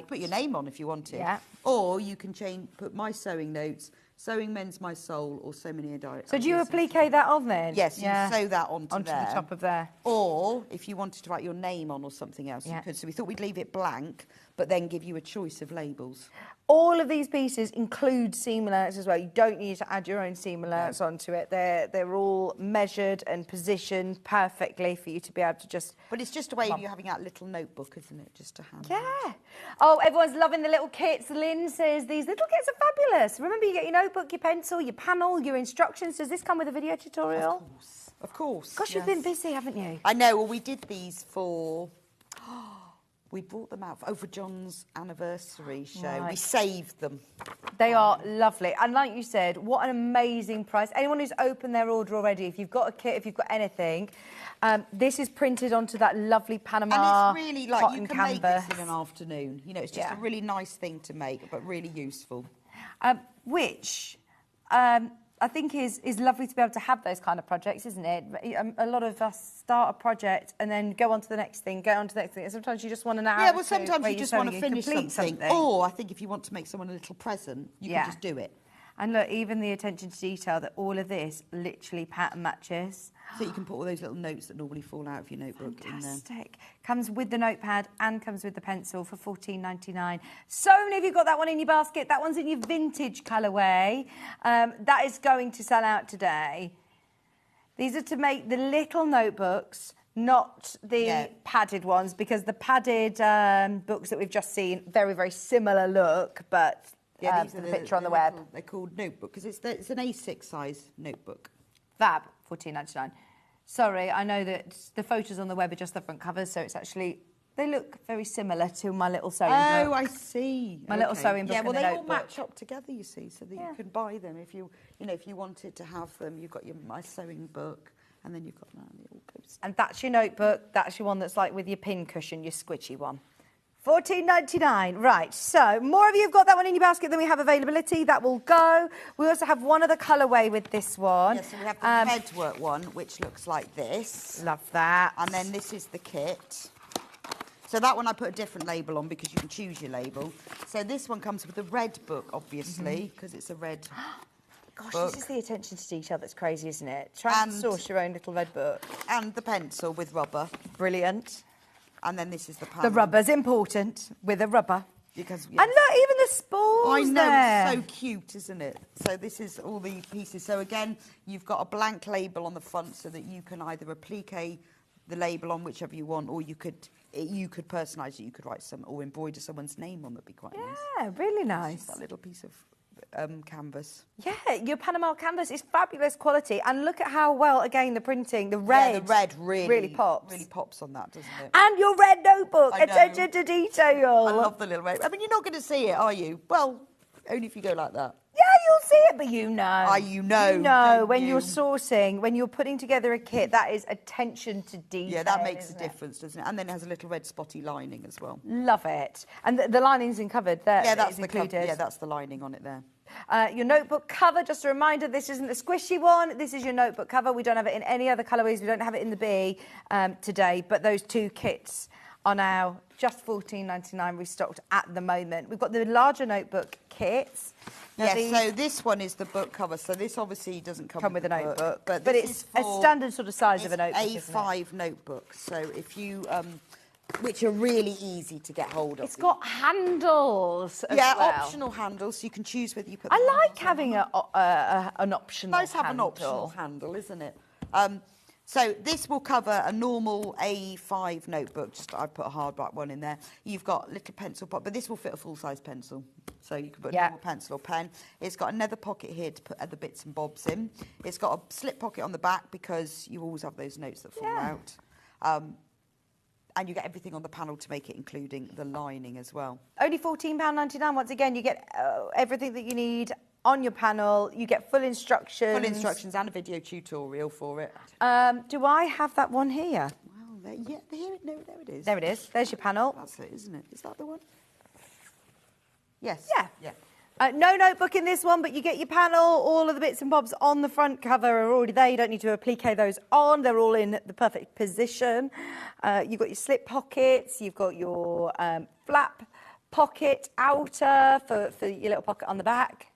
G: put your name on if you wanted.
A: Yeah.
G: Or you can put My Sewing Notes, Sewing Mends My Soul, or So Many Direct.
A: So do you applique that on then?
G: Yes, you sew that onto
A: the top of there.
G: Or if you wanted to write your name on or something else, you could. So we thought we'd leave it blank, but then give you a choice of labels.
A: All of these pieces include seam alerts as well. You don't need to add your own seam alerts onto it. They're all measured and positioned perfectly for you to be able to just...
G: But it's just a way of you having that little notebook, isn't it? Just to hand.
A: Yeah. Oh, everyone's loving the little kits. Lynn says these little kits are fabulous. Remember, you get your notebook, your pencil, your panel, your instructions. Does this come with a video tutorial?
G: Of course. Of course.
A: Gosh, you've been busy, haven't you?
G: I know. Well, we did these for... We brought them out for John's anniversary show. Right. We saved them.
A: They are lovely. And like you said, what an amazing price. Anyone who's opened their order already, if you've got a kit, if you've got anything, this is printed onto that lovely Panama
G: and it's really like
A: cotton
G: you can
A: canvas.
G: make this in an afternoon. You know, it's just a really nice thing to make, but really useful.
A: Which I think is lovely to be able to have those kind of projects, isn't it? A lot of us start a project and then go on to the next thing, go on to the next thing. And sometimes you just want an hour.
G: Yeah, well, sometimes you just want to finish something.
A: Or
G: I think if you want to make someone a little present, you can just do it.
A: And look, even the attention to detail that all of this literally pattern matches.
G: So you can put all those little notes that normally fall out of your notebook in there.
A: Fantastic. Comes with the notepad and comes with the pencil for $14.99. So many of you got that one in your basket. That one's in your vintage colourway. That is going to sell out today. These are to make the little notebooks, not the padded ones, because the padded books that we've just seen, very, very similar look, but...
G: Yeah, these are
A: the picture on the web.
G: They're called notebook because it's an A6 size notebook.
A: Fab, $14.99. Sorry, I know that the photos on the web are just the front covers, so it's actually they look very similar to my little sewing book.
G: Oh, I see.
A: My little sewing book.
G: Yeah, well,
A: and
G: they
A: notebook.
G: all match up together, you see, so that you can buy them if you wanted to have them. You've got My Sewing Book, and then you've got that, and it all goes.
A: And that's your notebook. That's your one that's like with your pin cushion, your squishy one. $14.99. Right, so more of you have got that one in your basket than we have availability. That will go. We also have one other colourway with this one.
G: Yes, so we have the headwork one, which looks like this.
A: Love that.
G: And then this is the kit. So that one I put a different label on because you can choose your label. So this one comes with a red book, obviously, because it's a red
A: Gosh,
G: book.
A: this is the attention to detail that's crazy, isn't it? Trying to source your own little red book.
G: And the pencil with rubber.
A: Brilliant.
G: And then this is the panel.
A: The rubber's important with a rubber.
G: Because,
A: And look, even the spools
G: I know,
A: there.
G: it's so cute, isn't it? So this is all the pieces. So again, you've got a blank label on the front so that you can either applique the label on whichever you want, or you could personalise it. You could write some or embroider someone's name on. That'd be quite nice.
A: Yeah, really nice.
G: That little piece of canvas.
A: Yeah, your Panama canvas is fabulous quality, and look at how well, again, the printing, the red really pops.
G: Really pops on that, doesn't it?
A: And your red notebook,
G: I know.
A: attention to detail.
G: I love the little red. I mean, you're not going to see it, are you? Well, only if you go like that.
A: Yeah, you'll see it, but you know.
G: You know.
A: You know, when you're sourcing, when you're putting together a kit, that is attention to detail.
G: Yeah, that makes a difference, doesn't it? And then it has a little red spotty lining as well.
A: Love it. And the lining's in covered there.
G: Yeah, that's
A: included.
G: Yeah, that's the lining on it there.
A: Your notebook cover, just a reminder, this isn't the squishy one. This is your notebook cover. We don't have it in any other colourways. We don't have it in the B today, but those two kits are now just $14.99 restocked at the moment. We've got the larger notebook kits.
G: Yes, so this one is the book cover. So this obviously doesn't come
A: with a notebook,
G: but
A: it's a standard sort of size of a notebook,
G: A5 notebook. So if you... which are really easy to get hold of.
A: It's got handles as well.
G: Optional handles, so you can choose whether you put...
A: I like having an optional handle.
G: Nice to have an optional handle, isn't it? So this will cover a normal A5 notebook. Just I put a hardback one in there. You've got little pencil pot, but this will fit a full-size pencil. So you can put a normal pencil or pen. It's got another pocket here to put other bits and bobs in. It's got a slip pocket on the back because you always have those notes that fall out. And you get everything on the panel to make it, including the lining as well.
A: Only £14.99. Once again, you get everything that you need on your panel. You get full instructions.
G: Full instructions and a video tutorial for it.
A: Do I have that one here?
G: Well, there it is.
A: There it is. There's your panel.
G: That's it, isn't it? Is that the one? Yes.
A: Yeah. No notebook in this one, but you get your panel. All of the bits and bobs on the front cover are already there. You don't need to applique those on. They're all in the perfect position. You've got your slip pockets. You've got your flap pocket outer for your little pocket on the back.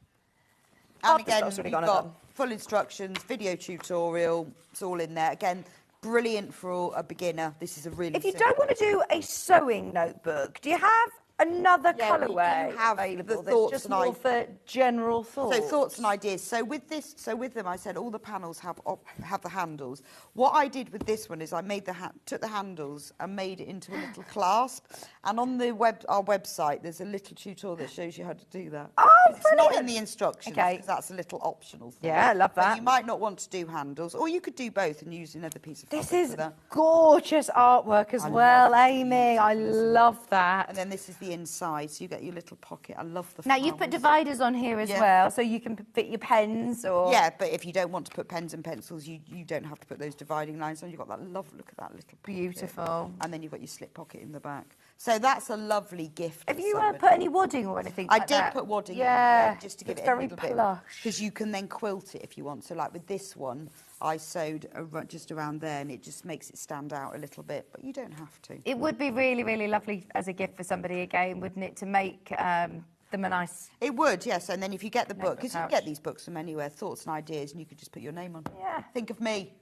G: And again, you've got full instructions, video tutorial. It's all in there. Again, brilliant for a beginner. This is a really.
A: If you don't want to do a sewing notebook, do you have another colourway
G: we do have
A: available
G: the
A: that's
G: thoughts
A: just
G: and
A: more for general thoughts?
G: So thoughts and ideas. So with them, I said all the panels have the handles. What I did with this one is I made took the handles and made it into a little clasp. And on the our website, there's a little tutorial that shows you how to do that.
A: Oh,
G: it's not in the instructions
A: Okay.
G: because that's a little optional thing.
A: Yeah, I love
G: But
A: that.
G: you might not want to do handles, or you could do both and use another piece of fabric.
A: This is
G: for that.
A: gorgeous artwork as well, Amy. I love that.
G: And then this is the inside, so you get your little pocket. I love the
A: Now, you've put
G: flowers.
A: dividers on here as well, so you can fit your pens or...
G: Yeah, but if you don't want to put pens and pencils, you don't have to put those dividing lines on. You've got that look at that little pocket.
A: Beautiful.
G: And then you've got your slip pocket in the back. So that's a lovely gift.
A: Have
G: for
A: you
G: somebody.
A: put any wadding or anything
G: I
A: like
G: did
A: that?
G: put wadding
A: yeah,
G: in, just to give
A: it's
G: it a
A: very
G: little bit.
A: plush.
G: Because you can then quilt it if you want. So like with this one, I sewed just around there and it just makes it stand out a little bit, but you don't have to.
A: It would be really, really lovely as a gift for somebody again, wouldn't it, to make them a nice...
G: It would, yes. And then if you get the book, because you can
A: pouch.
G: get these books from anywhere, thoughts and ideas, and you could just put your name on.
A: Yeah.
G: Think of me.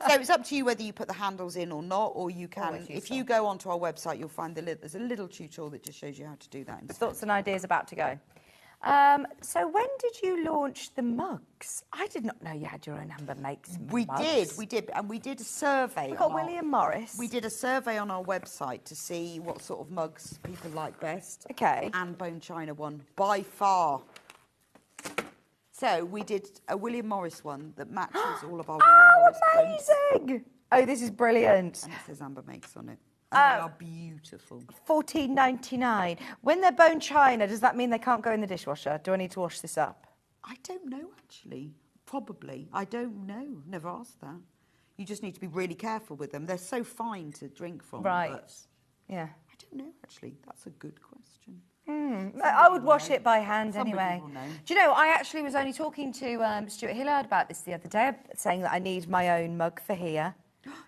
G: So it's up to you whether you put the handles in or not, or you can.
A: Always
G: If
A: useful.
G: you go onto our website, you'll find there's a little tutorial that just shows you how to do that. Instead.
A: Thoughts and ideas about to go. So when did you launch the mugs? I did not know you had your own Amber Makes
G: We
A: mugs.
G: did, and we did a survey.
A: We got
G: on our-
A: William Morris.
G: We did a survey on our website to see what sort of mugs people like best.
A: Okay.
G: And Bone China won by far. So we did a William Morris one that matches all of our William Morris prints.
A: Amazing! Oh, this is brilliant.
G: And it says Amber Makes on it. And they are beautiful.
A: $14.99. When they're bone china, does that mean they can't go in the dishwasher? Do I need to wash this up?
G: I don't know, actually. Probably. I don't know. Never asked that. You just need to be really careful with them. They're so fine to drink from.
A: Right.
G: But
A: Yeah.
G: I don't know, actually. That's a good question.
A: I would wash it by hand
G: Somebody
A: anyway.
G: will know.
A: Do you know, I actually was only talking to Stuart Hillard about this the other day, saying that I need my own mug for here.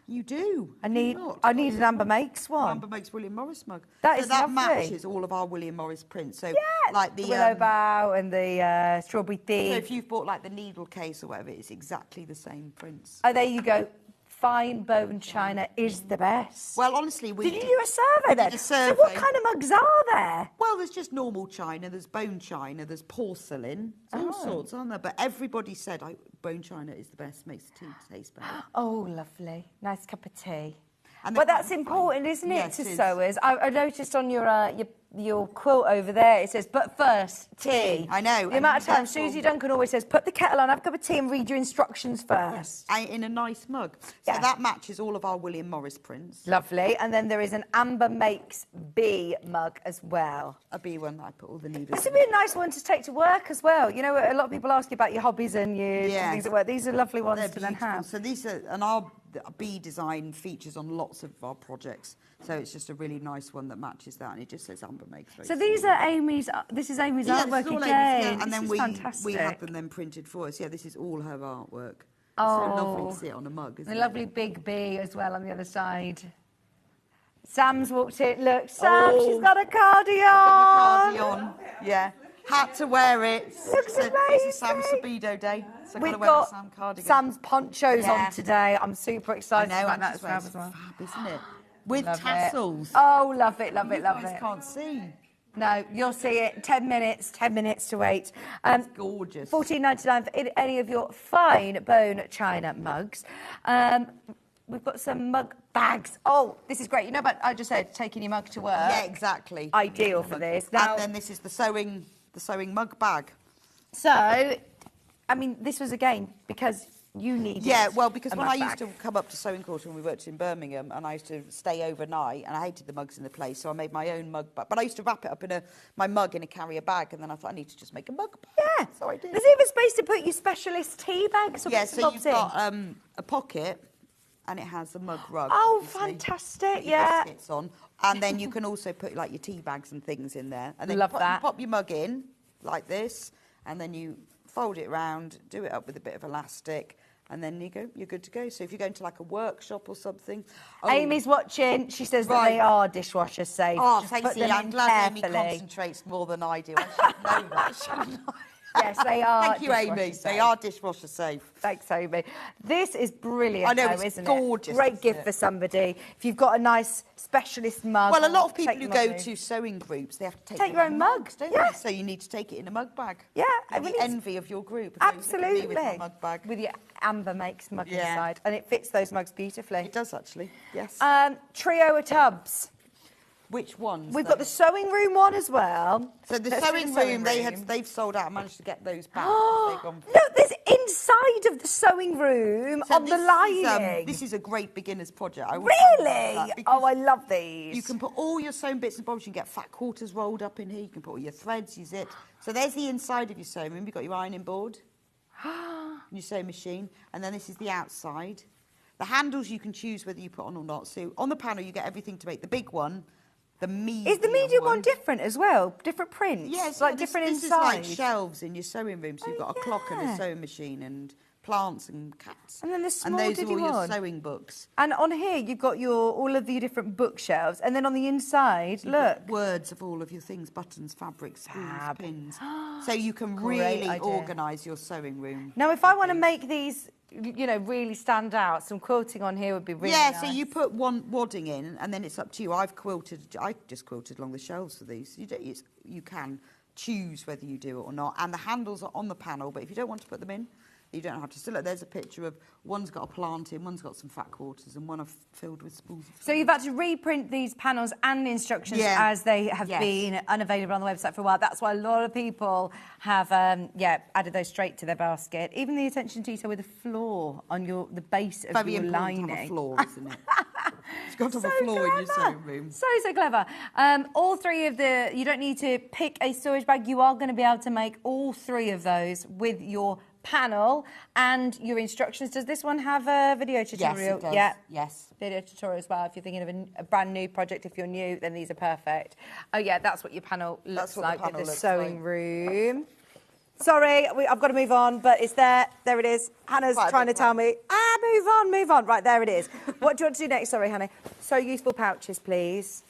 G: You do.
A: I
G: Do
A: need
G: you not?
A: I need an Amber Makes one.
G: Amber Makes William Morris mug.
A: That
G: So
A: is
G: that
A: lovely.
G: matches all of our William Morris prints. So
A: Yeah,
G: like
A: the
G: the
A: Willow Bough and the Strawberry
G: so
A: Thief.
G: if you've bought like the needle case or whatever, it's exactly the same prints.
A: Oh, there you go. Fine bone china is the best.
G: Well, honestly, we
A: did you do a survey then?
G: did a
A: So what
G: survey.
A: kind of mugs are there?
G: Well, there's just normal china, there's bone china, there's porcelain, there's all sorts, aren't there? But everybody said bone china is the best, makes the tea taste better.
A: Oh, lovely. Nice cup of tea.
G: And
A: But
G: they're
A: that's
G: quite
A: important,
G: fine.
A: isn't it,
G: Yes,
A: to
G: it is.
A: sewers? I noticed on your quilt over there, it says, but first, tea.
G: I know,
A: The
G: and
A: amount of times
G: that's all-
A: Susie Duncan always says, put the kettle on, have a cup of tea and read your instructions first.
G: In a nice mug. So
A: Yeah.
G: that matches all of our William Morris prints.
A: Lovely. And then there is an Amber Makes bee mug as well.
G: A B one, I put all the needles
A: This
G: in.
A: would be a nice one to take to work as well. You know, a lot of people ask you about your hobbies and your
G: Yeah.
A: things at work. These are lovely ones
G: They're
A: to then
G: beautiful.
A: have.
G: So these are, and our bee design features on lots of our projects. So it's just a really nice one that matches that, and it just says Amber Makes.
A: So these are Amy's. This is Amy's
G: Yeah,
A: artwork
G: it's all
A: again.
G: Amy's, yeah, and
A: This
G: then
A: is
G: we
A: fantastic.
G: have them then printed for us. Yeah, this is all her artwork. It's
A: Oh.
G: so lovely to see it on a mug, isn't
A: A
G: it?
A: lovely big bee as well on the other side. Sam's walked in. Look, Sam, she's got a cardi on.
G: Cardi-on. Yeah. Had to wear it.
A: Looks
G: It's a Sam
A: amazing.
G: Speedo day. So I've
A: We've
G: got to wear my
A: got
G: Sam cardigan.
A: Sam's ponchos
G: Yeah.
A: on today. I'm super
G: I
A: excited
G: know,
A: about
G: and
A: that
G: just
A: as
G: wears
A: well.
G: fab, isn't it? With
A: Love it.
G: tassels.
A: Oh, love it, love it,
G: You
A: love
G: guys
A: it.
G: can't see.
A: No, you'll see it. 10 minutes to wait.
G: Gorgeous.
A: $14.99 for any of your fine bone china mugs. We've got some mug bags. Oh, this is great. You know about, I just said, taking your mug to work.
G: Yeah, exactly.
A: Ideal for this. Now,
G: And then this is the sewing mug bag.
A: so, I mean, this was again because you needed
G: Yeah, well, because
A: a
G: when
A: mug
G: I used
A: bag.
G: to come up to Sewing Quarter when we worked in Birmingham, and I used to stay overnight, and I hated the mugs in the place, so I made my own mug bag. But I used to wrap it up in my mug in a carrier bag, and then I thought I need to just make a mug bag.
A: Yeah,
G: So I did.
A: There's even space to put your specialist tea bags or
G: Yeah,
A: bits and
G: so
A: bobs
G: you've
A: in.
G: got a pocket and it has a mug rug.
A: Oh,
G: obviously.
A: fantastic,
G: Put your
A: yeah.
G: biscuits on. And then you can also put like your tea bags and things in there. And then
A: Love
G: you
A: that.
G: pop your mug in like this, and then you fold it round, do it up with a bit of elastic, and then you're good to go. So if you're going to like a workshop or something.
A: Amy's watching. She says that
G: Right.
A: they are dishwasher safe.
G: Oh,
A: Just
G: thank
A: put
G: you.
A: them
G: I'm
A: in
G: glad Amy
A: carefully.
G: concentrates more than I do. I should know that, shouldn't I?
A: Yes, they are.
G: Thank you, Amy.
A: dishwasher
G: They
A: safe.
G: are dishwasher safe.
A: Thanks, Amy. This is brilliant,
G: I know,
A: though,
G: it's
A: isn't
G: gorgeous,
A: it? Great
G: isn't
A: gift
G: it?
A: for somebody. If you've got a nice specialist mug.
G: Well, a lot of
A: take
G: people who
A: them
G: go
A: on
G: to sewing groups, they have to take
A: Take
G: their
A: your own
G: mugs,
A: mug,
G: don't
A: yeah.
G: they? So you need to take it in a mug bag.
A: Yeah,
G: You're
A: I mean,
G: the
A: it's-
G: envy of your group. Look at me
A: Absolutely.
G: with my mug bag.
A: With your Amber Makes mug
G: Yeah.
A: inside. And it fits those mugs beautifully.
G: It does actually. Yes.
A: Trio of tubs.
G: Which ones?
A: We've
G: though?
A: got the sewing room one as well.
G: So the
A: Let's do
G: sewing room, they've sold out. I managed to get those back. They've gone.
A: No, there's inside of the sewing room
G: So
A: on the lining.
G: This is a great beginner's project. I would
A: Really?
G: recommend that because
A: Oh, I love these.
G: you can put all your sewn bits and bobs. You can get fat quarters rolled up in here. You can put all your threads, your zips. So there's the inside of your sewing room. You've got your ironing board, your sewing machine, and then this is the outside. The handles you can choose whether you put on or not. So on the panel you get everything to make the big one, the medium.
A: Is the medium one different as well? Different prints?
G: Yes,
A: like
G: this,
A: different
G: this
A: inside.
G: is like shelves in your sewing room. So you've got a clock and
A: yeah.
G: a sewing machine and plants and cats.
A: And then the small
G: those are
A: diddy
G: all your
A: one.
G: sewing books.
A: And on here, you've got all of the different bookshelves. And then on the inside,
G: You've
A: look.
G: got words of all of your things, buttons, fabrics, spools,
A: Fab.
G: pins. So you can
A: Great
G: really
A: idea.
G: organise your sewing room.
A: Now, if I want to make these, really stand out, some quilting on here would be really
G: Yeah,
A: nice.
G: so you put one wadding in, and then it's up to you. I just quilted along the shelves for these. You can choose whether you do it or not. And the handles are on the panel, but if you don't want to put them in, you don't have to. So look, there's a picture of one's got a plant in, one's got some fat quarters, and one I've filled with spools.
A: So you've had to reprint these panels and instructions
G: Yeah.
A: as they have
G: Yes.
A: been unavailable on the website for a while. That's why a lot of people have, added those straight to their basket. Even the attention to detail with the floor on the base of
G: Very
A: your
G: important
A: lining.
G: to have a floor, isn't it? It's got to have a floor in your sewing room.
A: So clever. All three of you don't need to pick a storage bag. You are going to be able to make all three of those with your panel and your instructions. Does this one have a video tutorial?
G: Yes, it does.
A: Yeah.
G: Yes.
A: Video tutorial as well. If you're thinking of a brand new project, if you're new, then these are perfect. Oh yeah, that's what your panel looks
G: That's what the
A: like
G: panel
A: with the
G: looks
A: sewing
G: like.
A: room. Sorry, I've got to move on, but it's there. There it is. Hannah's
G: Quite a
A: trying to
G: big
A: tell
G: one.
A: me, move on. Right, there it is. What do you want to do next? Sorry, Hannah. So useful pouches, please.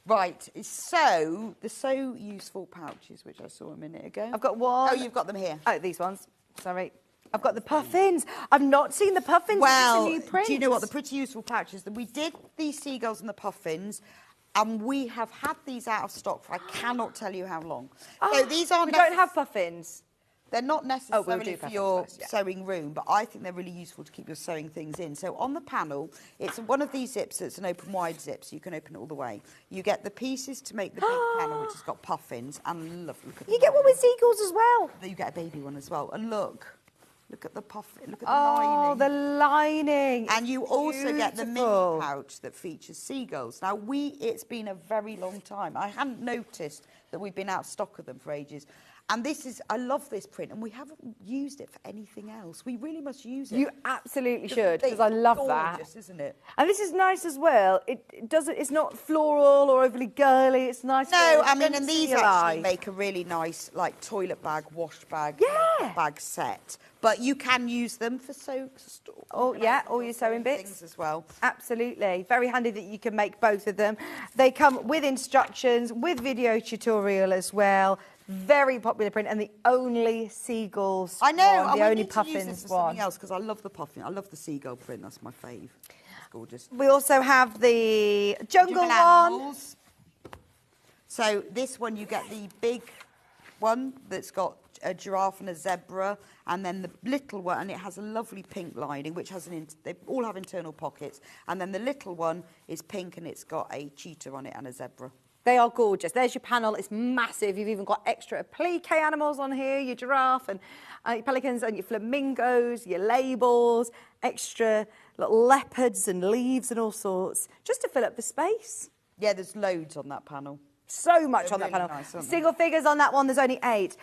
G: Right, so the So Useful pouches, which I saw a minute ago.
A: I've got one.
G: Oh, you've got them here.
A: Oh, these ones. Sorry. I've got the puffins. I've not seen the puffins.
G: Well,
A: It's a new print.
G: do you know what? The Pretty Useful pouches, we did these seagulls and the puffins, and we have had these out of stock for I cannot tell you how long. So these aren't...
A: We don't have puffins.
G: They're not necessarily
A: do
G: for
A: puffins
G: your
A: first, yeah.
G: sewing room, but I think they're really useful to keep your sewing things in. So on the panel, it's one of these zips that's an open wide zip, so you can open it all the way. You get the pieces to make the big panel, which has got puffins, and look at
A: You get one with seagulls as well.
G: You get a baby one as well, and look at the puffin, look at the
A: Oh,
G: lining.
A: the lining.
G: And you also get the mini
A: Beautiful.
G: pouch that features seagulls. Now, it's been a very long time. I hadn't noticed that we've been out of stock of them for ages. And I love this print, and we haven't used it for anything else. We really must use it.
A: You absolutely should, because I love that.
G: Gorgeous, isn't it?
A: And this is nice as well. It's not floral or overly girly. It's nice.
G: No,
A: for
G: I mean, and
A: gents in
G: these
A: your
G: actually
A: life.
G: make a really nice, like, toilet bag, wash bag,
A: Yeah.
G: bag set. But you can use them for
A: Oh, yeah, all your sewing bits.
G: things as well.
A: Absolutely. Very handy that you can make both of them. They come with instructions, with video tutorial as well. Very popular print, and the only seagulls
G: I know,
A: one,
G: and
A: the
G: we
A: only
G: need to use
A: puffins
G: this for
A: one.
G: something else, because I love the puffin. I love the seagull print. That's my fave. It's gorgeous.
A: We also have the jungle
G: Jungle
A: one.
G: animals. So this one, you get the big one that's got a giraffe and a zebra, and then the little one, and it has a lovely pink lining, which has they all have internal pockets, and then the little one is pink, and it's got a cheetah on it and a zebra.
A: They are gorgeous. There's your panel. It's massive. You've even got extra applique animals on here, your giraffe and your pelicans and your flamingos, your labels, extra little leopards and leaves and all sorts, just to fill up the space.
G: Yeah, there's loads on that panel.
A: So much
G: They're
A: on that
G: really
A: panel.
G: nice, aren't they?
A: Single figures on that one, there's only 8.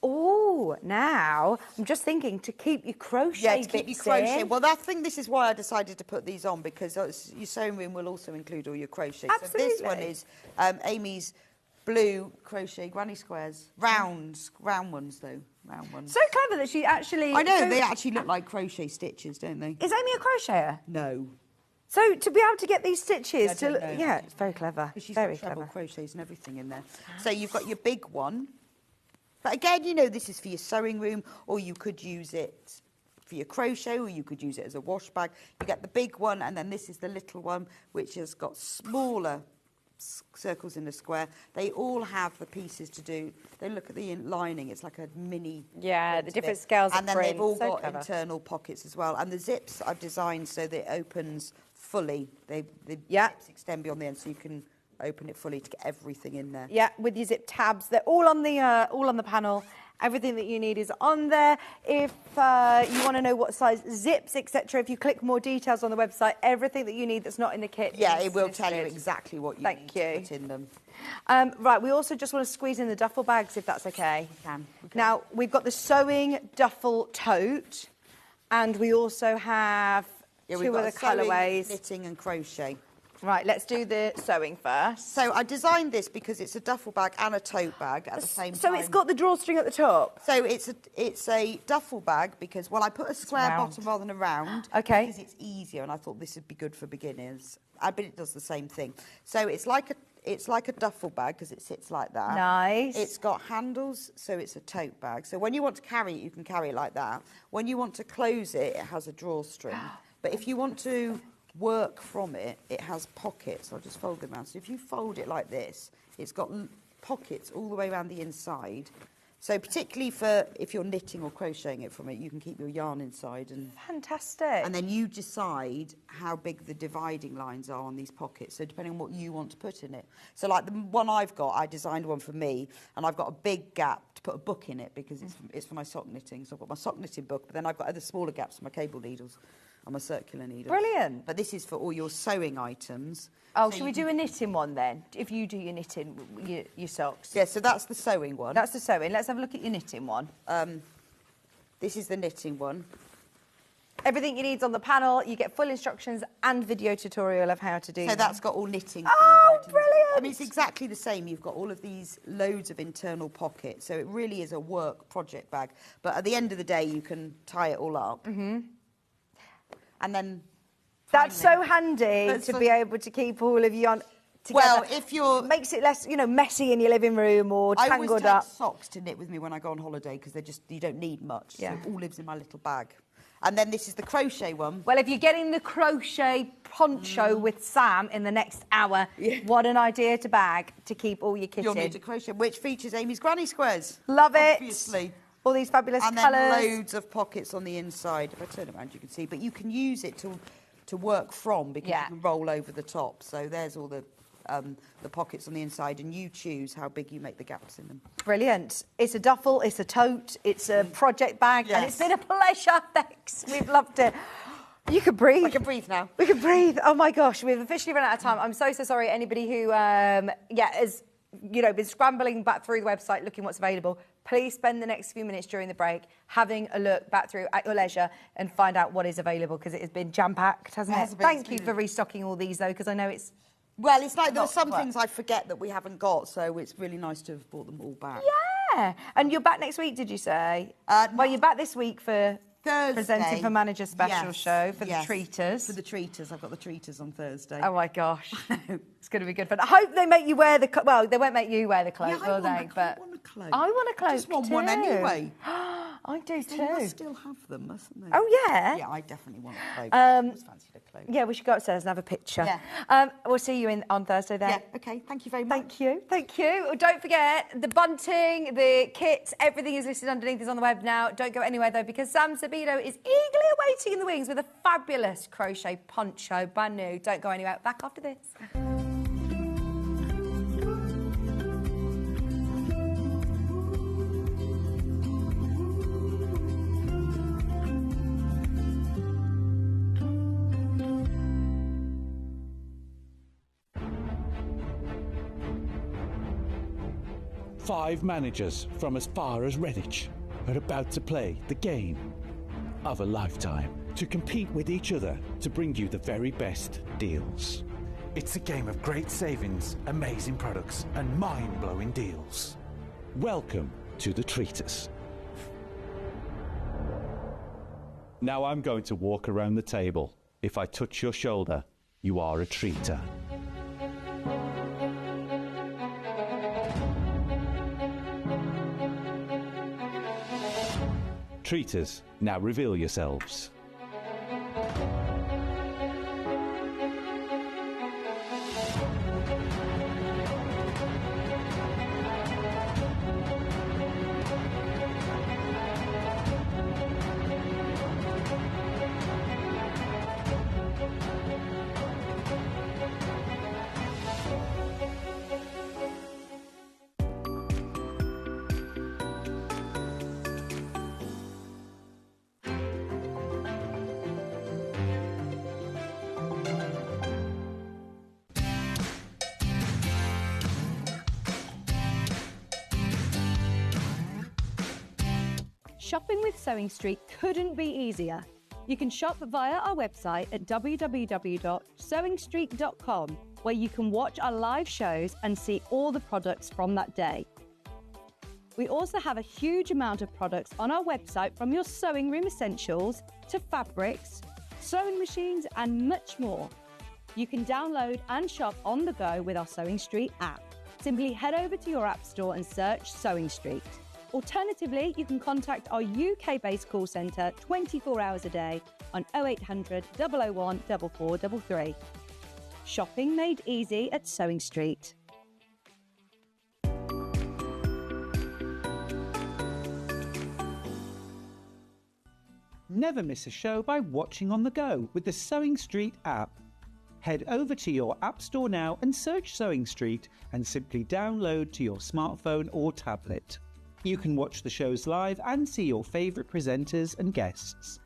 A: Oh, now I'm just thinking to keep your crochet
G: Yeah, to keep your
A: bits
G: crochet.
A: in.
G: Well, I think this is why I decided to put these on, because your sewing room will also include all your crochet. So this one
A: Absolutely.
G: is Amy's blue crochet granny squares. Round ones, though. Round ones.
A: So clever that she actually...
G: I know,
A: so-
G: they actually look like crochet stitches, don't they?
A: Is Amy a crocheter?
G: No.
A: So to be able to get these stitches,
G: I don't know.
A: yeah, it's very clever.
G: She's
A: Very
G: got treble
A: clever.
G: crochets and everything in there. So you've got your big one. But again, you know, this is for your sewing room, or you could use it for your crochet, or you could use it as a wash bag. You get the big one, and then this is the little one, which has got smaller circles in the square. They all have the pieces to do. They look at the lining, it's like a mini...
A: Yeah,
G: print
A: the
G: of
A: different
G: it.
A: scales of
G: And then
A: print,
G: they've all
A: so
G: got
A: clever.
G: internal pockets as well. And the zips I've designed so that it opens fully. The
A: Yeah.
G: zips extend beyond the end, so you can open it fully to get everything in there.
A: Yeah, with your zip tabs. They're all on the panel. Everything that you need is on there. If you want to know what size zips, etc., if you click more details on the website, everything that you need that's not in the kit
G: Yeah,
A: is
G: it will tell you
A: listed.
G: exactly what you
A: Thank
G: need
A: you.
G: to put in them.
A: Right, we also just want to squeeze in the duffel bags, if that's okay.
G: We can.
A: Now, we've got the sewing duffel tote, and we also have
G: Yeah,
A: two
G: we've got
A: other
G: a sewing,
A: colourways.
G: knitting and crochet.
A: Right, let's do the sewing first.
G: So I designed this because it's a duffel bag and a tote bag at the same time.
A: So it's got the drawstring at the top.
G: So it's a duffel bag because, well, I put a square
A: round.
G: bottom rather than a round.
A: Okay.
G: Because it's easier, and I thought this would be good for beginners. I bet it does the same thing. So it's like a duffel bag because it sits like that.
A: Nice.
G: It's got handles, so it's a tote bag. So when you want to carry it, you can carry it like that. When you want to close it, it has a drawstring. But if you want to work from it, it has pockets. I'll just fold them out. So if you fold it like this, it's got pockets all the way around the inside. So particularly for if you're knitting or crocheting it from it, you can keep your yarn inside,
A: Fantastic.
G: and then you decide how big the dividing lines are on these pockets. So depending on what you want to put in it. So like the one I've got, I designed one for me, and I've got a big gap to put a book in it because it's for my sock knitting. So I've got my sock knitting book, but then I've got other smaller gaps for my cable needles and my circular needles.
A: Brilliant.
G: But this is for all your sewing items.
A: Oh,
G: So
A: should
G: you
A: we
G: can-
A: do a knitting one then? If you do your knitting, your socks.
G: Yeah, so that's the sewing one.
A: That's the sewing. Let's have a look at your knitting one.
G: This is the knitting one.
A: Everything you need's on the panel. You get full instructions and video tutorial of how to do
G: So
A: them.
G: that's got all knitting.
A: Oh,
G: items.
A: brilliant.
G: I mean, it's exactly the same. You've got all of these loads of internal pockets. So it really is a work project bag. But at the end of the day, you can tie it all up. Mm-hmm. And then...
A: That's so
G: finally-
A: handy
G: That's
A: to
G: so-
A: be able to keep all of you on together.
G: Well, if you're...
A: Makes it less, messy in your living room or
G: I always
A: tangled
G: take
A: up.
G: socks to knit with me when I go on holiday because you don't need much.
A: Yeah.
G: So it all lives in my little bag. And then this is the crochet one.
A: Well, if you're getting the crochet poncho with Sam in the next hour, what an idea to bag to keep all your kit
G: You'll
A: in.
G: need a crochet, which features Amy's granny squares.
A: Love it.
G: Obviously.
A: All these fabulous
G: And then
A: colours.
G: loads of pockets on the inside. If I turn it around, you can see. But you can use it to work from because
A: Yeah.
G: you can roll over the top. So there's all the pockets on the inside, and you choose how big you make the gaps in them.
A: Brilliant. It's a duffel, it's a tote, it's a project bag, and it's
G: Yes.
A: been a pleasure. Thanks. We've loved it. You can breathe.
G: I can breathe now.
A: We can breathe. Oh my gosh, we've officially run out of time. I'm so sorry. Anybody who, has, been scrambling back through the website looking what's available, please spend the next few minutes during the break having a look back through at your leisure and find out what is available because it has been jam-packed, hasn't
G: It
A: it?
G: has been.
A: Thank you for restocking all these though, because I know it's
G: Well, it's like there are
A: Not
G: some
A: quite.
G: things I forget that we haven't got, so it's really nice to have brought them all back.
A: Yeah. And you're back next week, did you say?
G: No.
A: Well, you're back this week for
G: Thursday.
A: presenting for Manager Special
G: Yes,
A: Show for
G: yes.
A: the treaters.
G: For the treaters. I've got the treaters on Thursday.
A: Oh my gosh. It's going to be good fun. I hope they make you wear the... Well, they won't make you wear the cloak,
G: Yeah, I
A: will they?
G: want a cloak.
A: I want a cloak
G: I just want
A: too.
G: one anyway.
A: I do
G: They must
A: too.
G: still have them, mustn't they?
A: Oh, yeah?
G: Yeah, I definitely want a cloak. I always fancied a cloak.
A: Yeah, we should go upstairs and have a picture.
G: Yeah.
A: We'll see you on Thursday then.
G: Yeah, okay. Thank you very much.
A: Thank you. Thank you. Oh, don't forget, the bunting, the kits, everything is listed underneath is on the web now. Don't go anywhere, though, because Sam Sabido is eagerly awaiting in the wings with a fabulous crochet poncho, brand new. Don't go anywhere. Back after this.
B: 5 managers from as far as Redditch are about to play the game of a lifetime to compete with each other to bring you the very best deals.
H: It's a game of great savings, amazing products, and mind-blowing deals.
B: Welcome to the Treaters. Now I'm going to walk around the table. If I touch your shoulder, you are a treater. Treaters, now reveal yourselves.
D: Shopping with Sewing Street couldn't be easier. You can shop via our website at www.sewingstreet.com, where you can watch our live shows and see all the products from that day. We also have a huge amount of products on our website, from your sewing room essentials to fabrics, sewing machines and much more. You can download and shop on the go with our Sewing Street app. Simply head over to your app store and search Sewing Street. Alternatively, you can contact our UK-based call centre 24 hours a day on 0800 001 4433. Shopping made easy at Sewing Street.
C: Never miss a show by watching on the go with the Sewing Street app. Head over to your app store now and search Sewing Street and simply download to your smartphone or tablet. You can watch the shows live and see your favourite presenters and guests.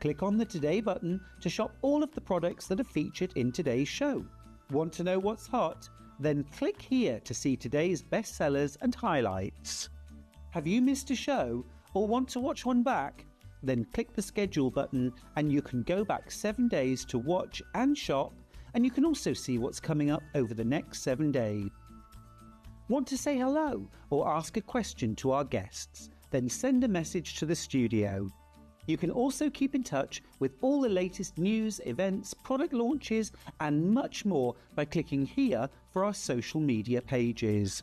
C: Click on the Today button to shop all of the products that are featured in today's show. Want to know what's hot? Then click here to see today's bestsellers and highlights. Have you missed a show or want to watch one back? Then click the schedule button and you can go back 7 days to watch and shop, and you can also see what's coming up over the next 7 days. Want to say hello or ask a question to our guests? Then send a message to the studio. You can also keep in touch with all the latest news, events, product launches and much more by clicking here for our social media pages.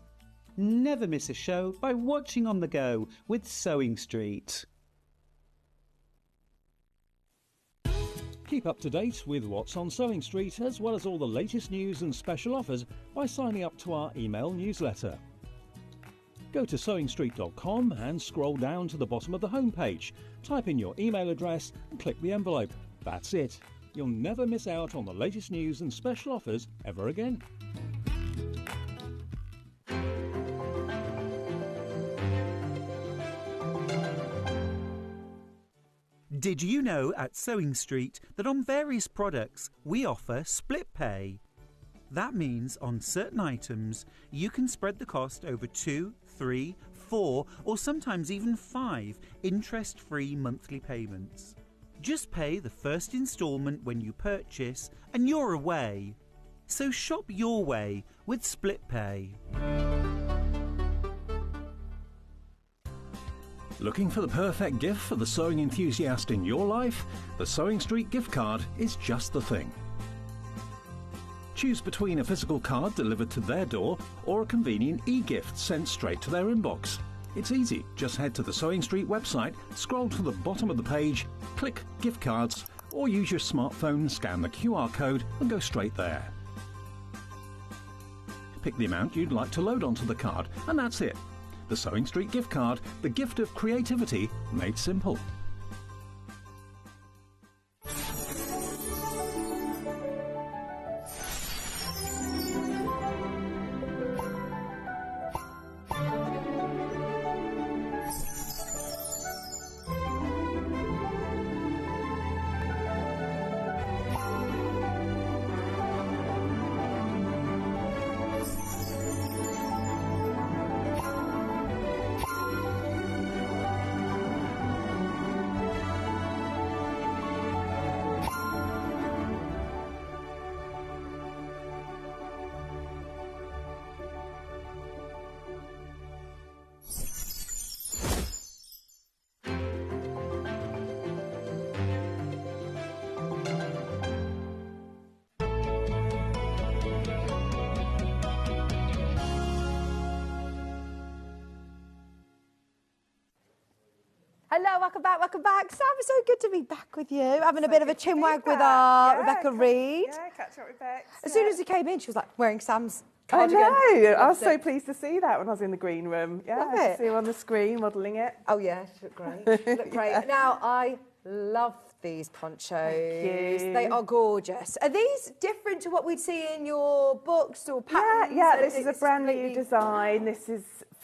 C: Never miss a show by watching on the go with Sewing Street.
F: Keep up to date with what's on Sewing Street, as well as all the latest news and special offers, by signing up to our email newsletter. Go to sewingstreet.com and scroll down to the bottom of the homepage. Type in your email address and click the envelope. That's it. You'll never miss out on the latest news and special offers ever again.
C: Did you know at Sewing Street that on various products we offer split pay? That means on certain items you can spread the cost over 2, 3, 4 or sometimes even 5 interest-free monthly payments. Just pay the first instalment when you purchase and you're away. So shop your way with split pay.
E: Looking for the perfect gift for the sewing enthusiast in your life? The Sewing Street gift card is just the thing. Choose between a physical card delivered to their door or a convenient e-gift sent straight to their inbox. It's easy. Just head to the Sewing Street website, scroll to the bottom of the page, click Gift Cards, or use your smartphone, scan the QR code and go straight there. Pick the amount you'd like to load onto the card, and that's it. The Sewing Street gift card, the gift of creativity made simple.
A: Hello, welcome back. Sam, it's so good to be back with you. Having a bit of a chinwag with our Rebecca Reid.
I: Yeah, catch up with Bex.
A: As soon as he came in, she was like wearing Sam's
I: I
A: cardigan.
I: know. I was so pleased to see that when I was in the green room. Yeah,
A: Love
I: to
A: it.
I: see her on the screen modelling it.
A: Oh, yeah, she looked great. She looked great. Now, I love these ponchos.
I: Thank you.
A: They are gorgeous. Are these different to what we'd see in your books or patterns?
I: Yeah, this is a
A: It's
I: brand new
A: completely-
I: design. This is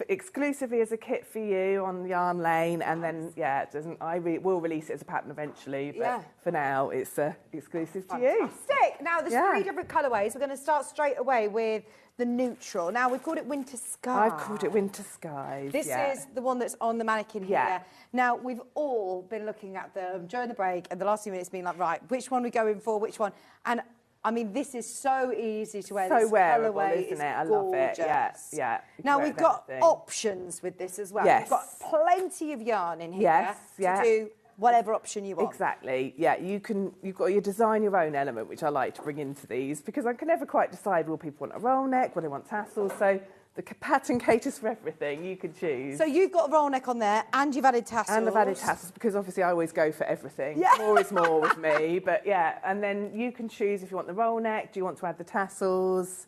I: exclusively as a kit for you on Yarn Lane, and then it doesn't. Will release it as a pattern eventually, but for now it's exclusive to you.
A: Fantastic. Now, there's 3 different colourways. We're going to start straight away with the neutral. Now, we've called it Winter Sky.
I: I've called it Winter Skies.
A: This is the one that's on the mannequin here. Now, we've all been looking at them during the break and the last few minutes being like, right, which one are we going for, which one? And, I mean, this is so easy to wear.
I: So
A: this
I: wearable,
A: colourway
I: isn't
A: is
I: it? I love it. Yeah,
A: gorgeous.
I: yeah.
A: Now, we've got options with this as well.
I: Yes.
A: We've got plenty of yarn in here
I: Yes,
A: to do whatever option you want.
I: Exactly. Yeah, you've got your design your own element, which I like to bring into these because I can never quite decide will people want a roll neck, will they want tassels. So the pattern caters for everything. You can choose.
A: So you've got a roll neck on there and you've added tassels.
I: And I've added tassels because obviously I always go for everything.
A: Yeah.
I: More is more with me. But yeah, and then you can choose if you want the roll neck, do you want to add the tassels?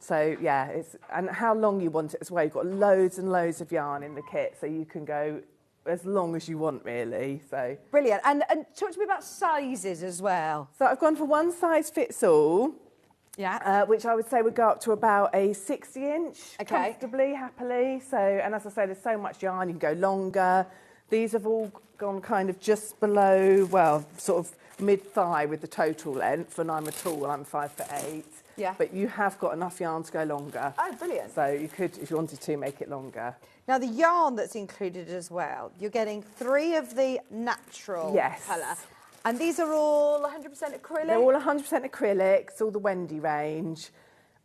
I: So yeah, and how long you want it as well. You've got loads and loads of yarn in the kit, so you can go as long as you want, really. So
A: brilliant. And talk to me about sizes as well.
I: So I've gone for one size fits all.
A: Yeah.
I: Which I would say would go up to about a 60-inch comfortably, happily. So, and as I say, there's so much yarn, you can go longer. These have all gone kind of just below, well, sort of mid-thigh with the total length, and I'm a tall, I'm 5'8".
A: Yeah.
I: But you have got enough yarn to go longer.
A: Oh, brilliant.
I: So you could, if you wanted to, make it longer.
A: Now, the yarn that's included as well, you're getting 3 of the natural colour. And these are all 100% acrylic?
I: They're all 100% acrylics, all the Wendy range.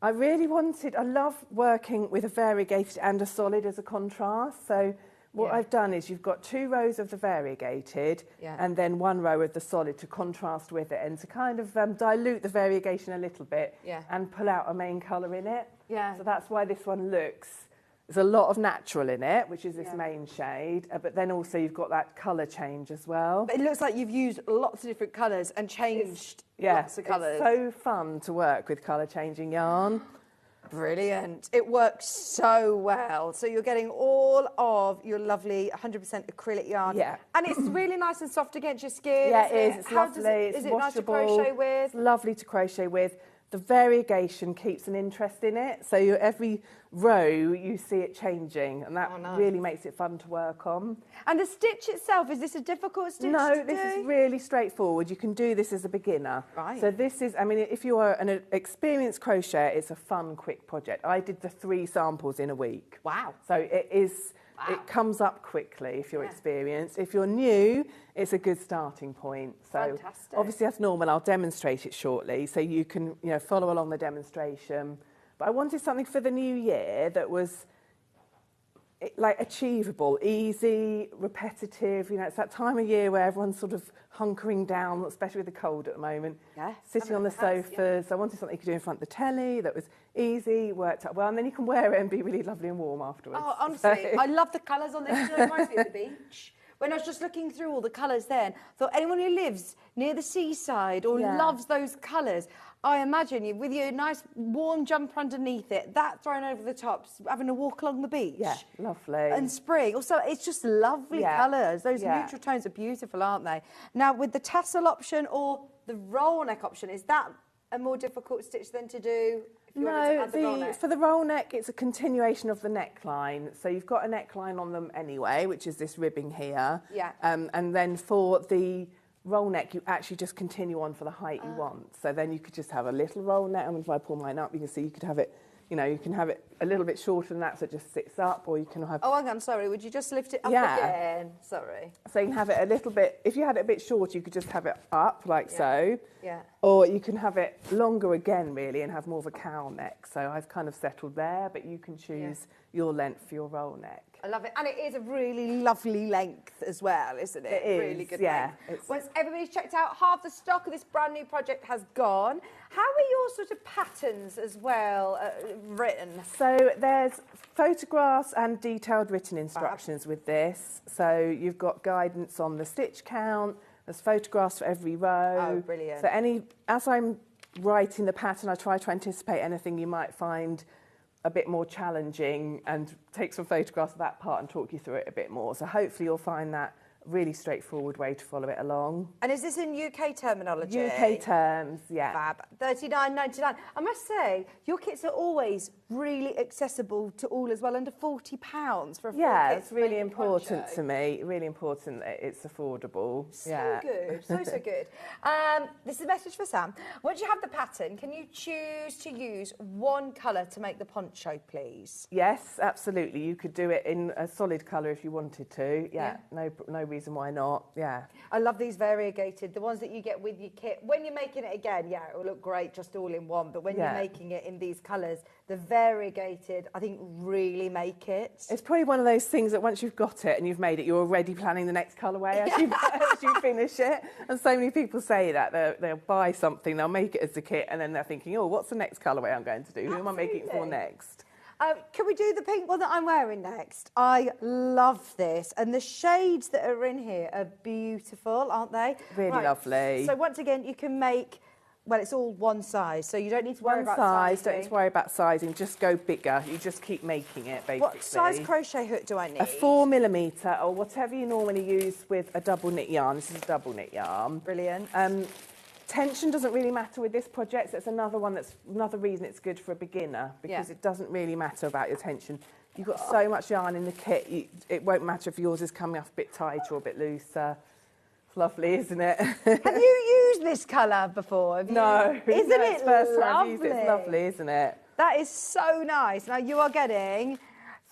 I: I love working with a variegated and a solid as a contrast. So what I've done is you've got 2 rows of the variegated and then 1 row of the solid to contrast with it and to kind of dilute the variegation a little bit and pull out a main colour in it.
A: Yeah.
I: So that's why this one there's a lot of natural in it, which is this main shade, but then also you've got that colour change as well.
A: But it looks like you've used lots of different colours and changed lots of colours.
I: It's so fun to work with colour changing yarn.
A: Brilliant. It works so well. So you're getting all of your lovely 100% acrylic yarn.
I: Yeah.
A: And it's really nice and soft against your skin.
I: Yeah,
A: isn't
I: it is. It's lovely.
A: Is it nice to crochet with?
I: It's lovely to crochet with. The variegation keeps an interest in it. So every row you see it changing, and that really makes it fun to work on.
A: And the stitch itself, is this a difficult stitch
I: No,
A: to
I: this
A: do?
I: is really straightforward. You can do this as a beginner.
A: Right.
I: So this is, I mean, if you are an experienced crocheter, it's a fun, quick project. I did the 3 samples in a week.
A: Wow.
I: So it is, it comes up quickly if you're experienced. If you're new, it's a good starting point. So
A: fantastic.
I: Obviously that's normal. I'll demonstrate it shortly so you can, follow along the demonstration. But I wanted something for the new year that was like achievable, easy, repetitive. It's that time of year where everyone's sort of hunkering down, especially with the cold at the moment.
A: Yeah.
I: Sitting on the sofas. I wanted something you could do in front of the telly that was easy, worked out well, and then you can wear it and be really lovely and warm afterwards.
A: Oh, honestly, I love the colours on this. It reminds me of the beach. When I was just looking through all the colours then, I thought anyone who lives near the seaside or loves those colours, I imagine you with your nice warm jumper underneath it, that thrown over the top, having a walk along the beach.
I: Yeah, lovely.
A: And spring. Also, it's just lovely colours. Those neutral tones are beautiful, aren't they? Now, with the tassel option or the roll neck option, is that a more difficult stitch than to do?
I: No, for the roll neck, it's a continuation of the neckline. So you've got a neckline on them anyway, which is this ribbing here.
A: Yeah.
I: And then for the roll neck, you actually just continue on for the height you want. So then you could just have a little roll neck. I mean, if I pull mine up, you can see you could have it, you can have it a little bit shorter than that, so it just sits up, or you can have...
A: Oh, hang on, sorry, would you just lift it up again? Sorry.
I: So you can have it a little bit, if you had it a bit shorter, you could just have it up, like so.
A: Yeah.
I: Or you can have it longer again, really, and have more of a cowl neck. So I've kind of settled there, but you can choose your length for your roll neck.
A: I love it. And it is a really lovely length as well, isn't it?
I: It is,
A: really good
I: yeah.
A: length. Once everybody's checked out, half the stock of this brand new project has gone. How are your sort of patterns as well written?
I: So there's photographs and detailed written instructions with this. So you've got guidance on the stitch count, there's photographs for every row.
A: Oh, brilliant.
I: So as I'm writing the pattern, I try to anticipate anything you might find a bit more challenging and take some photographs of that part and talk you through it a bit more. So hopefully you'll find that a really straightforward way to follow it along.
A: And is this in UK terminology?
I: UK terms, yeah.
A: Fab. $39.99. I must say, your kits are always really accessible to all as well, under £40 for a full
I: Yeah,
A: kit
I: it's really
A: made in
I: important
A: poncho.
I: to me, really important that it's affordable.
A: So good, so good. This is a message for Sam. Once you have the pattern, can you choose to use one colour to make the poncho, please?
I: Yes, absolutely. You could do it in a solid colour if you wanted to. Yeah, no reason why not. Yeah.
A: I love these variegated, the ones that you get with your kit. When you're making it again, yeah, it will look great just all in one. But when you're making it in these colours, the variegated, I think, really make it.
I: It's probably one of those things that once you've got it and you've made it, you're already planning the next colourway as you finish it. And so many people say that. They'll buy something, they'll make it as a kit, and then they're thinking, oh, what's the next colourway I'm going to do? Who am I making it for next?
A: Can we do the pink one that I'm wearing next? I love this. And the shades that are in here are beautiful, aren't they?
I: Really lovely.
A: So once again, you can make, well, it's all one size, so you don't need to worry about
I: size,
A: sizing.
I: don't need to worry about sizing, just go bigger. You just keep making it, basically.
A: What size crochet hook do I need?
I: A 4mm or whatever you normally use with a double knit yarn. This is a double knit yarn.
A: Brilliant.
I: Tension doesn't really matter with this project, so it's another reason it's good for a beginner, because it doesn't really matter about your tension. You've got so much yarn in the kit, it won't matter if yours is coming off a bit tighter or a bit looser. It's lovely, isn't it?
A: Have you used this colour before?
I: No.
A: Isn't
I: no,
A: it
I: it's the first
A: lovely?
I: time I've used it. It's lovely, isn't it?
A: That is so nice. Now you are getting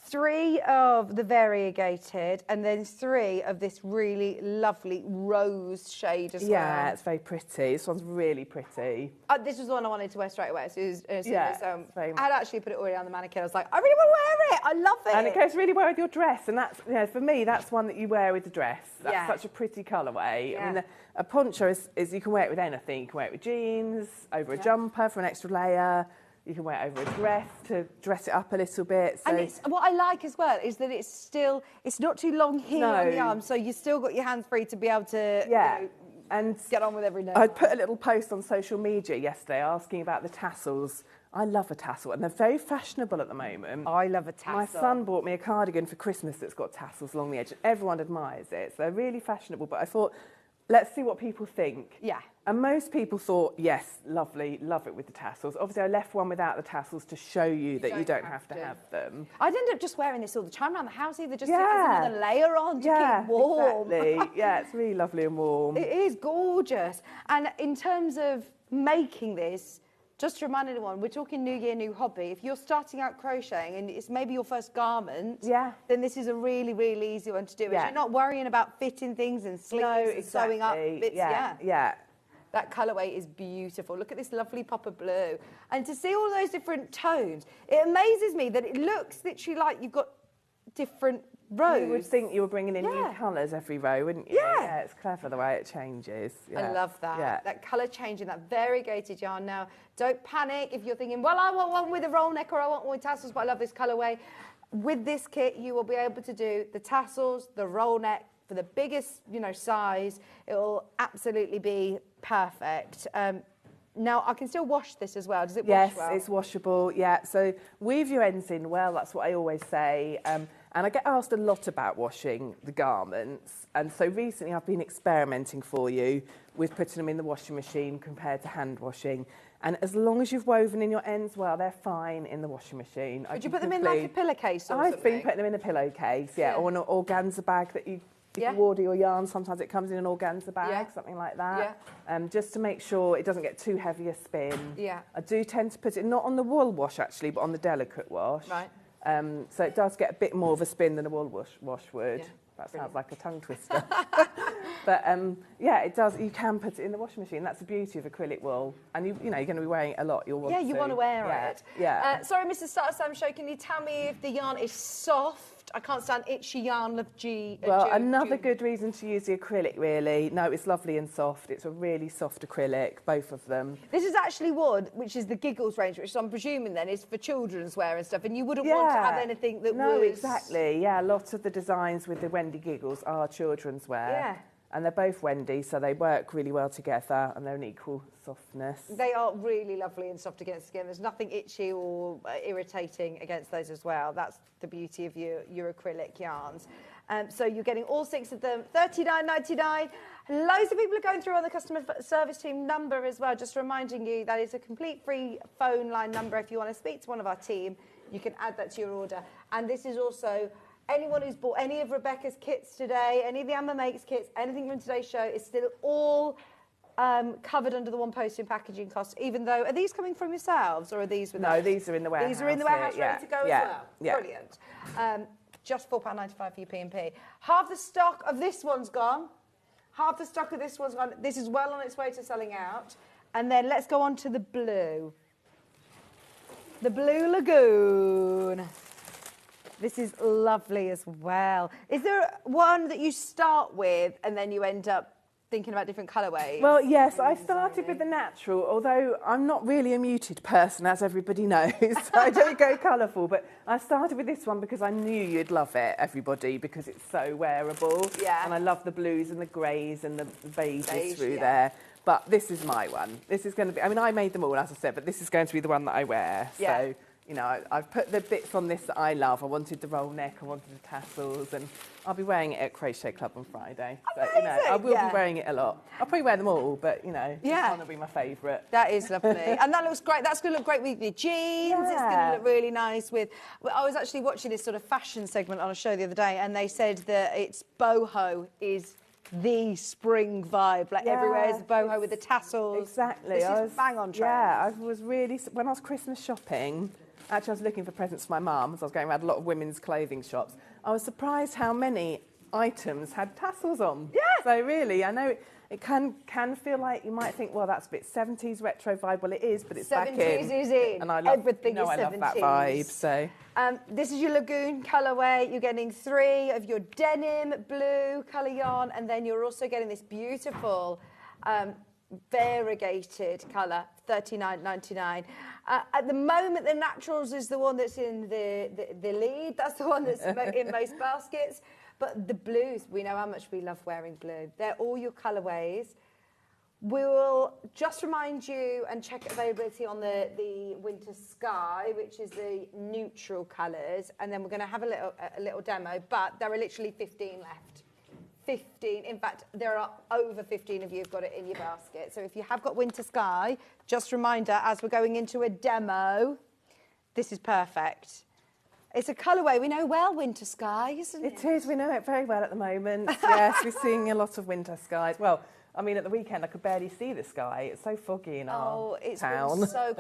A: 3 of the variegated and then 3 of this really lovely rose shade as well.
I: Yeah, it's very pretty. This one's really pretty.
A: This was the one I wanted to wear straight away. So
I: very
A: I'd actually put it already on the mannequin. I was like, I really want to wear it. I love it.
I: And it goes really well with your dress. And that's, for me, that's one that you wear with the dress. That's such a pretty colourway.
A: Yeah.
I: I mean, a poncho is you can wear it with anything. You can wear it with jeans, over a jumper for an extra layer. You can wear it over a dress to dress it up a little bit. So.
A: And what I like as well is that it's not too long here on the arm, so you still got your hands free to be able to
I: and
A: get on with every day.
I: I put a little post on social media yesterday asking about the tassels. I love a tassel, and they're very fashionable at the moment.
A: I love a tassel.
I: My son bought me a cardigan for Christmas that's got tassels along the edge, and everyone admires it. So they're really fashionable, but I thought, let's see what people think.
A: Yeah.
I: And most people thought, yes, lovely, love it with the tassels. Obviously, I left one without the tassels to show you that you don't have to have them.
A: I'd end up just wearing this all the time around the house, either just stick another layer on to keep warm.
I: Exactly. Yeah, it's really lovely and warm.
A: It is gorgeous. And in terms of making this, just to remind anyone, we're talking new year, new hobby. If you're starting out crocheting and it's maybe your first garment, then this is a really, really easy one to do.
I: Yeah.
A: You're not worrying about fitting things and sleeves and sewing up bits.
I: Yeah.
A: That colourway is beautiful. Look at this lovely pop of blue. And to see all those different tones, it amazes me that it looks literally like you've got different rows.
I: You would think you were bringing in new colours every row, wouldn't you? Yeah, it's clever the way it changes. Yeah.
A: I love that.
I: Yeah.
A: That colour changing, that variegated yarn. Now, don't panic if you're thinking, well, I want one with a roll neck or I want one with tassels, but I love this colourway. With this kit, you will be able to do the tassels, the roll neck, for the biggest, size. It will absolutely be perfect. Now, I can still wash this as well. Does it wash well?
I: Yes, it's washable, yeah. So weave your ends in well, that's what I always say. And I get asked a lot about washing the garments. And so recently I've been experimenting for you with putting them in the washing machine compared to hand washing. And as long as you've woven in your ends well, they're fine in the washing machine.
A: Would you put them in like a pillowcase or
I: I've
A: something?
I: been putting them in a pillowcase, or an organza bag that you... If you order your yarn, sometimes it comes in an organza bag, something like that. Just to make sure it doesn't get too heavy a spin. I do tend to put it not on the wool wash actually, but on the delicate wash.
A: Right.
I: So it does get a bit more of a spin than a wool wash would. That sounds like a tongue twister. But it does. You can put it in the washing machine. That's the beauty of acrylic wool. And you're going to be wearing it a lot. You want
A: to wear it.
I: Yeah.
A: Sorry, Mrs. Starter Sam Show, can you tell me if the yarn is soft I can't stand itchy yarn of
I: Well, another good reason to use the acrylic, really. No, it's lovely and soft. It's a really soft acrylic, both of them.
A: This is actually wood, which is the Giggles range, which I'm presuming then is for children's wear and stuff, and you wouldn't want to have anything that was...
I: No, exactly. Yeah, lots of the designs with the Wendy Giggles are children's wear.
A: Yeah.
I: And they're both Wendy, so they work really well together, and they're an equal softness.
A: They are really lovely and soft against skin. There's nothing itchy or irritating against those as well. That's the beauty of your acrylic yarns. So you're getting all 6 of them, $39.99. Loads of people are going through on the customer service team number as well. Just reminding you that is a complete free phone line number. If you want to speak to one of our team, you can add that to your order. And this is also... anyone who's bought any of Rebecca's kits today, any of the Amma Makes kits, anything from today's show is still all covered under the one postage and packaging cost, even though... Are these coming from yourselves, or are these with us?
I: No, these are in the warehouse.
A: These are in the warehouse ready to go as well?
I: Yeah.
A: Brilliant. Just £4.95 for your P&P. Half the stock of this one's gone. Half the stock of this one's gone. This is well on its way to selling out. And then let's go on to the blue. The Blue Lagoon. This is lovely as well. Is there one that you start with and then you end up thinking about different colourways?
I: Well, yes, I started with the natural, although I'm not really a muted person, as everybody knows. So I don't go colourful, but I started with this one because I knew you'd love it, everybody, because it's so wearable.
A: Yeah.
I: And I love the blues and the greys and the beiges through there. But this is my one. This is going to be... I mean, I made them all, as I said, but this is going to be the one that I wear.
A: Yeah.
I: So... you know, I've put the bits on this that I love. I wanted the roll neck, I wanted the tassels, and I'll be wearing it at Crochet Club on Friday. So, you know, I will be wearing it a lot. I'll probably wear them all, but, you know, this one will be my favourite.
A: That is lovely. And that looks great. That's going to look great with your jeans.
I: Yeah.
A: It's going to look really nice with... I was actually watching this sort of fashion segment on a show the other day, and they said that it's boho is the spring vibe. Like everywhere is boho with the tassels.
I: Exactly.
A: This is bang on trend.
I: Yeah, I was really... When I was Christmas shopping... Actually, I was looking for presents for my mum, so I was going around a lot of women's clothing shops. I was surprised how many items had tassels on. Yeah. So really, I know it can feel like you might think, well, that's a bit 70s retro vibe. Well, it is, but it's back in.
A: 70s is in.
I: And I love,
A: everything is 70s.
I: I love that vibe. So
A: this is your Lagoon colourway. You're getting 3 of your denim blue colour yarn, and then you're also getting this beautiful variegated colour, $39.99. At the moment, the Naturals is the one that's in the lead. That's the one that's in most baskets. But the blues, we know how much we love wearing blue. They're all your colourways. We will just remind you and check availability on the Winter Sky, which is the neutral colours, and then we're going to have a little demo. But there are literally 15 left. 15. In fact, there are over 15 of you who've got it in your basket. So if you have got Winter Sky, just reminder, as we're going into a demo, this is perfect. It's a colourway we know well, Winter Sky, isn't it?
I: It is. We know it very well at the moment. Yes, we're seeing a lot of winter skies. Well, I mean, at the weekend, I could barely see the sky. It's so foggy in our town.
A: Been so...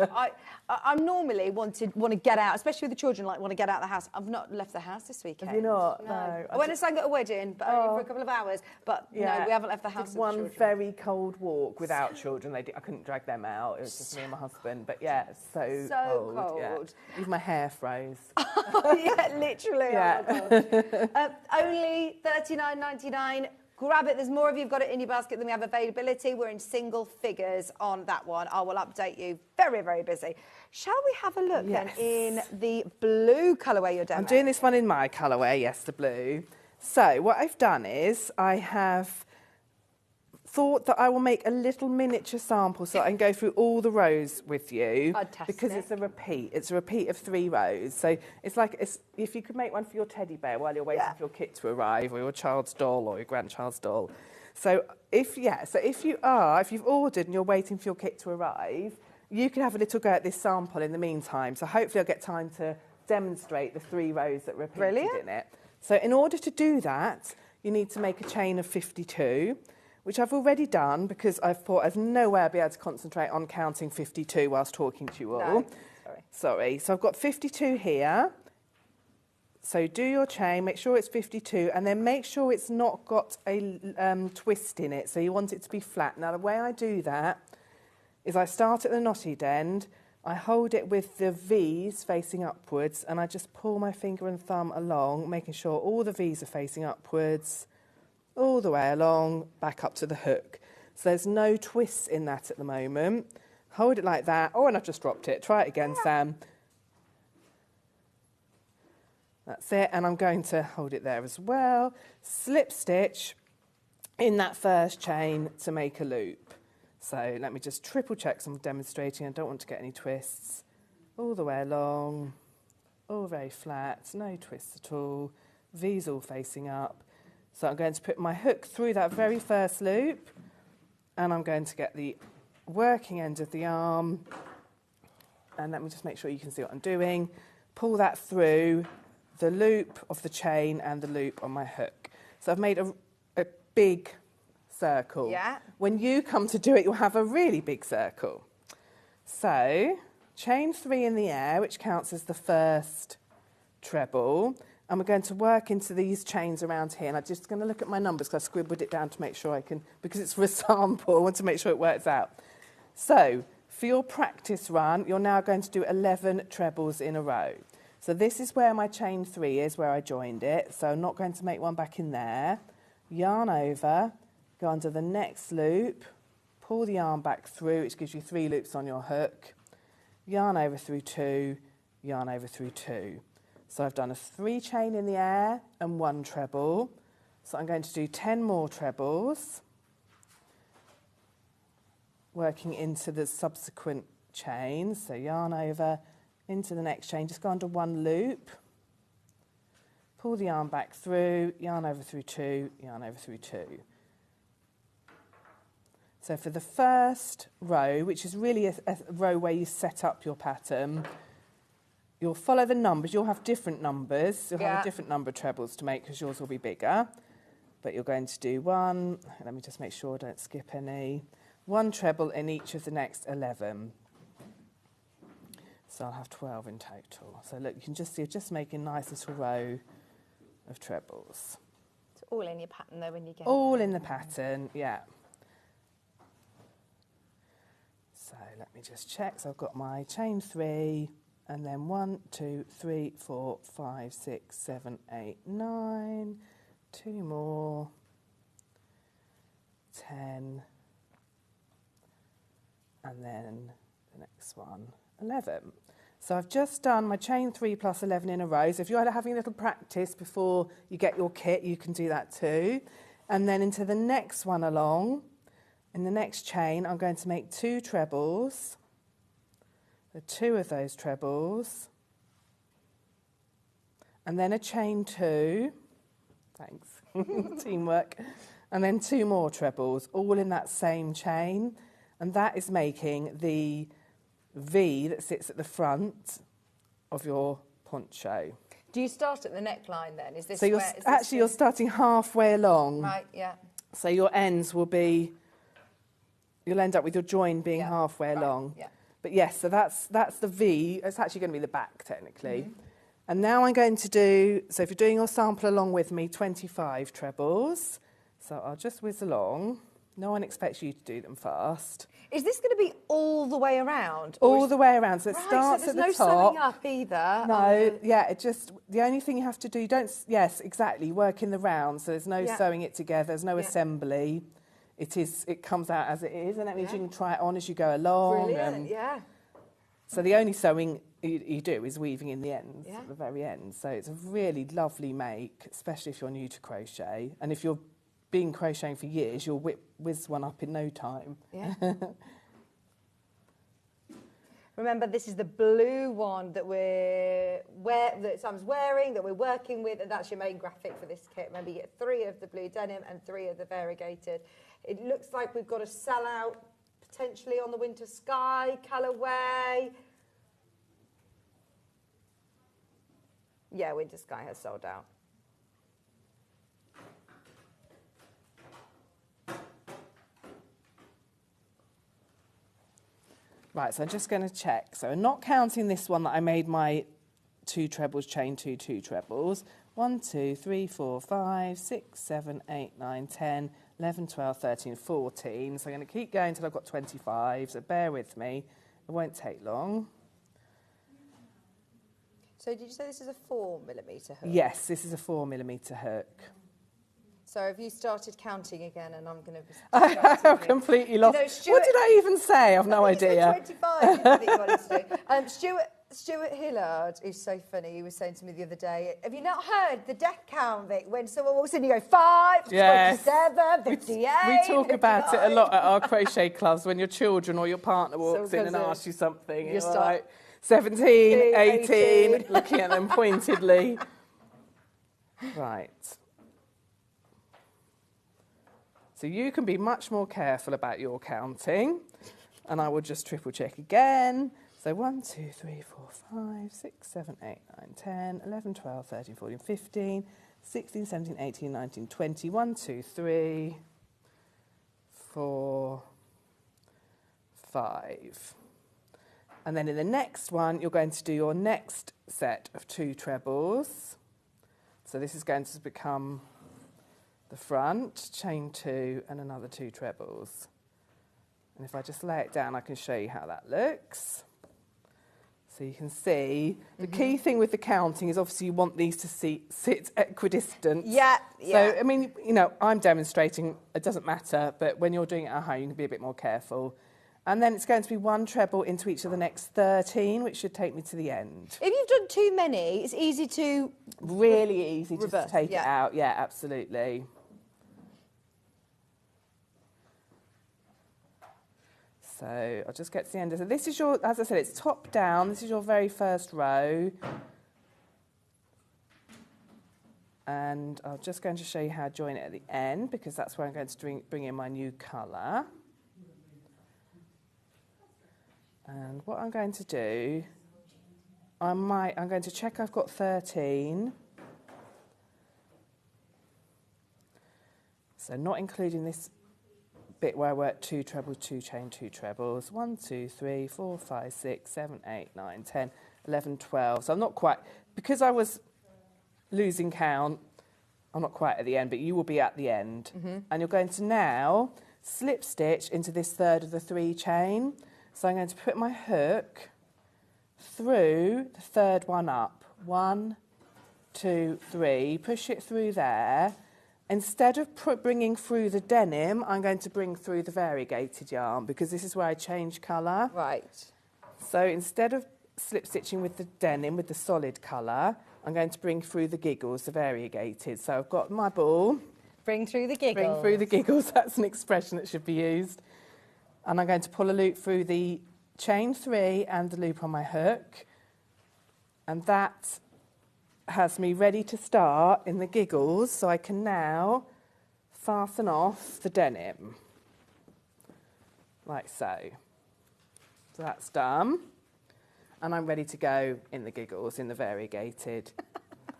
A: I normally want to get out, especially with the children, like want to get out of the house. I've not left the house this weekend.
I: Have you not?
A: No. I went and sang at a wedding, but only for a couple of hours. But no, we haven't left the house with the children.
I: One very cold walk without children. I couldn't drag them out. It was just me and my husband. But yeah, it's so cold. Yeah. Even my hair froze.
A: Yeah, literally.
I: Yeah.
A: Oh my God. Only $39.99. Grab it. There's more of you who've got it in your basket than we have availability. We're in single figures on that one. I will update you. Very, very busy. Shall we have a look then in the blue colourway you're
I: I'm doing this one in my colourway, yes, the blue. So what I've done is I have thought that I will make a little miniature sample so I can go through all the rows with you.
A: Fantastic.
I: Because it's a repeat. It's a repeat of 3 rows. So it's like if you could make one for your teddy bear while you're waiting for your kit to arrive, or your child's doll or your grandchild's doll. So if you've ordered and you're waiting for your kit to arrive, you can have a little go at this sample in the meantime. So hopefully I'll get time to demonstrate the 3 rows that are repeated in it. So in order to do that, you need to make a chain of 52. Which I've already done because I thought I've no way I'd be able to concentrate on counting 52 whilst talking to you all.
A: No,
I: sorry. So I've got 52 here. So do your chain, make sure it's 52, and then make sure it's not got a twist in it. So you want it to be flat. Now, the way I do that is I start at the knotted end, I hold it with the V's facing upwards, and I just pull my finger and thumb along, making sure all the V's are facing upwards, all the way along, back up to the hook. So there's no twists in that at the moment. Hold it like that. Oh, and I've just dropped it. Try it again, Sam. That's it, and I'm going to hold it there as well. Slip stitch in that first chain to make a loop. So let me just triple check, so I'm demonstrating. I don't want to get any twists. All the way along, all very flat, no twists at all. V's all facing up. So I'm going to put my hook through that very first loop, and I'm going to get the working end of the arm. And let me just make sure you can see what I'm doing. Pull that through the loop of the chain and the loop on my hook. So I've made a big circle.
A: Yeah.
I: When you come to do it, you'll have a really big circle. So chain 3 in the air, which counts as the first treble, and we're going to work into these chains around here. And I'm just going to look at my numbers because I scribbled it down to make sure I can, because it's for a sample, I want to make sure it works out. So for your practice run, you're now going to do 11 trebles in a row. So this is where my chain 3 is, where I joined it. So I'm not going to make one back in there. Yarn over, go under the next loop, pull the yarn back through, which gives you 3 loops on your hook. Yarn over through 2, yarn over through 2. So I've done a 3 chain in the air and 1 treble. So I'm going to do 10 more trebles, working into the subsequent chains. So yarn over, into the next chain, just go under 1 loop, pull the yarn back through, yarn over through 2, yarn over through 2. So for the first row, which is really a row where you set up your pattern, you'll follow the numbers. You'll have different numbers. You'll have a different number of trebles to make because yours will be bigger. But you're going to do 1, let me just make sure I don't skip any, 1 treble in each of the next 11. So I'll have 12 in total. So look, you can just see, just making a nice little row of trebles.
A: It's all in your pattern though when you get
I: all in the pattern, yeah. So let me just check. So I've got my chain 3, and then 1, 2, 3, 4, 5, 6, 7, 8, 9, 2 more, 10, and then the next one, 11. So I've just done my chain 3 plus 11 in a row. So if you're having a little practice before you get your kit, you can do that too. And then into the next one along, in the next chain, I'm going to make 2 trebles. The 2 of those trebles. And then a chain 2. Thanks. Teamwork. And then 2 more trebles, all in that same chain. And that is making the V that sits at the front of your poncho.
A: Do you start at the neckline then? Is this
I: so you're starting halfway along.
A: Right, yeah.
I: So your ends will be, you'll end up with your join being halfway along.
A: Yeah.
I: But yes, so that's the V. It's actually going to be the back technically. Mm-hmm. And now I'm going to do, so if you're doing your sample along with me, 25 trebles. So I'll just whiz along. No one expects you to do them fast.
A: Is this going to be all the way around?
I: All the way around. So it starts at the top.
A: So there's no sewing up either?
I: No, it just, the only thing you have to do, yes, exactly, work in the round. So there's no sewing it together, there's no assembly. It comes out as it is, and that means you can try it on as you go along.
A: Brilliant, yeah.
I: So the only sewing you do is weaving in the ends, at the very end. So it's a really lovely make, especially if you're new to crochet. And if you're been crocheting for years, you'll whiz one up in no time.
A: Yeah. Remember, this is the blue one that that Sam's wearing, that we're working with, and that's your main graphic for this kit. Remember, you get 3 of the blue denim and 3 of the variegated. It looks like we've got a sellout potentially on the Winter Sky colourway. Yeah, Winter Sky has sold out.
I: Right, so I'm just going to check. So I'm not counting this one that I made my 2 trebles, chain 2, 2 trebles. 1, 2, 3, 4, 5, 6, 7, 8, 9, 10, 11, 12, 13, 14. So I'm going to keep going until I've got 25, so bear with me. It won't take long.
A: So did you say this is a 4mm hook?
I: Yes, this is a 4mm hook.
A: So have you started counting again, and I'm going to be...
I: I've completely lost.
A: You know, Stuart,
I: what did I even say? I've no idea.
A: It's 25 that you wanted to do. Stuart Hillard is so funny. He was saying to me the other day, have you not heard the death count, Vic? When someone walks in, you go 5,
I: Yes.
A: 27, 58.
I: We talk
A: 59.
I: about it a lot at our crochet clubs when your children or your partner walks in and asks you something.
A: You
I: You're
A: start,
I: like 17, 18, looking at them pointedly. Right. So you can be much more careful about your counting. And I will just triple check again. So 1, 2, 3, 4, 5, 6, 7, 8, 9, 10, 11, 12, 13, 14, 15, 16, 17, 18, 19, 20. 1, 2, 3, 4, 5. And then in the next one, you're going to do your next set of 2 trebles. So this is going to become the front, chain 2 and another 2 trebles. And if I just lay it down, I can show you how that looks. So you can see, the key thing with the counting is obviously you want these to sit equidistant.
A: Yeah.
I: So, I mean, you know, I'm demonstrating, it doesn't matter, but when you're doing it at home, you can be a bit more careful. And then it's going to be 1 treble into each of the next 13, which should take me to the end.
A: If you've done too many, it's easy to...
I: Really easy just
A: reverse,
I: to take it out. Yeah, absolutely. So I'll just get to the end. So this is your, as I said, it's top down. This is your very first row. And I'm just going to show you how to join it at the end, because that's where I'm going to bring in my new colour. And what I'm going to do, I'm going to check I've got 13. So not including this bit where I work 2 trebles, 2 chain, 2 trebles. 1, 2, 3, 4, 5, 6, 7, 8, 9, 10, 11, 12. So I'm not quite, because I was losing count, I'm not quite at the end, but you will be at the end. And you're going to now slip stitch into this third of the 3 chain. So I'm going to put my hook through the third one up. 1, 2, 3. Push it through there. Instead of bringing through the denim, I'm going to bring through the variegated yarn, because this is where I change colour.
A: Right.
I: So instead of slip stitching with the denim, with the solid colour, I'm going to bring through the giggles, the variegated. So I've got my ball.
A: Bring through the giggles.
I: Bring through the giggles, that's an expression that should be used. And I'm going to pull a loop through the chain 3 and the loop on my hook. And that has me ready to start in the giggles, so I can now fasten off the denim. Like so. So that's done. And I'm ready to go in the giggles, in the variegated.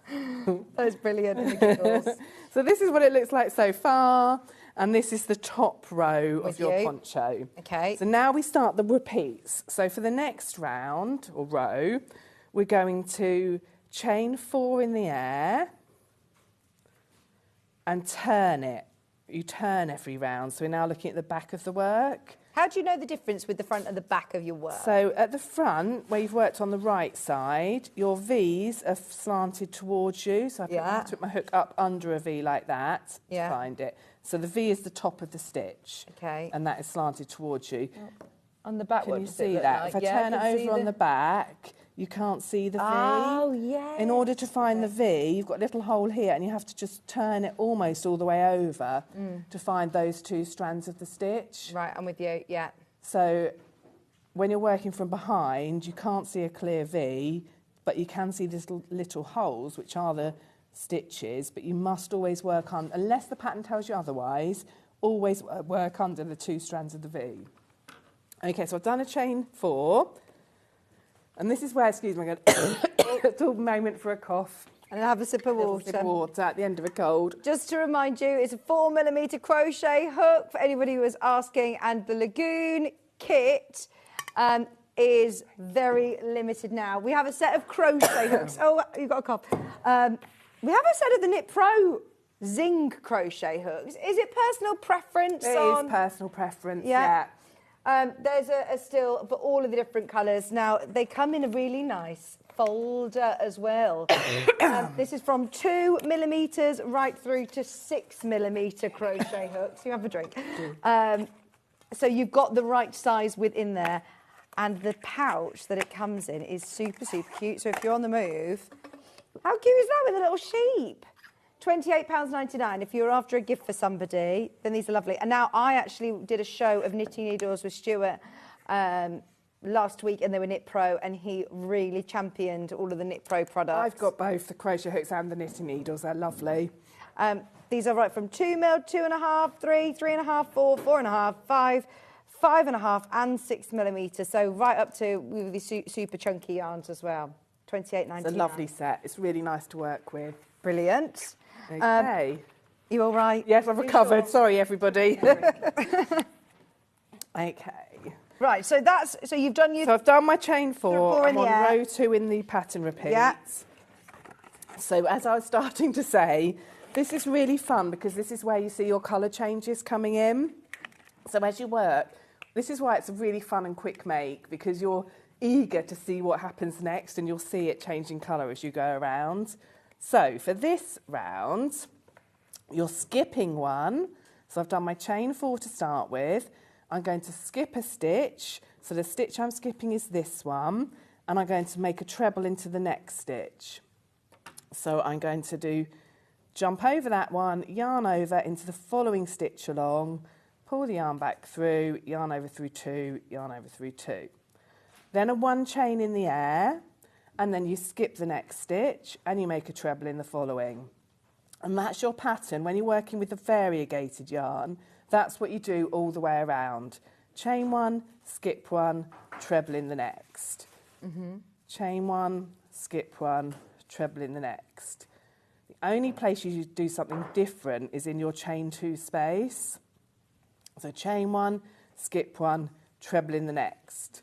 A: That is brilliant in the giggles.
I: So this is what it looks like so far. And this is the top row of your poncho.
A: Okay.
I: So now we start the repeats. So for the next round, or row, we're going to chain 4 in the air and turn it. You turn every round. So we're now looking at the back of the work.
A: How do you know the difference with the front and the back of your work?
I: So at the front, where you've worked on the right side, your V's are slanted towards you. So I took my hook up under a V like that to find it. So the V is the top of the stitch.
A: Okay.
I: And that is slanted towards you.
A: On the back,
I: can you see that? If I turn it over on the back, you can't see the V.
A: Oh, yeah.
I: In order to find the V, you've got a little hole here, and you have to just turn it almost all the way over to find those 2 strands of the stitch.
A: Right, I'm with you, yeah.
I: So when you're working from behind, you can't see a clear V, but you can see these little holes, which are the stitches, but you must always work on, unless the pattern tells you otherwise, always work under the 2 strands of the V. Okay, so I've done a chain 4, and this is where, excuse me, I'm going to it's a moment for a cough.
A: And have a sip of water.
I: Sip of water at the end of a cold.
A: Just to remind you, it's a 4mm crochet hook for anybody who was asking, and the Lagoon kit is very limited now. We have a set of crochet hooks. Oh, you've got a cough. We have a set of the Knit Pro Zing crochet hooks. Is it personal preference?
I: It is personal preference, yeah.
A: There's a still for all of the different colours. Now, they come in a really nice folder as well. This is from 2mm right through to 6mm crochet hooks. You have a drink. So you've got the right size within there. And the pouch that it comes in is super, super cute. So if you're on the move, how cute is that with a little sheep? £28.99. If you're after a gift for somebody, then these are lovely. And now I actually did a show of knitting needles with Stuart last week, and they were Knit Pro, and he really championed all of the Knit Pro products.
I: I've got both the crochet hooks and the knitting needles. They're lovely.
A: These are right from 2mm, 2.5, 3, 3.5, 4, 4.5, 5, 5.5 and 6mm. So right up to with the super chunky yarns as well. £28.99.
I: It's a lovely set. It's really nice to work with.
A: Brilliant.
I: Okay.
A: You all right?
I: Yes, I've recovered. Sure? Sorry, everybody. Okay.
A: Right, so you've done your...
I: So I've done my chain 4. I'm on
A: air.
I: row 2 in the pattern repeats.
A: Yeah.
I: So as I was starting to say, this is really fun because this is where you see your colour changes coming in. So as you work, this is why it's a really fun and quick make, because you're eager to see what happens next and you'll see it changing colour as you go around. So for this round, you're skipping one. So I've done my chain 4 to start with. I'm going to skip a stitch. So the stitch I'm skipping is this one, and I'm going to make a treble into the next stitch. So I'm going to jump over that one, yarn over into the following stitch along, pull the yarn back through, yarn over through 2, yarn over through 2. Then a 1 chain in the air, and then you skip the next stitch and you make a treble in the following. And that's your pattern. When you're working with the variegated yarn, that's what you do all the way around. Chain 1, skip 1, treble in the next. Chain 1, skip 1, treble in the next. The only place you do something different is in your chain 2 space. So chain 1, skip 1, treble in the next.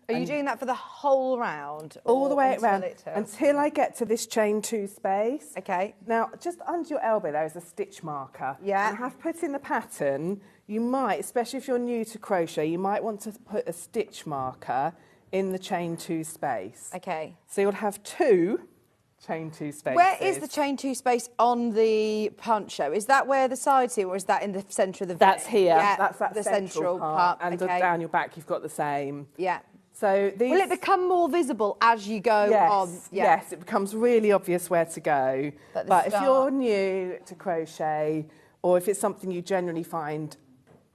A: Are you doing that for the whole round?
I: All the way around until I get to this chain 2 space.
A: Okay.
I: Now, just under your elbow there is a stitch marker.
A: Yeah.
I: And I have put in the pattern, you might, especially if you're new to crochet, you might want to put a stitch marker in the chain 2 space.
A: Okay.
I: So you'll have 2 chain 2 spaces.
A: Where is the chain 2 space on the poncho? Is that where the sides here, or is that in the centre of the...
I: That's here.
A: Yeah,
I: that's that
A: the
I: central part. And down your back you've got the same.
A: Yeah.
I: So these...
A: Will it become more visible as you go on?
I: Yeah. Yes, it becomes really obvious where to go. But if you're new to crochet, or if it's something you generally find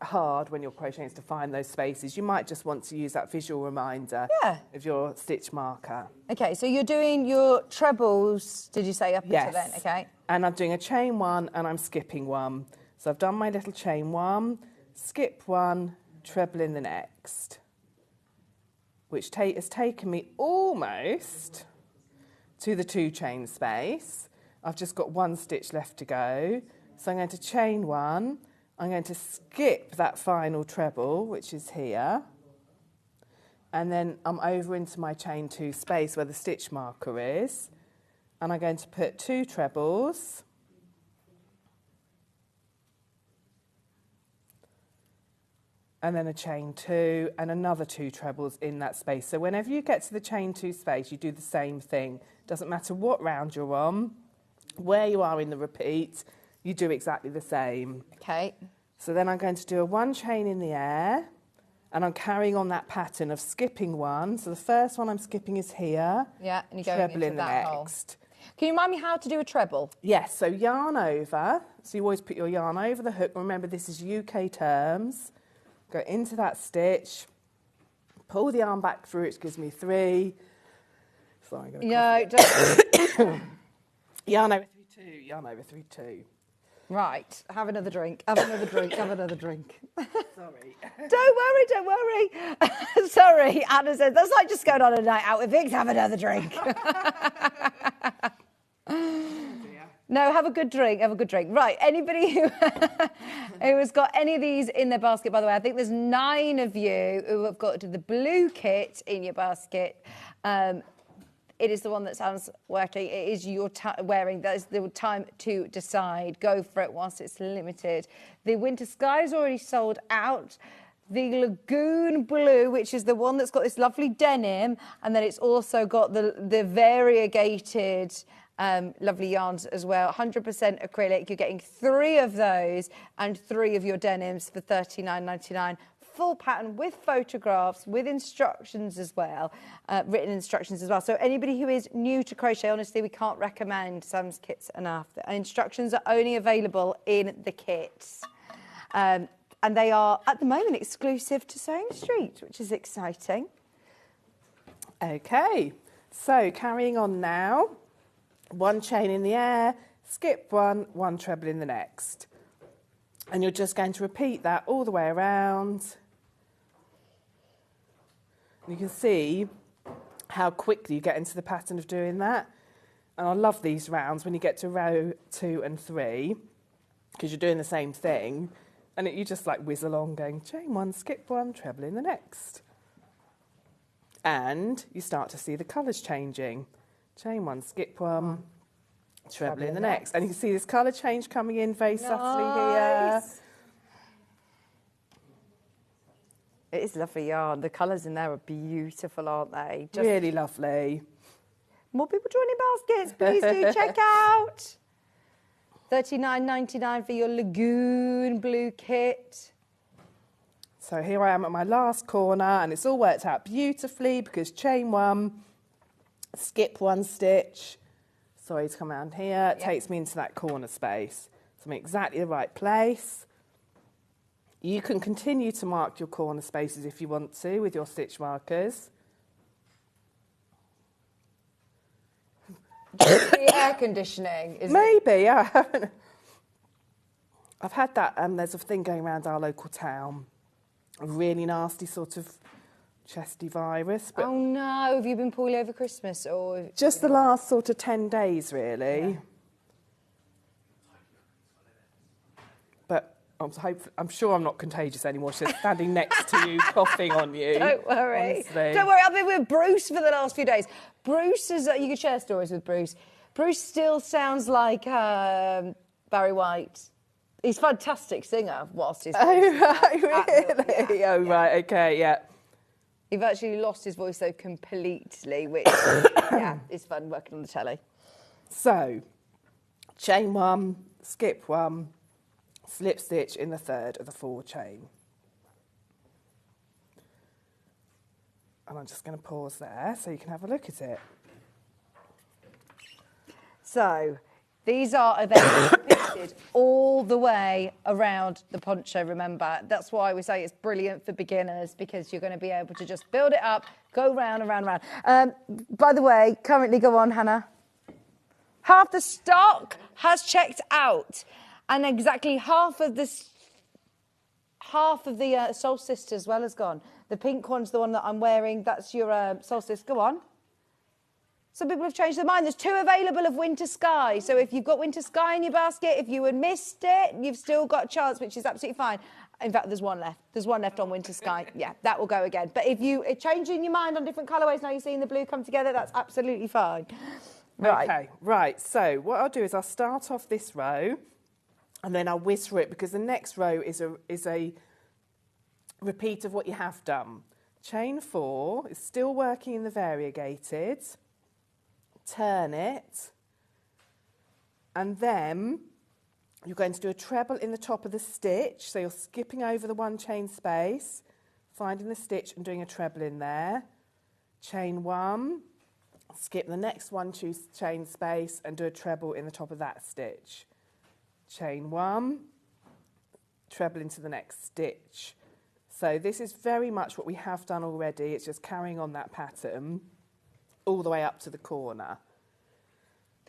I: hard when you're crocheting is to find those spaces, you might just want to use that visual reminder of your stitch marker.
A: Okay, so you're doing your trebles, did you say, up until then? Okay.
I: And I'm doing a chain 1 and I'm skipping 1. So I've done my little chain 1, skip 1, treble in the next, which has taken me almost to the 2 chain space. I've just got 1 stitch left to go. So I'm going to chain 1, I'm going to skip that final treble, which is here, and then I'm over into my chain 2 space where the stitch marker is, and I'm going to put 2 trebles, and then a chain 2 and another 2 trebles in that space. So whenever you get to the chain 2 space, you do the same thing. Doesn't matter what round you're on, where you are in the repeat, you do exactly the same.
A: Okay.
I: So then I'm going to do a 1 chain in the air, and I'm carrying on that pattern of skipping 1. So the first one I'm skipping is here.
A: Yeah, and you're going
I: treble
A: into
I: in the
A: that
I: next.
A: Hole. Can you remind me how to do a treble?
I: Yes, so yarn over. So you always put your yarn over the hook. Remember, this is UK terms. Go into that stitch, pull the yarn back through, which gives me 3. Sorry, I'm going to
A: don't.
I: Yarn over through 2, yarn over through 2.
A: Right, have another drink, have another drink, have another drink.
I: Sorry.
A: Don't worry. Sorry, Anna says, that's like just going on a night out with Vic, have another drink. No, have a good drink, have a good drink. Right, anybody who has got any of these in their basket, by the way, I think there's 9 of you who have got the blue kit in your basket. It is the one that sounds working. It is your wearing. That is the time to decide. Go for it whilst it's limited. The Winter Sky is already sold out. the Lagoon Blue, which is the one that's got this lovely denim, and then it's also got the variegated lovely yarns as well. 100% acrylic. You're getting 3 of those and 3 of your denims for $39.99. Full pattern with photographs, with instructions as well, written instructions as well. So anybody who is new to crochet, honestly, we can't recommend Sam's kits enough. The instructions are only available in the kits. And they are, at the moment, exclusive to Sewing Street, which is exciting.
I: Okay, so carrying on now. 1 chain in the air, skip 1, 1 treble in the next. And you're just going to repeat that all the way around. You can see how quickly you get into the pattern of doing that. And I love these rounds when you get to row 2 and 3, because you're doing the same thing, and you just like whiz along going chain 1, skip 1, treble in the next. And you start to see the colours changing. Chain 1, skip 1, treble in the next. And you can see this colour change coming in very subtly here.
A: It is lovely yarn. The colours in there are beautiful, aren't they?
I: Just really lovely.
A: More people joining baskets, please do check out. $39.99 for your Lagoon Blue kit.
I: So here I am at my last corner, and it's all worked out beautifully because chain 1, skip 1 stitch. Sorry to come around here. It takes me into that corner space. So I'm in exactly the right place. You can continue to mark your corner spaces if you want to with your stitch markers.
A: The air conditioning, is
I: Maybe, yeah. I've had that, there's a thing going around our local town, a really nasty sort of chesty virus. But
A: oh no, have you been poorly over Christmas? Or
I: just the last sort of 10 days, really.
A: Yeah.
I: But I'm sure I'm not contagious anymore. She's standing next to you, coughing on you.
A: Don't worry.
I: Honestly.
A: Don't worry, I've been with Bruce for the last few days. Bruce is, you can share stories with Bruce. Bruce still sounds like Barry White. He's a fantastic singer whilst he's...
I: Oh, right, really? Yeah, right, okay, yeah.
A: He's actually lost his voice, though, completely, which, yeah, is fun working on the telly.
I: So, chain 1, skip 1, slip stitch in the 3rd of the 4 chain. And I'm just going to pause there so you can have a look at it.
A: So, these are repeated all the way around the poncho, remember. That's why we say it's brilliant for beginners, because you're going to be able to just build it up, go round and round and round. By the way, currently, go on, Hannah. Half the stock has checked out, and exactly half of the solstice as well has gone. The pink one's the one that I'm wearing. That's your solstice. Go on. Some people have changed their mind. There's 2 available of Winter Sky. So if you've got Winter Sky in your basket, if you had missed it, you've still got a chance, which is absolutely fine. In fact, there's 1 left. There's 1 left on Winter Sky. Yeah, that will go again. But if you are changing your mind on different colourways, now you're seeing the blue come together, that's absolutely fine. Right.
I: Okay, right. So what I'll do is I'll start off this row, and then I'll whiz through it, because the next row is a repeat of what you have done. Chain 4 is still working in the variegated. Turn it, and then you're going to do a treble in the top of the stitch. So you're skipping over the 1 chain space, finding the stitch and doing a treble in there. Chain 1, skip the next 1 chain space and do a treble in the top of that stitch. Chain 1, treble into the next stitch. So this is very much what we have done already. It's just carrying on that pattern all the way up to the corner.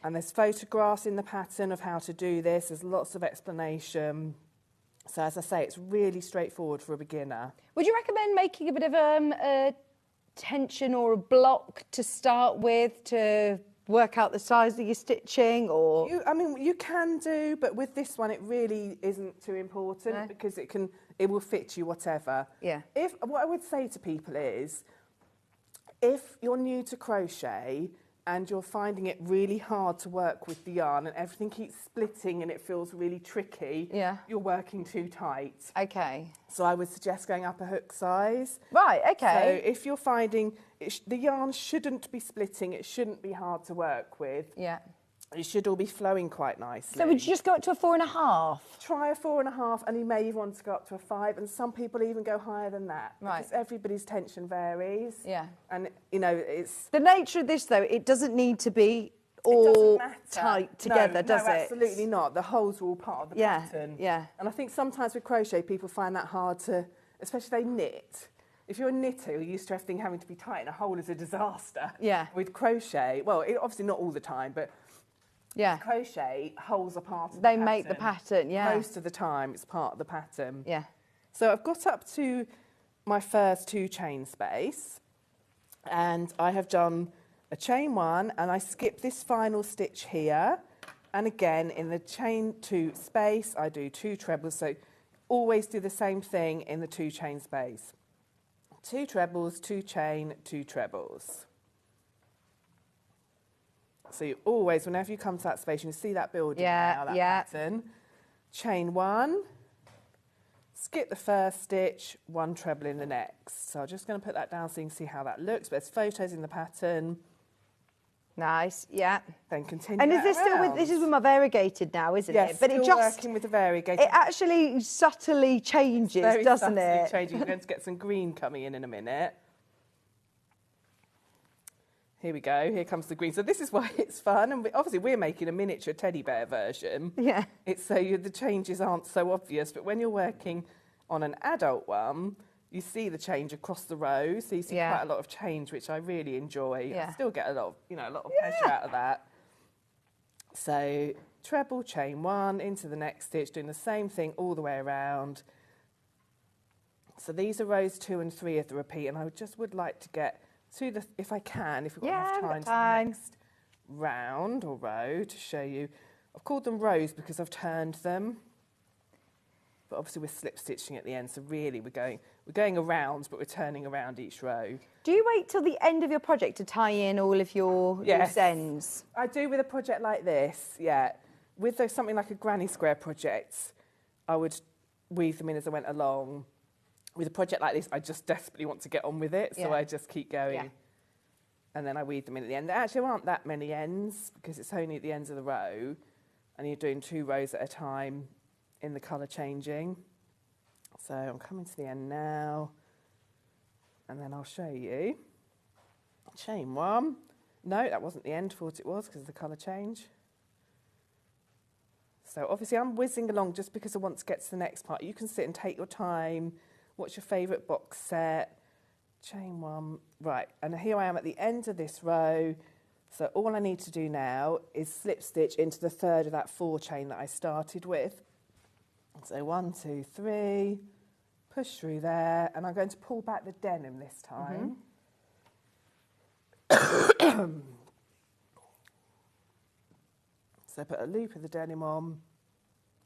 I: And there's photographs in the pattern of how to do this. There's lots of explanation. So as I say, it's really straightforward for a beginner.
A: Would you recommend making a bit of a tension or a block to start with to work out the size of your stitching? Or
I: you can do, but with this one it really isn't too important, because it will fit you whatever.
A: Yeah.
I: What I would say to people is, if you're new to crochet, and you're finding it really hard to work with the yarn and everything keeps splitting and it feels really tricky, you're working too tight.
A: Okay.
I: So I would suggest going up a hook size.
A: Right, okay.
I: So if you're finding the yarn shouldn't be splitting, it shouldn't be hard to work with.
A: Yeah.
I: It should all be flowing quite nicely.
A: So would you just go up to a 4.5?
I: Try a 4.5, and you may even want to go up to a 5, and some people even go higher than that.
A: Right.
I: Because everybody's tension varies.
A: Yeah.
I: And, you know, it's...
A: The nature of this, though, it doesn't need to be all tight together, does it?
I: No, absolutely not. The holes are all part of the pattern.
A: Yeah.
I: And I think sometimes with crochet, people find that hard to, especially if they knit. If you're a knitter, you're used to everything having to be tight, and a hole is a disaster.
A: Yeah.
I: With crochet, well, obviously not all the time, but...
A: Yeah.
I: Crochet, holes are part of the
A: pattern.
I: pattern.
A: They make the pattern, yeah.
I: Most of the time, it's part of the pattern.
A: Yeah.
I: So I've got up to my first 2 chain space, and I have done a chain 1, and I skip this final stitch here. And again, in the chain 2 space, I do 2 trebles. So always do the same thing in the 2 chain space. 2 trebles, 2 chain, 2 trebles. So you always, whenever you come to that space, you can see that building now, that pattern. Chain 1, skip the first stitch, 1 treble in the next. So I'm just going to put that down so you can see how that looks. There's photos in the pattern.
A: Nice, yeah.
I: Then continue.
A: And is this still with, this is with my variegated now, isn't
I: it?
A: But
I: still
A: it just
I: working with the variegated.
A: It actually subtly changes, doesn't it?
I: Changing. We're going to get some green coming in a minute. Here we go, here comes the green. So this is why it's fun, and obviously we're making a miniature teddy bear version.
A: Yeah.
I: It's so the changes aren't so obvious, but when you're working on an adult one, you see the change across the row, so you see quite a lot of change, which I really enjoy. I still get a lot of, a lot of pleasure out of that. So treble, chain 1, into the next stitch, doing the same thing all the way around. So these are rows 2 and 3 of the repeat, and I would like to get to the, if I can, if we've got enough time, to the next round or row to show you. I've called them rows because I've turned them, but obviously we're slip stitching at the end, so really we're going around, but we're turning around each row.
A: Do you wait till the end of your project to tie in all of your loose ends?
I: I do with a project like this, yeah. With something like a granny square project, I would weave them in as I went along. With a project like this, I just desperately want to get on with it, so I just keep going. And then I weave them in at the end. There actually aren't that many ends, because it's only at the ends of the row, and you're doing 2 rows at a time in the colour changing. So I'm coming to the end now, and then I'll show you. Chain 1. No, that wasn't the end, thought it was, because of the colour change. So obviously I'm whizzing along just because I want to get to the next part. You can sit and take your time. What's your favourite box set? Chain 1. Right, and here I am at the end of this row. So all I need to do now is slip stitch into the 3rd of that 4 chain that I started with. So 1, 2, 3, push through there, and I'm going to pull back the denim this time. So put a loop of the denim on,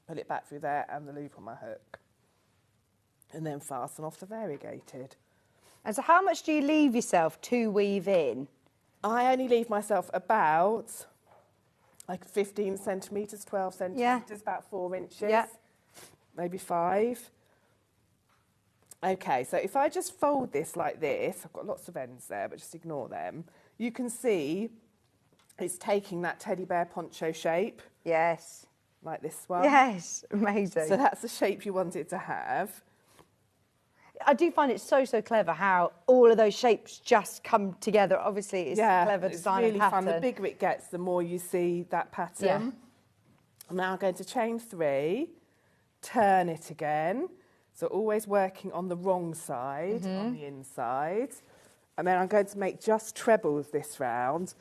I: pull it back through there, and the loop on my hook. And then fasten off the variegated.
A: And so how much do you leave yourself to weave in?
I: I only leave myself about like 15 centimetres, 12 centimetres, about 4 inches, maybe 5. Okay, so if I just fold this like this, I've got lots of ends there, but just ignore them. You can see it's taking that teddy bear poncho shape.
A: Yes.
I: Like this one.
A: Yes, amazing.
I: So that's the shape you want it to have.
A: I do find it so clever how all of those shapes just come together. Obviously, it's a clever design and pattern.
I: It's really fun. The bigger it gets, the more you see that pattern.
A: Yeah.
I: I'm now going to chain 3, turn it again. So always working on the wrong side, on the inside. And then I'm going to make just trebles this round.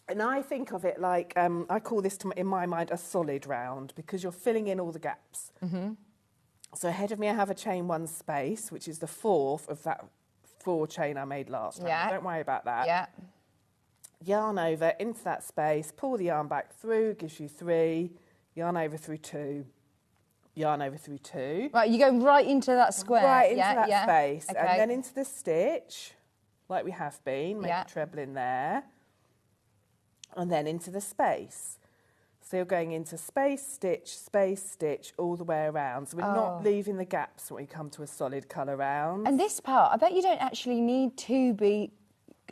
I: And I think of it like, I call this, in my mind, a solid round, because you're filling in all the gaps. So ahead of me I have a chain 1 space, which is the 4th of that 4 chain I made last time. Don't worry about that. Yarn over into that space, pull the yarn back through, gives you 3, yarn over through 2, yarn over through 2.
A: Right, you go right into that square.
I: Right into that space,
A: okay.
I: and then into the stitch, like we have been, make a treble in there. and then into the space. So you're going into space, stitch, all the way around. So we're not leaving the gaps when we come to a solid colour round.
A: And this part, I bet you don't actually need to be,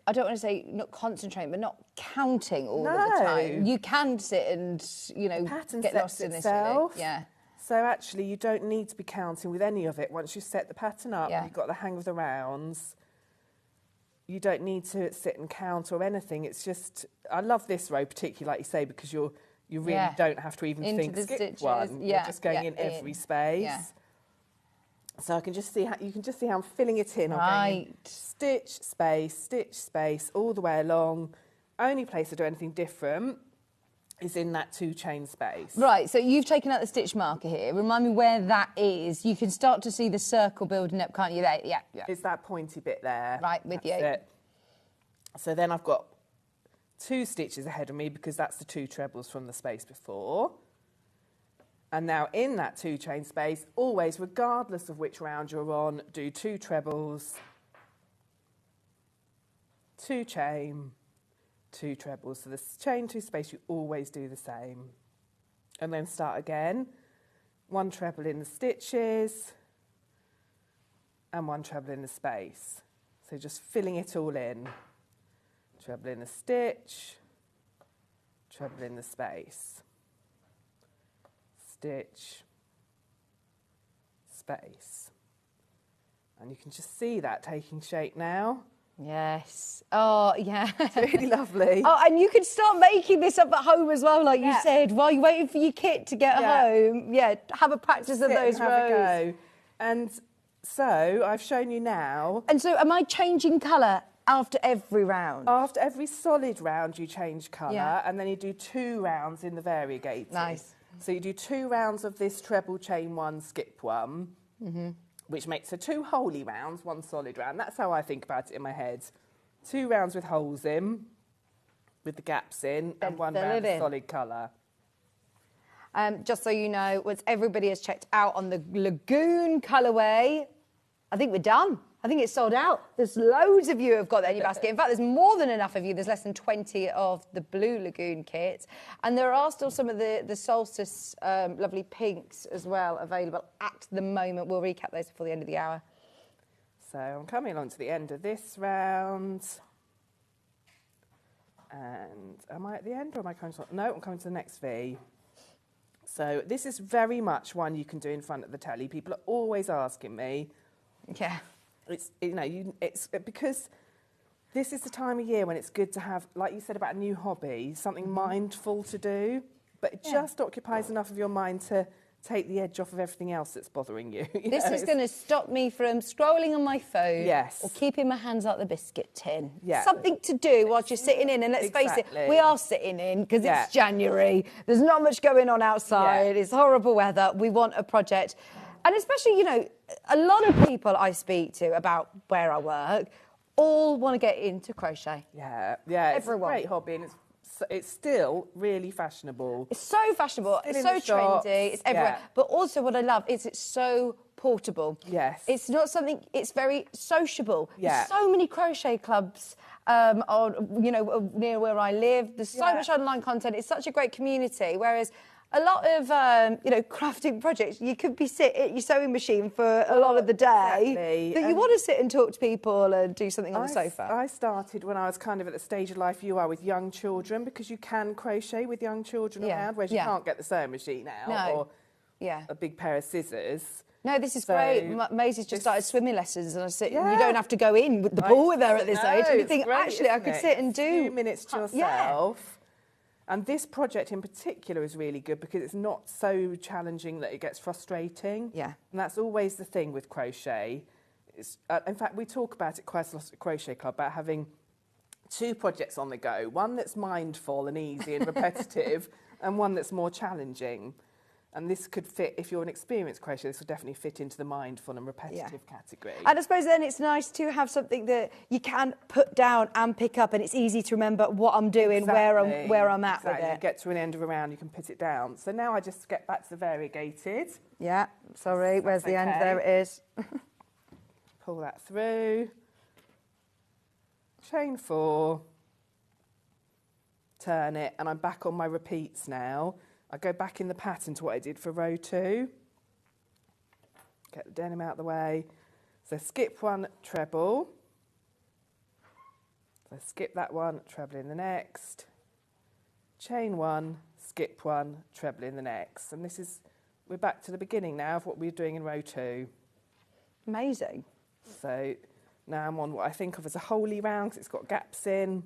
A: I don't want to say not concentrating, but not counting all of the time. You can sit and, you know, get lost in this. Really. Yeah.
I: So actually you don't need to be counting with any of it. Once you've set the pattern up, you've got the hang of the rounds, you don't need to sit and count or anything. It's just, I love this row particularly, like you say, because you really don't have to even think skip
A: stitches.
I: one. You're just going in every space. Yeah. So I can just see how you can just see how I'm filling it in. I'm going in stitch, space, all the way along. Only place I do anything different is in that 2-chain space.
A: Right, so you've taken out the stitch marker here. Remind me where that is. You can start to see the circle building up, can't you? There, yeah.
I: It's that pointy bit there.
A: Right, with you.
I: It. So then I've got 2 stitches ahead of me because that's the 2 trebles from the space before. And now in that 2-chain space, always, regardless of which round you're on, do 2 trebles, 2 chain, 2 trebles. So the chain 2 space, you always do the same. And then start again. 1 treble in the stitches and 1 treble in the space. So just filling it all in. Treble in the stitch, treble in the space, stitch, space. And you can just see that taking shape now.
A: Yes. Oh, yeah.
I: It's really lovely.
A: Oh, and you can start making this up at home as well, like you said, while you're waiting for your kit to get home. Yeah, have a practice of those
I: have
A: rows.
I: A go. And so I've shown you now.
A: And so am I changing colour after every round?
I: After every solid round, you change colour, and then you do 2 rounds in the variegated.
A: Nice.
I: So you do 2 rounds of this treble chain 1, skip 1, which makes 2 holy rounds, 1 solid round. That's how I think about it in my head. 2 rounds with holes in, with the gaps in, and 1 round of solid colour.
A: Just so you know, once everybody has checked out on the Lagoon colourway, I think we're done. I think it's sold out. There's loads of you who have got that in your basket. In fact, there's more than enough of you. There's less than 20 of the Blue Lagoon kits. And there are still some of the Solstice lovely pinks as well available at the moment. We'll recap those before the end of the hour.
I: So I'm coming along to the end of this round. And am I at the end or am I coming to... No, I'm coming to the next V. So this is very much one you can do in front of the telly. People are always asking me.
A: Yeah.
I: It's, you know, it's because this is the time of year when it's good to have, like you said about a new hobby, something mindful to do, but it just occupies enough of your mind to take the edge off of everything else that's bothering you.
A: This is going to stop me from scrolling on my phone or keeping my hands out the biscuit tin. Something to do whilst you're sitting in. And let's face it, we are sitting in because it's January. There's not much going on outside. It's horrible weather. We want a project. And especially, you know, a lot of people I speak to about where I work all want to get into crochet.
I: Yeah,
A: everyone.
I: It's a great hobby and it's still really fashionable.
A: It's so fashionable. It's so trendy. It's everywhere. But also what I love is it's so portable.
I: Yes.
A: It's not something, it's very sociable.
I: Yeah.
A: There's so many crochet clubs near where I live. There's so much online content. It's such a great community. Whereas a lot of, crafting projects, you could be sit at your sewing machine for a lot of the day. But you want to sit and talk to people and do something on the sofa.
I: I started when I was kind of at the stage of life you are with young children, because you can crochet with young children around, whereas you can't get the sewing machine out or a big pair of scissors.
A: No, this is great. Maisie's just started swimming lessons, and you don't have to go in with the pool with her at this age. And you think, actually, I could sit and do...
I: a few minutes to yourself. And this project in particular is really good because it's not so challenging that it gets frustrating.
A: Yeah.
I: And that's always the thing with crochet. It's, in fact, we talk about it quite a lot at Crochet Club, about having 2 projects on the go. One that's mindful and easy and repetitive, and one that's more challenging. And this could fit, if you're an experienced crocheter, this would definitely fit into the mindful and repetitive category.
A: And I suppose then it's nice to have something that you can put down and pick up, and it's easy to remember what I'm doing, where I'm at with it.
I: You get to an end of a round, you can put it down. So now I just get back to the variegated.
A: Yeah, sorry, where's the end? There it is.
I: Pull that through. Chain 4. turn it, and I'm back on my repeats now. I go back in the pattern to what I did for row 2. Get the denim out of the way. So skip 1, treble. So skip that one, treble in the next. Chain 1, skip 1, treble in the next. And we're back to the beginning now of what we were doing in row 2.
D: Amazing.
I: So now I'm on what I think of as a holy round because it's got gaps in.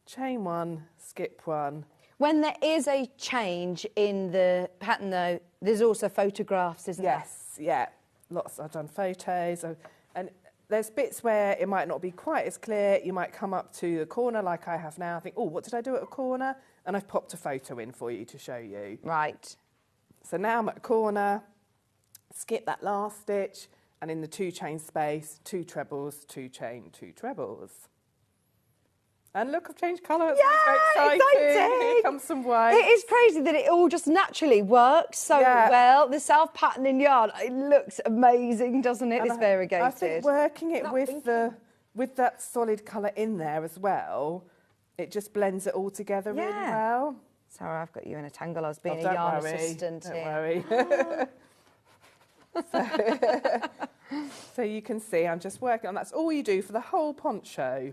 I: Chain 1, skip 1.
D: When there is a change in the pattern, though, there's also photographs, isn't there?
I: Yes, yeah. Lots. I've done photos. And there's bits where it might not be quite as clear. You might come up to the corner like I have now. Think, oh, what did I do at a corner? And I've popped a photo in for you to show you.
D: Right.
I: So now I'm at a corner. Skip that last stitch. And in the 2 chain space, 2 trebles, 2 chain, 2 trebles. And look, I've changed colour. It's so exciting. Here comes some white.
D: It is crazy that it all just naturally works so well. The self-patterning yarn, it looks amazing, doesn't it? It's variegated.
I: I think working it with that solid colour in there as well, it just blends it all together really well.
D: Sarah, I've got you in a tangle. I was being a yarn assistant here.
I: Don't worry. So you can see I'm just working on. That's all you do for the whole poncho.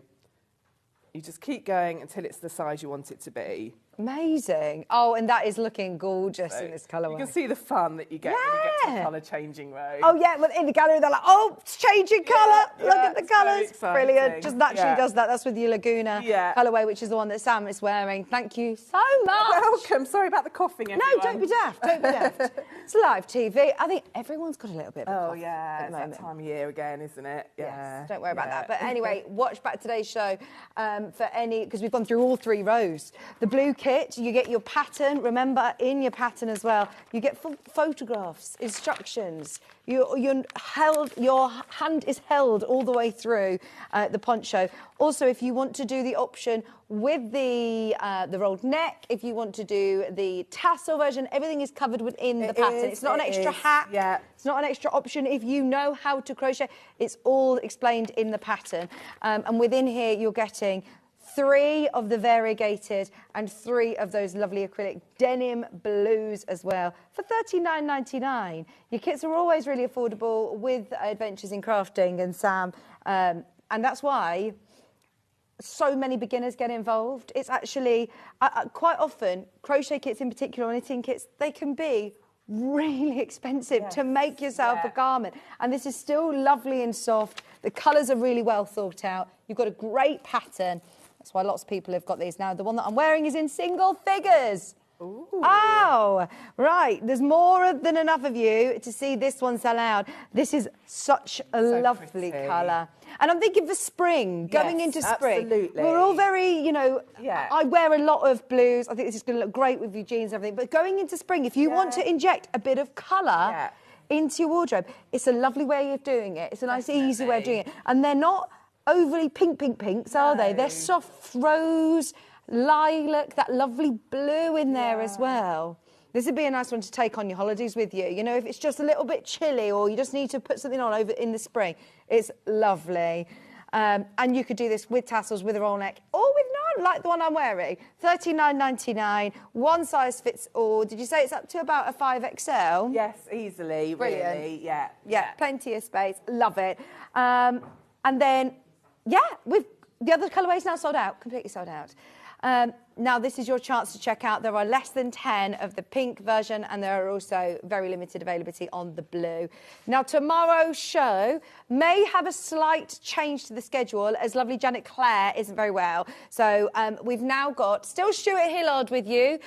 I: You just keep going until it's the size you want it to be.
D: Amazing. Oh, and that is looking gorgeous in this colourway.
I: You can see the fun that you get when you get to the colour changing row.
D: Oh, yeah, well, in the gallery, they're like, oh, it's changing colour. Look at the colours. Brilliant. Just naturally does that. That's with your Laguna colourway, which is the one that Sam is wearing. Thank you so much.
I: Welcome. Sorry about the coughing, everyone.
D: No, don't be daft. Don't be daft. It's live TV. I think everyone's got a little bit of a cough.
I: Oh, yeah. It's that time of year again, isn't it? Yeah.
D: Yes, don't worry about that. But anyway, watch back today's show for any, because we've gone through all 3 rows. The blue kit, you get your pattern. Remember, in your pattern as well, you get photographs, instructions. Your hand is held all the way through the poncho. Also, if you want to do the option with the rolled neck, if you want to do the tassel version, everything is covered within the pattern. It's not an extra hack. Yeah. It's not an extra option. If you know how to crochet, it's all explained in the pattern. And within here, you're getting 3 of the variegated and 3 of those lovely acrylic denim blues as well for $39.99. Your kits are always really affordable with Adventures in Crafting and Sam, and that's why so many beginners get involved. It's actually quite often crochet kits in particular, or knitting kits, they can be really expensive to make yourself a garment, and this is still lovely and soft. The colours are really well thought out. You've got a great pattern. That's why lots of people have got these now. The one that I'm wearing is in single figures. Ooh. Oh, right. There's more than enough of you to see this one sell out. This is such a lovely colour. And I'm thinking for spring, going into spring. Absolutely. We're all very, you know, I wear a lot of blues. I think this is going to look great with your jeans and everything. But going into spring, if you want to inject a bit of colour into your wardrobe, it's a lovely way of doing it. It's a nice, easy way of doing it. And they're not overly pinks, are they? They're soft rose, lilac, that lovely blue in there as well. This would be a nice one to take on your holidays with you. You know, if it's just a little bit chilly or you just need to put something on over in the spring, it's lovely. And you could do this with tassels, with a roll neck, or with none, like the one I'm wearing. $39.99, one size fits all. Did you say it's up to about a 5XL?
I: Yes, easily,
D: Brilliant.
I: Really, yeah.
D: Plenty of space, love it. And then, with the other colourways now sold out, completely sold out. Now, this is your chance to check out. There are less than 10 of the pink version, and there are also very limited availability on the blue. Now, tomorrow's show may have a slight change to the schedule, as lovely Janet Clare isn't very well. So we've now got, still Stuart Hillard with you.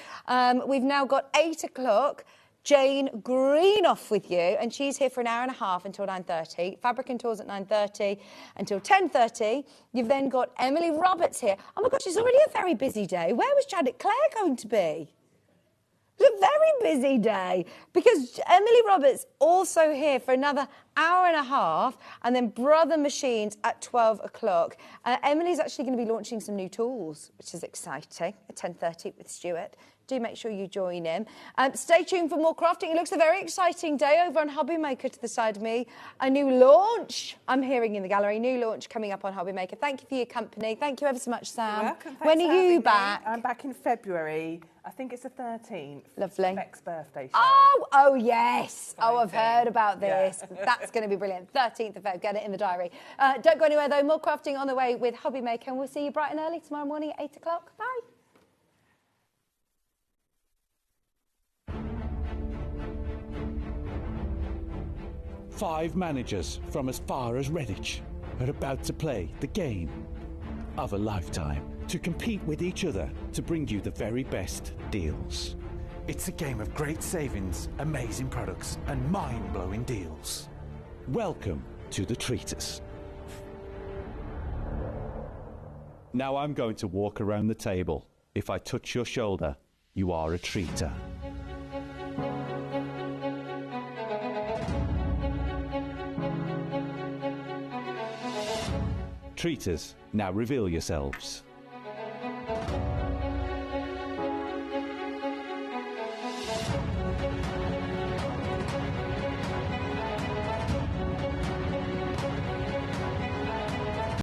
D: We've now got 8 o'clock. Jane Greenoff with you, and she's here for an hour and a half until 9:30. Fabric and Tours at 9:30 until 10:30. You've then got Emily Roberts here. Oh my gosh, it's already a very busy day. Where was Janet Clare going to be? It's a very busy day because Emily Roberts also here for another hour and a half, and then Brother Machines at 12 o'clock. Emily's actually going to be launching some new tools, which is exciting, at 10:30 with Stuart.
A: do make sure you join in. Stay tuned for more crafting. It looks a very exciting day over on Hobby Maker to the side of me. A new launch, I'm hearing in the gallery, new launch coming up on Hobby Maker. Thank you for your company. Thank you ever so much, Sam.
I: You're welcome.
A: When are you back?
I: I'm back in February. I think it's the 13th.
A: Lovely.
I: Beck's birthday show.
A: Oh yes. Oh, I've heard about this. Yeah. That's going to be brilliant. 13th of Feb. Get it in the diary. Don't go anywhere, though. More crafting on the way with Hobby Maker. And we'll see you bright and early tomorrow morning at 8 o'clock. Bye.
B: Five managers from as far as Redditch are about to play the game of a lifetime to compete with each other to bring you the very best deals.
H: It's a game of great savings, amazing products, and mind-blowing deals.
B: Welcome to the Treaters. Now I'm going to walk around the table. If I touch your shoulder, you are a treater. Treaters, now reveal yourselves.